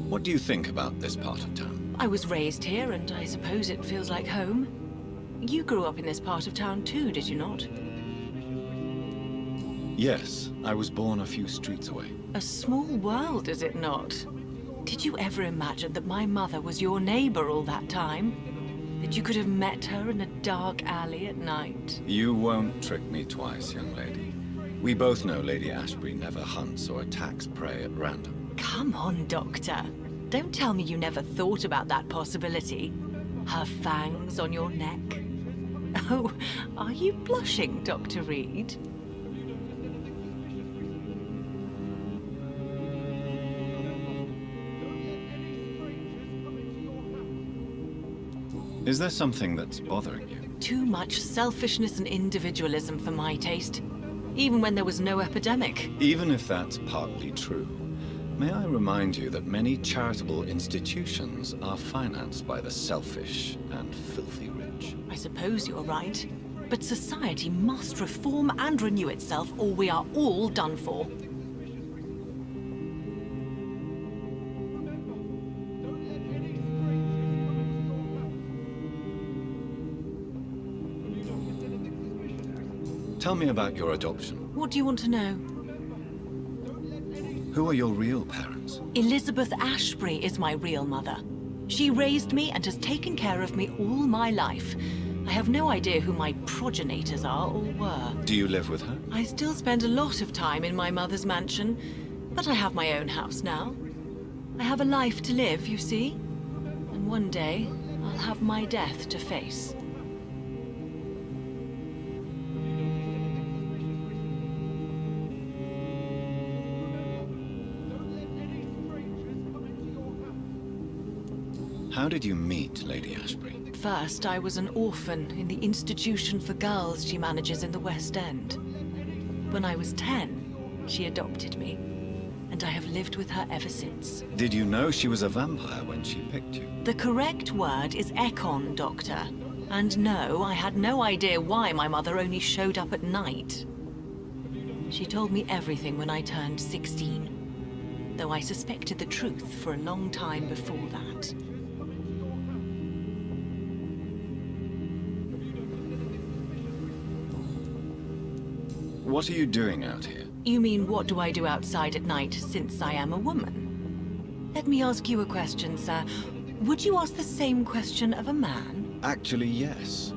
[SPEAKER 1] What do you think about this part of town?
[SPEAKER 13] I was raised here, and I suppose it feels like home. You grew up in this part of town too, did you not?
[SPEAKER 1] Yes, I was born a few streets away.
[SPEAKER 13] A small world, is it not? Did you ever imagine that my mother was your neighbor all that time? That you could have met her in a dark alley at night?
[SPEAKER 1] You won't trick me twice, young lady. We both know Lady Ashbury never hunts or attacks prey at random.
[SPEAKER 13] Come on, Doctor. Don't tell me you never thought about that possibility. Her fangs on your neck. Oh, are you blushing, Dr. Reed?
[SPEAKER 1] Is there something that's bothering you?
[SPEAKER 13] Too much selfishness and individualism for my taste. Even when there was no epidemic.
[SPEAKER 1] Even if that's partly true, may I remind you that many charitable institutions are financed by the selfish and filthy rich.
[SPEAKER 13] I suppose you're right. But society must reform and renew itself, or we are all done for.
[SPEAKER 1] Tell me about your adoption.
[SPEAKER 13] What do you want to know?
[SPEAKER 1] Who are your real parents?
[SPEAKER 13] Elizabeth Ashbury is my real mother. She raised me and has taken care of me all my life. I have no idea who my progenitors are or were.
[SPEAKER 1] Do you live with her?
[SPEAKER 13] I still spend a lot of time in my mother's mansion, but I have my own house now. I have a life to live, you see. And one day, I'll have my death to face.
[SPEAKER 1] How did you meet Lady Ashbury?
[SPEAKER 13] First, I was an orphan in the institution for girls she manages in the West End. When I was 10, she adopted me, and I have lived with her ever since.
[SPEAKER 1] Did you know she was a vampire when she picked you?
[SPEAKER 13] The correct word is Ekon, Doctor. And no, I had no idea why my mother only showed up at night. She told me everything when I turned 16, though I suspected the truth for a long time before that.
[SPEAKER 1] What are you doing out here?
[SPEAKER 13] You mean, what do I do outside at night since I am a woman? Let me ask you a question, sir. Would you ask the same question of a man?
[SPEAKER 1] Actually, yes.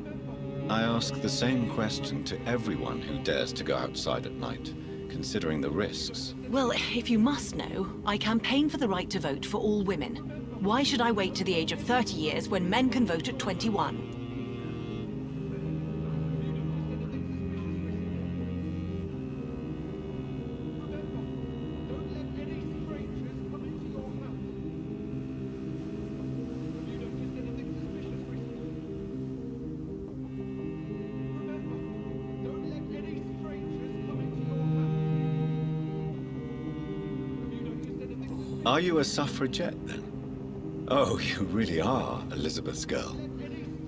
[SPEAKER 1] I ask the same question to everyone who dares to go outside at night, considering the risks.
[SPEAKER 13] Well, if you must know, I campaign for the right to vote for all women. Why should I wait to the age of 30 years when men can vote at 21?
[SPEAKER 1] Are you a suffragette, then? Oh, you really are Elizabeth's girl.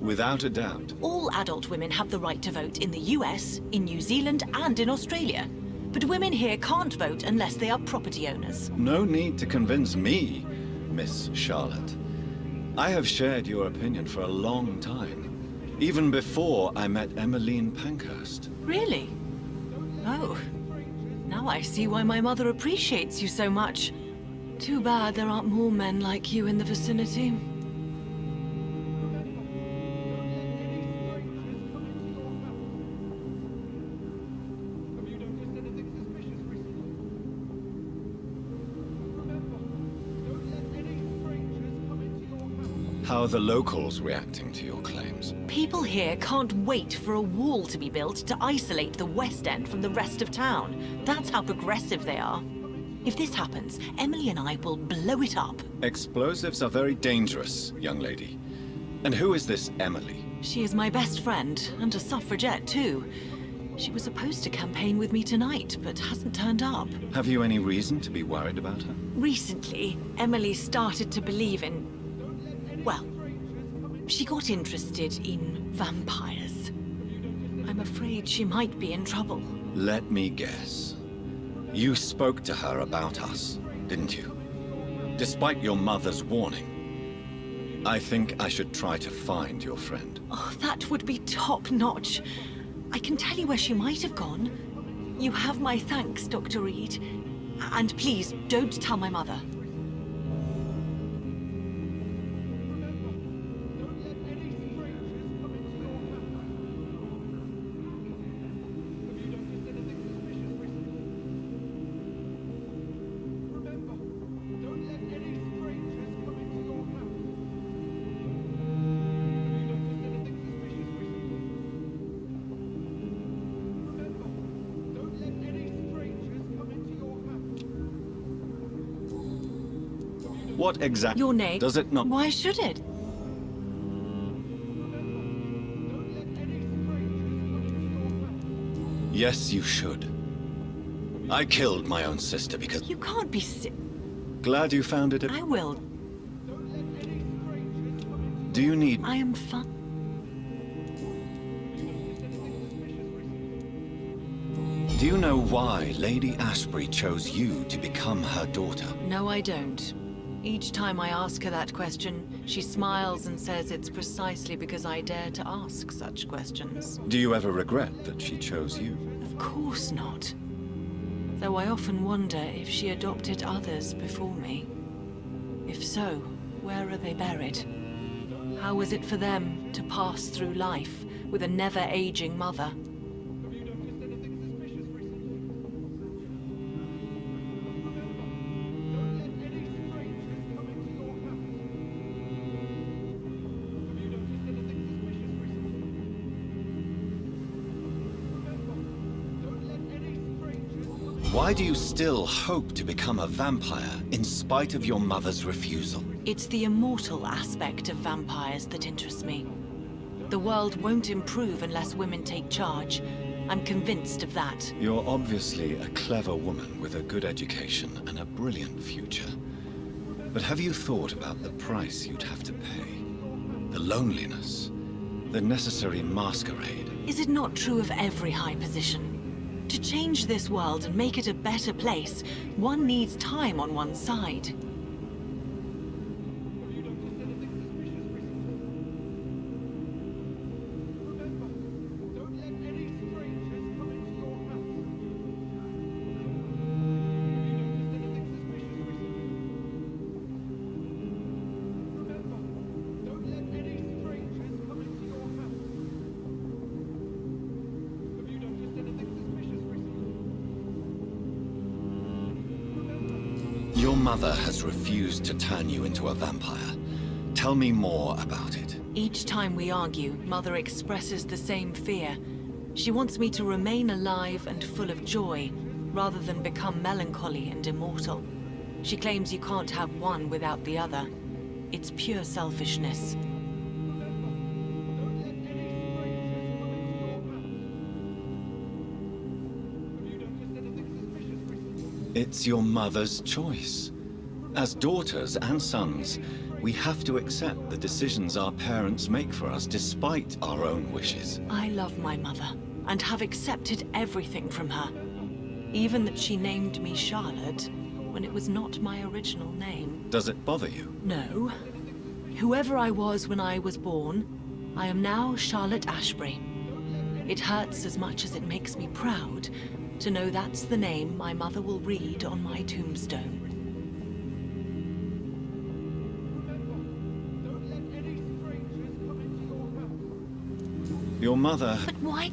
[SPEAKER 1] Without a doubt.
[SPEAKER 13] All adult women have the right to vote in the US, in New Zealand, and in Australia. But women here can't vote unless they are property owners.
[SPEAKER 1] No need to convince me, Miss Charlotte. I have shared your opinion for a long time. Even before I met Emmeline Pankhurst.
[SPEAKER 13] Really? Oh. Now I see why my mother appreciates you so much. Too bad there aren't more men like you in the vicinity.
[SPEAKER 1] How are the locals reacting to your claims?
[SPEAKER 6] People here can't wait for a wall to be built to isolate the West End from the rest of town. That's how progressive they are. If this happens, Emily and I will blow it up.
[SPEAKER 1] Explosives are very dangerous, young lady. And who is this Emily?
[SPEAKER 6] She is my best friend, and a suffragette too. She was supposed to campaign with me tonight, but hasn't turned up.
[SPEAKER 1] Have you any reason to be worried about her?
[SPEAKER 6] Recently, Emily started to believe in... well, she got interested in vampires. I'm afraid she might be in trouble.
[SPEAKER 1] Let me guess. You spoke to her about us, didn't you? Despite your mother's warning. I think I should try to find your friend.
[SPEAKER 6] Oh, that would be top-notch. I can tell you where she might have gone. You have my thanks, Dr. Reed. And please, don't tell my mother.
[SPEAKER 1] What exactly?
[SPEAKER 6] Your name?
[SPEAKER 1] Does it not?
[SPEAKER 6] Why should it?
[SPEAKER 1] Yes, you should. I killed my own sister because...
[SPEAKER 6] You can't be
[SPEAKER 1] Glad you found it.
[SPEAKER 6] I will.
[SPEAKER 1] Do you need...
[SPEAKER 6] I am fine.
[SPEAKER 1] Do you know why Lady Ashbury chose you to become her daughter?
[SPEAKER 6] No, I don't. Each time I ask her that question, she smiles and says it's precisely because I dare to ask such questions.
[SPEAKER 1] Do you ever regret that she chose you?
[SPEAKER 6] Of course not. Though I often wonder if she adopted others before me. If so, where are they buried? How was it for them to pass through life with a never-aging mother?
[SPEAKER 1] Why do you still hope to become a vampire in spite of your mother's refusal?
[SPEAKER 6] It's the immortal aspect of vampires that interests me. The world won't improve unless women take charge. I'm convinced of that.
[SPEAKER 1] You're obviously a clever woman with a good education and a brilliant future. But have you thought about the price you'd have to pay? The loneliness, the necessary masquerade.
[SPEAKER 6] Is it not true of every high position? To change this world and make it a better place, one needs time on one's side.
[SPEAKER 1] Your mother has refused to turn you into a vampire. Tell me more about it.
[SPEAKER 6] Each time we argue, Mother expresses the same fear. She wants me to remain alive and full of joy, rather than become melancholy and immortal. She claims you can't have one without the other. It's pure selfishness.
[SPEAKER 1] It's your mother's choice. As daughters and sons, we have to accept the decisions our parents make for us despite our own wishes.
[SPEAKER 6] I love my mother, and have accepted everything from her. Even that she named me Charlotte, when it was not my original name.
[SPEAKER 1] Does it bother you?
[SPEAKER 6] No. Whoever I was when I was born, I am now Charlotte Ashbury. It hurts as much as it makes me proud to know that's the name my mother will read on my tombstone.
[SPEAKER 1] Your mother...
[SPEAKER 6] But why?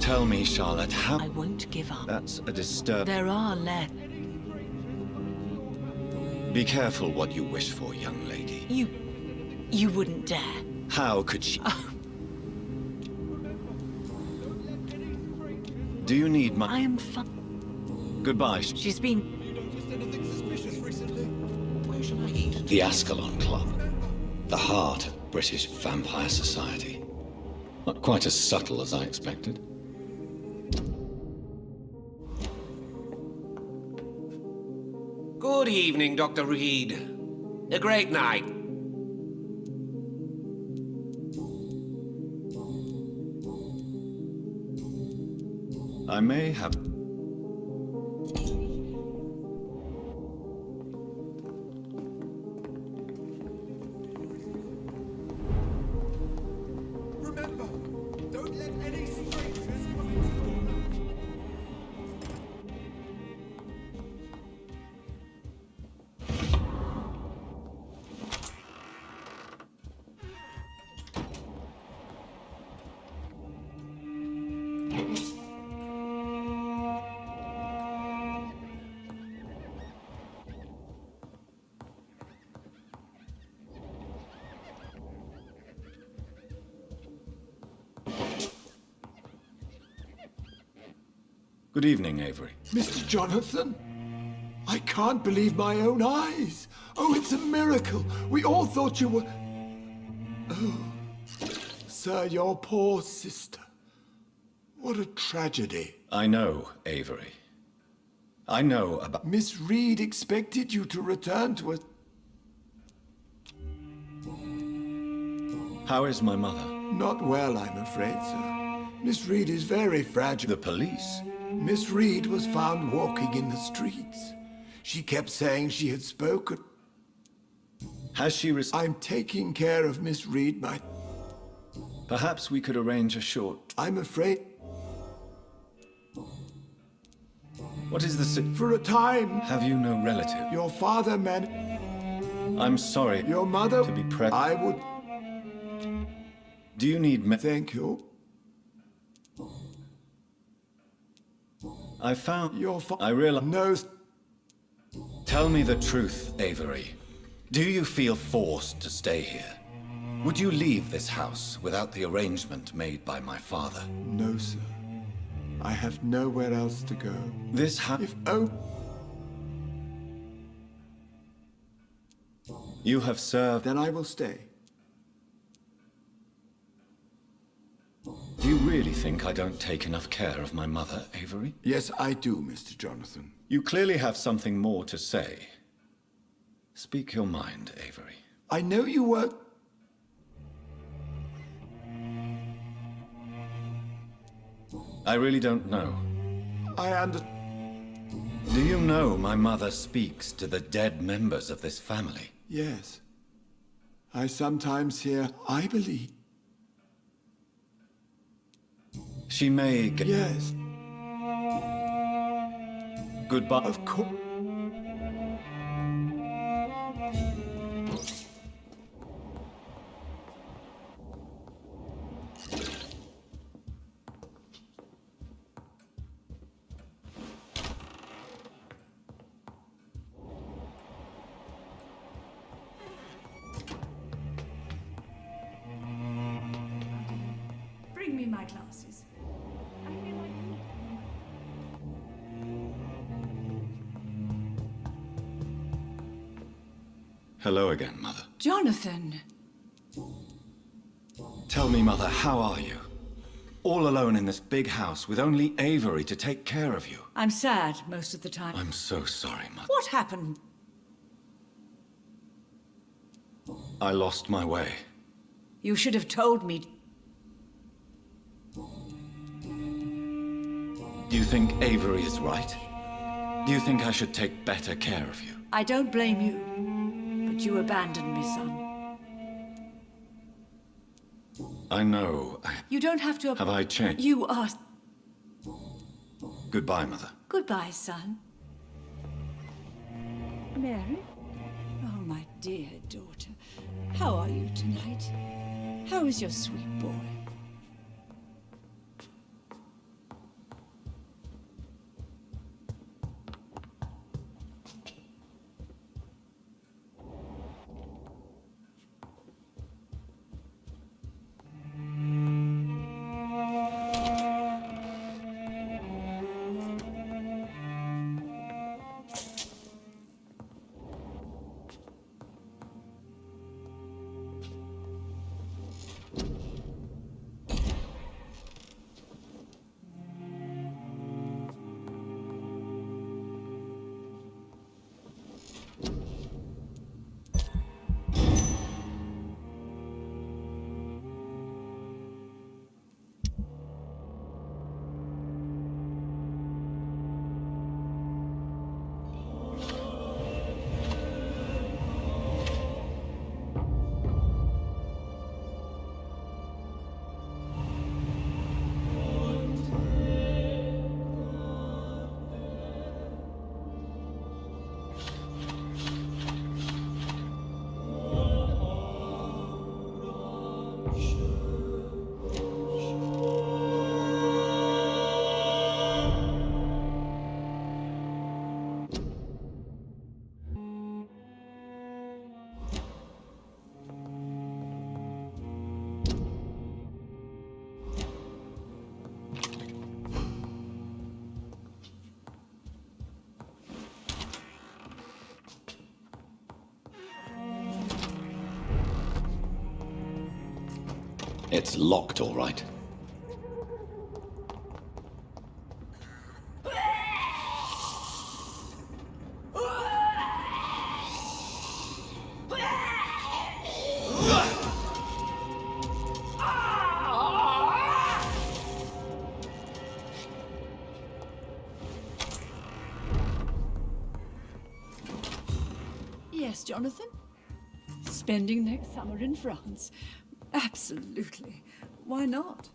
[SPEAKER 1] Tell me, Charlotte, how...
[SPEAKER 6] I won't give up.
[SPEAKER 1] That's a disturb...
[SPEAKER 6] There are
[SPEAKER 19] Be careful what you wish for, young lady.
[SPEAKER 6] You wouldn't dare.
[SPEAKER 19] How could she? Do you need my...
[SPEAKER 6] I am fine.
[SPEAKER 19] Goodbye.
[SPEAKER 6] She's been...
[SPEAKER 15] The Ascalon Club. The heart of British vampire society. Not quite as subtle as I expected.
[SPEAKER 12] Good evening, Dr. Reed. A great night.
[SPEAKER 19] I may have...
[SPEAKER 17] Remember, don't let any strangers come into your
[SPEAKER 19] Good evening, Avery.
[SPEAKER 14] Mr. Jonathan? I can't believe my own eyes. Oh, it's a miracle. We all thought you were... Oh, sir, your poor sister. What a tragedy.
[SPEAKER 19] I know, Avery. I know about...
[SPEAKER 14] Miss Reed expected you to return to us.
[SPEAKER 19] How is my mother?
[SPEAKER 14] Not well, I'm afraid, sir. Miss Reed is very fragile.
[SPEAKER 19] The police?
[SPEAKER 14] Miss Reed was found walking in the streets. She kept saying she had spoken.
[SPEAKER 19] Has she
[SPEAKER 14] I'm taking care of Miss Reed,
[SPEAKER 19] Perhaps we could arrange a short...
[SPEAKER 14] I'm afraid...
[SPEAKER 19] What is the...
[SPEAKER 14] For a time...
[SPEAKER 19] Have you no relative?
[SPEAKER 14] Your father
[SPEAKER 19] I'm sorry.
[SPEAKER 14] Your mother...
[SPEAKER 19] To be present.
[SPEAKER 14] I would...
[SPEAKER 19] Do you need
[SPEAKER 14] Thank you.
[SPEAKER 19] I found...
[SPEAKER 14] Your
[SPEAKER 19] I realize...
[SPEAKER 14] No...
[SPEAKER 19] Tell me the truth, Avery. Do you feel forced to stay here? Would you leave this house without the arrangement made by my father?
[SPEAKER 14] No, sir. I have nowhere else to go.
[SPEAKER 19] This house...
[SPEAKER 14] If oh...
[SPEAKER 19] You have served...
[SPEAKER 14] Then I will stay.
[SPEAKER 19] Do you really think I don't take enough care of my mother, Avery?
[SPEAKER 14] Yes, I do, Mr. Jonathan.
[SPEAKER 19] You clearly have something more to say. Speak your mind, Avery.
[SPEAKER 14] I know you were...
[SPEAKER 19] I really don't know. Do you know my mother speaks to the dead members of this family?
[SPEAKER 14] Yes. I sometimes hear, I believe.
[SPEAKER 19] She may get...
[SPEAKER 14] Yes.
[SPEAKER 19] Goodbye.
[SPEAKER 14] Of course.
[SPEAKER 21] Bring me my glasses.
[SPEAKER 19] Hello again, Mother.
[SPEAKER 21] Jonathan!
[SPEAKER 19] Tell me, Mother, how are you? All alone in this big house with only Avery to take care of you.
[SPEAKER 21] I'm sad most of the time.
[SPEAKER 19] I'm so sorry, Mother.
[SPEAKER 21] What happened?
[SPEAKER 19] I lost my way.
[SPEAKER 21] You should have told me.
[SPEAKER 19] Do you think Avery is right? Do you think I should take better care of you?
[SPEAKER 21] I don't blame you, but you abandoned me, son.
[SPEAKER 19] I know.
[SPEAKER 21] You don't have to...
[SPEAKER 19] Have I changed?
[SPEAKER 21] You are...
[SPEAKER 19] Goodbye, Mother.
[SPEAKER 21] Goodbye, son. Mary? Oh, my dear daughter. How are you tonight? How is your sweet boy?
[SPEAKER 15] It's locked, all right.
[SPEAKER 21] Yes, Jonathan? Spending next summer in France. Absolutely. Why not?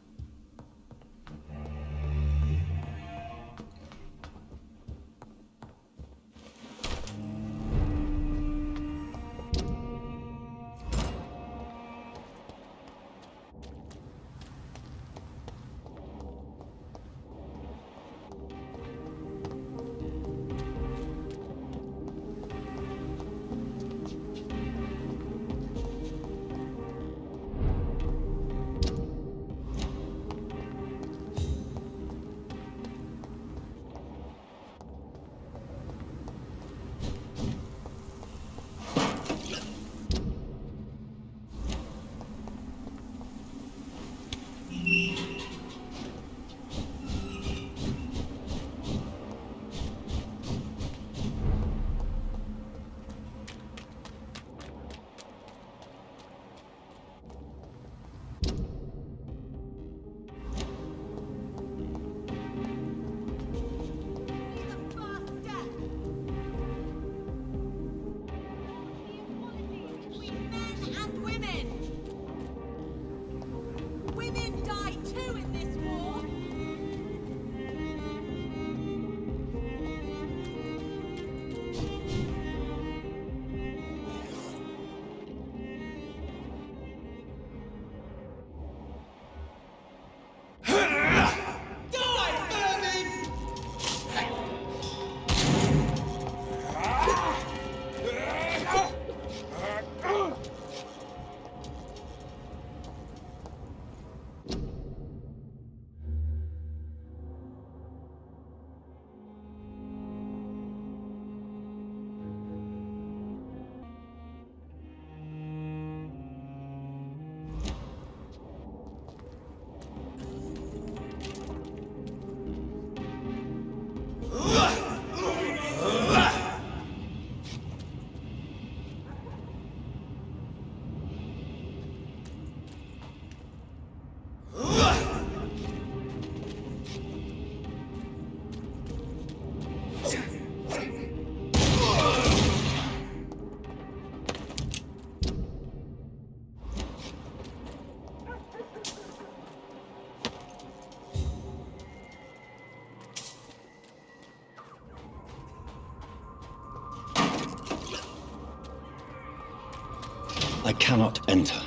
[SPEAKER 15] I cannot enter.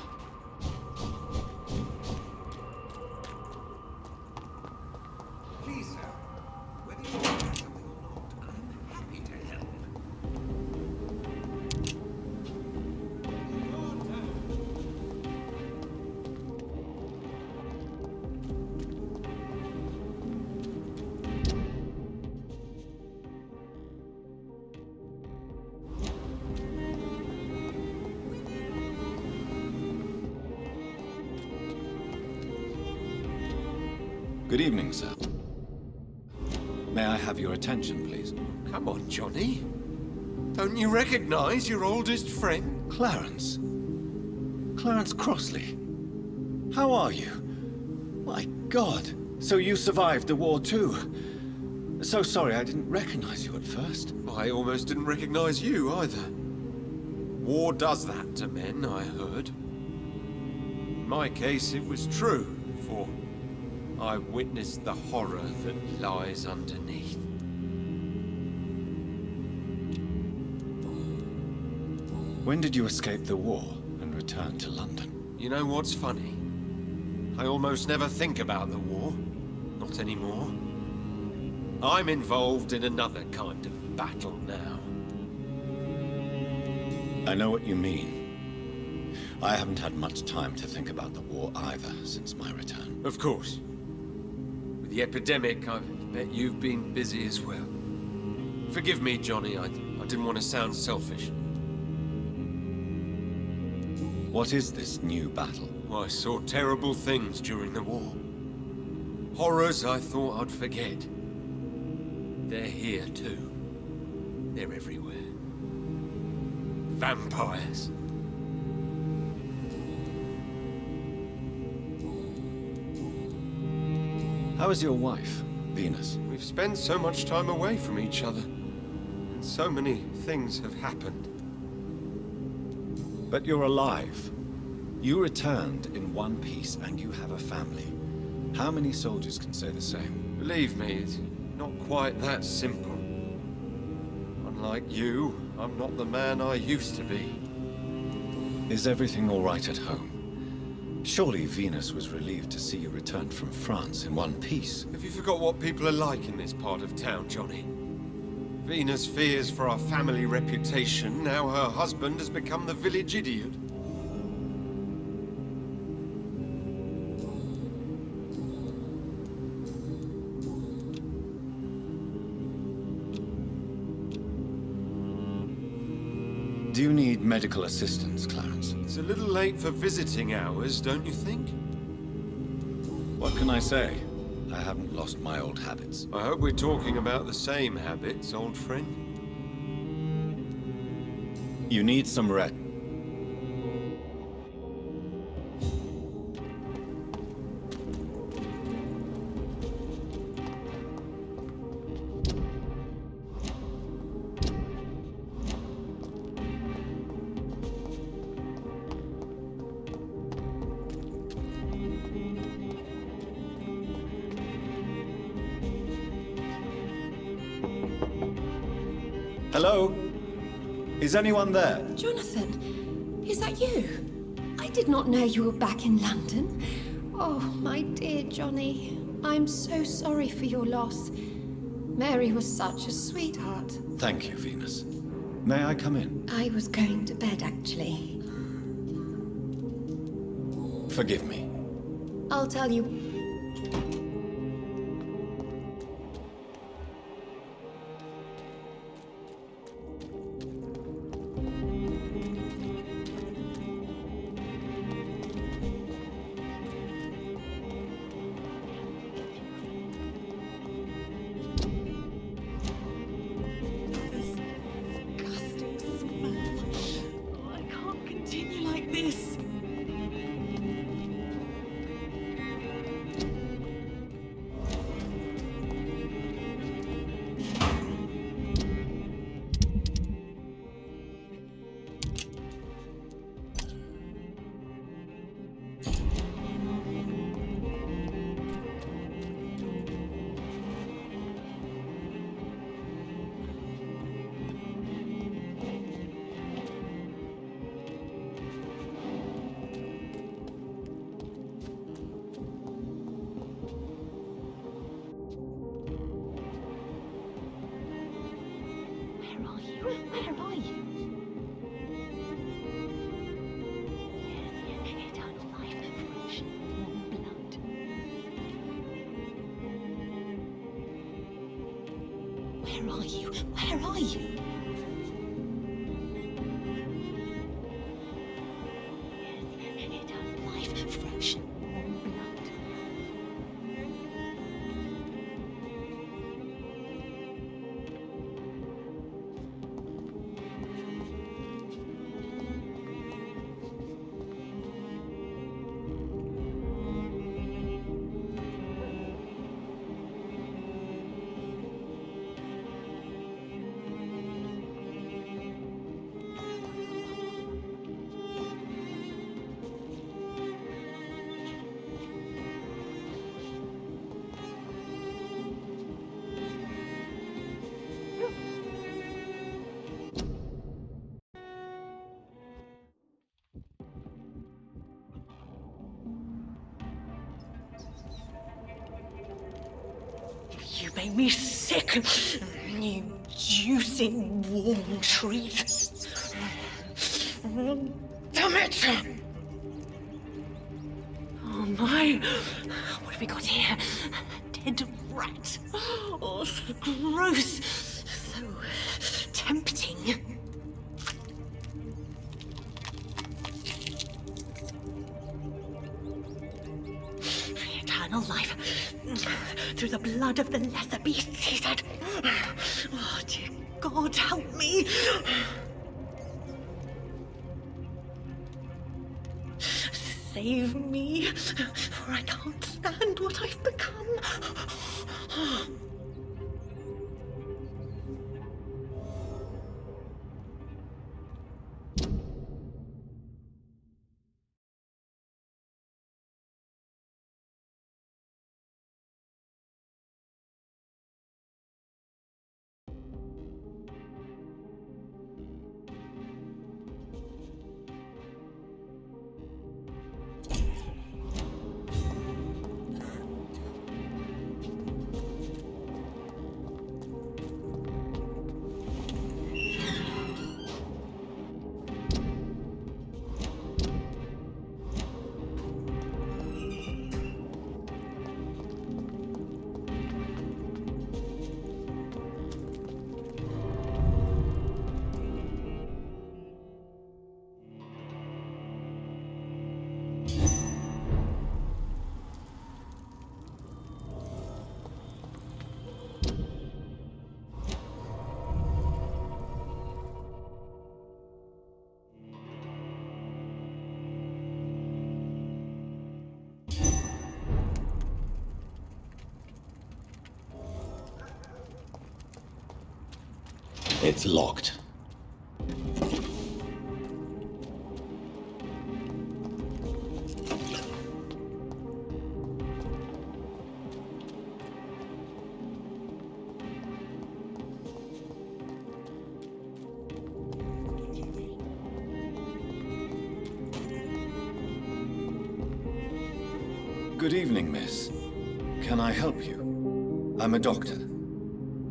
[SPEAKER 12] Please, sir. Whether you want something or not, I'm happy to help.
[SPEAKER 1] Good evening, sir. May I have your attention, please?
[SPEAKER 11] Come on, Johnny. Don't you recognize your oldest friend?
[SPEAKER 1] Clarence. Clarence Crossley. How are you? My God. So you survived the war too. So sorry I didn't recognize you at first.
[SPEAKER 11] I almost didn't recognize you either. War does that to men, I heard. In my case, it was true, for I witnessed the horror that lies underneath.
[SPEAKER 1] When did you escape the war and return to London?
[SPEAKER 11] You know what's funny? I almost never think about the war. Not anymore. I'm involved in another kind of battle now.
[SPEAKER 19] I know what you mean. I haven't had much time to think about the war either since my return.
[SPEAKER 11] Of course. With the epidemic, I bet you've been busy as well. Forgive me, Johnny, I didn't want to sound selfish.
[SPEAKER 19] What is this new battle?
[SPEAKER 11] I saw terrible things during the war. Horrors I thought I'd forget. They're here too. They're everywhere. Vampires.
[SPEAKER 19] How is your wife, Venus?
[SPEAKER 11] We've spent so much time away from each other. And so many things have happened.
[SPEAKER 19] But you're alive. You returned in one piece and you have a family. How many soldiers can say the same?
[SPEAKER 11] Believe me, it's not quite that simple. Unlike you, I'm not the man I used to be.
[SPEAKER 19] Is everything all right at home? Surely Venus was relieved to see you returned from France in one piece.
[SPEAKER 11] Have you forgot what people are like in this part of town, Johnny? Venus fears for our family reputation. Now her husband has become the village idiot.
[SPEAKER 19] Do you need medical assistance, Clarence?
[SPEAKER 11] It's a little late for visiting hours, don't you think?
[SPEAKER 19] What can I say? I haven't lost my old habits.
[SPEAKER 11] I hope we're talking about the same habits, old friend.
[SPEAKER 19] You need some rest. Hello? Is anyone there?
[SPEAKER 9] Jonathan, is that you? I did not know you were back in London. Oh, my dear Johnny. I'm so sorry for your loss. Mary was such a sweetheart.
[SPEAKER 19] Thank you, Venus. May I come in?
[SPEAKER 9] I was going to bed, actually.
[SPEAKER 19] Forgive me.
[SPEAKER 9] I'll tell you. Where are you? Eternal life, fresh, warm blood. Where are you? Where are you? Eternal life, fresh, warm blood.
[SPEAKER 13] make me sick. You juicy, warm treat. Damn it! Oh my! What have we got here? A dead rat. Oh, so gross. So tempting. Eternal life. Through the blood of the lesser beasts, he said. Oh, dear God, help me. Save me, for I can't stand what I've become.
[SPEAKER 15] It's locked.
[SPEAKER 1] Good evening, miss. Can I help you? I'm a doctor.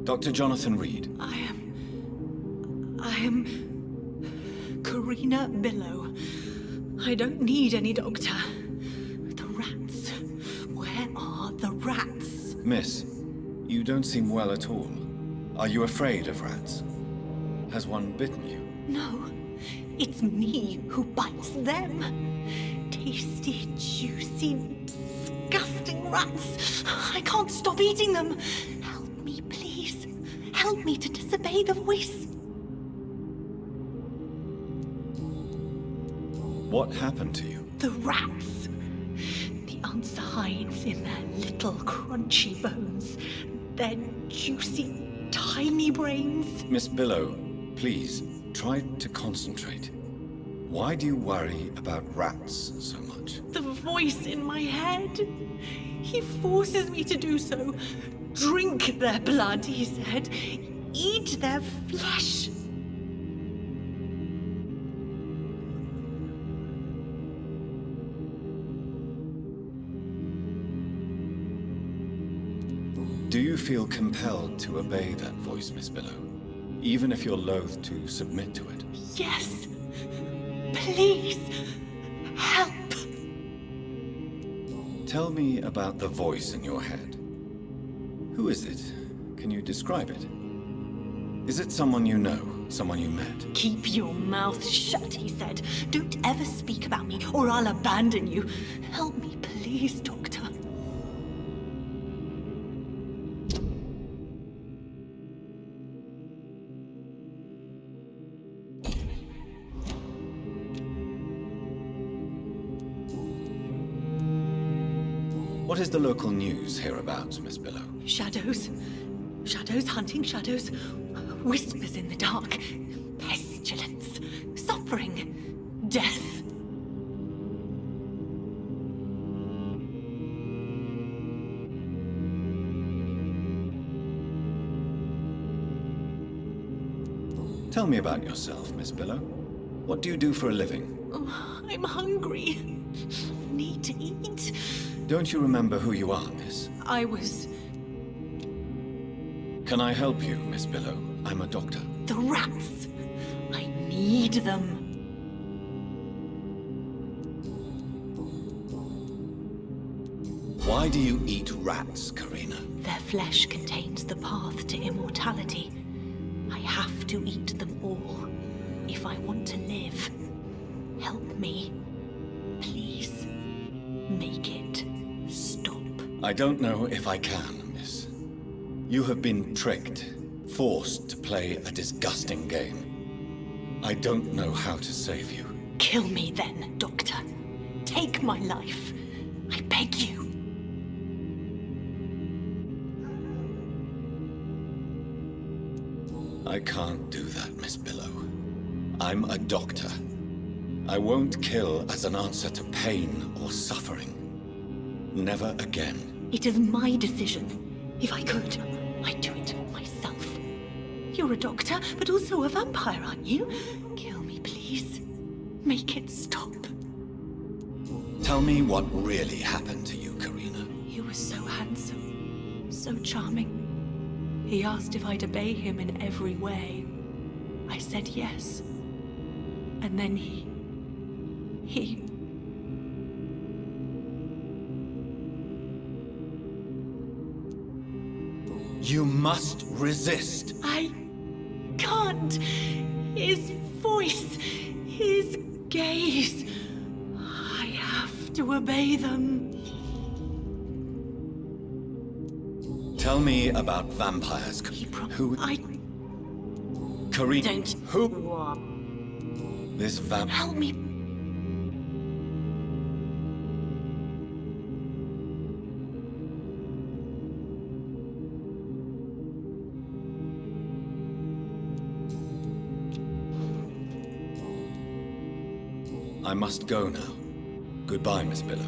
[SPEAKER 1] Dr. Jonathan Reed.
[SPEAKER 13] I am Karina Billow. I don't need any doctor. The rats. Where are the rats?
[SPEAKER 1] Miss, you don't seem well at all. Are you afraid of rats? Has one bitten you?
[SPEAKER 13] No, it's me who bites them. Tasty, juicy, disgusting rats. I can't stop eating them. Help me, please. Help me to disobey the voice.
[SPEAKER 1] What happened to you?
[SPEAKER 13] The rats. The answer hides in their little crunchy bones. Their juicy, tiny brains.
[SPEAKER 1] Miss Billow, please, try to concentrate. Why do you worry about rats so much?
[SPEAKER 13] The voice in my head. He forces me to do so. Drink their blood, he said. Eat their flesh.
[SPEAKER 1] Do you feel compelled to obey that voice, Miss Billow? Even if you're loath to submit to it?
[SPEAKER 13] Yes. Please. Help.
[SPEAKER 1] Tell me about the voice in your head. Who is it? Can you describe it? Is it someone you know? Someone you met?
[SPEAKER 13] Keep your mouth shut, he said. Don't ever speak about me, or I'll abandon you. Help me, please, Doctor.
[SPEAKER 1] What is the local news hereabouts, Miss Billow?
[SPEAKER 13] Shadows. Shadows hunting shadows. Whispers in the dark. Pestilence. Suffering. Death.
[SPEAKER 1] Tell me about yourself, Miss Billow. What do you do for a living?
[SPEAKER 13] Oh, I'm hungry. Need to eat.
[SPEAKER 1] Don't you remember who you are, miss?
[SPEAKER 13] I was
[SPEAKER 1] Can I help you, Miss Billow? I'm a doctor.
[SPEAKER 13] The rats! I need them.
[SPEAKER 1] Why do you eat rats, Karina?
[SPEAKER 13] Their flesh contains the path to immortality. I have to eat them all if I want to live. Help me. Please. Make it stop.
[SPEAKER 1] I don't know if I can, miss. You have been tricked, forced to play a disgusting game. I don't know how to save you.
[SPEAKER 13] Kill me then, Doctor. Take my life. I beg you.
[SPEAKER 1] I can't do that, Miss Billow. I'm a doctor. I won't kill as an answer to pain or suffering. Never again.
[SPEAKER 13] It is my decision. If I could, I'd do it myself. You're a doctor, but also a vampire, aren't you? Kill me, please. Make it stop.
[SPEAKER 1] Tell me what really happened to you, Karina.
[SPEAKER 13] He was so handsome, so charming. He asked if I'd obey him in every way. I said yes. And then he...
[SPEAKER 1] You must resist.
[SPEAKER 13] I can't. His voice, his gaze. I have to obey them.
[SPEAKER 1] Tell me about vampires. Who? Karina.
[SPEAKER 13] Don't.
[SPEAKER 1] Who? This vamp.
[SPEAKER 13] Help me.
[SPEAKER 1] I must go now. Goodbye, Miss Billow.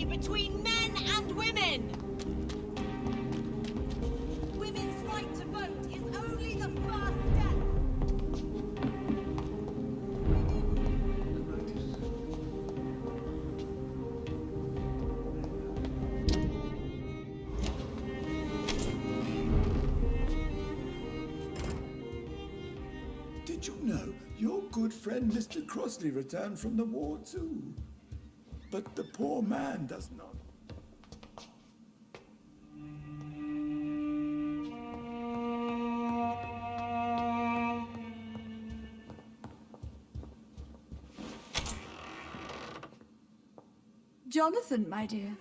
[SPEAKER 3] Between men and women. Women's right to vote is only the first step.
[SPEAKER 14] Did you know your good friend Mr. Crossley returned from the war too? But the poor man does not.
[SPEAKER 21] Jonathan, my dear.